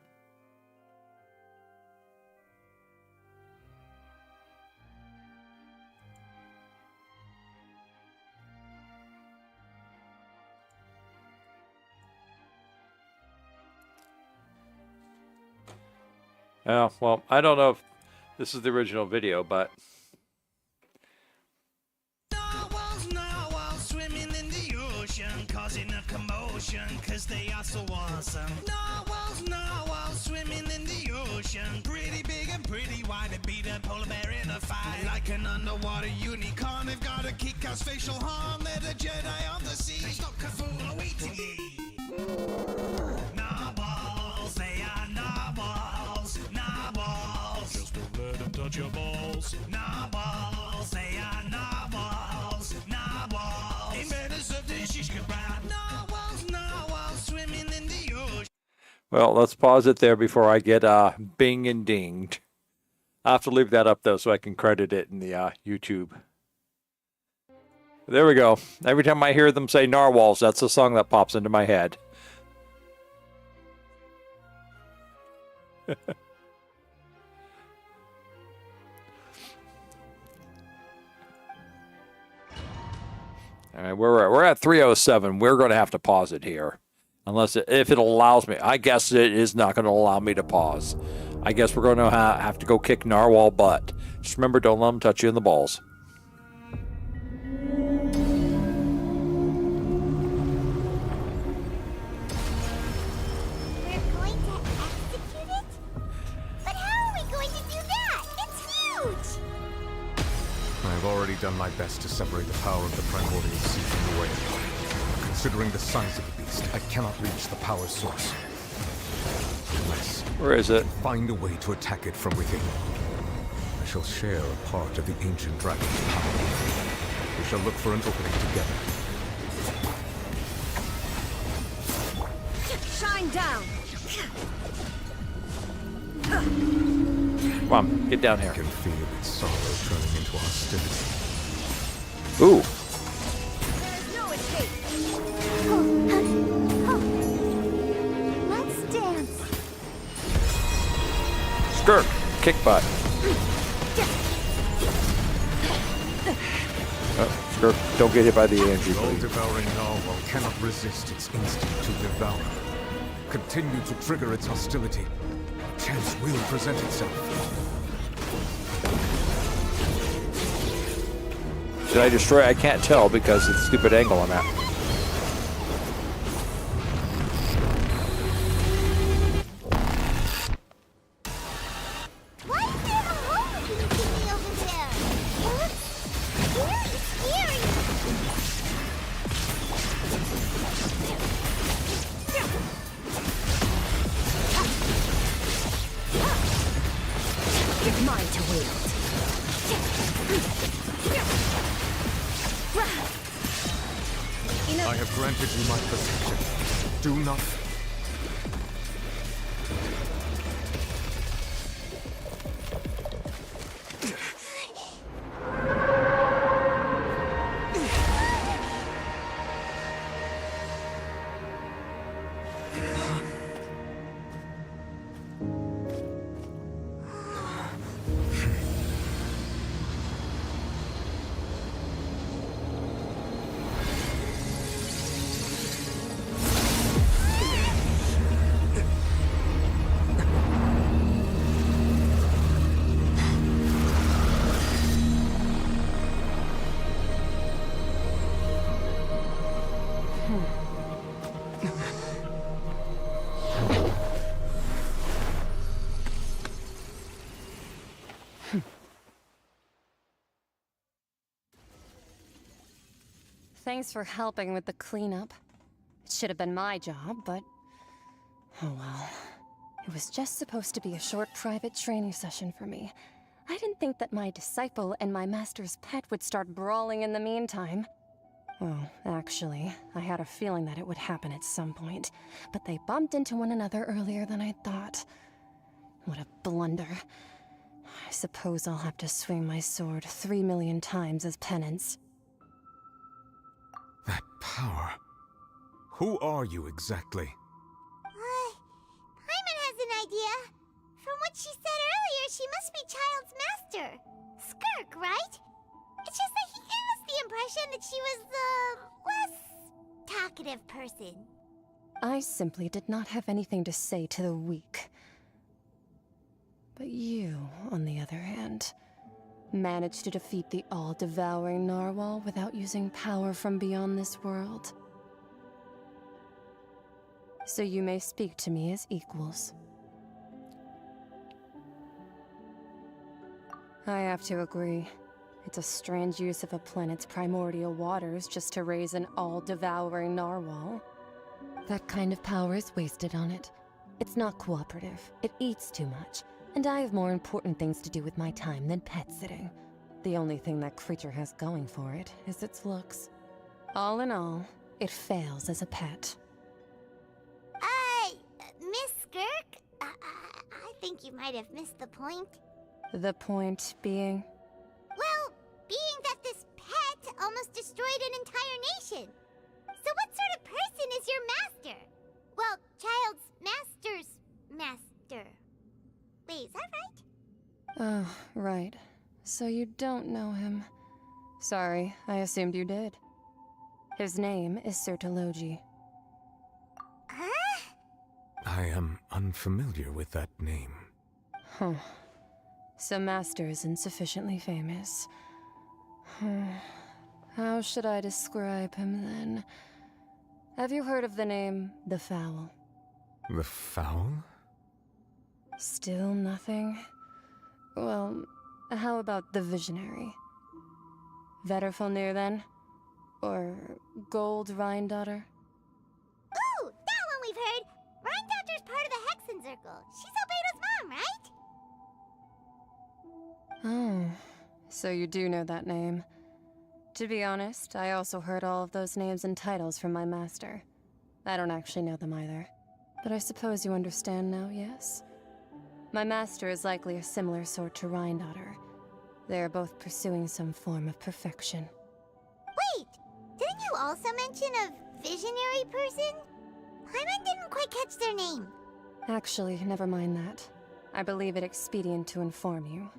Yeah, well, I don't know if this is the original video, but... Narwhals swimming in the ocean, causing a commotion, cause they are so awesome. Narwhals swimming in the ocean, pretty big and pretty wide, and beat a polar bear in a fight. Like an underwater unicorn, they've got a kick-ass facial harm, they're the Jedi of the sea. Stop Cthulhu awaiting ye. Narwhals, they are narwhals, narwhals. Just don't let them touch your balls. Narwhals, they are narwhals, narwhals. Inventors of the shish kebab. Narwhals swimming in the ocean. Well, let's pause it there before I get bing and dinged. I'll have to leave that up, though, so I can credit it in the YouTube. There we go. Every time I hear them say narwhals, that's the song that pops into my head. All right, we're at 3:07. We're going to have to pause it here. Unless if it allows me. I guess it is not going to allow me to pause. I guess we're going to have to go kick narwhal butt. Just remember, don't let them touch you in the balls. We're going to execute it? But how are we going to do that? It's huge! I've already done my best to separate the power of the primordial sea from the whale. Considering the size of the beast, I cannot reach the power source. Unless where is it? Find a way to attack it from within. I shall share a part of the ancient dragon's power. We shall look for an opening together. Shine down! Come on, get down here. I can feel its sorrow turning into hostility. Ooh. No escape. Let's dance. Skirt. Kick butt. Skirt, don't get hit by the Angie, The please. all-devouring narwhal cannot resist its instinct to devour. Continue to trigger its hostility. Chance will present itself. Did I destroy it? I can't tell because of the stupid angle I'm at. Why is there a hole between me over there? It looks really scary. It's mine to wield. I have granted you my protection. Do not... Thanks for helping with the cleanup. It should have been my job, but... oh well. It was just supposed to be a short private training session for me. I didn't think that my disciple and my master's pet would start brawling in the meantime. Well, actually, I had a feeling that it would happen at some point, but they bumped into one another earlier than I thought. What a blunder. I suppose I'll have to swing my sword 3 million times as penance. That power. Who are you exactly? Paimon has an idea. From what she said earlier, she must be Child's master. Skirk, right? It's just that he gave us the impression that she was the less talkative person. I simply did not have anything to say to the weak. But you, on the other hand, managed to defeat the all-devouring narwhal without using power from beyond this world. So you may speak to me as equals. I have to agree. It's a strange use of a planet's primordial waters just to raise an all-devouring narwhal. That kind of power is wasted on it. It's not cooperative, it eats too much, and I have more important things to do with my time than pet sitting. The only thing that creature has going for it is its looks. All in all, it fails as a pet. Miss Skirk? I think you might have missed the point. The point being? Well, being that this pet almost destroyed an entire nation. So what sort of person is your master? Well, child's master's master. Wait, is that right? Oh, right. So you don't know him. Sorry, I assumed you did. His name is Sertologi. Huh? I am unfamiliar with that name. Huh. So Master isn't sufficiently famous. How should I describe him then? Have you heard of the name The Fowl? The Fowl? Still nothing? Well, how about the Visionary? Vetterfalnir then? Or Gold Rhindaughter? Ooh, that one we've heard! Rhindaughter's part of the Hexen Circle. She's Albedo's mom, right? Oh, so you do know that name. To be honest, I also heard all of those names and titles from my master. I don't actually know them either. But I suppose you understand now, yes? My master is likely a similar sort to Rhindaughter. They are both pursuing some form of perfection. Wait! Didn't you also mention a visionary person? Paimon didn't quite catch their name. Actually, never mind that. I believe it expedient to inform you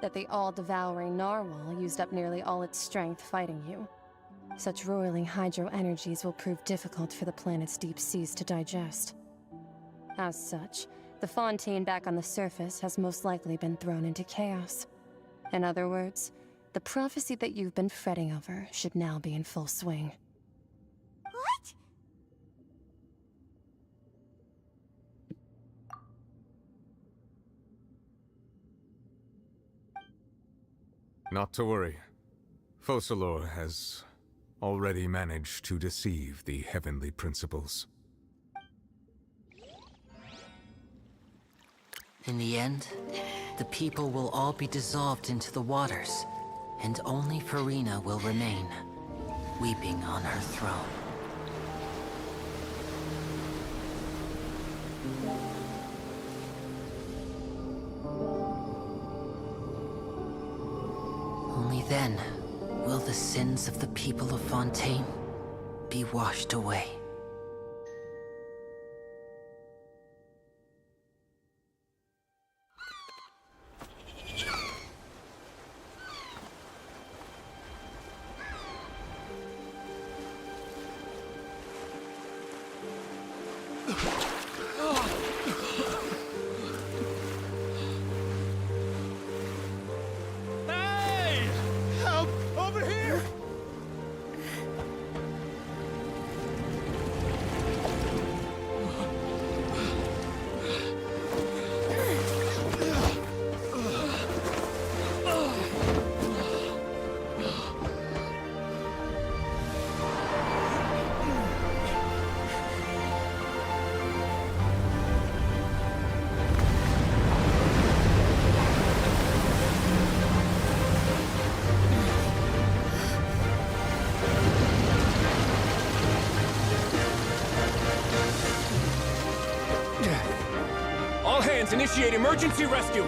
that the all-devouring narwhal used up nearly all its strength fighting you. Such roiling hydro energies will prove difficult for the planet's deep seas to digest. As such, the Fontaine back on the surface has most likely been thrown into chaos. In other words, the prophecy that you've been fretting over should now be in full swing. What? Not to worry. Focalor has already managed to deceive the heavenly principles. In the end, the people will all be dissolved into the waters, and only Farina will remain, weeping on her throne. Only then will the sins of the people of Fontaine be washed away. Hey! Help! Over here! All hands, initiate emergency rescue!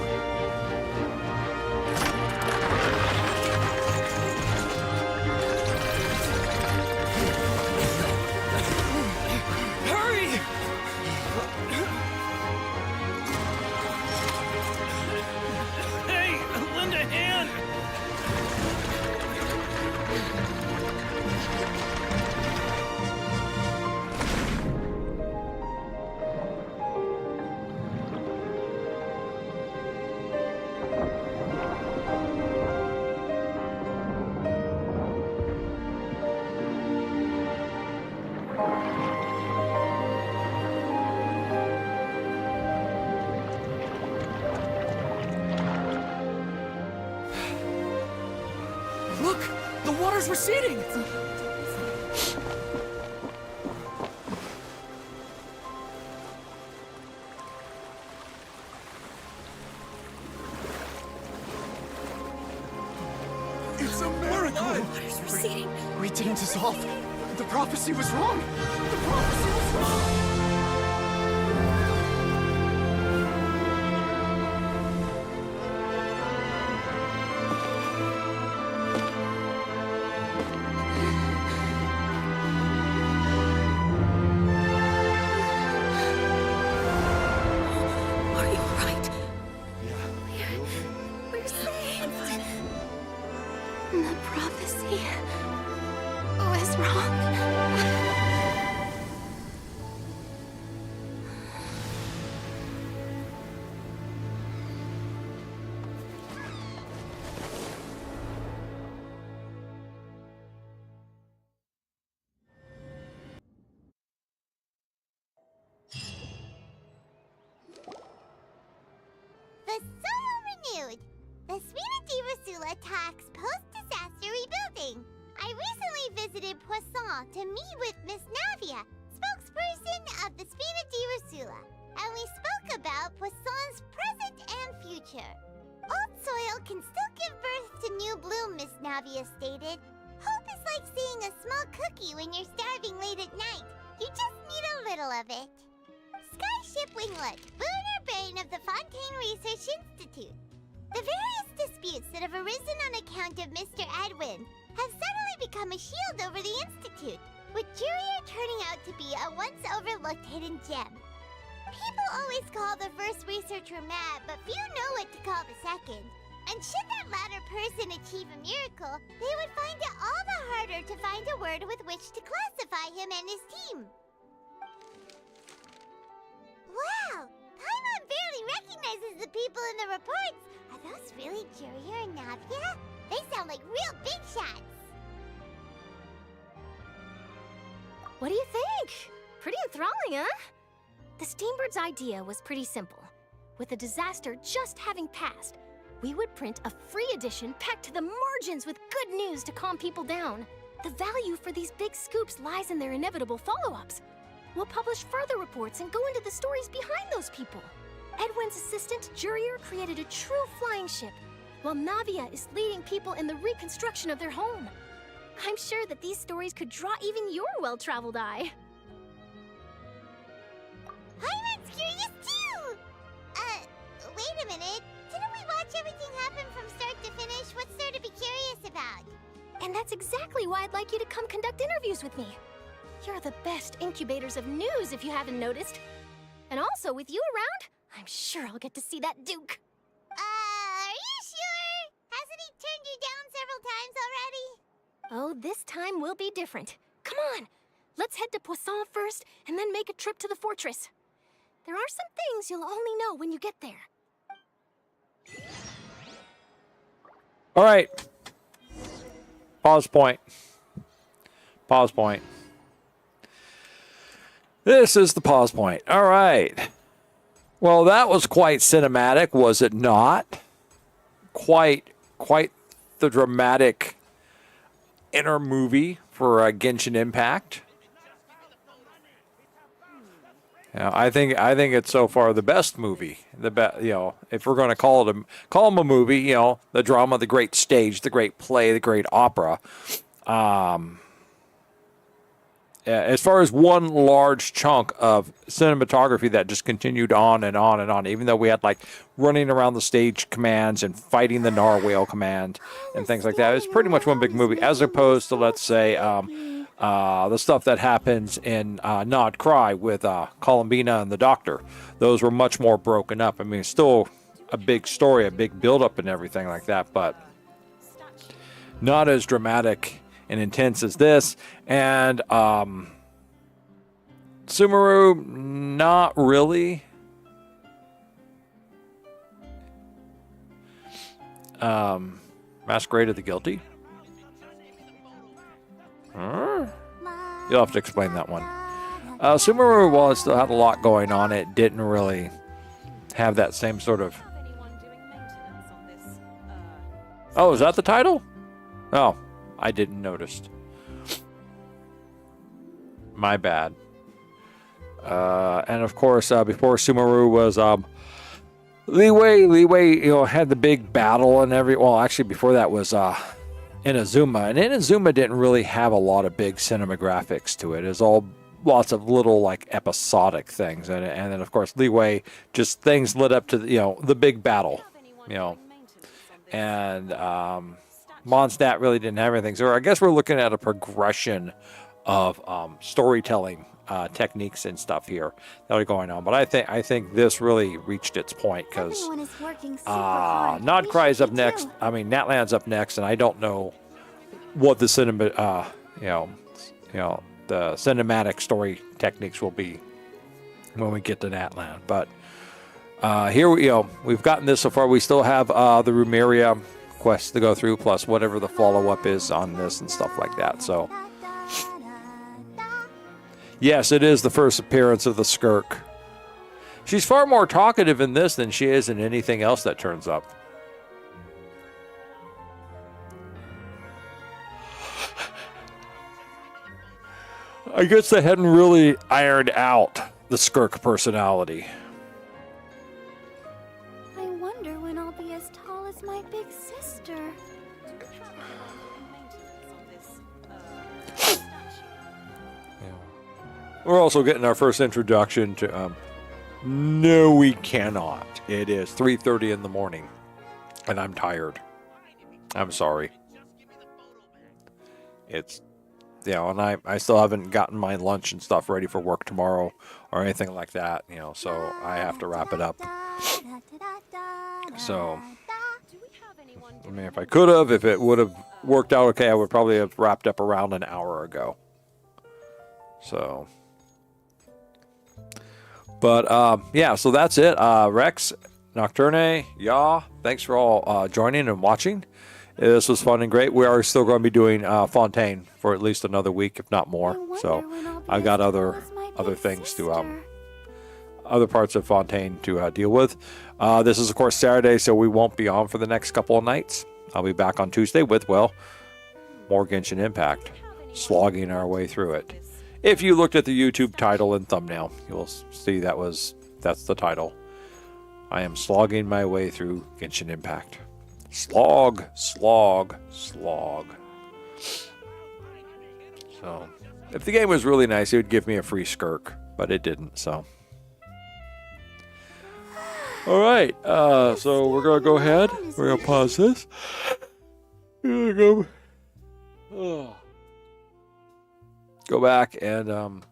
Hurry! Hey, lend a hand! is receding! It's a miracle! Water's receding. We didn't dissolve. The prophecy was wrong. The prophecy was wrong. Are you alright? Yeah. We're saved. The prophecy was wrong. The Soul renewed. The Spina di Rasula talks post-disaster rebuilding. I recently visited Poisson to meet with Miss Navia, spokesperson of the Spina di Rasula, and we spoke about Poisson's present and future. Old soil can still give birth to new bloom, Miss Navia stated. Hope is like seeing a small cookie when you're starving late at night. You just need a little of it. Skyship Winglet, lunar brain of the Fontaine Research Institute. The various disputes that have arisen on account of Mr. Edwin have suddenly become a shield over the Institute, with Jurier turning out to be a once overlooked hidden gem. People always call the first researcher mad, but few know what to call the second. And should that latter person achieve a miracle, they would find it all the harder to find a word with which to classify him and his team. Wow! Paimon barely recognizes the people in the reports. Are those really Jurier and Navia? They sound like real big shots. What do you think? Pretty enthralling, huh? The Steambird's idea was pretty simple. With the disaster just having passed, we would print a free edition packed to the margins with good news to calm people down. The value for these big scoops lies in their inevitable follow-ups. We'll publish further reports and go into the stories behind those people. Edwin's assistant, Jurier, created a true flying ship, while Navia is leading people in the reconstruction of their home. I'm sure that these stories could draw even your well-traveled eye. Paimon's curious too! Wait a minute. Didn't we watch everything happen from start to finish? What's there to be curious about? And that's exactly why I'd like you to come conduct interviews with me. You're the best incubators of news, if you haven't noticed. And also, with you around, I'm sure I'll get to see that Duke. Are you sure? Hasn't he turned you down several times already? Oh, this time will be different. Come on, let's head to Poisson first, and then make a trip to the fortress. There are some things you'll only know when you get there. All right. Pause point. Pause point. This is the pause point. All right. Well, that was quite cinematic, was it not? Quite the dramatic inner movie for Genshin Impact. Yeah, I think it's so far the best movie. If we're going to call them a movie, the drama, the great stage, the great play, the great opera. As far as one large chunk of cinematography that just continued on and on and on, even though we had like running around the stage commands and fighting the narwhal command and things like that, it was pretty much one big movie, as opposed to, let's say, the stuff that happens in Nod Cry with Columbina and the Doctor. Those were much more broken up. I mean, it's still a big story, a big build-up and everything like that, but not as dramatic and intense as this. And Sumeru, not really. Masquerade of the Guilty? Huh? You'll have to explain that one. Sumeru, while it still had a lot going on, it didn't really have that same sort of... Oh, is that the title? Oh, I didn't notice. My bad. And of course, before Sumeru was Liyue, had the big battle and well, actually before that was Inazuma, and Inazuma didn't really have a lot of big cinematographics to it. It was all lots of little like episodic things, and then of course Liyue, just things lit up to the big battle, and Mondstadt really didn't have anything. So I guess we're looking at a progression of storytelling techniques and stuff here that are going on. But I think this really reached its point because Nodcry's up next. I mean, Natlan's up next, and I don't know what the the cinematic story techniques will be when we get to Natlan. But here we've gotten this so far. We still have the Rumeria quest to go through, plus whatever the follow-up is on this and stuff like that. So yes, it is the first appearance of the Skirk. She's far more talkative in this than she is in anything else that turns up. I guess they hadn't really ironed out the Skirk personality. I wonder when I'll be as tall as my big sister. We're also getting our first introduction to... no, we cannot. It is 3:30 in the morning, and I'm tired. I'm sorry. It's... and I still haven't gotten my lunch and stuff ready for work tomorrow or anything like that, so I have to wrap it up. So, I mean, if it would have worked out okay, I would probably have wrapped up around an hour ago. So... But, so that's it. Rex, Nocturne, thanks for all joining and watching. This was fun and great. We are still going to be doing Fontaine for at least another week, if not more. So I've got other things to, other parts of Fontaine to deal with. This is, of course, Saturday, so we won't be on for the next couple of nights. I'll be back on Tuesday with, more Genshin Impact, slogging our way through it. If you looked at the YouTube title and thumbnail, you'll see that's the title. I am slogging my way through Genshin Impact. Slog, slog, slog. So, if the game was really nice, it would give me a free Skirk, but it didn't, so. All right, so we're going to go ahead. We're going to pause this. We're going to go... Go back and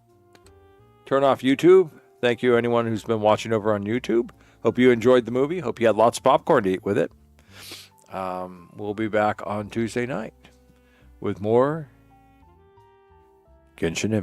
turn off YouTube. Thank you, anyone who's been watching over on YouTube. Hope you enjoyed the movie. Hope you had lots of popcorn to eat with it. We'll be back on Tuesday night with more Genshin Impact.